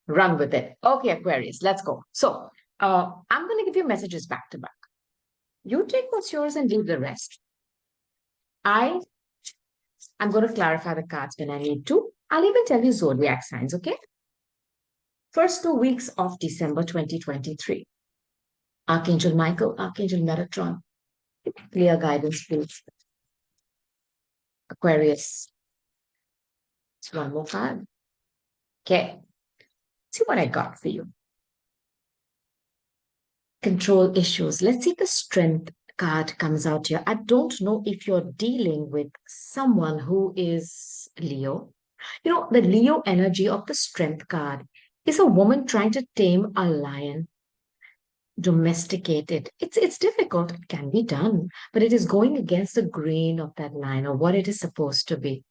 run with it. Okay, Aquarius, let's go. So, I'm going to give you messages back to back. You take what's yours and leave the rest. I'm going to clarify the cards when I need to. I'll even tell you zodiac signs, okay? First 2 weeks of December 2023. Archangel Michael, Archangel Metatron. Clear guidance, please. Aquarius. It's one more card. Okay. See what I got for you. Control issues. Let's see if the strength card comes out here. I don't know if you're dealing with someone who is Leo. You know, the Leo energy of the strength card is a woman trying to tame a lion, domesticate it. It's difficult. It can be done, but it is going against the grain of that lion or what it is supposed to be.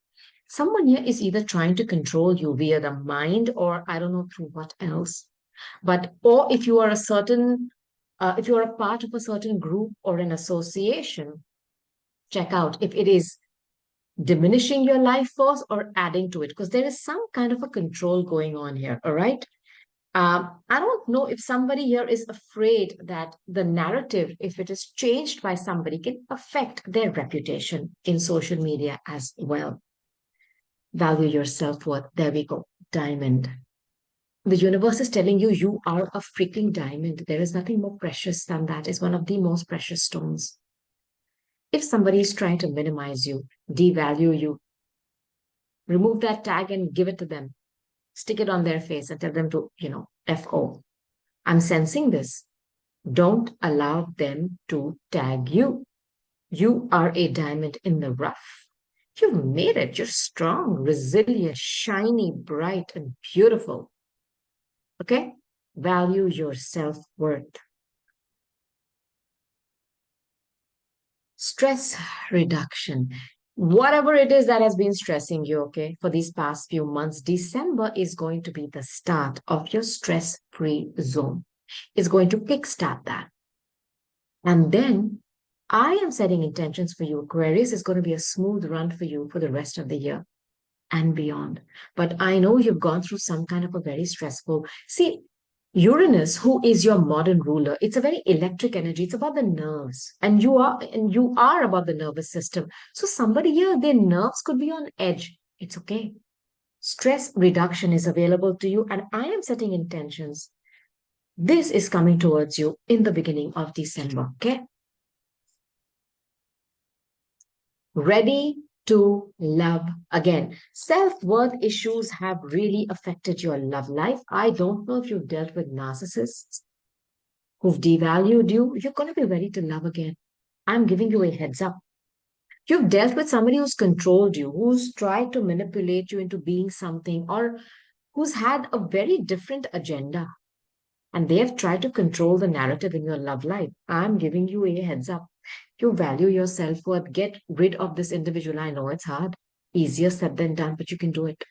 Someone here is either trying to control you via the mind or I don't know through what else. But, or if you are if you are a part of a certain group or an association, check out if it is diminishing your life force or adding to it, because there is some kind of a control going on here. All right. I don't know if somebody here is afraid that the narrative, if it is changed by somebody, can affect their reputation in social media as well. Value your self-worth. There we go. Diamond. The universe is telling you, you are a freaking diamond. There is nothing more precious than that. It's one of the most precious stones. If somebody is trying to minimize you, devalue you, remove that tag and give it to them. Stick it on their face and tell them to, F-O. I'm sensing this. Don't allow them to tag you. You are a diamond in the rough. You've made it. You're strong, resilient, shiny, bright, and beautiful. Okay? Value your self-worth. Stress reduction. Whatever it is that has been stressing you, okay, for these past few months, December is going to be the start of your stress-free zone. It's going to kickstart that. And then I am setting intentions for you. Aquarius is going to be a smooth run for you for the rest of the year and beyond. But I know you've gone through some kind of a very stressful. See, Uranus, who is your modern ruler, it's a very electric energy. It's about the nerves, and you are about the nervous system. So somebody here, their nerves could be on edge. It's okay. Stress reduction is available to you, and I am setting intentions. This is coming towards you in the beginning of December. Okay, ready to love again. Self-worth issues have really affected your love life. I don't know if you've dealt with narcissists who've devalued you. You're going to be ready to love again. I'm giving you a heads up. You've dealt with somebody who's controlled you, who's tried to manipulate you into being something, or who's had a very different agenda. And they have tried to control the narrative in your love life. I'm giving you a heads up. You value your self worth. Get rid of this individual. I know it's hard. Easier said than done, but you can do it.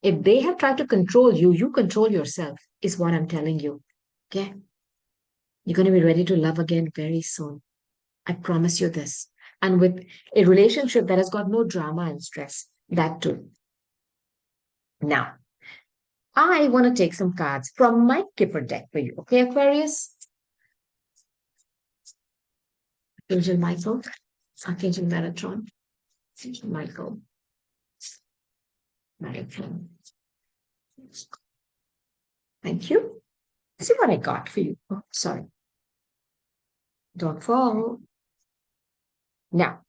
If they have tried to control you, you control yourself, is what I'm telling you. Okay? You're going to be ready to love again very soon. I promise you this. And with a relationship that has got no drama and stress, that too. Now, I want to take some cards from my Kipper deck for you. Okay, Aquarius? Angel Michael, Archangel Metatron, Angel Michael, Metatron. Thank you. See what I got for you. Oh, sorry. Don't fall. Now,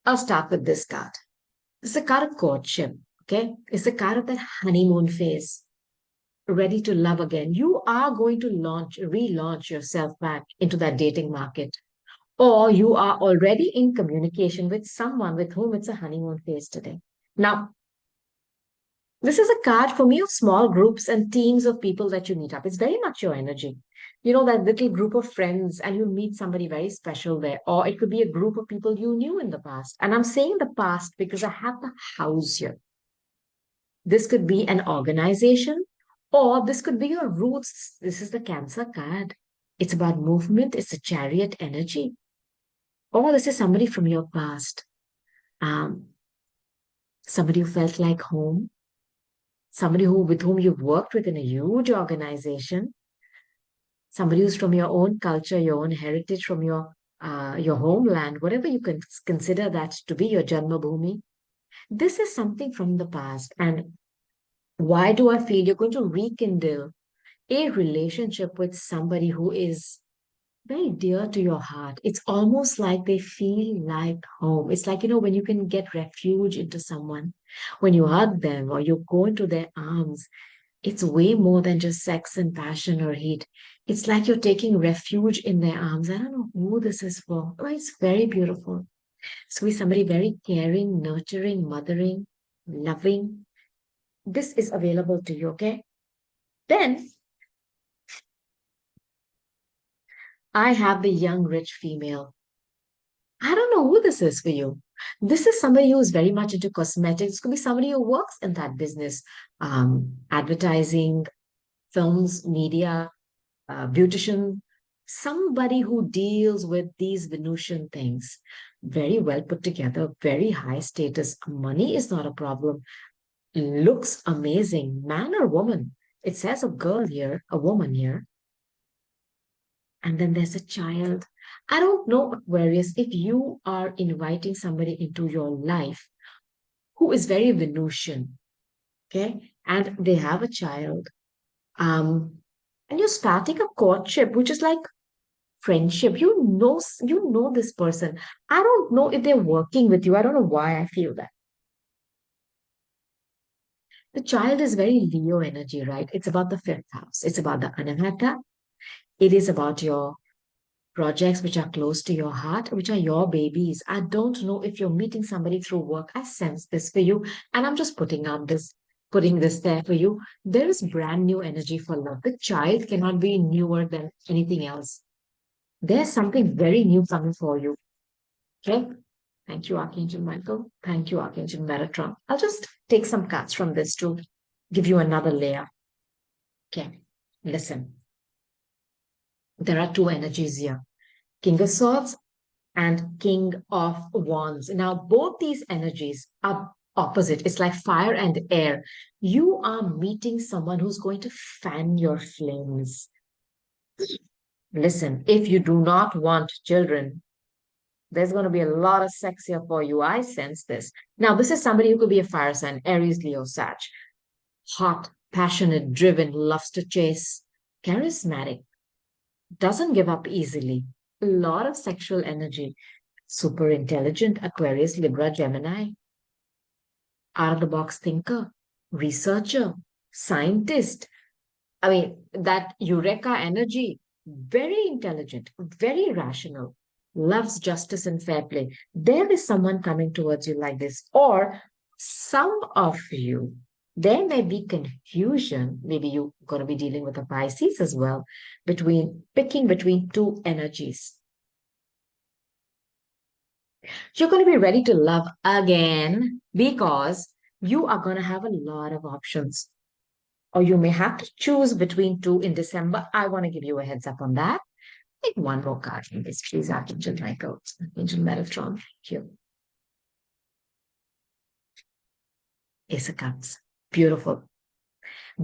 I'll start with this card. This is a card of courtship. Okay, it's a card of that honeymoon phase. Ready to love again. You are going to relaunch yourself back into that dating market. Or you are already in communication with someone with whom it's a honeymoon phase today. Now, this is a card for me of small groups and teams of people that you meet up. It's very much your energy. You know, that little group of friends, and you meet somebody very special there. Or it could be a group of people you knew in the past. And I'm saying the past because I have the house here. This could be an organization, or this could be your roots. This is the Cancer card. It's about movement, it's a chariot energy. Or this is somebody from your past. Um, Somebody who felt like home, somebody who with whom you've worked with in a huge organization, somebody who's from your own culture, your own heritage, from your homeland, whatever you can consider that to be your Janma Bhumi. This is something from the past. And why do I feel you're going to rekindle a relationship with somebody who is very dear to your heart? It's almost like they feel like home. It's like, when you can get refuge into someone, when you hug them or you go into their arms, it's way more than just sex and passion or heat. It's like you're taking refuge in their arms. I don't know who this is for. Oh, it's very beautiful. So he's somebody very caring, nurturing, mothering, loving. This is available to you, okay? Then I have the young, rich female. I don't know who this is for you. This is somebody who is very much into cosmetics. It could be somebody who works in that business, advertising, films, media, beautician, somebody who deals with these Venusian things. Very well put together, very high status. Money is not a problem. Looks amazing, man or woman. It says a girl here, a woman here. And then there's a child. I don't know, Aquarius, if you are inviting somebody into your life who is very Venusian, okay, and they have a child, um, and you're starting a courtship, which is like friendship. You know this person. I don't know if they're working with you. I don't know why I feel that. The child is very Leo energy, right? It's about the fifth house. It's about the anahata. It is about your projects which are close to your heart, which are your babies. I don't know if you're meeting somebody through work. I sense this for you, and I'm just putting this there for you. There is brand new energy for love. The child cannot be newer than anything else. There's something very new coming for you. Okay. Thank you, Archangel Michael. Thank you, Archangel Metatron. I'll just take some cards from this to give you another layer. Okay. Listen, there are two energies here. King of Swords and King of Wands. Now, both these energies are opposite. It's like fire and air. You are meeting someone who's going to fan your flames. Listen, if you do not want children, there's going to be a lot of sex here for you. I sense this. Now, this is somebody who could be a fire sign, Aries, Leo, Sag. Hot, passionate, driven, loves to chase, charismatic, doesn't give up easily, a lot of sexual energy, super intelligent, Aquarius, Libra, Gemini, out of the box thinker, researcher, scientist. I mean, that eureka energy, very intelligent, very rational, loves justice and fair play. There is someone coming towards you like this, or some of you, there may be confusion. Maybe you're going to be dealing with a Pisces as well, between picking between two energies. You're going to be ready to love again because you are going to have a lot of options. Or you may have to choose between two in December. I want to give you a heads up on that. Take one more card from this, please, Archangel Michael, Archangel Metatron. Thank you. Ace of Cups. Beautiful.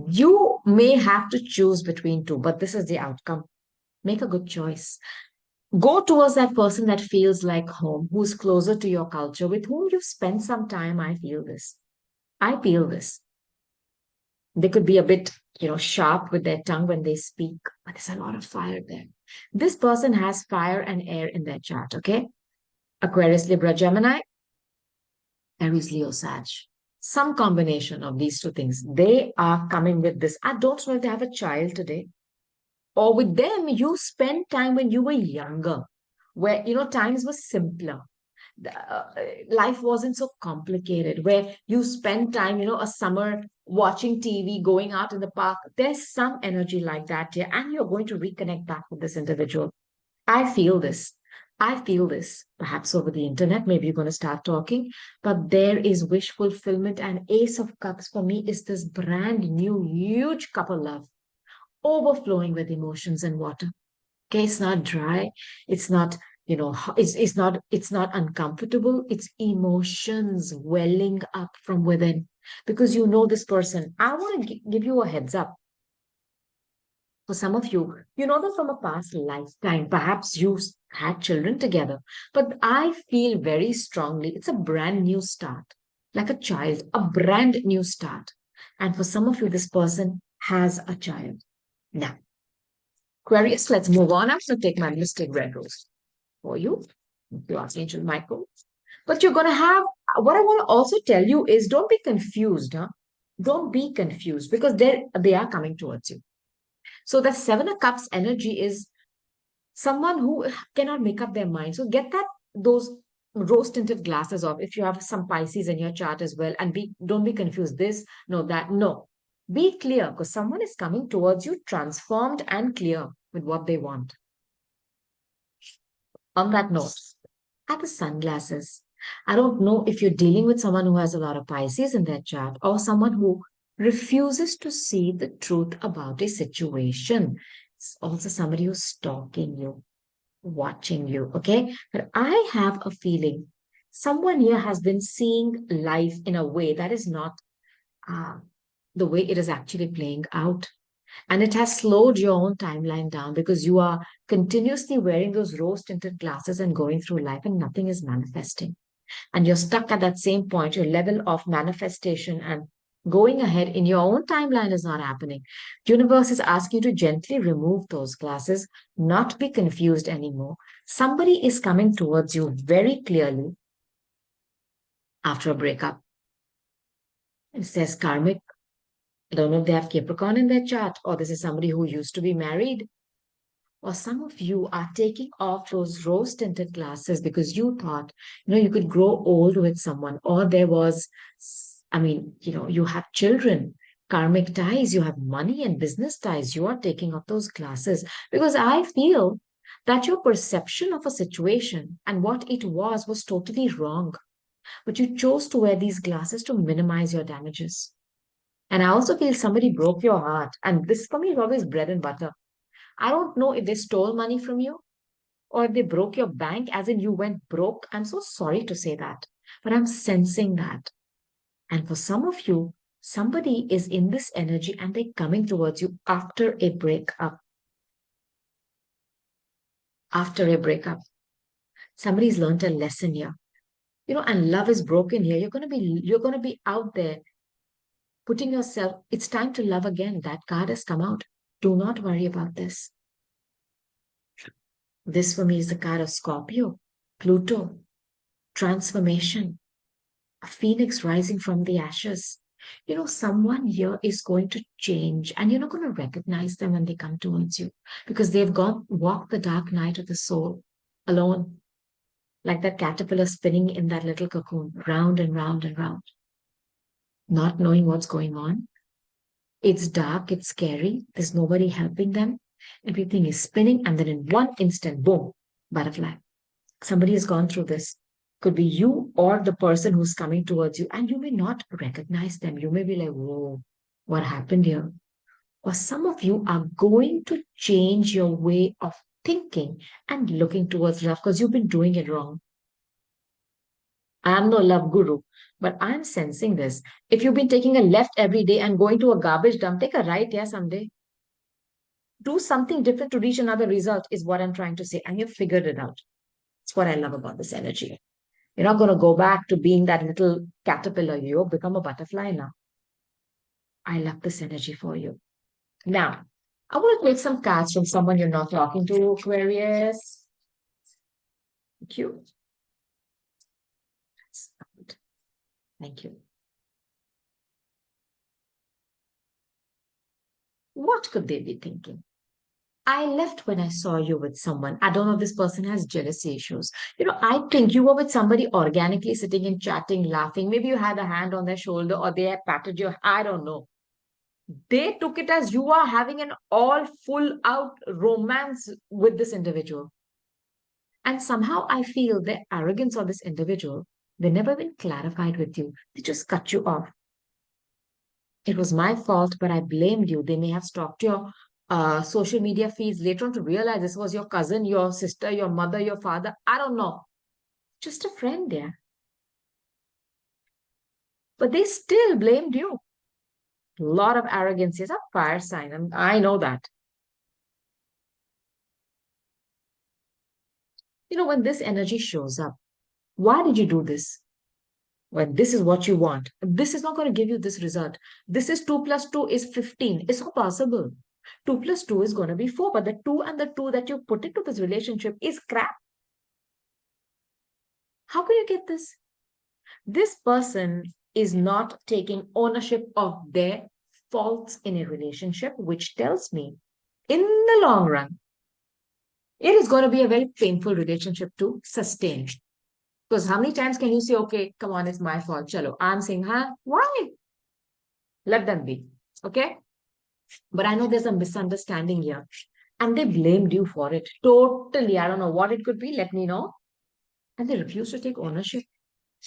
You may have to choose between two, but this is the outcome. Make a good choice. Go towards that person that feels like home, who's closer to your culture, with whom you've spent some time. I feel this. I feel this. They could be a bit, sharp with their tongue when they speak, but there's a lot of fire there. This person has fire and air in their chart, okay? Aquarius, Libra, Gemini, Aries, Leo, Sag. Some combination of these two things. They are coming with this. I don't know if they have a child today, or with them, you spent time when you were younger, where, times were simpler. Life wasn't so complicated, where you spend time, a summer watching TV, going out in the park. There's some energy like that here, and you're going to reconnect back with this individual. I feel this. I feel this. Perhaps over the internet, maybe you're going to start talking, but there is wish fulfillment. And Ace of Cups for me is this brand new, huge cup of love, overflowing with emotions and water. Okay, it's not dry. It's not, it's not uncomfortable. It's emotions welling up from within because you know this person. I want to give you a heads up. For some of you, you know them from a past lifetime. Perhaps you had children together. But I feel very strongly it's a brand new start, like a child, a brand new start. And for some of you, this person has a child. Now, Aquarius, let's move on. I'm going to take my Mystic Red Rose for you. You ask Angel Michael. But you're going to have, what I want to also tell you is don't be confused, huh? Don't be confused because they are coming towards you. So the Seven of Cups energy is someone who cannot make up their mind. So get those rose tinted glasses off if you have some Pisces in your chart as well, and don't be confused. This, no, that, no. Be clear because someone is coming towards you transformed and clear with what they want. On that note, are the sunglasses. I don't know if you're dealing with someone who has a lot of Pisces in their chart or someone who refuses to see the truth about a situation. It's also somebody who's stalking you, watching you, okay? But I have a feeling someone here has been seeing life in a way that is not uh, the way it is actually playing out. And it has slowed your own timeline down because you are continuously wearing those rose tinted glasses and going through life and nothing is manifesting. And you're stuck at that same point, your level of manifestation and going ahead in your own timeline is not happening. Universe is asking you to gently remove those glasses, not be confused anymore. Somebody is coming towards you very clearly after a breakup. It says karmic. I don't know if they have Capricorn in their chart, or this is somebody who used to be married. Or some of you are taking off those rose tinted glasses because you thought, you could grow old with someone, or there was, you have children, karmic ties, you have money and business ties. You are taking off those glasses because I feel that your perception of a situation and what it was totally wrong. But you chose to wear these glasses to minimize your damages. And I also feel somebody broke your heart. And this for me is always bread and butter. I don't know if they stole money from you or if they broke your bank, as in you went broke. I'm so sorry to say that, but I'm sensing that. And for some of you, somebody is in this energy and they're coming towards you after a breakup. After a breakup, somebody's learned a lesson here. And love is broken here. You're going to be out there putting yourself, it's time to love again. That card has come out. Do not worry about this. This for me is the card of Scorpio, Pluto, transformation, a phoenix rising from the ashes. Someone here is going to change and you're not going to recognize them when they come towards you because they've walked the dark night of the soul alone, like that caterpillar spinning in that little cocoon, round and round and round, not knowing what's going on. It's dark, it's scary, there's nobody helping them. Everything is spinning, and then in one instant, boom, butterfly. Somebody has gone through this. Could be you or the person who's coming towards you, and you may not recognize them. You may be like, whoa, what happened here? Or some of you are going to change your way of thinking and looking towards love because you've been doing it wrong. I'm no love guru, but I'm sensing this. If you've been taking a left every day and going to a garbage dump, take a right, yeah, someday. Do something different to reach another result, is what I'm trying to say. And you've figured it out. That's what I love about this energy. You're not going to go back to being that little caterpillar. You've become a butterfly now. I love this energy for you. Now, I want to take some cards from someone you're not talking to, Aquarius. Thank you. Thank you. What could they be thinking? I left when I saw you with someone. I don't know if this person has jealousy issues. I think you were with somebody organically sitting and chatting, laughing. Maybe you had a hand on their shoulder or they had patted your, I don't know. They took it as you are having an all full out romance with this individual. And somehow I feel the arrogance of this individual, they never been clarified with you. They just cut you off. It was my fault, but I blamed you. They may have stalked your social media feeds later on to realize this was your cousin, your sister, your mother, your father. I don't know. Just a friend there. But they still blamed you. A lot of arrogance is a fire sign, and I know that. When this energy shows up, why did you do this? When this is what you want, this is not going to give you this result. This is 2 plus 2 is 15. It's not possible. 2 plus 2 is going to be 4, but the 2 and the 2 that you put into this relationship is crap. How can you get this? This person is not taking ownership of their faults in a relationship, which tells me in the long run, it is going to be a very painful relationship to sustain. Because how many times can you say, okay, come on, it's my fault. Chalo. I'm saying, huh? Why? Let them be. Okay? But I know there's a misunderstanding here. And they blamed you for it. Totally. I don't know what it could be. Let me know. And they refuse to take ownership.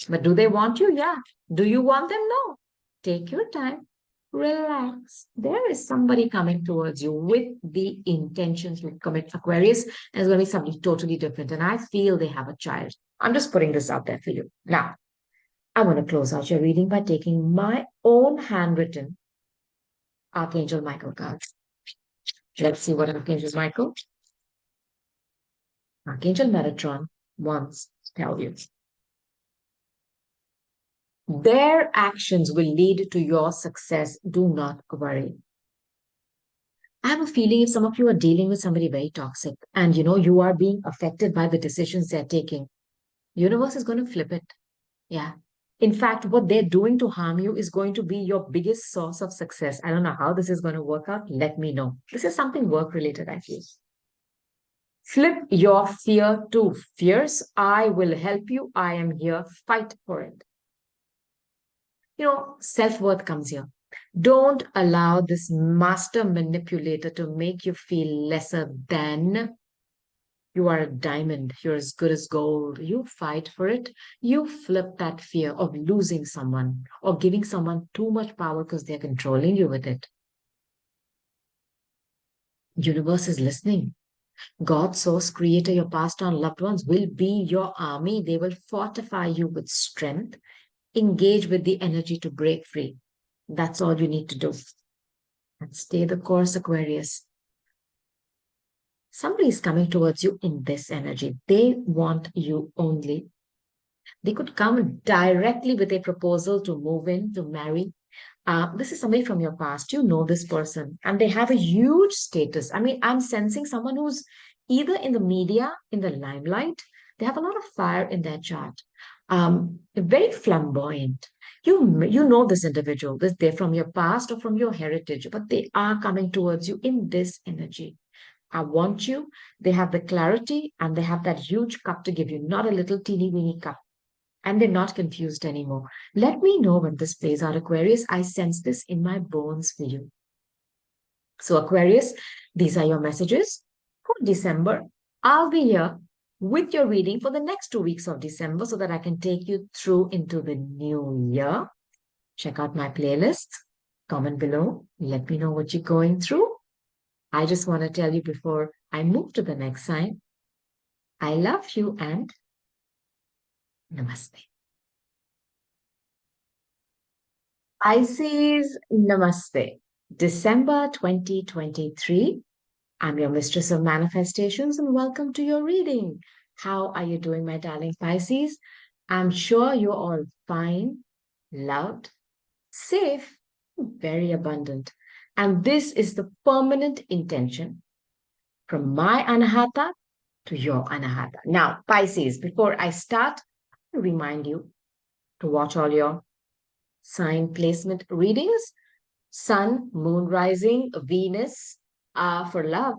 But do they want you? Yeah. Do you want them? No. Take your time. Relax. There is somebody coming towards you with the intention to commit Aquarius. And it's going to be something totally different. And I feel they have a child. I'm just putting this out there for you. Now, I want to close out your reading by taking my own handwritten Archangel Michael cards. Let's see what Archangel Michael, Archangel Metatron wants to tell you. Their actions will lead to your success. Do not worry. I have a feeling if some of you are dealing with somebody very toxic and you are being affected by the decisions they're taking, universe is going to flip it. Yeah. In fact, what they're doing to harm you is going to be your biggest source of success. I don't know how this is going to work out. Let me know. This is something work related, I feel. Flip your fear to fierce. I will help you. I am here. Fight for it. Self-worth comes here. Don't allow this master manipulator to make you feel lesser than. You are a diamond. You're as good as gold. You fight for it. You flip that fear of losing someone or giving someone too much power because they're controlling you with it. Universe is listening. God, source, creator, your past on loved ones will be your army. They will fortify you with strength engage with the energy to break free. That's all you need to do. And stay the course, Aquarius. Somebody is coming towards you in this energy. They want you only. They could come directly with a proposal to move in, to marry. This is somebody from your past. You know this person, and they have a huge status. I mean, I'm sensing someone who's either in the media, in the limelight. They have a lot of fire in their chart. Very flamboyant. You know this individual. They're from your past or from your heritage, but they are coming towards you in this energy. I want you. They have the clarity and they have that huge cup to give you, not a little teeny weeny cup. And they're not confused anymore. Let me know when this plays out, Aquarius. I sense this in my bones for you. So, Aquarius, these are your messages for December. I'll be here with your reading for the next 2 weeks of December so that I can take you through into the new year. Check out my playlist. Comment below. Let me know what you're going through. I just want to tell you before I move to the next sign, I love you and namaste. Pisces, namaste. December 2023. I'm your mistress of manifestations and welcome to your reading. How are you doing, my darling Pisces? I'm sure you're all fine, loved, safe, very abundant. And this is the permanent intention from my anahata to your anahata. Now, Pisces, before I start, I remind you to watch all your sign placement readings. Sun, moon rising, Venus for love.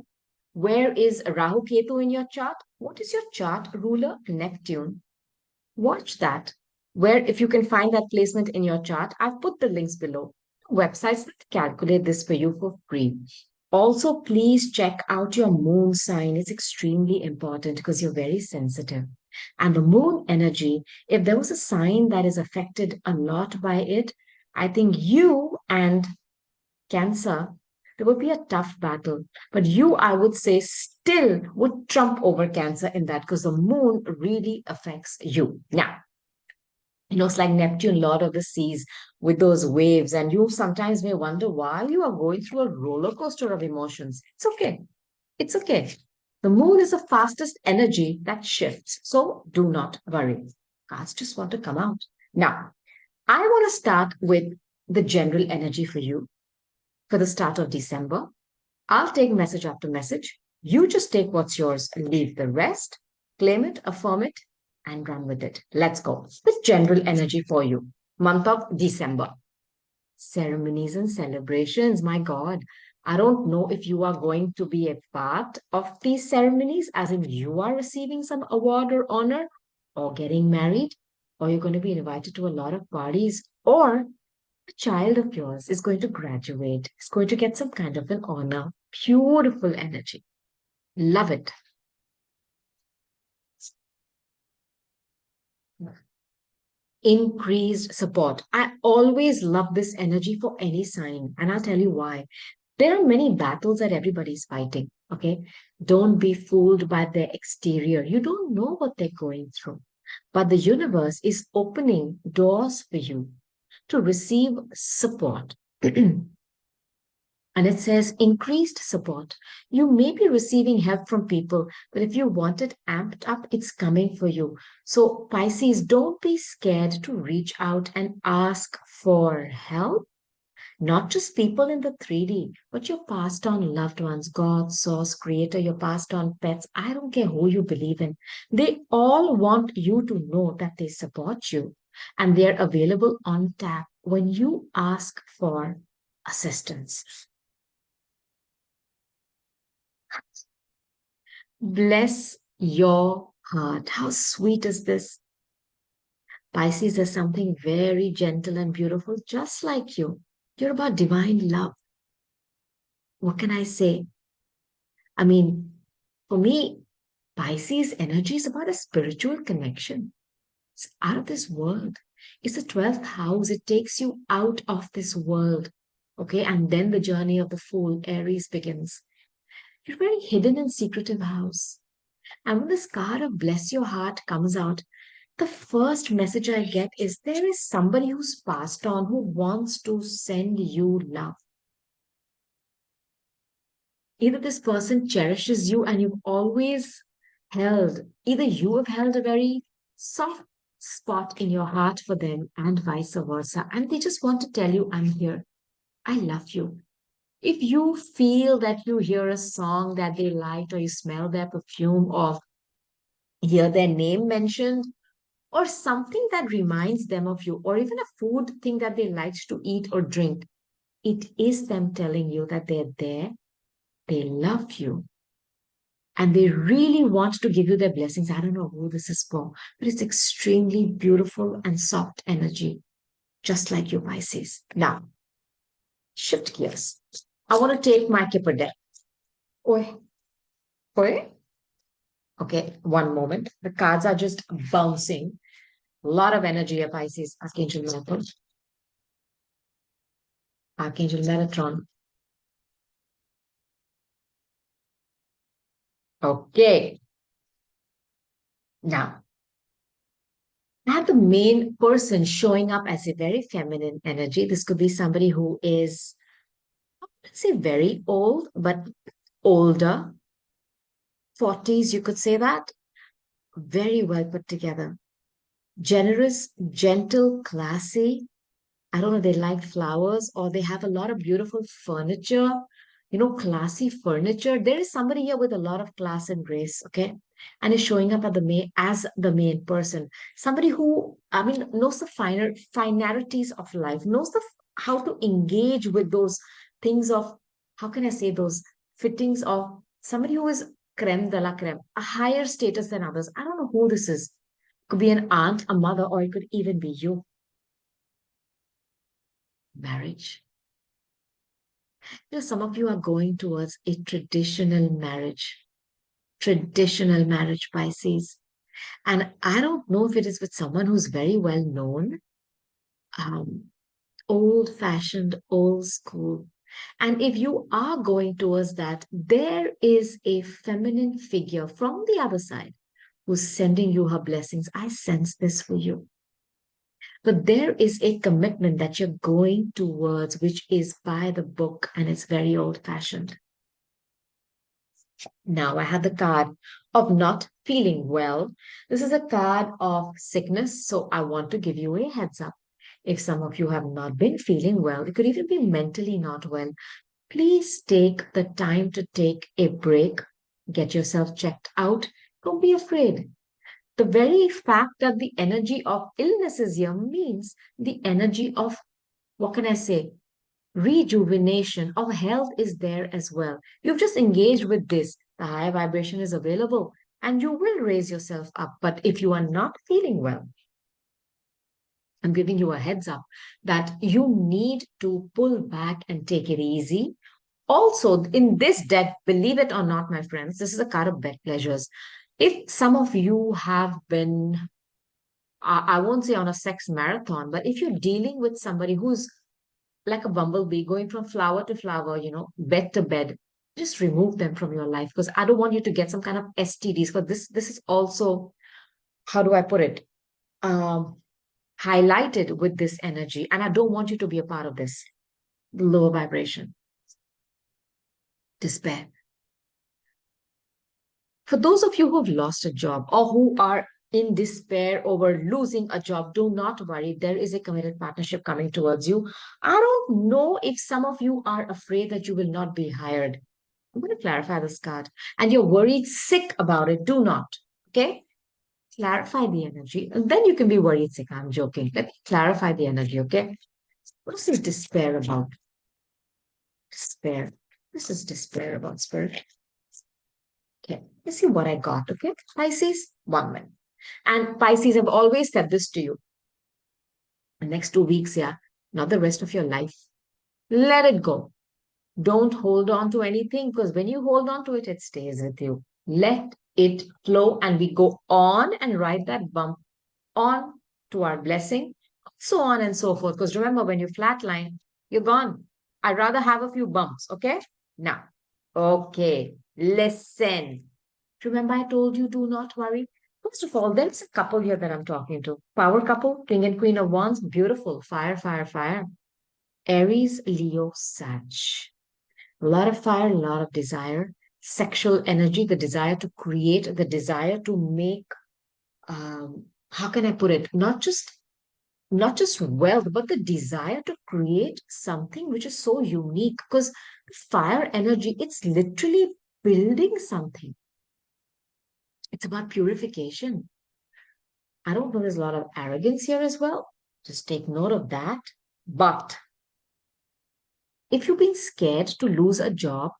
Where is Rahu Ketu in your chart? What is your chart ruler? Neptune. Watch that. Where, if you can find that placement in your chart, I've put the links below. Websites that calculate this for you for free. Also, please check out your moon sign. It's extremely important because you're very sensitive. And the moon energy, if there was a sign that is affected a lot by it, I think you and Cancer, there would be a tough battle. But you, I would say, still would trump over Cancer in that because the moon really affects you. Now, it's like Neptune, Lord of the Seas, with those waves. And you sometimes may wonder why you are going through a roller coaster of emotions. It's okay. It's okay. The moon is the fastest energy that shifts. So do not worry. Cards just want to come out. Now, I want to start with the general energy for you for the start of December. I'll take message after message. You just take what's yours, leave the rest, claim it, affirm it, and run with it. Let's go. This general energy for you. Month of December. Ceremonies and celebrations. My God, I don't know if you are going to be a part of these ceremonies, as in you are receiving some award or honor, or getting married, or you're going to be invited to a lot of parties, or a child of yours is going to graduate, is going to get some kind of an honor. Beautiful energy. Love it. Increased support. I always love this energy for any sign, and I'll tell you why. There are many battles that everybody's fighting, okay? Don't be fooled by their exterior. You don't know what they're going through. But the universe is opening doors for you to receive support. And it says increased support. You may be receiving help from people, but if you want it amped up, it's coming for you. So, Pisces, don't be scared to reach out and ask for help. Not just people in the 3D, but your passed on loved ones, God, Source, Creator, your passed on pets. I don't care who you believe in. They all want you to know that they support you and they're available on tap when you ask for assistance. Bless your heart. How sweet is this? Pisces is something very gentle and beautiful, just like you. You're about divine love. What can I say? I mean, for me, Pisces energy is about a spiritual connection. It's out of this world. It's the 12th house. It takes you out of this world. Okay. And then the journey of the Fool, Aries, begins. You're a very hidden and secretive house. And when this card of bless your heart comes out, The first message I get is there is somebody who's passed on who wants to send you love. Either this person cherishes you and you've always held, either you have held a very soft spot in your heart for them and vice versa. And they just want to tell you, I'm here. I love you. If you feel that you hear a song that they liked, or you smell their perfume, or hear their name mentioned, or something that reminds them of you, or even a food thing that they liked to eat or drink, it is them telling you that they're there, they love you, and they really want to give you their blessings. I don't know who this is for, but it's extremely beautiful and soft energy, just like you, Pisces. Now, shift gears. I want to take my Kipper deck. Oi, oi. Okay, one moment. The cards are just bouncing. A lot of energy here, Pisces. Archangel Michael, Archangel Metatron. Okay, now I have the main person showing up as a very feminine energy. This could be somebody who is, let's say, very old, but older, 40s, you could say that. Very well put together. Generous, gentle, classy. I don't know, they like flowers or they have a lot of beautiful furniture, classy furniture. There is somebody here with a lot of class and grace, okay? And is showing up at as the main person. Somebody who, I mean, knows the finalities of life, knows how to engage with those things of, how can I say, those fittings of somebody who is creme de la creme, a higher status than others. I don't know who this is. Could be an aunt, a mother, or it could even be you. Marriage. Some of you are going towards a traditional marriage, Pisces. And I don't know if it is with someone who's very well known, um, old fashioned, old school. And if you are going towards that, there is a feminine figure from the other side who's sending you her blessings. I sense this for you. But there is a commitment that you're going towards, which is by the book and it's very old fashioned. Now I have the card of not feeling well. This is a card of sickness. So I want to give you a heads up. If some of you have not been feeling well, it could even be mentally not well, please take the time to take a break, get yourself checked out. Don't be afraid. The very fact that the energy of illness is here means the energy of, what can I say, rejuvenation of health is there as well. You've just engaged with this. The higher vibration is available and you will raise yourself up. But if you are not feeling well, I'm giving you a heads up that you need to pull back and take it easy. Also, in this deck, believe it or not, my friends, this is a card of bed pleasures. If some of you have been, I won't say on a sex marathon, but if you're dealing with somebody who's like a bumblebee going from flower to flower, bed to bed, just remove them from your life because I don't want you to get some kind of STDs. Because this is also, how do I put it? Um, Highlighted with this energy. And I don't want you to be a part of this. Lower vibration, despair. For those of you who've lost a job or who are in despair over losing a job, do not worry. There is a committed partnership coming towards you. I don't know if some of you are afraid that you will not be hired. I'm going to clarify this card. And you're worried sick about it. Do not. Okay? Clarify the energy. And then you can be worried sick. I'm joking. Let me clarify the energy. Okay? What is this despair about? Despair. This is despair about, spirit. Okay, let's see what I got. Okay, Pisces, 1 minute. And Pisces, I've always said this to you. The next 2 weeks, yeah, not the rest of your life. Let it go. Don't hold on to anything because when you hold on to it, it stays with you. Let it flow and we go on and ride that bump on to our blessing, so on and so forth. Because remember, when you flatline, you're gone. I'd rather have a few bumps, okay? Now, okay, listen. Remember, I told you do not worry. First of all, there's a couple here that I'm talking to. Power couple, King and Queen of Wands, beautiful. Fire, fire, fire. Aries, Leo, Sag. A lot of fire, a lot of desire, sexual energy, the desire to create, the desire to make, how can I put it? Not just wealth, but the desire to create something which is so unique. Because fire energy, it's literally building something. It's about purification. I don't know, there's a lot of arrogance here as well. Just take note of that. But if you've been scared to lose a job,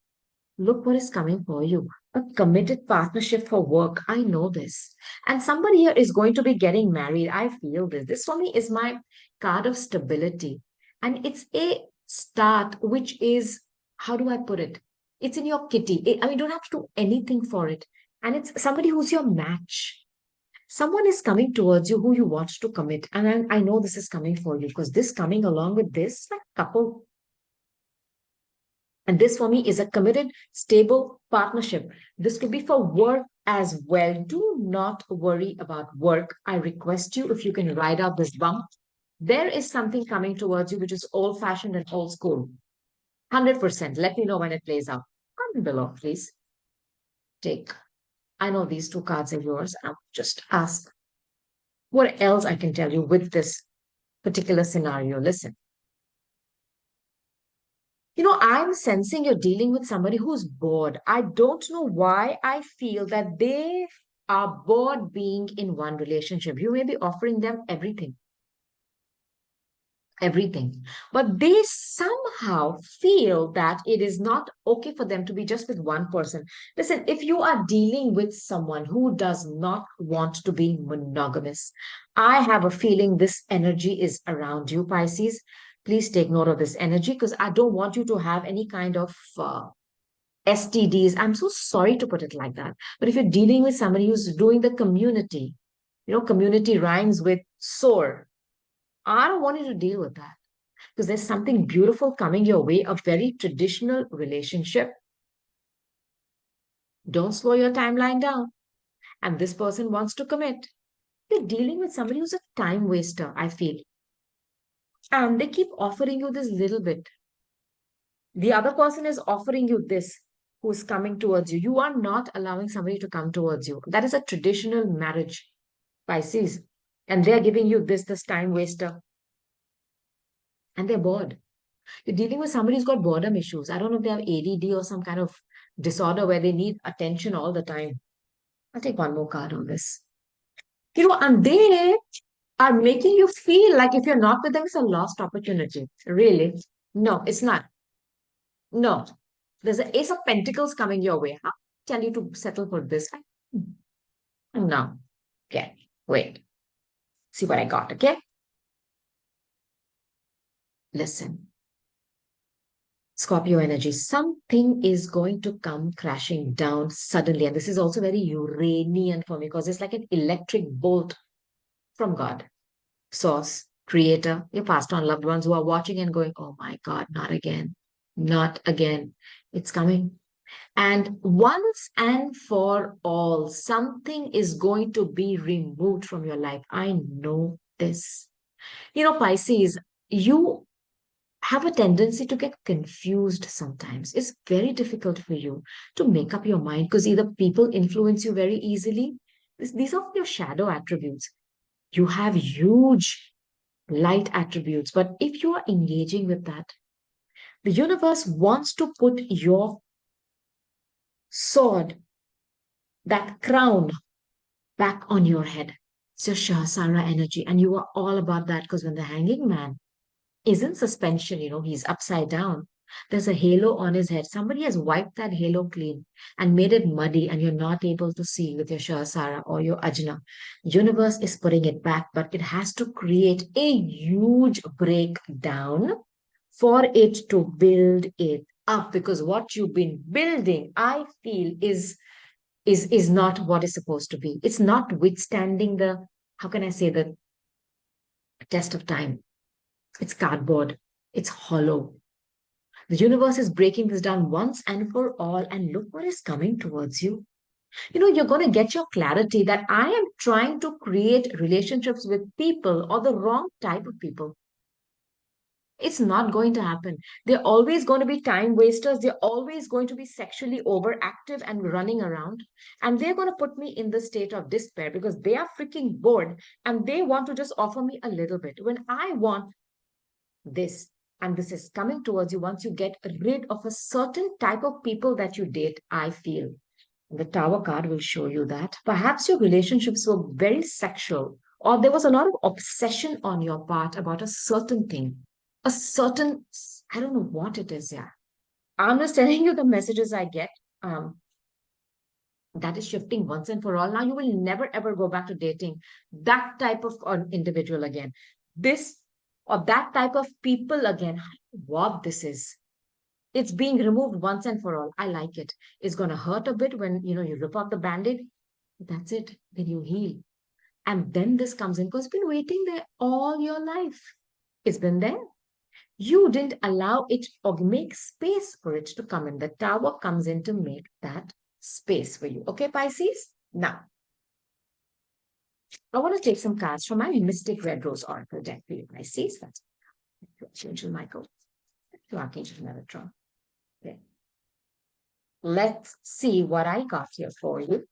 look what is coming for you. A committed partnership for work. I know this. And somebody here is going to be getting married. I feel this. This for me is my card of stability. And it's a start, which is, how do I put it? It's in your kitty. I mean, you don't have to do anything for it. And it's somebody who's your match. Someone is coming towards you who you want to commit. And I know this is coming for you because this coming along with this, like couple. And this for me is a committed, stable partnership. This could be for work as well. Do not worry about work. I request you, if you can ride out this bump, there is something coming towards you which is old fashioned and old school. 100%. Let me know when it plays out. Comment below, please. Take. I know these two cards are yours. I'll just ask what else I can tell you with this particular scenario. Listen. I'm sensing you're dealing with somebody who's bored. I don't know why I feel that they are bored being in one relationship. You may be offering them everything, everything, but they somehow feel that it is not okay for them to be just with one person. Listen, if you are dealing with someone who does not want to be monogamous, I have a feeling this energy is around you, Pisces. Please take note of this energy because I don't want you to have any kind of STDs. I'm so sorry to put it like that. But if you're dealing with somebody who's doing the community, community rhymes with sore. I don't want you to deal with that because there's something beautiful coming your way, a very traditional relationship. Don't slow your timeline down. And this person wants to commit. You're dealing with somebody who's a time waster, I feel. And they keep offering you this little bit. The other person is offering you this, who's coming towards you. You are not allowing somebody to come towards you. That is a traditional marriage, Pisces. And they're giving you this time waster. And they're bored. You're dealing with somebody who's got boredom issues. I don't know if they have ADD or some kind of disorder where they need attention all the time. I'll take one more card on this. And they are making you feel like if you're not with them, it's a lost opportunity. Really? No, it's not. No. There's an Ace of Pentacles coming your way. I'll tell you to settle for this. No. Okay. Wait. See what I got, okay? Listen. Scorpio energy, something is going to come crashing down suddenly. And this is also very Uranian for me because it's like an electric bolt from God, source, creator, your past on loved ones who are watching and going, oh my God, not again, not again. It's coming. And once and for all, something is going to be removed from your life. I know this. Pisces, you have a tendency to get confused sometimes. It's very difficult for you to make up your mind because either people influence you very easily. These are your shadow attributes. You have huge light attributes, but if you are engaging with that, the universe wants to put your sword, that crown, back on your head. It's your Shahasara energy, and you are all about that because when the hanging man is in suspension, he's upside down. There's a halo on his head. Somebody has wiped that halo clean and made it muddy, and you're not able to see with your Shahasara or your Ajna. Universe is putting it back, but it has to create a huge breakdown for it to build it up because what you've been building, I feel, is not what is supposed to be. It's not withstanding the, how can I say, the test of time. It's cardboard. It's hollow. The universe is breaking this down once and for all. And look what is coming towards you. You're going to get your clarity that I am trying to create relationships with people or the wrong type of people. It's not going to happen. They're always going to be time wasters. They're always going to be sexually overactive and running around. And they're going to put me in the state of despair because they are freaking bored and they want to just offer me a little bit. When I want this, and this is coming towards you once you get rid of a certain type of people that you date, I feel. The Tower card will show you that. Perhaps your relationships were very sexual, or there was a lot of obsession on your part about a certain thing, a certain, I don't know what it is, yeah. I'm just telling you the messages I get. Um, that is shifting once and for all. Now you will never ever go back to dating that type of individual again. This or that type of people again. What this is. It's being removed once and for all. I like it. It's gonna hurt a bit when you rip off the band-aid. That's it. Then you heal. And then this comes in because it's been waiting there all your life. It's been there. You didn't allow it or make space for it to come in. The Tower comes in to make that space for you. Okay, Pisces? Now, I want to take some cards from my Mystic Red Rose Oracle deck for you, Pisces. That's Archangel Michael, to Archangel Metatron. Okay. Let's see what I got here for you.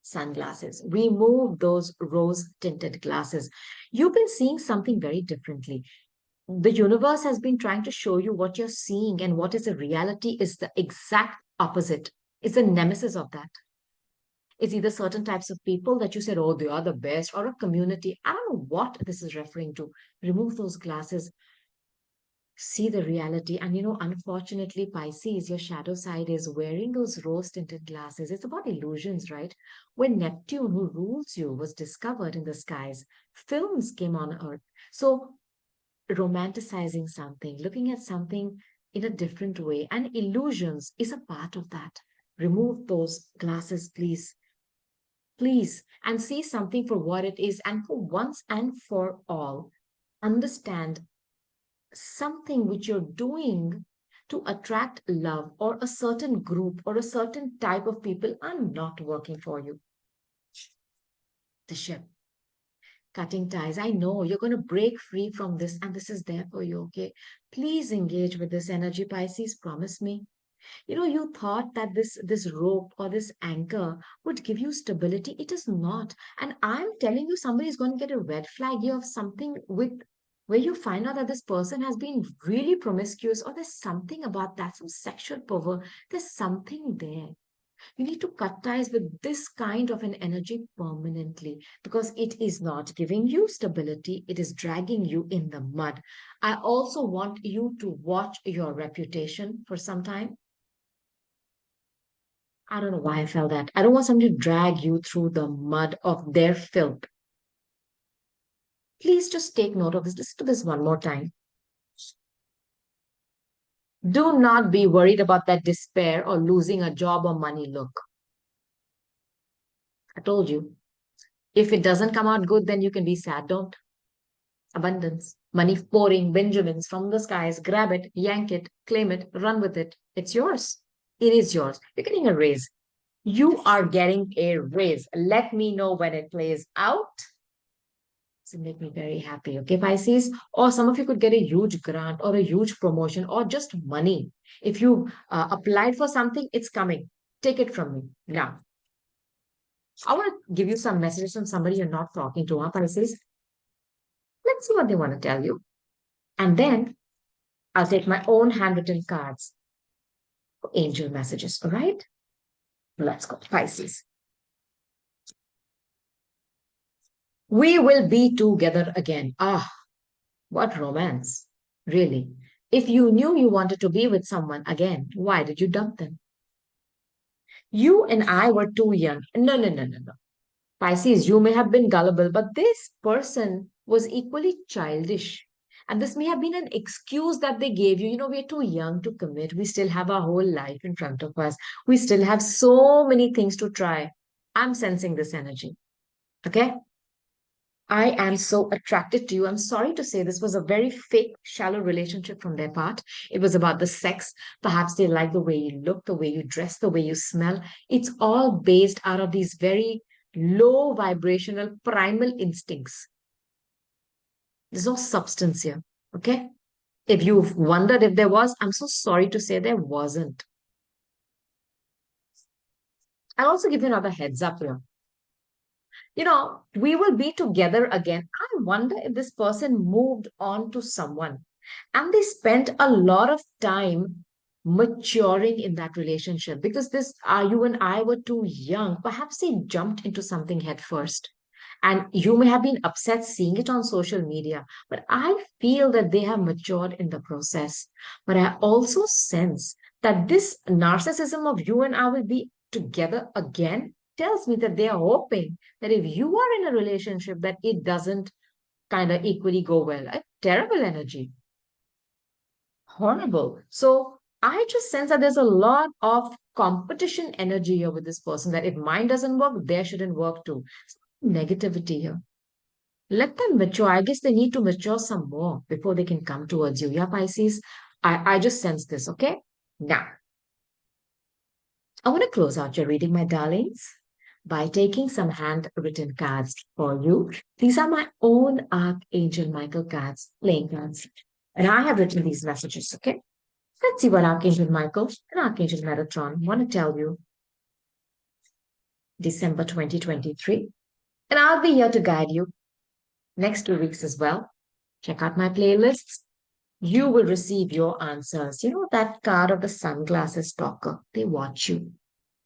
Sunglasses. Remove those rose tinted glasses. You've been seeing something very differently. The universe has been trying to show you what you're seeing and what is a reality is the exact opposite. It's the nemesis of that. It's either certain types of people that you said, oh, they are the best, or a community. I don't know what this is referring to. Remove those glasses, see the reality. And unfortunately, Pisces, your shadow side is wearing those rose tinted glasses. It's about illusions, right? When Neptune, who rules you, was discovered in the skies, films came on Earth. So, romanticizing something, looking at something in a different way, and illusions is a part of that. Remove those glasses, please. Please, and see something for what it is, and for once and for all, understand something which you're doing to attract love or a certain group or a certain type of people are not working for you. The ship, cutting ties. I know you're going to break free from this, and this is there for you, okay? Please engage with this energy, Pisces. Promise me. You thought that this rope or this anchor would give you stability. It is not. And I'm telling you, somebody is going to get a red flag here of something with where you find out that this person has been really promiscuous, or there's something about that, some sexual pervert. There's something there. You need to cut ties with this kind of an energy permanently because it is not giving you stability. It is dragging you in the mud. I also want you to watch your reputation for some time. I don't know why I felt that. I don't want somebody to drag you through the mud of their filth. Please just take note of this. Listen to this one more time. Do not be worried about that despair or losing a job or money look. I told you. If it doesn't come out good, then you can be sad. Don't. Abundance. Money pouring, Benjamins from the skies. Grab it, yank it, claim it, run with it. It's yours. It is yours. You're getting a raise. You are getting a raise. Let me know when it plays out. It make me very happy. Okay, Pisces. Or some of you could get a huge grant or a huge promotion or just money. If you applied for something, it's coming. Take it from me. Now, I want to give you some messages from somebody you're not talking to, huh, Pisces? Let's see what they want to tell you. And then I'll take my own handwritten cards for angel messages. All right? Let's go, Pisces. We will be together again. Ah, what romance. Really. If you knew you wanted to be with someone again, why did you dump them? You and I were too young. No, no, no, no, no. Pisces, you may have been gullible, but this person was equally childish. And this may have been an excuse that they gave you. We're too young to commit. We still have our whole life in front of us. We still have so many things to try. I'm sensing this energy. Okay? I am so attracted to you. I'm sorry to say this was a very fake, shallow relationship from their part. It was about the sex. Perhaps they like the way you look, the way you dress, the way you smell. It's all based out of these very low vibrational primal instincts. There's no substance here. Okay. If you've wondered if there was, I'm so sorry to say there wasn't. I'll also give you another heads up here. We will be together again. I wonder if this person moved on to someone and they spent a lot of time maturing in that relationship because you and I were too young. Perhaps they jumped into something head first. And you may have been upset seeing it on social media, but I feel that they have matured in the process. But I also sense that this narcissism of you and I will be together again tells me that they are hoping that if you are in a relationship, that it doesn't kind of equally go well. A terrible energy. Horrible. So I just sense that there's a lot of competition energy here with this person that if mine doesn't work, there shouldn't work too. Negativity here. Let them mature. I guess they need to mature some more before they can come towards you. Yeah, Pisces. I just sense this, okay? Now, I want to close out your reading, my darlings, by taking some handwritten cards for you. These are my own Archangel Michael cards, playing cards. And I have written these messages, okay? Let's see what Archangel Michael and Archangel Metatron want to tell you. December 2023. And I'll be here to guide you next 2 weeks as well. Check out my playlists. You will receive your answers. You know that card of the sunglasses talker? They watch you.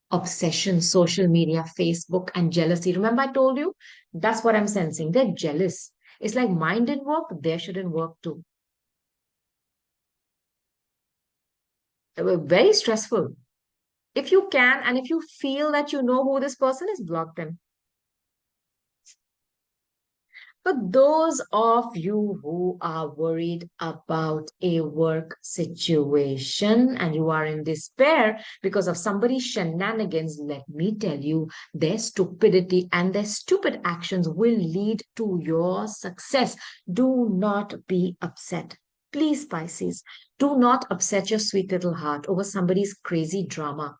Obsession, social media, Facebook, and jealousy. Remember, I told you? That's what I'm sensing. They're jealous. It's like mine didn't work, they shouldn't work too. They were very stressful. If you can, and if you feel that you know who this person is, block them. For those of you who are worried about a work situation and you are in despair because of somebody's shenanigans, let me tell you, their stupidity and their stupid actions will lead to your success. Do not be upset. Please, Pisces, do not upset your sweet little heart over somebody's crazy drama.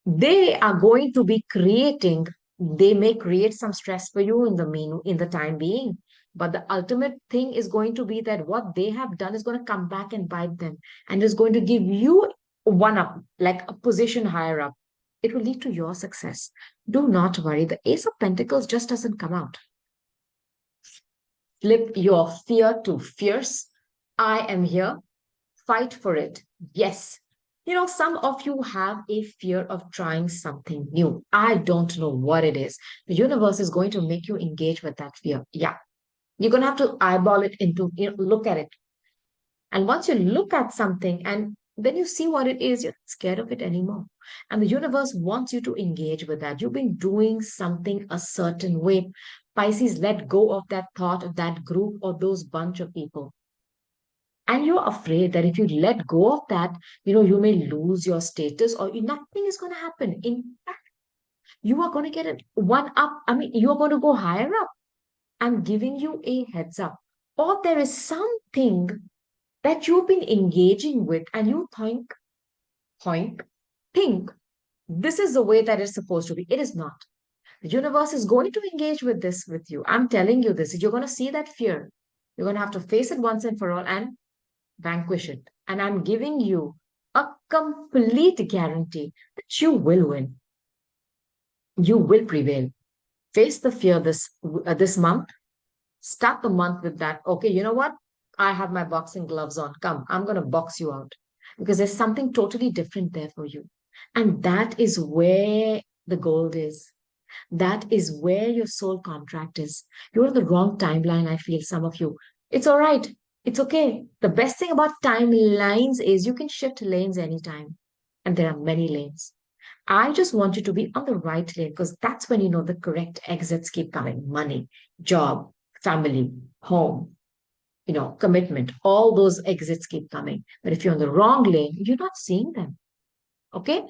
They are going to be creating, they may create some stress for you in the time being, but the ultimate thing is going to be that what they have done is going to come back and bite them and is going to give you one up, like a position higher up. It will lead to your success. Do not worry, the Ace of Pentacles just doesn't come out. Flip your fear to fierce. I am here. Fight for it. Yes. Some of you have a fear of trying something new. I don't know what it is. The universe is going to make you engage with that fear. Yeah. You're going to have to eyeball it look at it. And once you look at something and then you see what it is, you're not scared of it anymore. And the universe wants you to engage with that. You've been doing something a certain way. Pisces, let go of that thought of that group or those bunch of people. And you're afraid that if you let go of that, you may lose your status or nothing is going to happen. In fact, you are going to get it one up. I mean, you're going to go higher up. I'm giving you a heads up. Or there is something that you've been engaging with and you think this is the way that it's supposed to be. It is not. The universe is going to engage with this with you. I'm telling you this. You're going to see that fear. You're going to have to face it once and for all and vanquish it. And I'm giving you a complete guarantee that you will win. You will prevail. Face the fear this month. Start the month with that. Okay, you know what? I have my boxing gloves on. Come, I'm going to box you out because there's something totally different there for you. And that is where the gold is. That is where your soul contract is. You're on the wrong timeline, I feel, some of you. It's all right. It's okay. The best thing about timelines is you can shift lanes anytime. And there are many lanes. I just want you to be on the right lane because that's when the correct exits keep coming. Money, job, family, home, commitment. All those exits keep coming. But if you're on the wrong lane, you're not seeing them. Okay?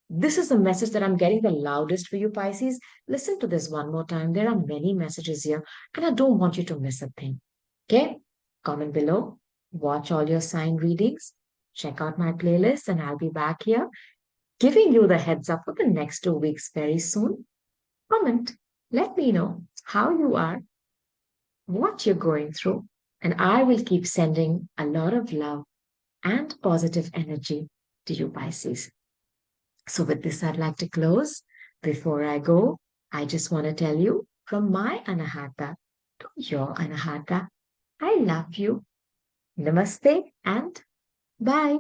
This is the message that I'm getting the loudest for you, Pisces. Listen to this one more time. There are many messages here, and I don't want you to miss a thing. Okay? Comment below, watch all your sign readings, check out my playlist, and I'll be back here giving you the heads up for the next 2 weeks very soon. Comment. Let me know how you are, what you're going through, and I will keep sending a lot of love and positive energy to you, Pisces. So, with this, I'd like to close. Before I go, I just want to tell you from my Anahata to your Anahata, I love you. Namaste and bye.